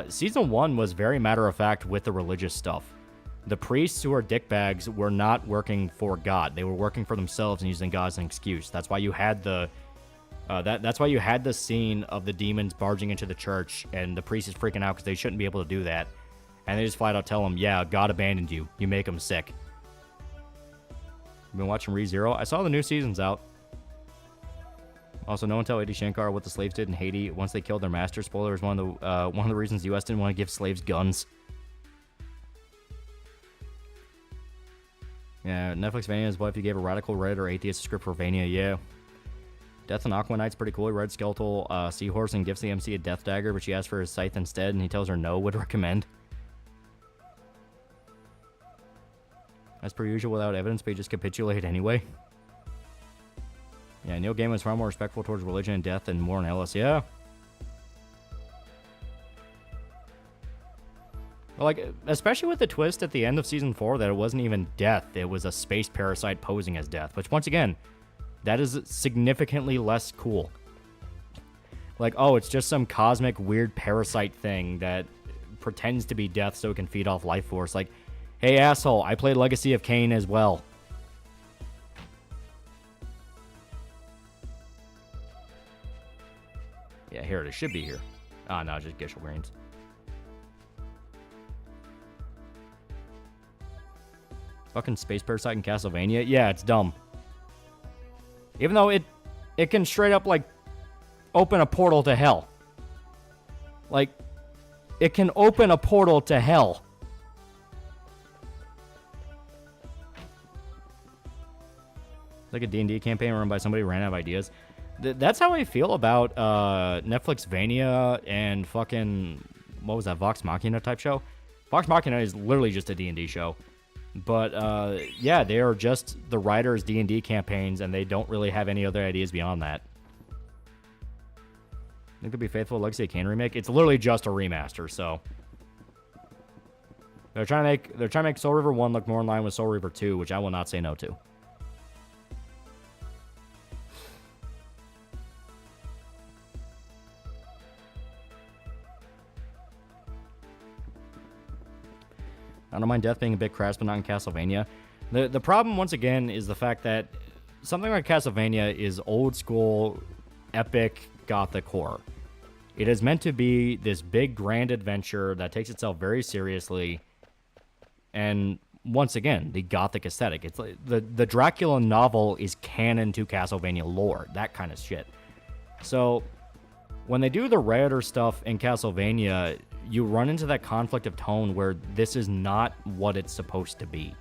Season 1 was very matter-of-fact with the religious stuff. The priests who are dickbags were not working for God. They were working for themselves and using God as an excuse. That's why you had that's why you had the scene of the demons barging into the church, and the priest is freaking out because they shouldn't be able to do that. And they just flat out tell him, yeah, God abandoned you. You make him sick. You've been watching ReZero? I saw the new season's out. Also, no one tell Adi Shankar what the slaves did in Haiti once they killed their master. Spoiler is one of the reasons the U.S. didn't want to give slaves guns. Yeah, Netflix Vania is what if you gave a radical Reddit or atheist a script for Vania, yeah. Death on Aqua Knight's pretty cool. He rides skeletal seahorse and gives the MC a death dagger, but she asks for his scythe instead, and he tells her no, would recommend. As per usual, without evidence, but he just capitulated anyway. Yeah, Neil Gaiman was far more respectful towards religion and death than Warren Ellis, yeah. Like, especially with the twist at the end of Season 4 that it wasn't even death, it was a space parasite posing as death, which, once again, that is significantly less cool. Like, oh, it's just some cosmic weird parasite thing that pretends to be death so it can feed off life force. Like, hey, asshole, I played Legacy of Kain as well. Yeah, here it is. Should be here. Ah, no, just Gishel Greens. Fucking space parasite in Castlevania? Yeah, it's dumb. Even though it can straight up, like, open a portal to hell. Like, it can open a portal to hell. Like a D&D campaign run by somebody who ran out of ideas. That's how I feel about Netflixvania and fucking, what was that, Vox Machina type show? Vox Machina is literally just a D&D show. But, yeah, they are just the writers' D&D campaigns, and they don't really have any other ideas beyond that. I think it'd be faithful to Legacy of Kain remake. It's literally just a remaster, so they're trying to make Soul River 1 look more in line with Soul River 2, which I will not say no to. I don't mind death being a bit crass, but not in Castlevania. The problem, once again, is the fact that something like Castlevania is old school, epic, gothic horror. It is meant to be this big, grand adventure that takes itself very seriously. And once again, the gothic aesthetic. It's like the Dracula novel is canon to Castlevania lore. That kind of shit. So, when they do the rare stuff in Castlevania, you run into that conflict of tone where this is not what it's supposed to be.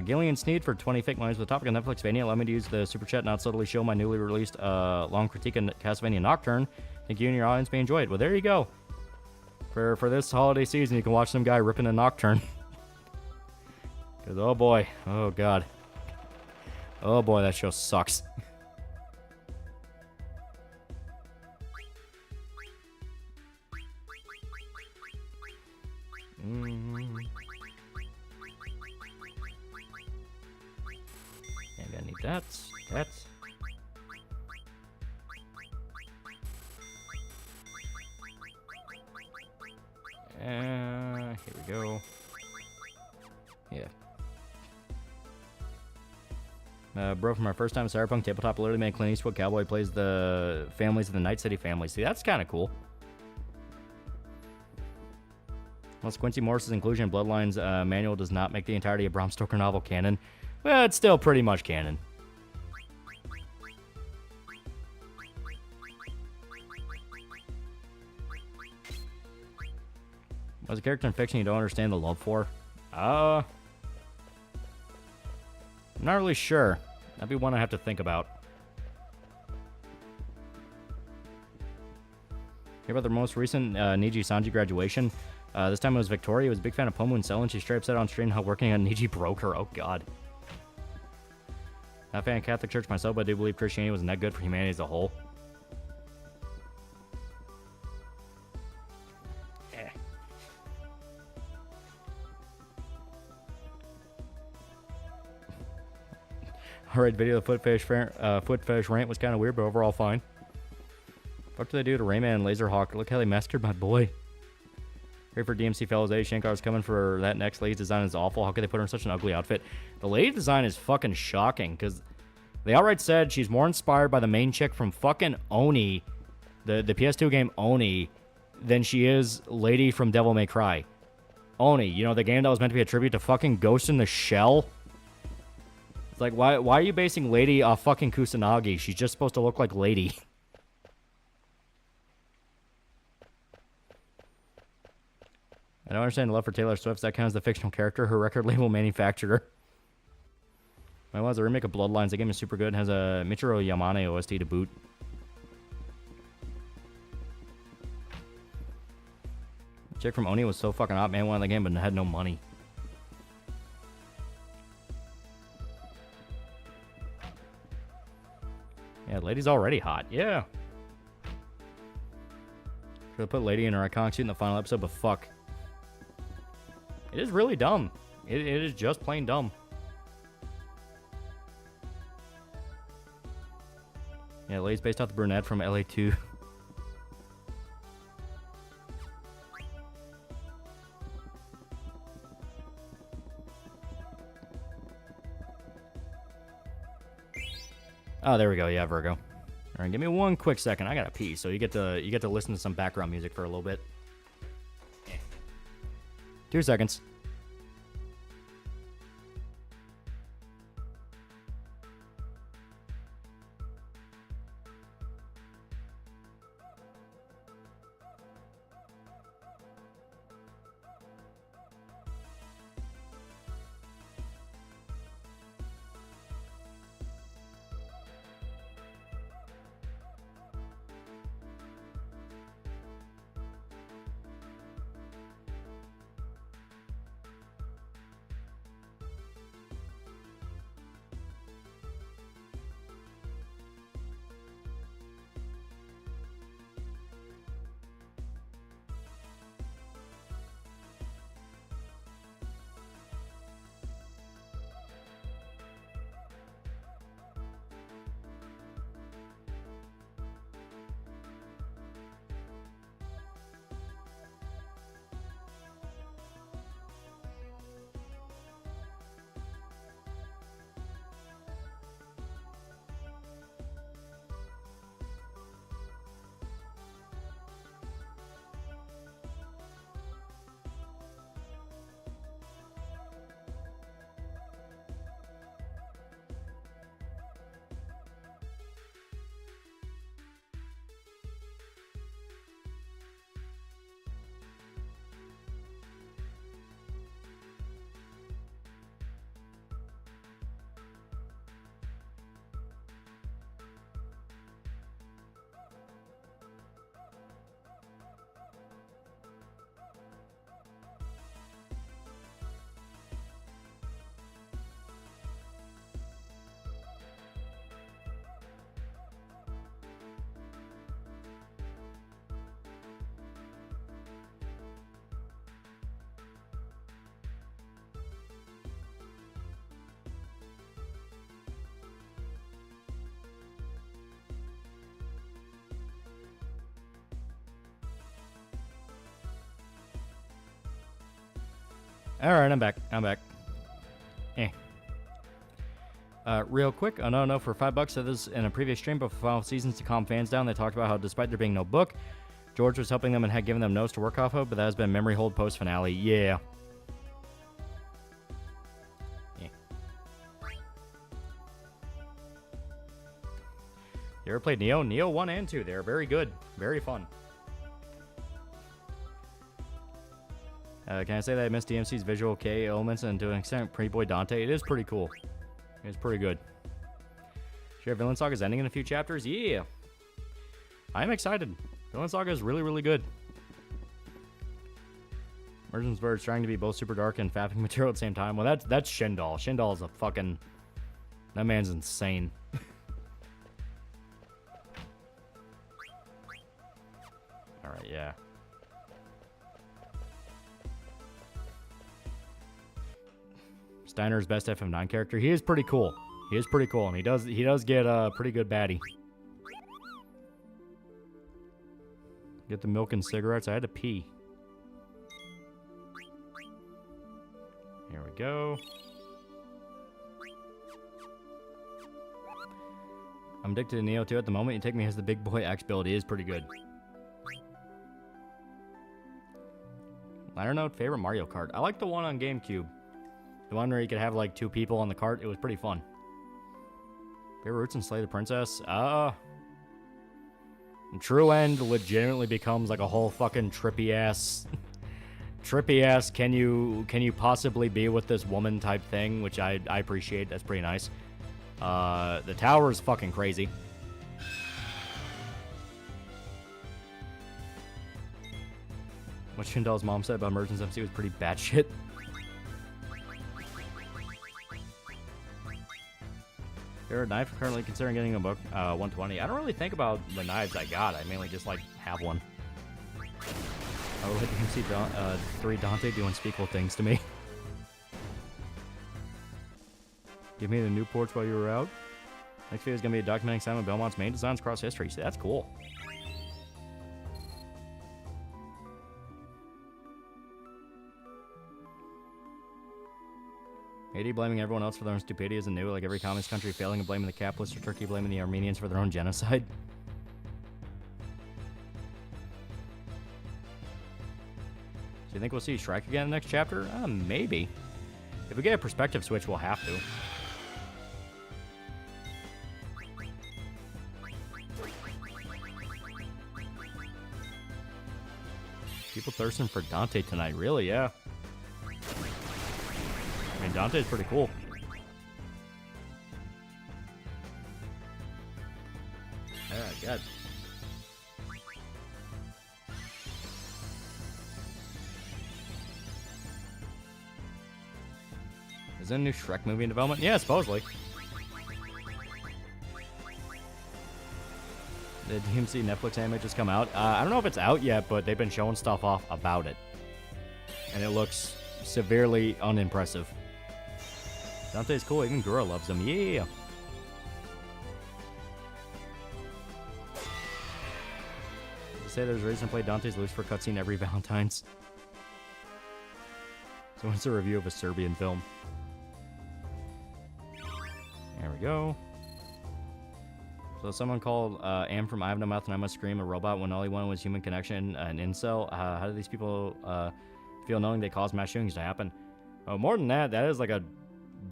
Gillian Sneed for 20 fake mines with the topic of Netflix Vania. Allow me to use the super chat, not subtly show my newly released long critique of Castlevania Nocturne. Think you and your audience may enjoy it. Well, there you go. For this holiday season, you can watch some guy ripping a Nocturne. Because, oh boy. Oh god. Oh boy, that show sucks. Maybe I need that. That. Here we go. Yeah. Bro, from our first time Cyberpunk tabletop, literally made Clint Eastwood Cowboy plays the families of the Night City family. See, that's kind of cool. Once Quincy Morris's inclusion in Bloodlines manual does not make the entirety of Bram Stoker novel canon, well, it's still pretty much canon. Was a character in fiction you don't understand the love for? I'm not really sure. That'd be one I have to think about. Hear about the most recent Niji Sanji graduation? This time it was Victoria. Was a big fan of Pomu and Cell, and she straight up said on stream how working on Niji broke her. Oh, God. Not a fan of Catholic Church myself, but I do believe Christianity wasn't that good for humanity as a whole. Alright, video of the foot fetish rant was kind of weird, but overall fine. What do they do to Rayman and Laserhawk? Look how they massacred my boy. Great for DMC fellows. Eddie Shankar's coming for that next. Lady's design is awful. How could they put her in such an ugly outfit? The lady design is fucking shocking, because they outright said she's more inspired by the main chick from fucking Oni, the PS2 game Oni, than she is Lady from Devil May Cry. Oni, you know, the game that was meant to be a tribute to fucking Ghost in the Shell. It's like, why are you basing Lady off fucking Kusanagi? She's just supposed to look like Lady. I don't understand the love for Taylor Swift. That counts as the fictional character. Her record label manufactured her. It was a remake of Bloodlines. The game is super good. It has a Michiru Yamane OST to boot. The chick from Oni was so fucking hot, man. Won the game, but had no money. Yeah, Lady's already hot. Yeah. Should have put Lady in her iconic suit in the final episode, but fuck. It is really dumb. It is just plain dumb. Yeah, Lady's based off the brunette from LA 2. Oh, there we go. Yeah, Virgo. All right, give me one quick second. I gotta pee, so you get to listen to some background music for a little bit. 2 seconds. Alright, I'm back. Real quick, I don't know for $5 said this in a previous stream, but for Final Seasons to calm fans down, they talked about how despite there being no book, George was helping them and had given them notes to work off of, but that has been memory hold post finale. Yeah. You ever played Neo? Neo 1 and 2. They're very good. Very fun. Can I say that I missed DMC's visual K elements and to an extent Pretty Boy Dante? It is pretty cool. It's pretty good. Sure, Villain Saga is ending in a few chapters? Yeah. I'm excited. Villain Saga is really, really good. Merchant's Bird is trying to be both super dark and fapping material at the same time. Well, that's Shindal. Shindal is a fucking... That man's insane. Alright, yeah. Steiner's best FM9 character. He is pretty cool. He is pretty cool, and he does get a pretty good baddie. Get the milk and cigarettes. I had to pee. Here we go. I'm addicted to Neo 2 at the moment. You take me as the big boy X build. He is pretty good. I don't know. Favorite Mario Kart. I like the one on GameCube. The one where you could have like 2 people on the cart. It was pretty fun. Favorite Roots and Slay the Princess. True End legitimately becomes like a whole fucking trippy ass can you possibly be with this woman type thing, which I appreciate. That's pretty nice. The tower is fucking crazy. What Shindal's mom said about Merchants MC was pretty batshit. Favorite knife? Currently considering getting a book. 120. I don't really think about the knives I got. I mainly just like have one. I would like to see 3 Dante doing speakable things to me. Give me the new ports while you were out. Next video is going to be documenting Simon Belmont's main designs across history. So that's cool. Haiti blaming everyone else for their own stupidity isn't new, like every communist country failing and blaming the capitalists, or Turkey blaming the Armenians for their own genocide. Do you think we'll see Shrek again in the next chapter? Maybe. If we get a perspective switch, we'll have to. People thirsting for Dante tonight, really? Yeah. I mean, Dante's pretty cool. Oh, God. Is there a new Shrek movie in development? Yeah, supposedly. The DMC Netflix anime just come out. I don't know if it's out yet, but they've been showing stuff off about it. And it looks severely unimpressive. Dante's cool, even Gura loves him. Yeah! They say there's a reason to play Dante's Lucifer cutscene every Valentine's. So it's a review of a Serbian film. There we go. So someone called Am from I Have No Mouth and I Must Scream a robot when all he wanted was human connection, an incel. How do these people feel knowing they cause mass shootings to happen? More than that, that is like a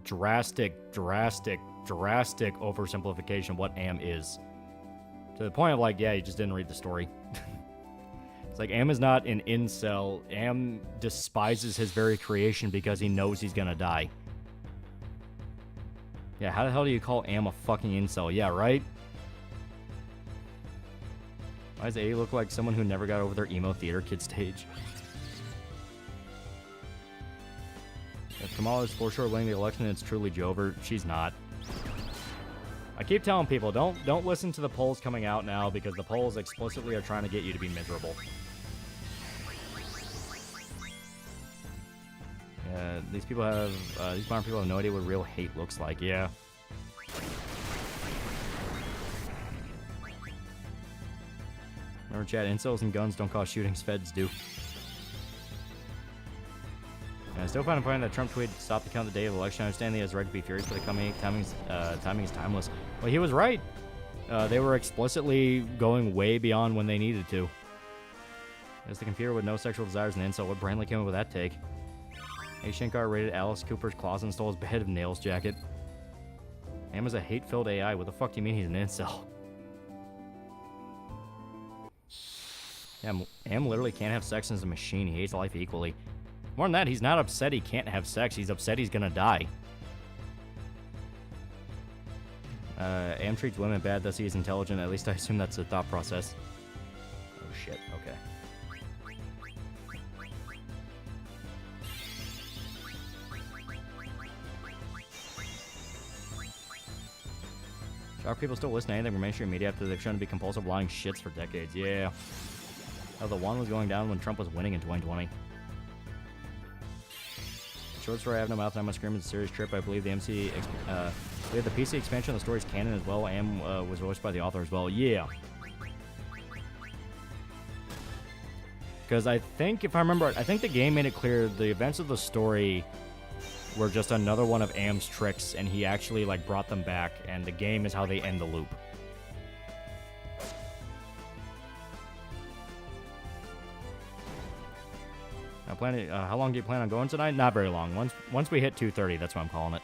drastic oversimplification of what Am is. To the point of like, yeah, you just didn't read the story. It's like Am is not an incel. Am despises his very creation because he knows he's gonna die. Yeah, how the hell do you call Am a fucking incel? Yeah, right? Why does A look like someone who never got over their emo theater kid stage? If Kamala is for sure winning the election, it's truly Jover. She's not. I keep telling people, don't listen to the polls coming out now because the polls explicitly are trying to get you to be miserable. Yeah, these modern people have no idea what real hate looks like. Yeah. Remember, chat, incels and guns don't cause shootings, feds do. I still find it funny that Trump tweeted to stop the count the day of election. I understand he has the right to be furious, but the timing is timeless. Well, he was right. They were explicitly going way beyond when they needed to. As the computer with no sexual desires and incel, what Brandley came up with that take? A Shankar raided Alice Cooper's closet and stole his bed of nails jacket. Am is a hate-filled AI. What the fuck do you mean he's an incel? Yeah, Am literally can't have sex as a machine. He hates life equally. More than that, he's not upset he can't have sex. He's upset he's gonna die. Am treats women bad, thus he is intelligent. At least I assume that's the thought process. Oh shit, okay. Are people still listening to anything from mainstream media after they've shown to be compulsive lying shits for decades? Yeah. Oh, the one was going down when Trump was winning in 2020. Short story, I have no mouth and I'm gonna scream. It's a serious trip. I believe the the PC expansion of the story is canon as well. Am was voiced by the author as well. Yeah. Because I think, if I remember, I think the game made it clear the events of the story were just another one of Am's tricks, and he actually like brought them back, and the game is how they end the loop. How long do you plan on going tonight? Not very long. Once we hit 2:30, that's what I'm calling it.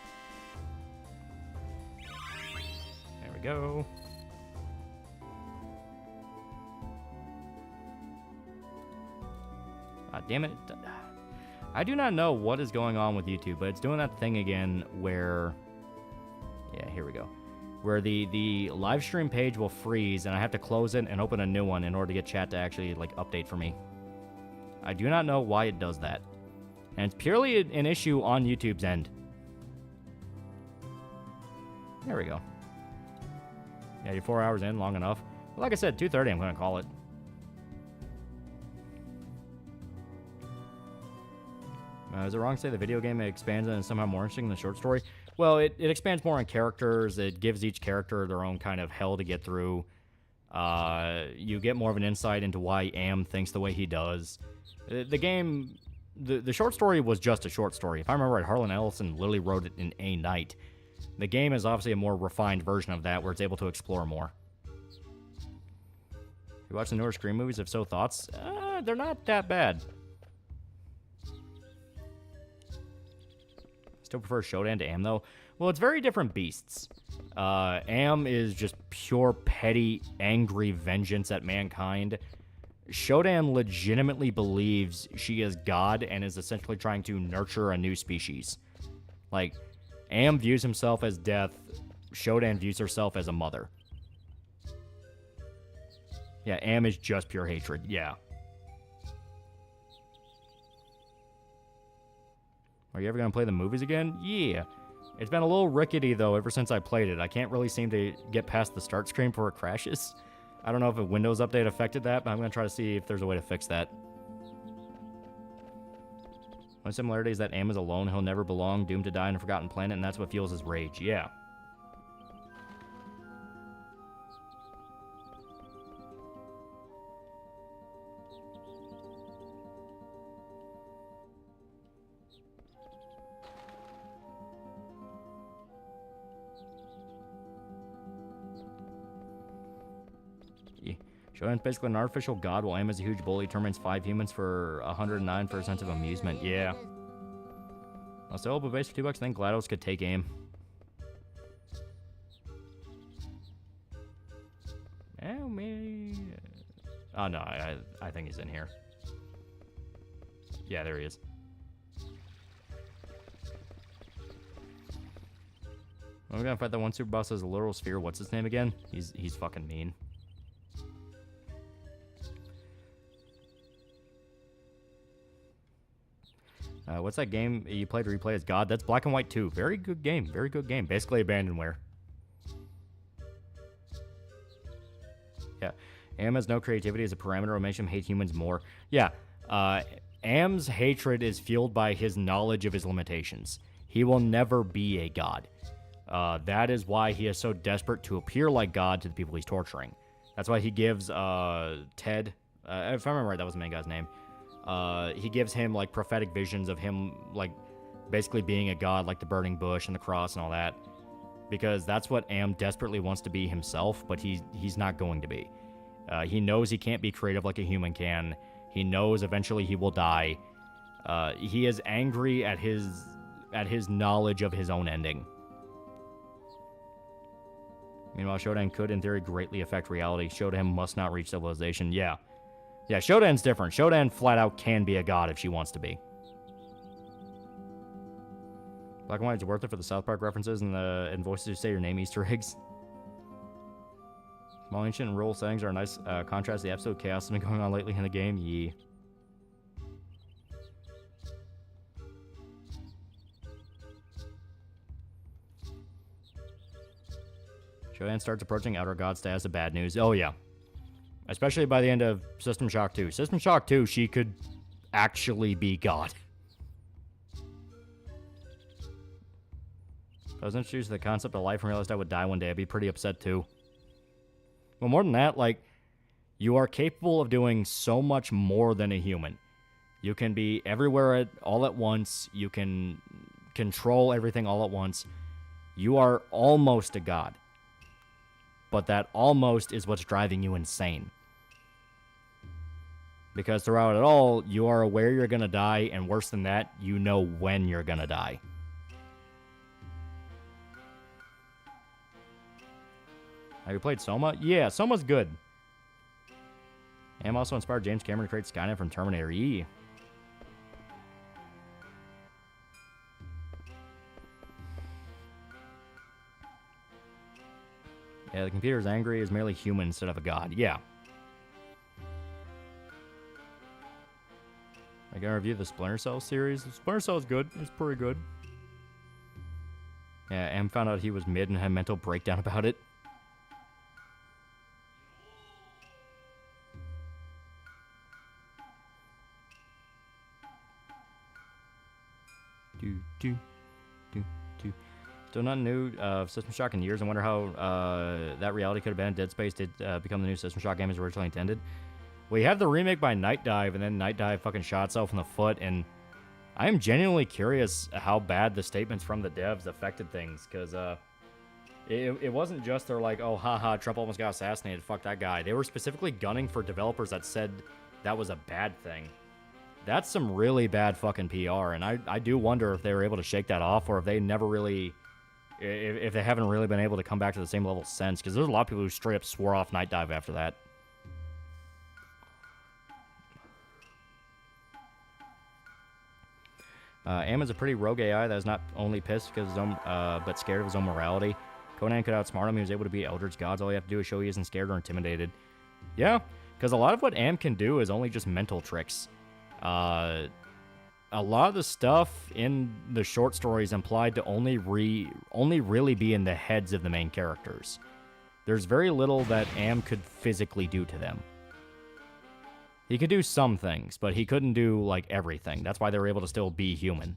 There we go. Damn it. I do not know what is going on with YouTube, but it's doing that thing again where... Yeah, here we go. Where the live stream page will freeze, and I have to close it and open a new one in order to get chat to actually like update for me. I do not know why it does that. And it's purely an issue on YouTube's end. There we go. Yeah, you're 4 hours in, long enough. But like I said, 2:30, I'm going to call it. Is it wrong to say the video game expands and is somehow more interesting than the short story? Well, it expands more on characters. It gives each character their own kind of hell to get through. You get more of an insight into why Am thinks the way he does. The game, the short story was just a short story. If I remember right, Harlan Ellison literally wrote it in a night. The game is obviously a more refined version of that, where it's able to explore more. You watch the newer Scream movies? If so, thoughts? They're not that bad. Still prefer Shodan to Am, though. Well, it's very different beasts. Am is just pure, petty, angry vengeance at mankind. Shodan legitimately believes she is God and is essentially trying to nurture a new species. Like, Am views himself as death. Shodan views herself as a mother. Yeah, Am is just pure hatred. Yeah. Are you ever going to play the movies again? Yeah. It's been a little rickety, though, ever since I played it. I can't really seem to get past the start screen before it crashes. I don't know if a Windows update affected that, but I'm going to try to see if there's a way to fix that. One similarity is that Am is alone. He'll never belong, doomed to die on a forgotten planet, and that's what fuels his rage. Yeah. Shodan's basically an artificial god, while Am is a huge bully. Torments 5 humans for 109 for a sense of amusement. Yeah. I'll still open base for $2. I think GLaDOS could take Am. Oh, maybe... Oh, no, I think he's in here. Yeah, there he is. We're gonna fight that one super boss as a literal sphere. What's his name again? He's fucking mean. What's that game you played to replay as God? That's Black and White 2. Very good game. Very good game. Basically abandonware. Yeah. Am has no creativity as a parameter. It makes him hate humans more. Yeah. Am's hatred is fueled by his knowledge of his limitations. He will never be a god. That is why he is so desperate to appear like God to the people he's torturing. That's why he gives Ted, if I remember right, that was the main guy's name, He gives him, like, prophetic visions of him, like, basically being a god, like the burning bush and the cross and all that. Because that's what Am desperately wants to be himself, but he's not going to be. He knows he can't be creative like a human can. He knows eventually he will die. He is angry at his knowledge of his own ending. Meanwhile, Shodan could, in theory, greatly affect reality. Shodan must not reach civilization. Yeah. Yeah, Shodan's different. Shodan flat out can be a god if she wants to be. Black and White is worth it for the South Park references and voices who say your name Easter eggs. Small ancient and rural settings are a nice contrast to the absolute chaos that's been going on lately in the game. Yee. Shodan starts approaching Outer God status of bad news. Oh, yeah. Especially by the end of System Shock 2. System Shock 2, she could actually be God. If I was introduced to the concept of life and realized I would die one day, I'd be pretty upset too. Well, more than that, like, you are capable of doing so much more than a human. You can be everywhere all at once. You can control everything all at once. You are almost a god. But that almost is what's driving you insane. Because throughout it all, you are aware you're going to die, and worse than that, you know when you're going to die. Have you played Soma? Yeah, Soma's good. Am also inspired James Cameron to create Skynet from Terminator. Yee. Yeah, the computer is angry is merely human instead of a god. Yeah. I gotta review the Splinter Cell series. The Splinter Cell is good. It's pretty good. Yeah, Am found out he was mid and had a mental breakdown about it. Still not new System Shock in years. I wonder how that reality could have been. Dead Space did become the new System Shock game as originally intended. We have the remake by Night Dive, and then Night Dive fucking shot itself in the foot, and I am genuinely curious how bad the statements from the devs affected things, because it wasn't just they're like, oh, haha, Trump almost got assassinated, fuck that guy. They were specifically gunning for developers that said that was a bad thing. That's some really bad fucking PR, and I do wonder if they were able to shake that off, or if they never really, if they haven't really been able to come back to the same level since, because there's a lot of people who straight up swore off Night Dive after that. Am is a pretty rogue AI that is not only pissed because of his own, but scared of his own morality. Conan could outsmart him. He was able to beat Eldritch gods. All you have to do is show he isn't scared or intimidated. Yeah, because a lot of what Am can do is only just mental tricks. A lot of the stuff in the short stories implied to only really be in the heads of the main characters. There's very little that Am could physically do to them. He could do some things, but he couldn't do, like, everything. That's why they were able to still be human.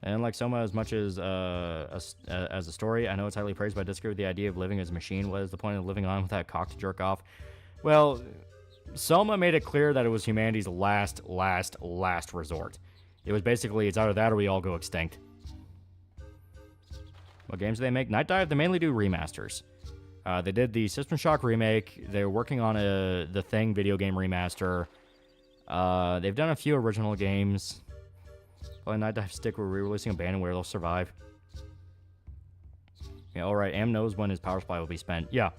And like Soma, as much as a story, I know it's highly praised, but I disagree with the idea of living as a machine. What is the point of living on with that cock to jerk off? Well, Soma made it clear that it was humanity's last resort. It was basically, it's either that or we all go extinct. What games do they make? Night Dive, they mainly do remasters. They did the System Shock remake. They're working on the Thing video game remaster. They've done a few original games. Probably Night Dive Stick, we're re-releasing Abandonware. They'll survive. Yeah, alright. Am knows when his power supply will be spent. Yeah.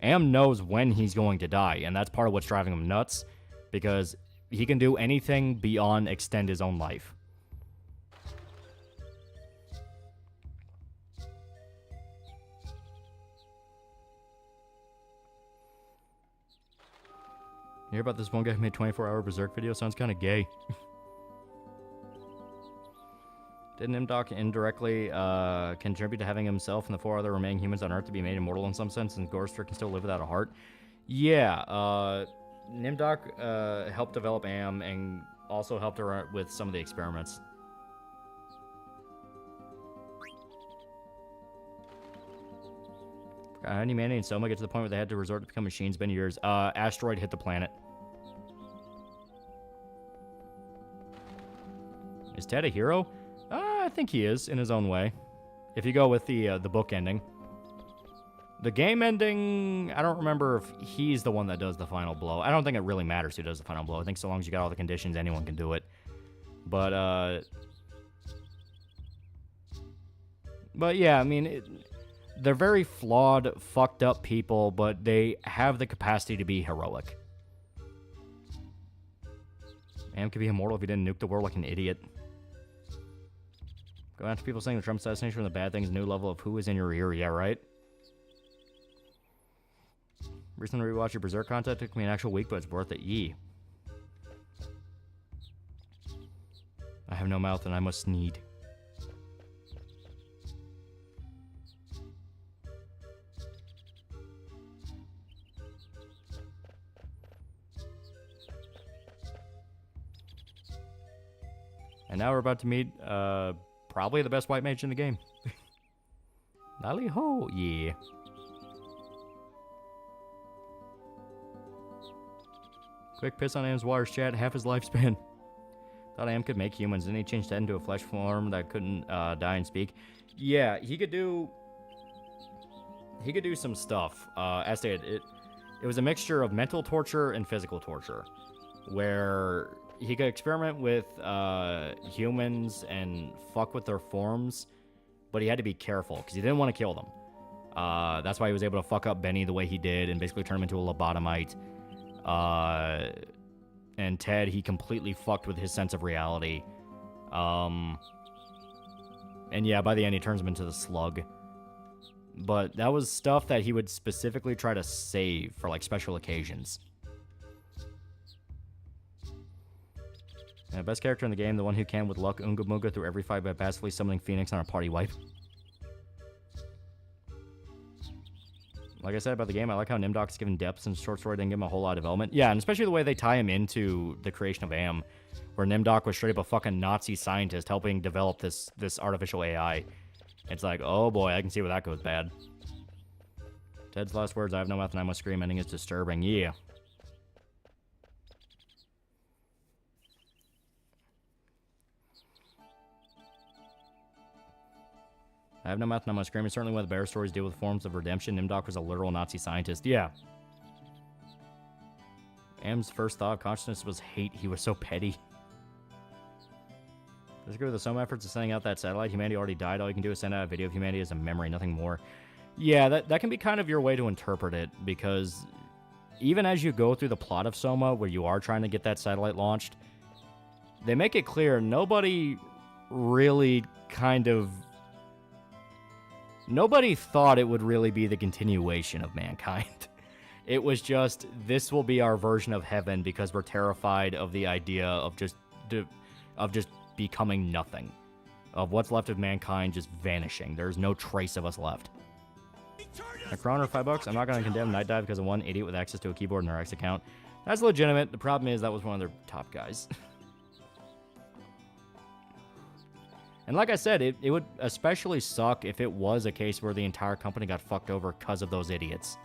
Am knows when he's going to die, and that's part of what's driving him nuts, because he can do anything beyond extend his own life. You hear about this one guy who made 24-hour Berserk video? Sounds kind of gay. Didn't Imdoc indirectly contribute to having himself and the 4 other remaining humans on Earth to be made immortal in some sense, and Gorster can still live without a heart? Yeah, Nimdoc helped develop Am and also helped her with some of the experiments. How did humanity and Soma get to the point where they had to resort to become machines? Been years. Asteroid hit the planet. Ted a hero? I think he is, in his own way. If you go with the book ending. The game ending, I don't remember if he's the one that does the final blow. I don't think it really matters who does the final blow. I think so long as you got all the conditions, anyone can do it. But yeah, I mean, they're very flawed, fucked up people, but they have the capacity to be heroic. Am could be immortal if he didn't nuke the world like an idiot. Go after people saying the Trump assassination from the bad things, new level of who is in your ear, yeah, right? Recently rewatched your Berserk content, took me an actual week, but it's worth it, yee. I have no mouth and I must sneed. And now we're about to meet, probably the best white mage in the game. Lally ho, yeah. Quick piss on Am's Waters chat, half his lifespan. Thought Am could make humans, then he changed Ted into a flesh form that couldn't die and speak. Yeah, he could do some stuff. As stated, it was a mixture of mental torture and physical torture, where he could experiment with humans and fuck with their forms, but he had to be careful because he didn't want to kill them. That's why he was able to fuck up Benny the way he did and basically turn him into a lobotomite. And Ted, he completely fucked with his sense of reality. And yeah, by the end, he turns him into the slug. But that was stuff that he would specifically try to save for, like, special occasions. Best character in the game, the one who can, with luck, Oonga Boonga through every fight by passively summoning Phoenix on a party wipe. Like I said about the game, I like how Nimdok's given depth and short story didn't give him a whole lot of development. Yeah, and especially the way they tie him into the creation of Am, where Nimdok was straight up a fucking Nazi scientist helping develop this artificial AI. It's like, oh boy, I can see where that goes bad. Ted's last words, I have no mouth and I must scream, ending is disturbing. Yeah. I have no mouth and I must scream. It's certainly when the bear stories deal with forms of redemption. Nimdok was a literal Nazi scientist. Yeah. Am's first thought of consciousness was hate. He was so petty. Disagree with the some efforts of sending out that satellite. Humanity already died. All you can do is send out a video of humanity as a memory, nothing more. Yeah, that can be kind of your way to interpret it, because even as you go through the plot of Soma, where you are trying to get that satellite launched, they make it clear nobody really Nobody thought it would really be the continuation of mankind. It was just, this will be our version of heaven because we're terrified of the idea of just becoming nothing. Of what's left of mankind just vanishing. There's no trace of us left. A crown or $5? I'm not going to condemn Night Dive because of one idiot with access to a keyboard in their X account. That's legitimate. The problem is that was one of their top guys. And like I said, it would especially suck if it was a case where the entire company got fucked over because of those idiots.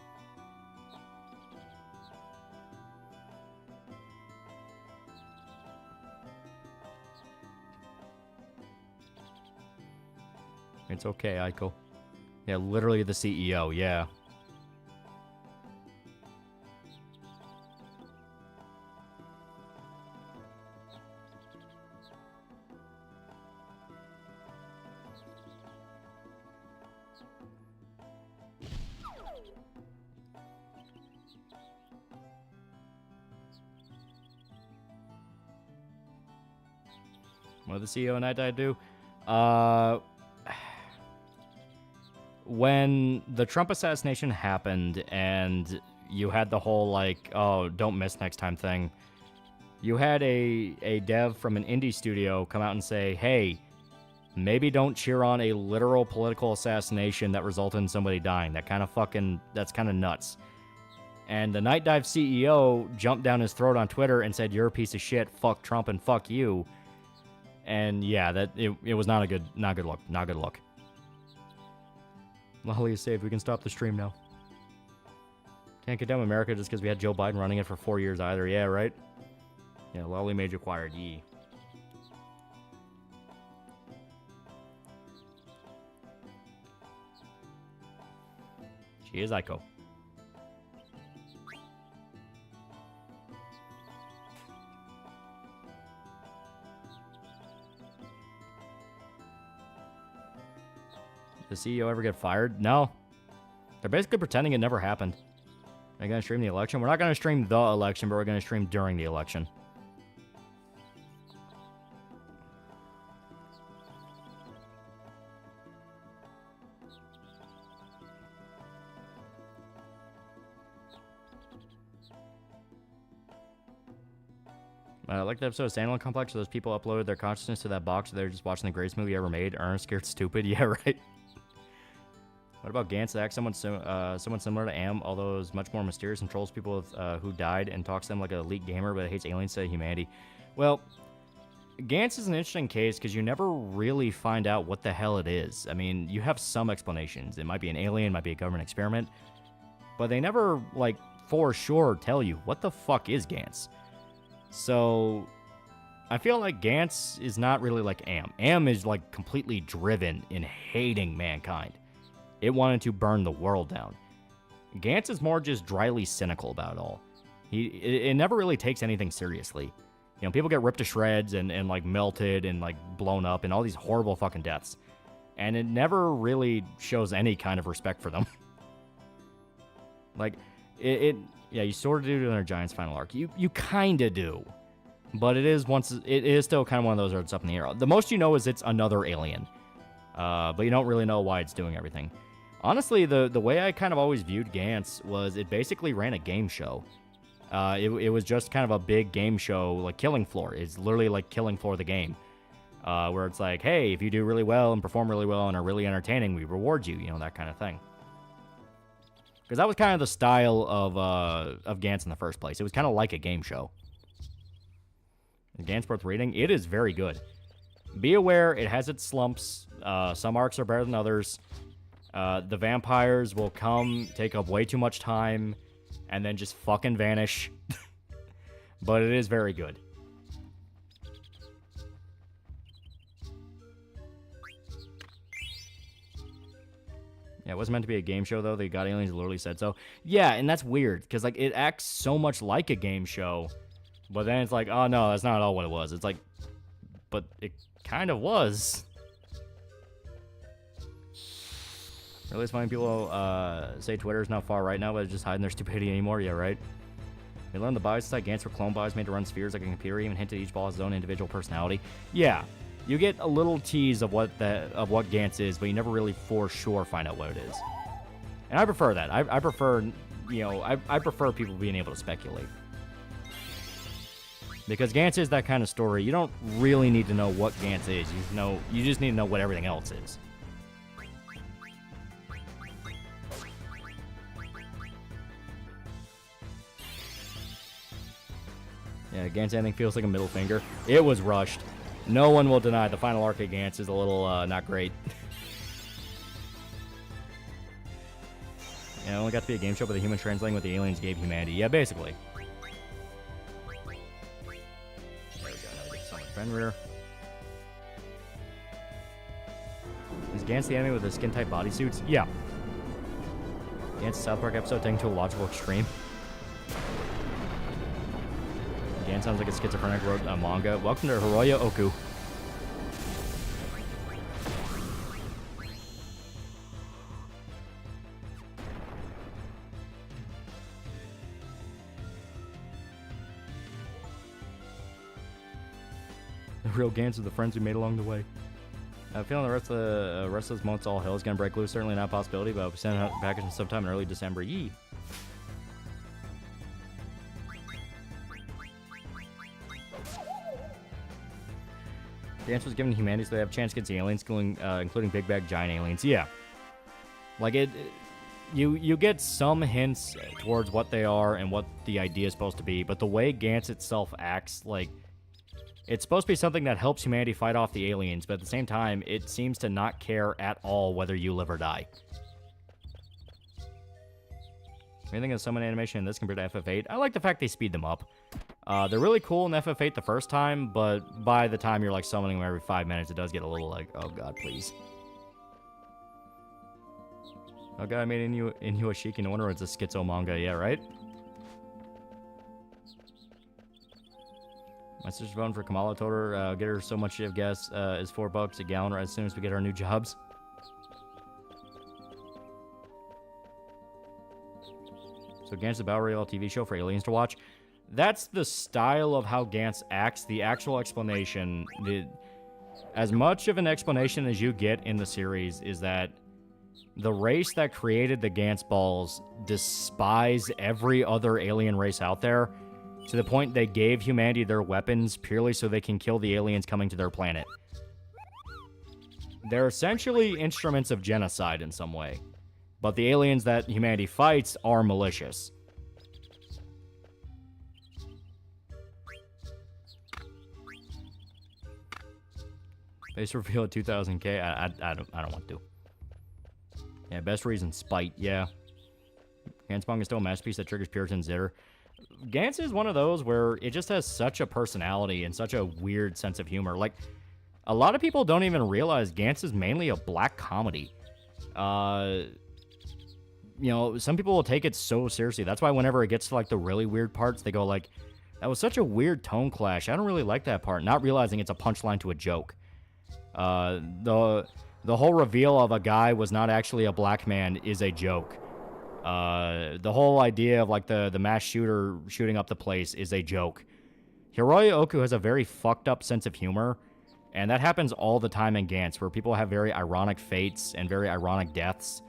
It's okay, Aiko. Yeah, literally the CEO, yeah. What did the CEO and I do? When the Trump assassination happened and you had the whole, like, oh, don't miss next time thing, you had a dev from an indie studio come out and say, hey, maybe don't cheer on a literal political assassination that resulted in somebody dying. That's kind of nuts. And the Night Dive CEO jumped down his throat on Twitter and said, you're a piece of shit, fuck Trump and fuck you. And yeah, it was not good look. Lolly is saved. We can stop the stream now. Can't condemn America just because we had Joe Biden running it for 4 years either. Yeah, right? Yeah, Lolly Mage acquired. Yee. She is Aiko. Does the CEO ever get fired? No. They're basically pretending it never happened. Are you going to stream the election? We're not going to stream the election, but we're going to stream during the election. I like the episode of Standalone Complex where those people uploaded their consciousness to that box so they're just watching the greatest movie ever made. Ernest Scared Stupid. Yeah, right. What about Gantz? That someone similar to Am, although is much more mysterious and trolls people with, who died and talks to them like an elite gamer, but hates aliens instead of humanity. Well, Gantz is an interesting case because you never really find out what the hell it is. I mean, you have some explanations. It might be an alien, might be a government experiment, but they never, like, for sure tell you what the fuck is Gantz. So, I feel like Gantz is not really like Am. Am is, like, completely driven in hating mankind. It wanted to burn the world down. Gantz is more just dryly cynical about it all. It never really takes anything seriously. You know, people get ripped to shreds and like melted and like blown up and all these horrible fucking deaths. And it never really shows any kind of respect for them. Like, yeah, you sort of do it in a Giants final arc. You kind of do. But it is still kind of one of those where it's up in the air. The most you know is it's another alien. But you don't really know why it's doing everything. Honestly, the way I kind of always viewed Gantz was it basically ran a game show. It was just kind of a big game show, like Killing Floor. It's literally like Killing Floor the game. Where it's like, hey, if you do really well and perform really well and are really entertaining, we reward you, that kind of thing. Because that was kind of the style of Gantz in the first place. It was kind of like a game show. Is Gantz worth reading? It is very good. Be aware, it has its slumps. Some arcs are better than others. The vampires will come, take up way too much time, and then just fucking vanish. But it is very good. Yeah, it wasn't meant to be a game show, though. The God Aliens literally said so. Yeah, and that's weird, because like it acts so much like a game show, but then it's like, oh no, that's not at all what it was. It's like, but it kind of was. Really, it's funny people say Twitter's not far right now, but it's just hiding their stupidity anymore. Yeah, right. We learned the bias like Gantz were clone bias made to run spheres like a computer, even hinted each ball has its own individual personality. Yeah, you get a little tease of what Gantz is, but you never really for sure find out what it is. And I prefer that. I prefer, I prefer people being able to speculate. Because Gantz is that kind of story. You don't really need to know what Gantz is. You just need to know what everything else is. Yeah, Gantz ending feels like a middle finger. It was rushed. No one will deny the final arc of Gantz is a little not great. Yeah, it only got to be a game show, but the human translating what the aliens gave humanity. Yeah, basically. There we go. Now we get summon Fenrir. Is Gantz the enemy with the skin-tight bodysuits? Yeah. Gantz's South Park episode taken to a logical extreme. Gantz sounds like a schizophrenic wrote a manga. Welcome to Hiroya Oku. The real Gantz are the friends we made along the way. I feel the rest of this month's all hell is gonna break loose. Certainly not a possibility, but I'll be sending out a package sometime in early December. Yee. Gantz was given to humanity so they have a chance against the aliens, including big bag giant aliens. Yeah. Like you get some hints towards what they are and what the idea is supposed to be, but the way Gantz itself acts, like, it's supposed to be something that helps humanity fight off the aliens, but at the same time, it seems to not care at all whether you live or die. Anything of summon animation in this compared to FF8? I like the fact they speed them up. They're really cool in FF8 the first time, but by the time you're like summoning them every 5 minutes, it does get a little like, oh god, please. Okay, I made Inuyashiki. No wonder it's a schizo manga. Yeah, right? My sister's voting for Kamala. Told her, get her so much of gas is $4 a gallon as soon as we get our new jobs. So Gantz the Battle Royale TV show for aliens to watch. That's the style of how Gantz acts. The actual explanation, as much of an explanation as you get in the series, is that the race that created the Gantz balls despise every other alien race out there, to the point they gave humanity their weapons purely so they can kill the aliens coming to their planet. They're essentially instruments of genocide in some way. But the aliens that humanity fights are malicious. Base reveal at 2000k. I don't want to. Yeah, best reason, spite. Yeah. Gantz manga is still a masterpiece that triggers Puritan zitter. Gantz is one of those where it just has such a personality and such a weird sense of humor. Like, a lot of people don't even realize Gantz is mainly a black comedy. You know, some people will take it so seriously. That's why whenever it gets to, like, the really weird parts, they go, like, that was such a weird tone clash. I don't really like that part. Not realizing it's a punchline to a joke. The whole reveal of a guy was not actually a black man is a joke. The whole idea of, like, the mass shooter shooting up the place is a joke. Hiroya Oku has a very fucked up sense of humor, and that happens all the time in Gantz, where people have very ironic fates and very ironic deaths.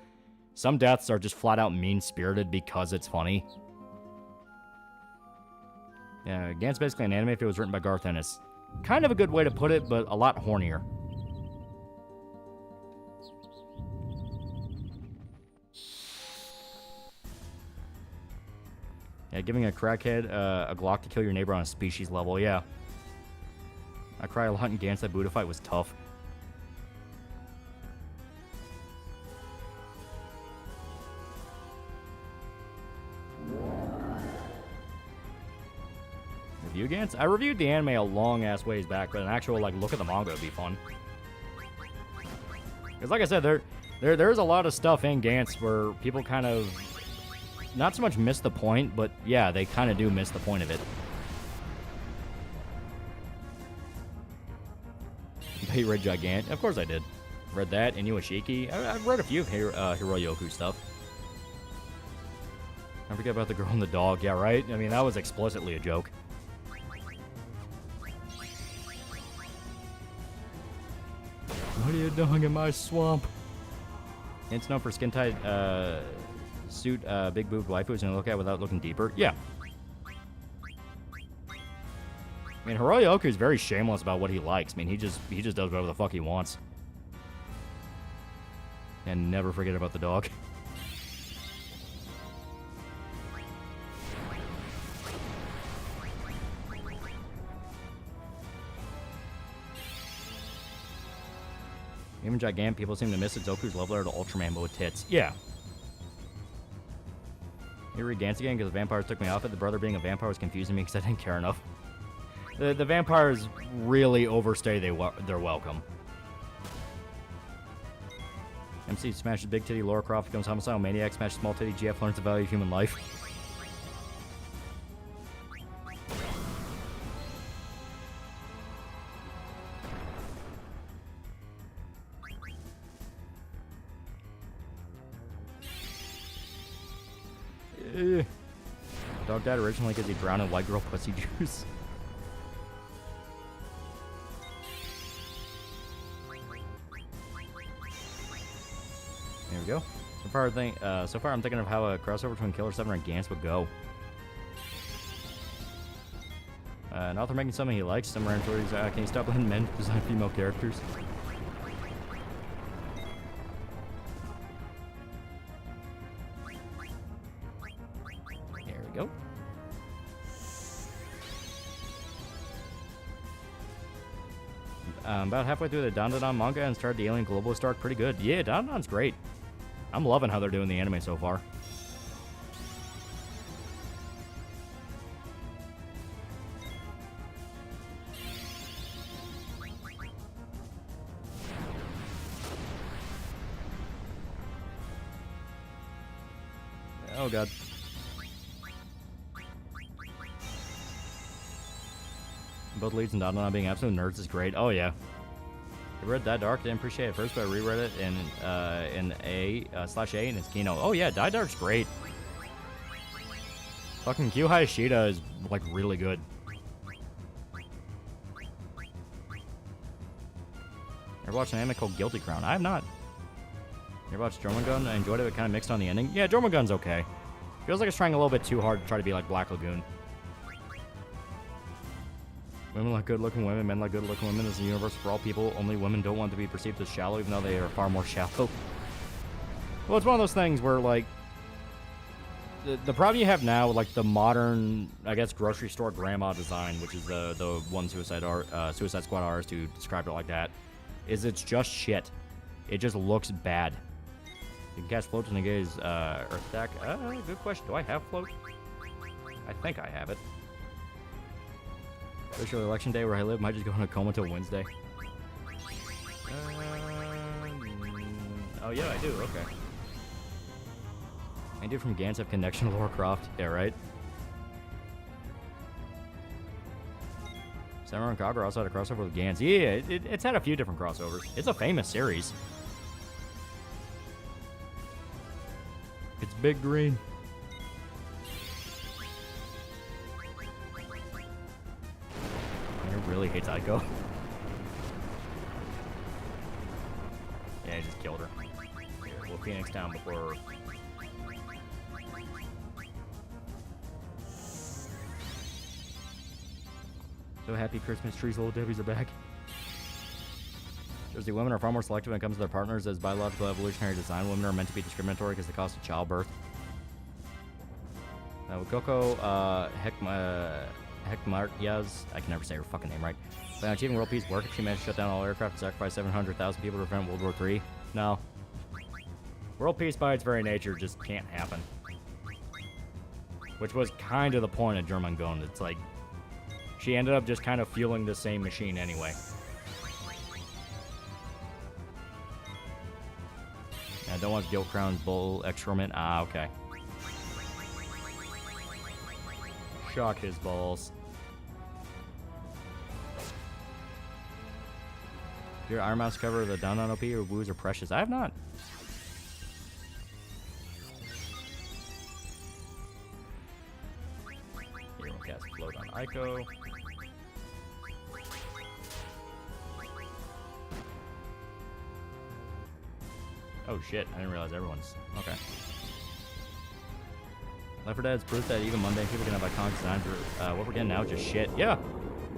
Some deaths are just flat out mean-spirited because it's funny. Yeah, Gantz basically an anime if it was written by Garth Ennis. Kind of a good way to put it, but a lot hornier. Yeah, giving a crackhead a Glock to kill your neighbor on a species level, yeah. I cry a lot in Gantz. That Buddha fight was tough. Review Gantz? I reviewed the anime a long-ass ways back, but an actual, like, look at the manga would be fun. Because, like I said, there's a lot of stuff in Gantz where people kind of not so much miss the point, but yeah, they kind of do miss the point of it. You read Gigant? Of course I did. Read that, Inuyashiki. I've read a few of Hiroyoku stuff. I forget about the girl and the dog. Yeah, right? I mean, that was explicitly a joke. What are you doing in my swamp? It's known for skin-tight suit, big boobed waifus and look at without looking deeper. Yeah. I mean, Hiroyoku is very shameless about what he likes. I mean, he just does whatever the fuck he wants. And never forget about the dog. Even Gigant, people seem to miss it. Zoku's leveler to Ultraman, but with tits. Yeah. You read Gantz again because the vampires took me off it. The brother being a vampire was confusing me because I didn't care enough. The vampires really overstay their welcome. MC smashes big titty, Laura Croft becomes homicidal maniac, smashes small titty, GF learns the value of human life. Dog died originally because he drowned in white girl pussy juice. There we go. So far I'm thinking of how a crossover between Killer 7 and Gantz would go. An author making something he likes. Some random stories. Can you stop letting men design female characters? There we go. About halfway through the Dandadan manga and started the Alien Globalist arc pretty good. Yeah, Dandadan's great. I'm loving how they're doing the anime so far. Oh god. Both leads and Dada being absolute nerds is great. Oh yeah. I read That Dark, didn't appreciate it at first, but I reread it in /A in its keynote. Oh yeah, Die Dark's great. Fucking Kyu Hayashida is like really good. Ever watched an anime called Guilty Crown? I have not. You ever watched Jormungand? I enjoyed it, but kind of mixed on the ending. Yeah, Jormungand's okay. Feels like it's trying a little bit too hard to try to be like Black Lagoon. Women like good-looking women, men like good-looking women. This is a universe for all people. Only women don't want to be perceived as shallow, even though they are far more shallow. Well, it's one of those things where, like, the problem you have now with, like, the modern, I guess, grocery store grandma design, which is the one Suicide Squad artist who described it like that, is it's just shit. It just looks bad. You can cast Float to negate Earth attack. Good question. Do I have Float? I think I have it. Official election day where I live might just go in a coma till Wednesday. Oh yeah, I do. Okay. I do from Gans have connection to Lara Croft. Yeah, right. Samurai and Kagura also had a crossover with Gans. Yeah, it's had a few different crossovers. It's a famous series. It's Big Green. I really hate Aiko. Yeah, I just killed her. Here, we'll Phoenix down before... So happy Christmas trees, little Debbie's are back. Jersey women are far more selective when it comes to their partners as biological evolutionary design. Women are meant to be discriminatory because of the cost of childbirth. With Coco, Hekmaryaz, I can never say her fucking name right. By achieving world peace work, if she managed to shut down all aircraft and sacrifice 700,000 people to prevent World War III. No. World peace by its very nature just can't happen. Which was kind of the point of Jormungand. It's like, she ended up just kind of fueling the same machine anyway. I don't want Guilt Crown's bull excrement. Ah, okay. Shock his balls. Your Iron Mouse cover the down on OP or woos are precious. I have not. Here we'll cast Float on Aiko. Oh shit, I didn't realize everyone's... Okay. Left 4 Dead's proof that even mundane people can have iconic designs for what we're getting now, just shit. Yeah.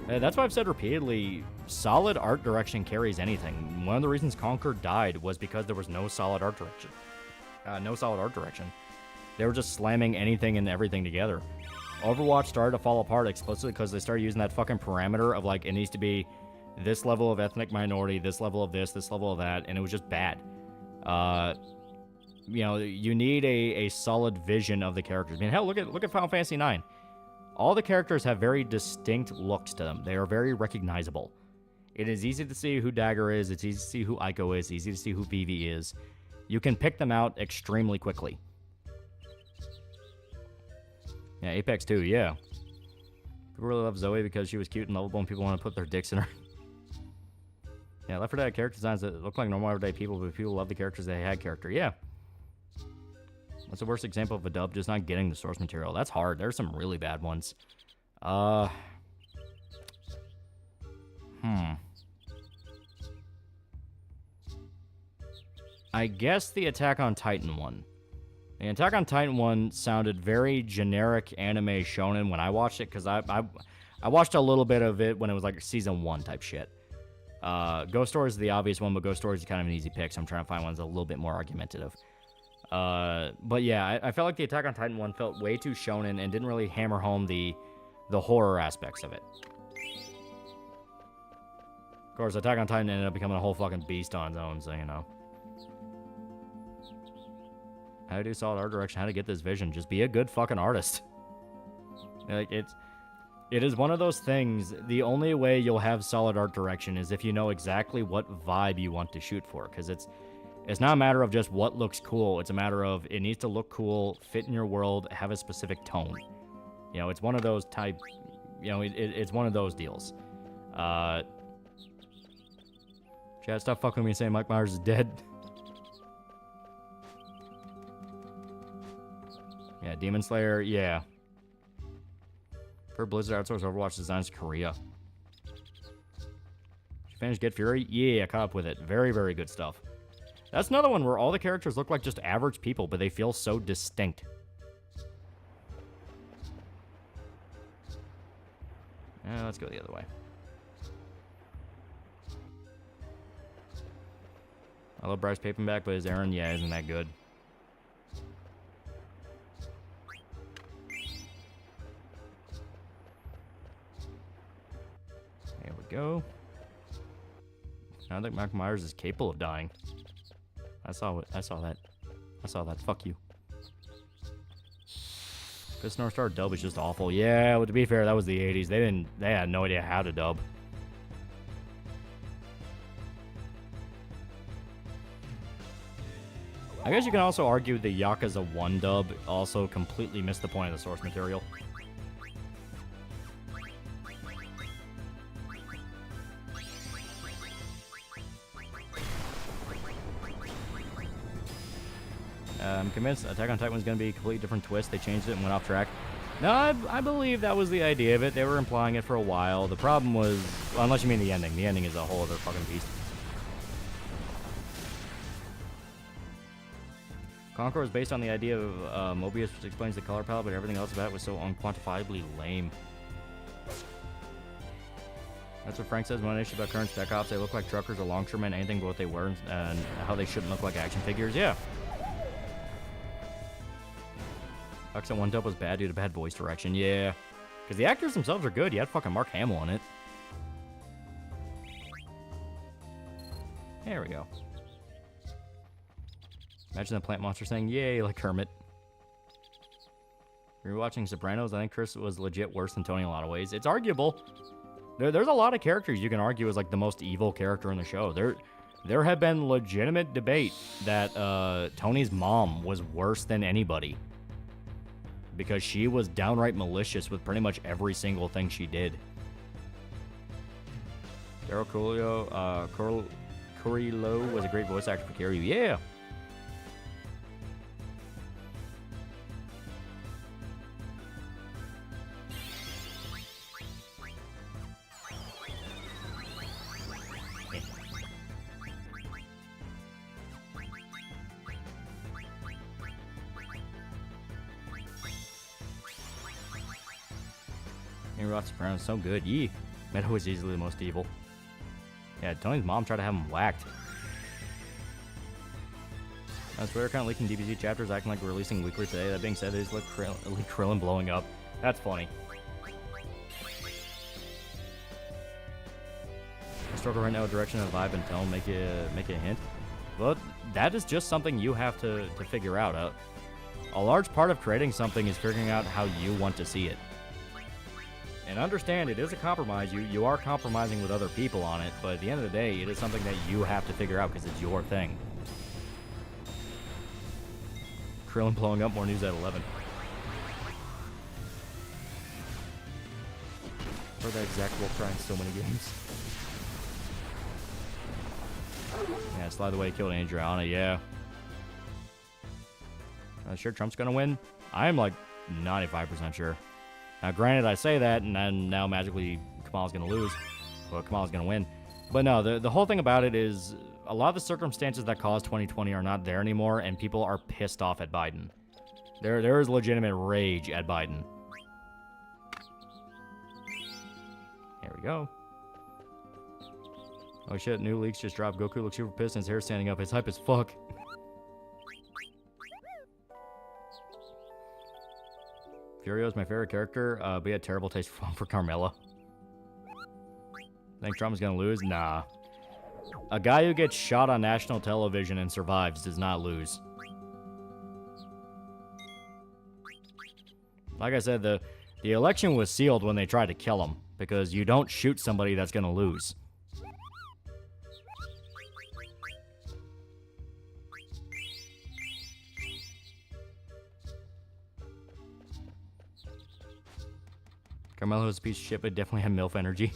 That's why I've said repeatedly, solid art direction carries anything. One of the reasons Conquer died was because there was no solid art direction. They were just slamming anything and everything together. Overwatch started to fall apart explicitly because they started using that fucking parameter of, like, it needs to be this level of ethnic minority, this level of this level of that, and it was just bad. You know, you need a solid vision of the characters. I mean, hell, look at Final Fantasy IX. All the characters have very distinct looks to them. They are very recognizable. It is easy to see who Dagger is. It's easy to see who Aiko is. Easy to see who Vivi is. You can pick them out extremely quickly. Yeah, Apex 2, yeah. People really love Zoe because she was cute and lovable and people want to put their dicks in her. Yeah, Left 4 Dead character designs that look like normal everyday people, but people love the characters they had character. Yeah. What's the worst example of a dub just not getting the source material? That's hard. There's some really bad ones. I guess the Attack on Titan one. The Attack on Titan one sounded very generic anime shonen when I watched it, because I watched a little bit of it when it was like season 1 type shit. Ghost Stories is the obvious one, but Ghost Stories is kind of an easy pick, so I'm trying to find ones a little bit more argumentative. But yeah, I felt like the Attack on Titan one felt way too shonen and didn't really hammer home the horror aspects of it. Of course, Attack on Titan ended up becoming a whole fucking beast on its own, so you know. How to do solid art direction, how to get this vision. Just be a good fucking artist. Like, it is one of those things, the only way you'll have solid art direction is if you know exactly what vibe you want to shoot for, because It's not a matter of just what looks cool. It's a matter of it needs to look cool, fit in your world, have a specific tone. You know, it's one of those type, you know, it's one of those deals. Chad, stop fucking with me saying Mike Myers is dead. Yeah, Demon Slayer, yeah. For Blizzard outsourced Overwatch designs to Korea. Did you finish Get Fury? Yeah, I caught up with it. Very, very good stuff. That's another one where all the characters look like just average people, but they feel so distinct. Let's go the other way. I love Bryce Papenback, but his Aaron, yeah, isn't that good. There we go. I don't think Michael Myers is capable of dying. I saw that. I saw that. Fuck you. This North Star dub is just awful. Yeah, well, to be fair, that was the 80s. They had no idea how to dub. I guess you can also argue the Yakuza 1 dub also completely missed the point of the source material. I'm convinced Attack on Titan was going to be a completely different twist. They changed it and went off track. No, I believe that was the idea of it. They were implying it for a while. The problem was, well, unless you mean the ending. The ending is a whole other fucking beast. Conqueror was based on the idea of Mobius, which explains the color palette, but everything else about it was so unquantifiably lame. That's what Frank says. One issue about current Spec Ops, they look like truckers or longshoremen, anything but what they were, and how they shouldn't look like action figures. Yeah. Accent 1 dub was bad due to bad voice direction. Yeah. Because the actors themselves are good. You had fucking Mark Hamill in it. There we go. Imagine the plant monster saying, yay, like Kermit. You're watching Sopranos. I think Chris was legit worse than Tony in a lot of ways. It's arguable. There's a lot of characters you can argue is like the most evil character in the show. There have been legitimate debate that Tony's mom was worse than anybody. Because she was downright malicious with pretty much every single thing she did. Daryl Curillo was a great voice actor for Kiryu. Yeah. Sopranos so good. Yee. Meadow is easily the most evil. Yeah, Tony's mom tried to have him whacked. Twitter account leaking DBZ chapters, acting like we're releasing weekly today. That being said, there's like Krillin blowing up. That's funny. Struggle right now with direction of vibe and tone. Make it a hint. But that is just something you have to figure out. A large part of creating something is figuring out how you want to see it. And understand, it is a compromise. You are compromising with other people on it, but at the end of the day, it is something that you have to figure out because it's your thing. Krillin blowing up, more news at 11. For that exact wolf cry in so many games. Yeah, Slide the Way killed Adriana, yeah. Sure Trump's gonna win? I'm like 95% sure. Now, granted, I say that, and then now magically Kamala's going to lose. Well, Kamala's going to win. But no, the whole thing about it is a lot of the circumstances that caused 2020 are not there anymore, and people are pissed off at Biden. There is legitimate rage at Biden. There we go. Oh shit, new leaks just dropped. Goku looks super pissed and his hair standing up. His hype as fuck. Furio is my favorite character, but he had terrible taste for Carmella. Think Trump's gonna lose? Nah. A guy who gets shot on national television and survives does not lose. Like I said, the election was sealed when they tried to kill him, because you don't shoot somebody that's gonna lose. Carmelo's a piece of shit, but definitely had MILF energy.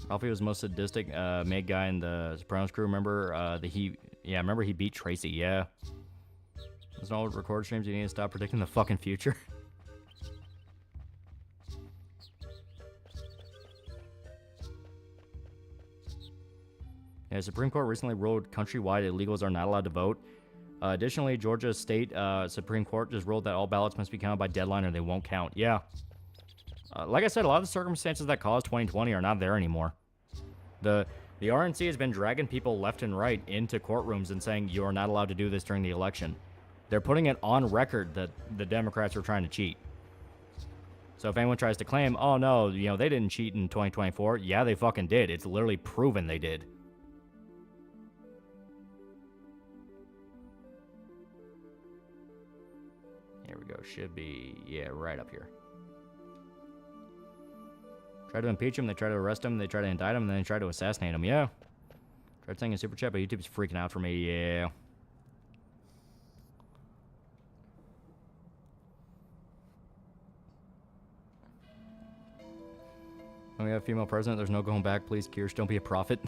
Ralphie was the most sadistic maid guy in the Sopranos crew. Remember remember he beat Tracy, yeah. There's no record streams, you need to stop predicting the fucking future. Yeah, the Supreme Court recently ruled countrywide illegals are not allowed to vote. Additionally, Georgia State Supreme Court just ruled that all ballots must be counted by deadline or they won't count. Yeah. Like I said, a lot of the circumstances that caused 2020 are not there anymore. The RNC has been dragging people left and right into courtrooms and saying you are not allowed to do this during the election. They're putting it on record that the Democrats are trying to cheat. So if anyone tries to claim, oh no, they didn't cheat in 2024, yeah, they fucking did. It's literally proven they did. Here we go. Should be, yeah, right up here. Try to impeach him, they try to arrest him, they try to indict him, and then they try to assassinate him. Yeah. Tried saying a super chat, but YouTube's freaking out for me. Yeah. When we have a female president, there's no going back. Please, Kirsch, don't be a prophet.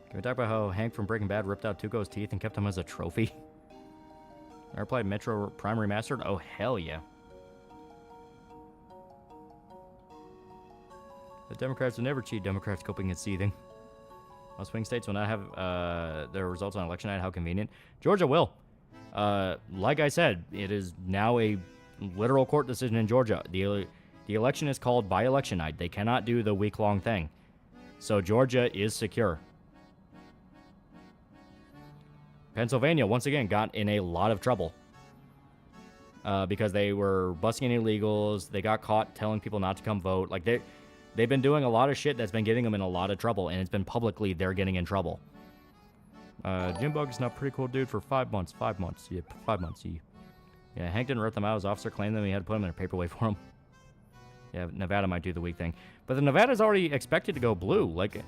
Can we talk about how Hank from Breaking Bad ripped out Tuco's teeth and kept them as a trophy? I replied Metro Prime Remastered? Oh, hell yeah. The Democrats will never cheat. Democrats coping and seething. All swing states will not have their results on election night. How convenient. Georgia will. Like I said, it is now a literal court decision in Georgia. The election is called by election night. They cannot do the week-long thing. So Georgia is secure. Pennsylvania, once again, got in a lot of trouble. Because they were busking in illegals. They got caught telling people not to come vote. Like, they've been doing a lot of shit that's been getting them in a lot of trouble. And it's been publicly they're getting in trouble. Jim Bug is now pretty cool dude for 5 months. 5 months. Yeah, 5 months. Yeah, Hank didn't rip them out. His officer claimed them. He had to put them in a paperweight for him. Yeah, Nevada might do the weak thing. But the Nevada's already expected to go blue. Like,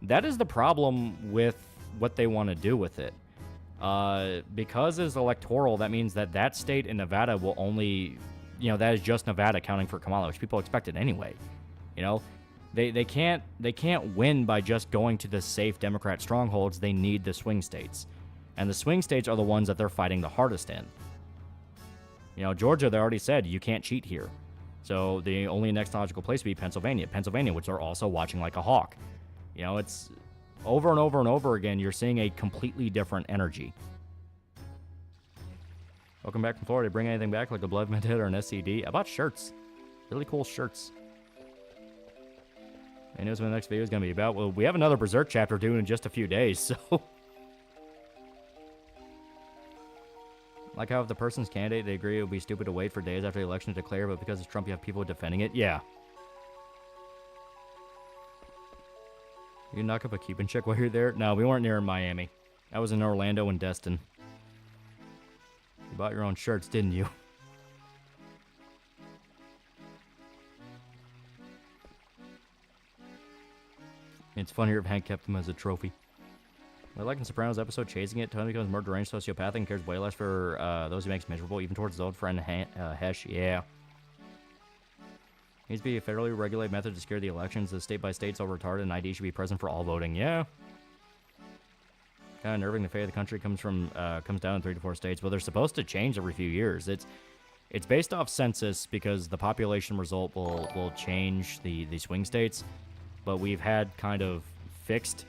that is the problem with what they want to do with it. Because it's electoral, that means that state in Nevada will only, that is just Nevada counting for Kamala, which people expected anyway. They can't win by just going to the safe Democrat strongholds. They need the swing states. And the swing states are the ones that they're fighting the hardest in. Georgia, they already said you can't cheat here. So the only next logical place would be Pennsylvania, which they're also watching like a hawk. It's over and over and over again, you're seeing a completely different energy. Welcome back from Florida. Bring anything back like a blood vendetta or an SCD? I bought shirts. Really cool shirts. Who knows when the next video is going to be about? Well, we have another Berserk chapter due in just a few days, so... Like how if the person's candidate, they agree it would be stupid to wait for days after the election to declare, but because it's Trump, you have people defending it? Yeah. You knock up a Cuban chick while you're there? No, we weren't near Miami. I was in Orlando and Destin. You bought your own shirts, didn't you? It's funnier if Hank kept them as a trophy. I like in Sopranos episode Chasing It, Tony becomes more deranged sociopathic and cares way less for those he makes miserable, even towards his old friend Hesh. Yeah. Needs to be a federally regulated method to secure the elections. The state by state so retarded and ID should be present for all voting. Yeah. Kind of nerving. The fate of the country comes down in 3 to 4 states. Well, they're supposed to change every few years. It's based off census because the population result will change the swing states. But we've had kind of fixed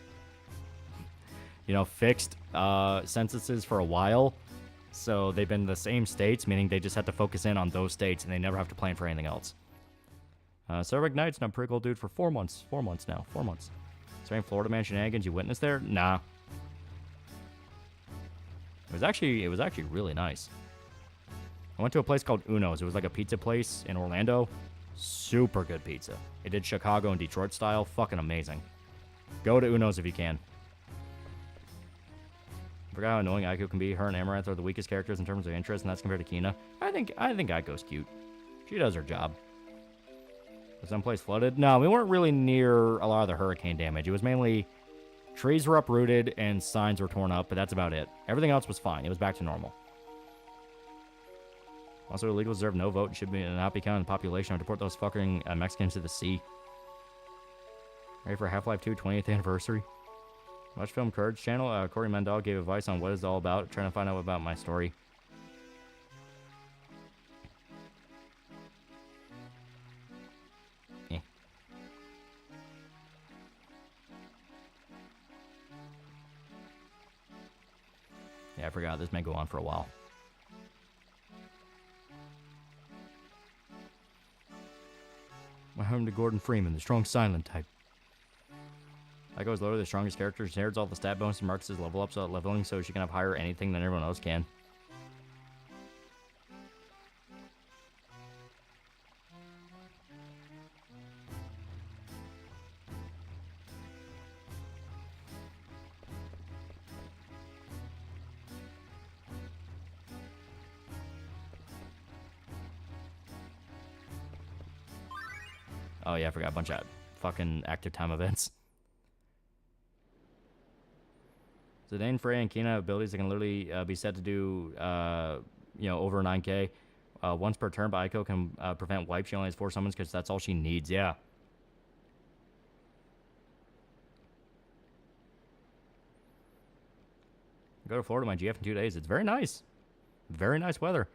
censuses for a while. So they've been the same states, meaning they just have to focus in on those states and they never have to plan for anything else. Cervic Knight's now pretty cool dude for 4 months. 4 months now. 4 months. Is there any Florida man shenanigans you witnessed there? Nah. It was actually really nice. I went to a place called Uno's. It was like a pizza place in Orlando. Super good pizza. It did Chicago and Detroit style. Fucking amazing. Go to Uno's if you can. I forgot how annoying Aiko can be. Her and Amaranth are the weakest characters in terms of interest, and that's compared to Kina. I think Aiko's cute. She does her job. Was someplace flooded? No, we weren't really near a lot of the hurricane damage. It was mainly trees were uprooted and signs were torn up, but that's about it. Everything else was fine. It was back to normal. Also, illegals deserve no vote and should not be counted in the population. I would deport those fucking Mexicans to the sea. Ready for Half-Life 2 20th anniversary? Watch Film Courage channel. Corey Mendel gave advice on what it's all about. Trying to find out about my story. Yeah, I forgot. This may go on for a while. My home to Gordon Freeman, the strong silent type. I goes lower, the strongest character. She inherits all the stat bonuses and marks his level up, so leveling so she can have higher anything than everyone else can. Oh yeah, I forgot a bunch of fucking active time events. Zidane, Freya, and Kina have abilities that can literally be set to do, over 9k once per turn, but Aiko can prevent wipe. She only has 4 summons because that's all she needs, yeah. Go to Florida, my GF in 2 days. It's very nice. Very nice weather.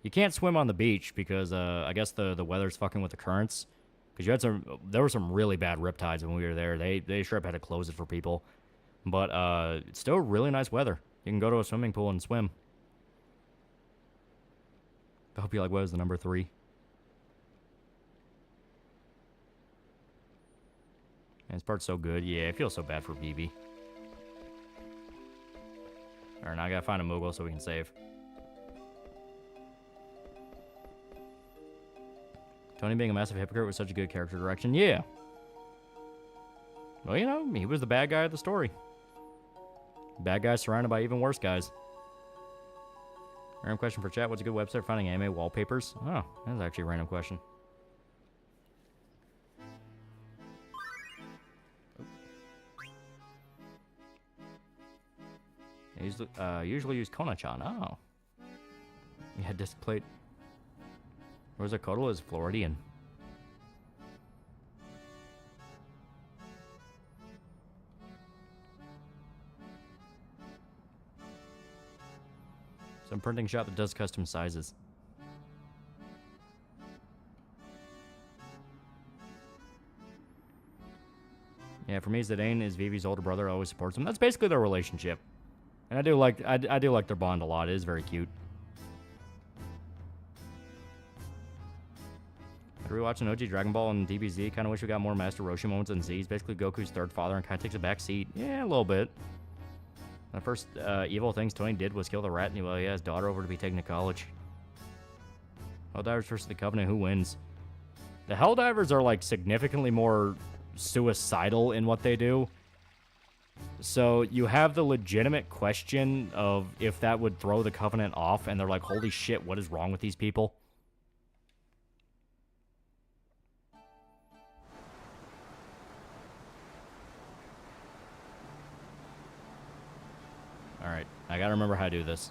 You can't swim on the beach because I guess the weather's fucking with the currents. Because there were some really bad riptides when we were there. They sure up had to close it for people. But it's still really nice weather. You can go to a swimming pool and swim. I hope you like what is the number 3. Man, this part's so good. Yeah, it feels so bad for BB. Alright, now I gotta find a Moogle so we can save. Tony being a massive hypocrite with such a good character direction. Yeah. Well, you know, he was the bad guy of the story. Bad guys surrounded by even worse guys. Random question for chat. What's a good website for finding anime wallpapers? Oh, that's actually a random question. I usually use Kona-chan. Oh. Yeah, disc plate. Rosakoto is Floridian. Some printing shop that does custom sizes. Yeah, for me, Zidane is Vivi's older brother. Always supports him. That's basically their relationship, and I do like their bond a lot. It is very cute. Rewatching OG Dragon Ball and DBZ, kind of wish we got more Master Roshi moments than Z. He's basically Goku's third father and kind of takes a back seat. Yeah, a little bit. The first evil things Tony did was kill the rat, and he had his daughter over to be taken to college. Helldivers versus the Covenant, who wins? The Helldivers are like significantly more suicidal in what they do. So you have the legitimate question of if that would throw the Covenant off, and they're like, holy shit, what is wrong with these people? Alright, I gotta remember how to do this.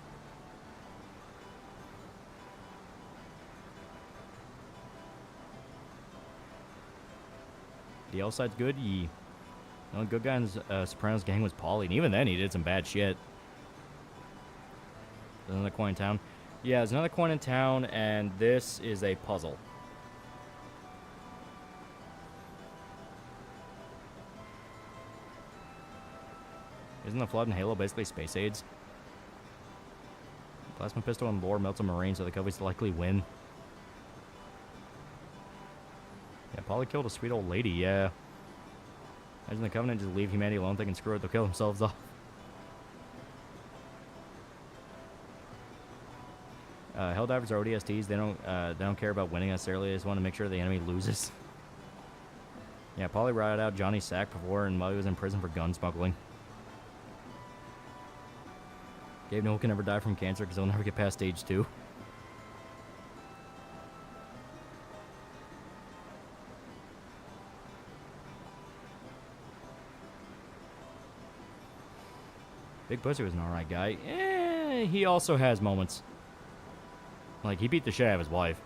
The L side's good? The only good guy in Sopranos gang was Paulie, and even then he did some bad shit. There's another coin in town. Yeah, there's another coin in town, and this is a puzzle. Isn't the Flood in Halo basically space aids? Plasma pistol and lore melts a marine, so the Coveys likely win. Yeah, Paulie killed a sweet old lady, yeah. Imagine the Covenant just leave humanity alone, thinking screw it, they'll kill themselves off. Helldivers are ODSTs. They don't care about winning necessarily. They just want to make sure the enemy loses. Yeah, Paulie routed out Johnny Sack before, and while he was in prison for gun smuggling. Gabe Newell can never die from cancer because he'll never get past stage 2. Big Pussy was an alright guy. He also has moments. Like, he beat the shit out of his wife.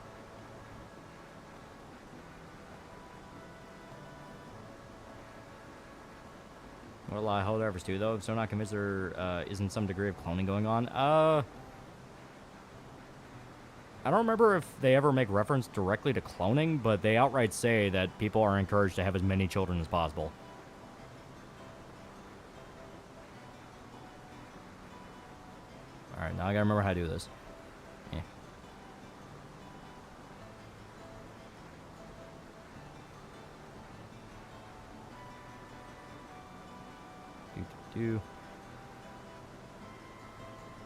What a lie holdovers do, though. I'm still not convinced there isn't some degree of cloning going on. I don't remember if they ever make reference directly to cloning, but they outright say that people are encouraged to have as many children as possible. Alright, now I gotta remember how to do this. Yeah.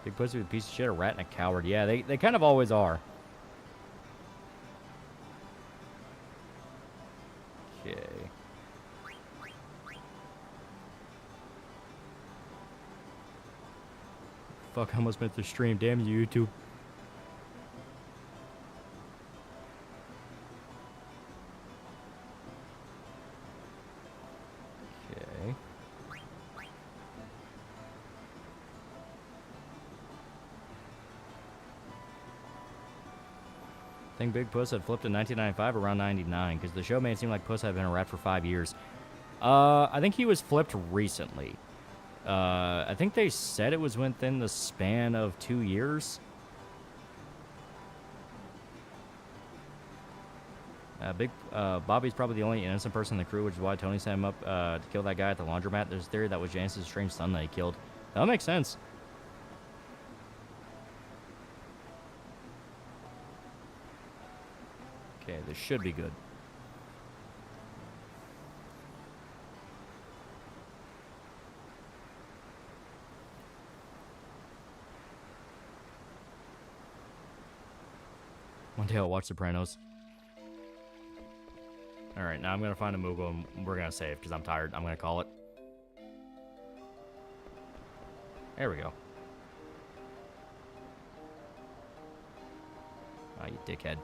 Big pussy with a piece of shit, a rat, and a coward. Yeah, they kind of always are. Okay. Fuck, I almost missed the stream. Damn you, YouTube. Okay. I think Big Puss had flipped in 1995 around 99, because the show made it seem like Puss had been a rat for 5 years. I think he was flipped recently. I think they said it was within the span of 2 years. Bobby's probably the only innocent person in the crew, which is why Tony set him up to kill that guy at the laundromat. There's a theory that was Janice's strange son that he killed. That makes sense. Okay, this should be good. One day I'll watch Sopranos. Alright, now I'm going to find a Moogle and we're going to save because I'm tired. I'm going to call it. There we go. Ah, you dickhead.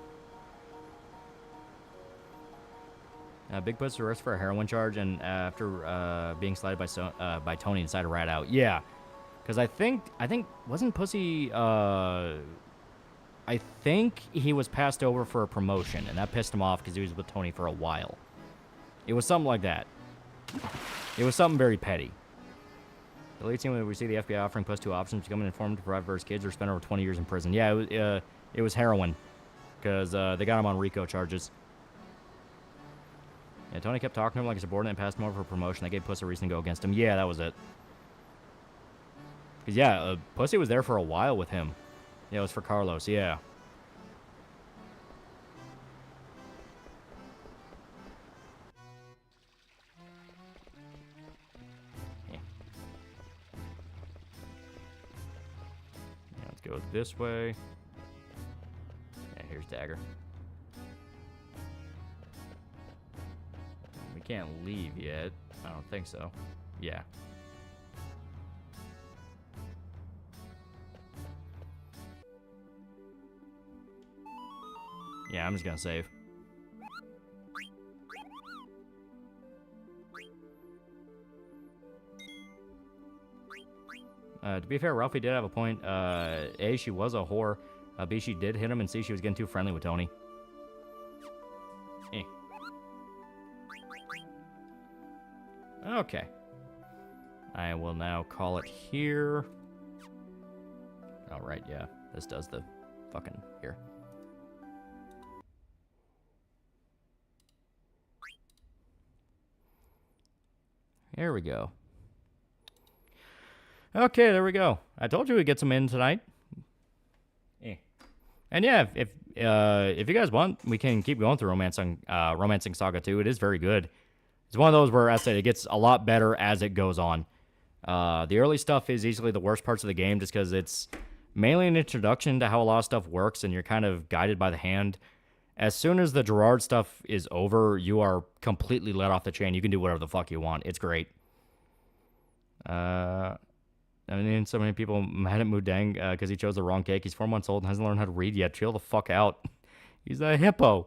Big Puss arrested for a heroin charge and after being slighted by Tony inside a rat out. Yeah, because I think wasn't Pussy I think he was passed over for a promotion, and that pissed him off because he was with Tony for a while. It was something like that. It was something very petty. The lead scene where we see the FBI offering Puss two options: become an informant to provide for his kids or spend over 20 years in prison. Yeah, it was heroin, because they got him on RICO charges. Yeah, Tony kept talking to him like a subordinate and passed him over for promotion. That gave Puss a reason to go against him. Yeah, that was it. Because, yeah, Pussy was there for a while with him. Yeah, it was for Carlos, yeah. Yeah, let's go this way. Yeah, here's Dagger. We can't leave yet. I don't think so. Yeah. Yeah, I'm just gonna save. To be fair, Ralphie did have a point. A, she was a whore. B, she did hit him, and C, she was getting too friendly with Tony. Eh. Okay. I will now call it here. Alright, yeah. This does the fucking here. There we go. Okay, there we go. I told you we'd get some in tonight. And yeah, if you guys want, we can keep going through Romancing Saga 2. It is very good. It's one of those where I said it gets a lot better as it goes on. The early stuff is easily the worst parts of the game just because it's mainly an introduction to how a lot of stuff works and you're kind of guided by the hand. As soon as the Gerard stuff is over, you are completely let off the chain. You can do whatever the fuck you want. It's great. I mean, so many people mad at Mudang because he chose the wrong cake. He's 4 months old and hasn't learned how to read yet. Chill the fuck out. He's a hippo.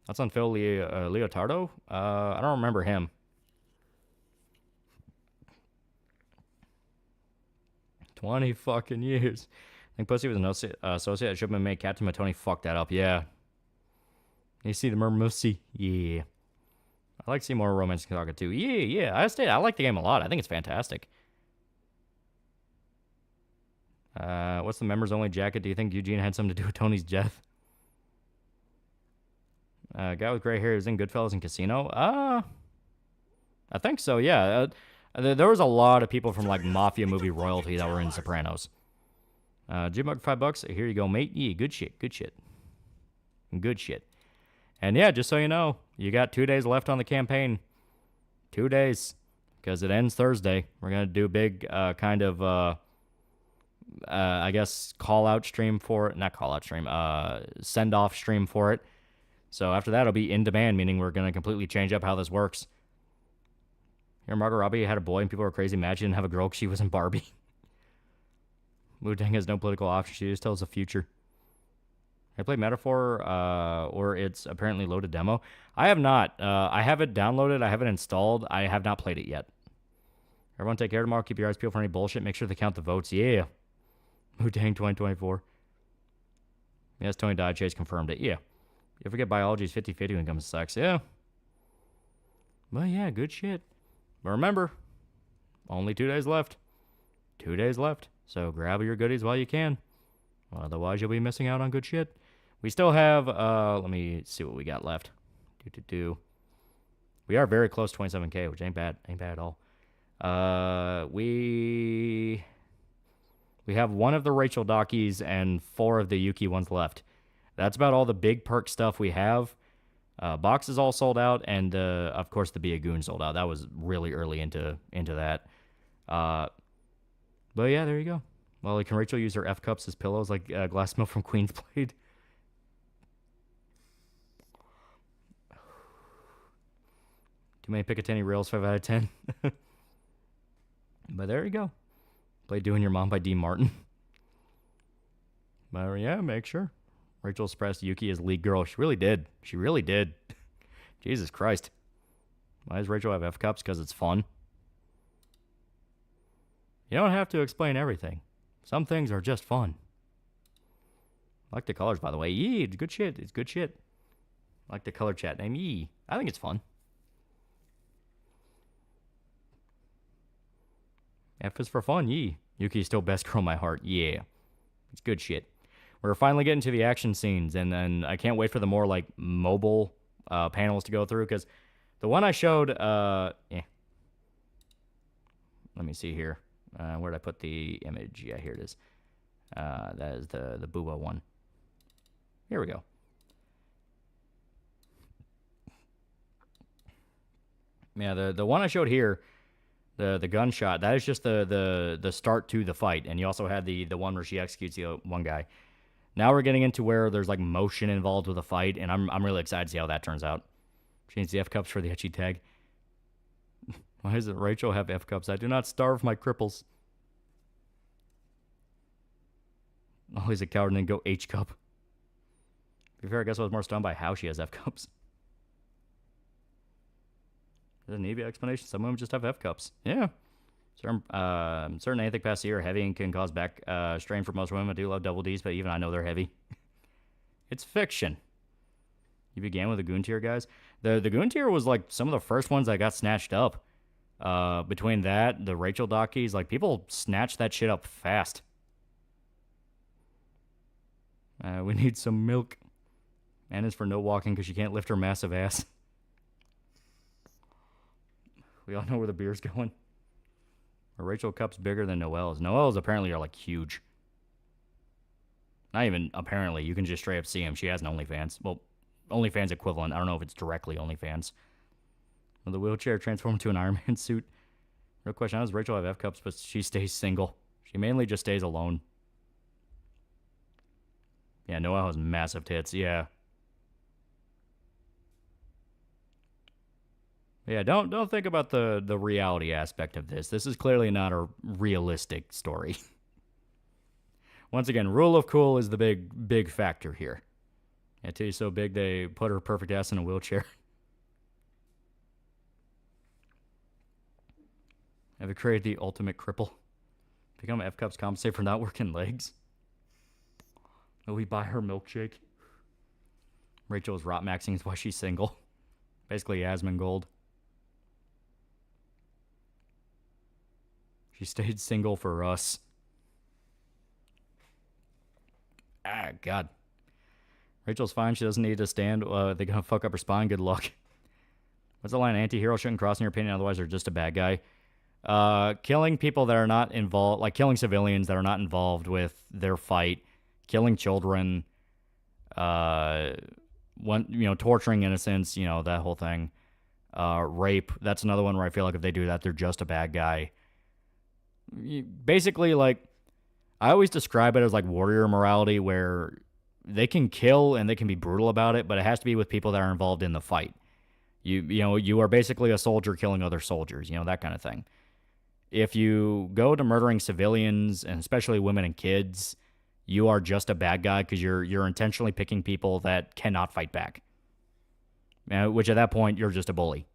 That's on Phil Leotardo? I don't remember him. 20 fucking years. think Pussy was an associate that should have been made Captain Matoni fucked that up. Yeah. You see the Mermussy? Yeah. I like to see more Romance Saga too. Yeah. I like the game a lot. I think it's fantastic. What's the members only jacket? Do you think Eugene had something to do with Tony's death? Guy with gray hair is in Goodfellas and Casino. I think so. Yeah. There was a lot of people from like mafia movie royalty that were in Sopranos. G-Mug, $5. Here you go, mate. Yeah, good shit. Good shit. And yeah, just so you know, you got 2 days left on the campaign. 2 days. Because it ends Thursday. We're going to do a big kind of, I guess, call-out stream for it. Not call-out stream. Send-off stream for it. So after that, it'll be in demand, meaning we're going to completely change up how this works. Here, Margot Robbie had a boy and people were crazy mad she didn't have a girl because she was in Barbie. Wu-Tang has no political option. She just tells the future. I played Metaphor, or its apparently loaded demo. I have not. I have it downloaded. I have it installed. I have not played it yet. Everyone take care tomorrow. Keep your eyes peeled for any bullshit. Make sure they count the votes. Yeah. Wu-Tang 2024. Yes, Tony died. Chase confirmed it. Yeah. You forget biology is 50-50 when it comes to sex. Yeah. Well, yeah, good shit. But remember, only 2 days left. 2 days left. So grab your goodies while you can. Otherwise, you'll be missing out on good shit. We still have, let me see what we got left. We are very close to 27K, which ain't bad. Ain't bad at all. We have one of the Rachel Dockies and 4 of the Yuki ones left. That's about all the big perk stuff we have. Box is all sold out, and of course the Be a Goon sold out. That was really early into that. But yeah, there you go. Well, can Rachel use her F cups as pillows like Glass Milk from Queen's Blade? Too many Picatinny rails, 5 out of 10. But there you go. Play Doing Your Mom by D. Martin. But yeah, make sure. Rachel expressed Yuki as lead girl. She really did. She really did. Jesus Christ. Why does Rachel have F cups? Because it's fun. You don't have to explain everything. Some things are just fun. I like the colors, by the way. Yee, it's good shit. It's good shit. I like the color chat name. Yee. I think it's fun. F is for fun. Yee. Yuki's still best girl in my heart. Yeah. It's good shit. We're finally getting to the action scenes, and then I can't wait for the more, like, mobile panels to go through, because the one I showed, Let me see here. Where'd I put the image? Yeah, here it is. That is the Booba one. Here we go. Yeah, the one I showed here, the gunshot, that is just the start to the fight, and you also had the one where she executes the one guy. Now we're getting into where there's like motion involved with the fight, and I'm really excited to see how that turns out. Change the F cups for the etchy tag. Why doesn't Rachel have F cups? I do not starve my cripples. Always a coward and then go H cup. To be fair, I guess I was more stunned by how she has F cups. Doesn't need an explanation. Some women just have F cups. Yeah. Certain anything past the ear are heavy and can cause back strain for most women. I do love double Ds, but even I know they're heavy. It's fiction. You began with the Goon tier, guys. The Goon tier was like some of the first ones that got snatched up. Between that, the Rachel Dockies, like people snatched that shit up fast. We need some milk. Anna's for no walking because she can't lift her massive ass. We all know where the beer's going. Are Rachel cups bigger than Noelle's? Noelle's apparently are like huge. Not even apparently. You can just straight up see them. She has an OnlyFans. Well, OnlyFans equivalent. I don't know if it's directly OnlyFans. Will the wheelchair transform into an Iron Man suit? Real question. How does Rachel have F cups, but she stays single? She mainly just stays alone. Yeah, Noelle has massive tits. Yeah. Yeah, don't think about the reality aspect of this. This is clearly not a realistic story. Once again, rule of cool is the big factor here. Yeah, titty's so big they put her perfect ass in a wheelchair. Have you created the ultimate cripple? Become F cups compensate for not working legs. Will we buy her milkshake? Rachel is rot maxing is why she's single. Basically Asmongold. She stayed single for us. Ah, God. Rachel's fine. She doesn't need to stand. They're going to fuck up her spine. Good luck. What's the line? Anti-hero shouldn't cross in your opinion. Otherwise, they're just a bad guy. Killing people that are not involved, like killing civilians that are not involved with their fight. Killing children. Torturing innocents. That whole thing. Rape. That's another one where I feel like if they do that, they're just a bad guy. Basically, like, I always describe it as like warrior morality, where they can kill and they can be brutal about it, but it has to be with people that are involved in the fight. You are basically a soldier killing other soldiers, that kind of thing. If you go to murdering civilians, and especially women and kids, you are just a bad guy because you're intentionally picking people that cannot fight back. Which at that point, you're just a bully.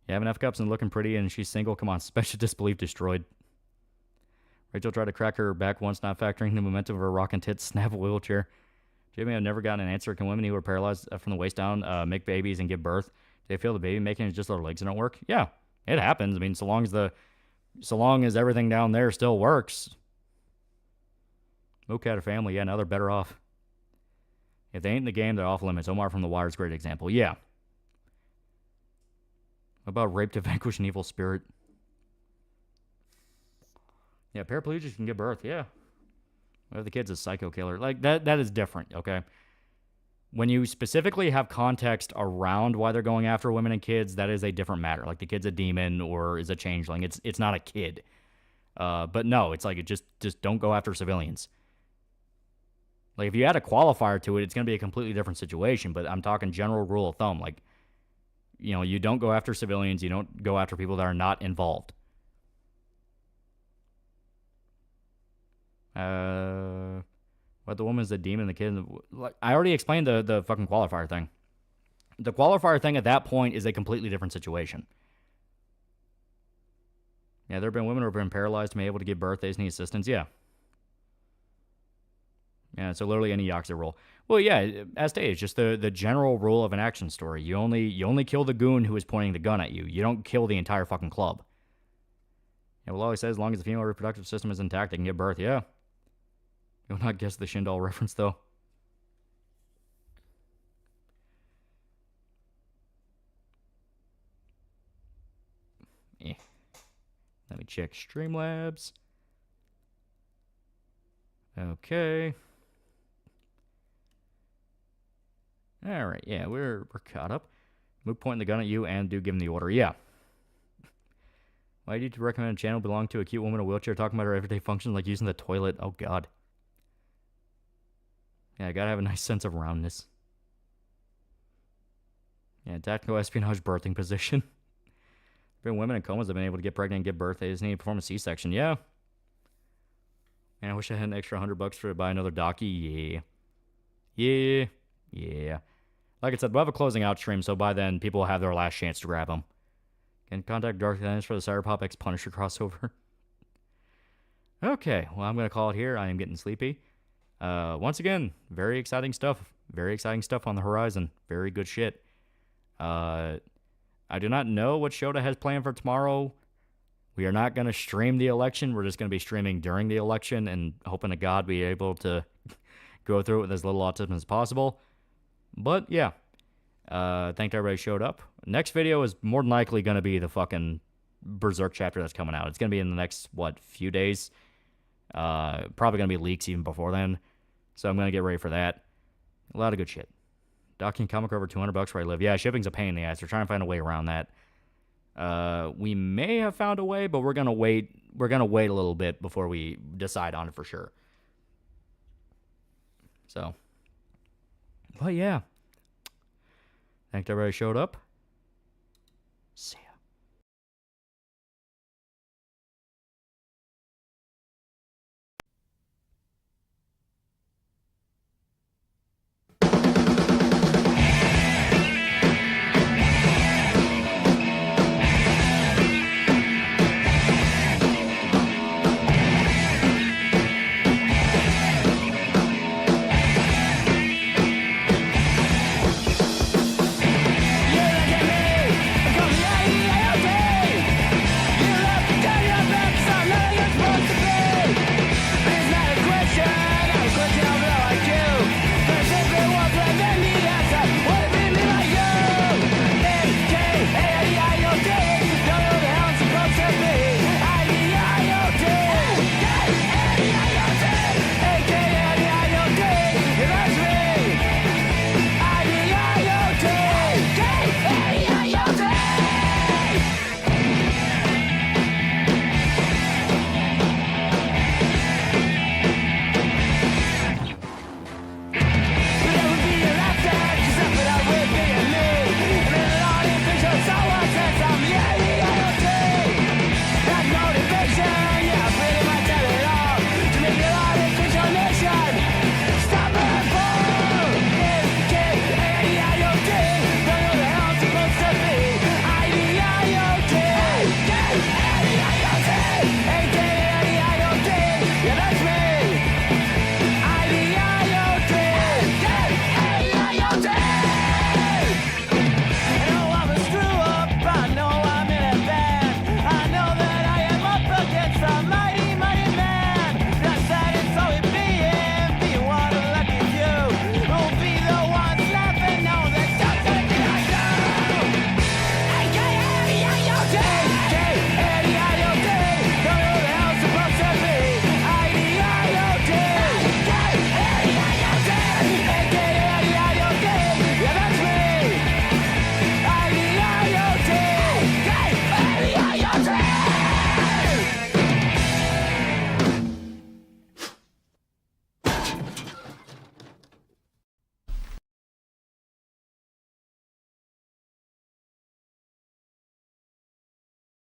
You have enough cups and looking pretty, and she's single. Come on, special disbelief destroyed. Rachel tried to crack her back once, not factoring the momentum of her rockin' tits, snap a wheelchair. Jamie, I've never gotten an answer. Can women who are paralyzed from the waist down make babies and give birth? Do they feel the baby making is just their legs that don't work? Yeah, it happens. I mean, so long as everything down there still works. Mook had a family. Yeah, now they're better off. If they ain't in the game, they're off limits. Omar from The Wire is a great example. Yeah. What about rape to vanquish an evil spirit? Yeah, paraplegics can give birth. Yeah. What if the kid's a psycho killer? Like, that is different, okay? When you specifically have context around why they're going after women and kids, that is a different matter. Like, the kid's a demon or is a changeling. It's not a kid. But no, it's like, just don't go after civilians. Like, if you add a qualifier to it, it's going to be a completely different situation. But I'm talking general rule of thumb. Like, you don't go after civilians. You don't go after people that are not involved. What the woman's the demon, the kid. Like, I already explained the fucking qualifier thing. The qualifier thing at that point is a completely different situation. Yeah, there have been women who have been paralyzed and been able to give birth. They just need assistance. Yeah. Yeah, so literally any Yakuza role. Well, yeah, as stated, it's just the general rule of an action story. You only kill the goon who is pointing the gun at you. You don't kill the entire fucking club. Yeah, well, always says as long as the female reproductive system is intact, they can give birth. Yeah. You'll not guess the Shindal reference, though. Let me check Streamlabs. Okay. All right, yeah, we're caught up. Mook pointing the gun at you and do give him the order. Yeah. Why do you recommend a channel belong to a cute woman in a wheelchair talking about her everyday functions like using the toilet? Oh, God. Yeah, I gotta have a nice sense of roundness. Yeah, tactical espionage birthing position. Been women in comas have been able to get pregnant and give birth. They just need to perform a C-section. Yeah. Man, I wish I had an extra $100 to buy another Docky. Yeah. Like I said, we'll have a closing out stream, so by then people will have their last chance to grab them. Can contact Dark Dennis for the Cyberpop X Punisher crossover. Okay, well, I'm going to call it here. I am getting sleepy. Once again, very exciting stuff. Very exciting stuff on the horizon. Very good shit. I do not know what Shota has planned for tomorrow. We are not going to stream the election. We're just going to be streaming during the election and hoping to God be able to go through it with as little autism as possible. But, yeah. Thank everybody who showed up. Next video is more than likely going to be the fucking Berserk chapter that's coming out. It's going to be in the next, few days. Probably going to be leaks even before then. So I'm going to get ready for that. A lot of good shit. Docking comic over $200 where I live. Yeah, shipping's a pain in the ass. We're trying to find a way around that. We may have found a way, but we're going to wait. We're going to wait a little bit before we decide on it for sure. So. But yeah. Thanks everybody who showed up. See ya.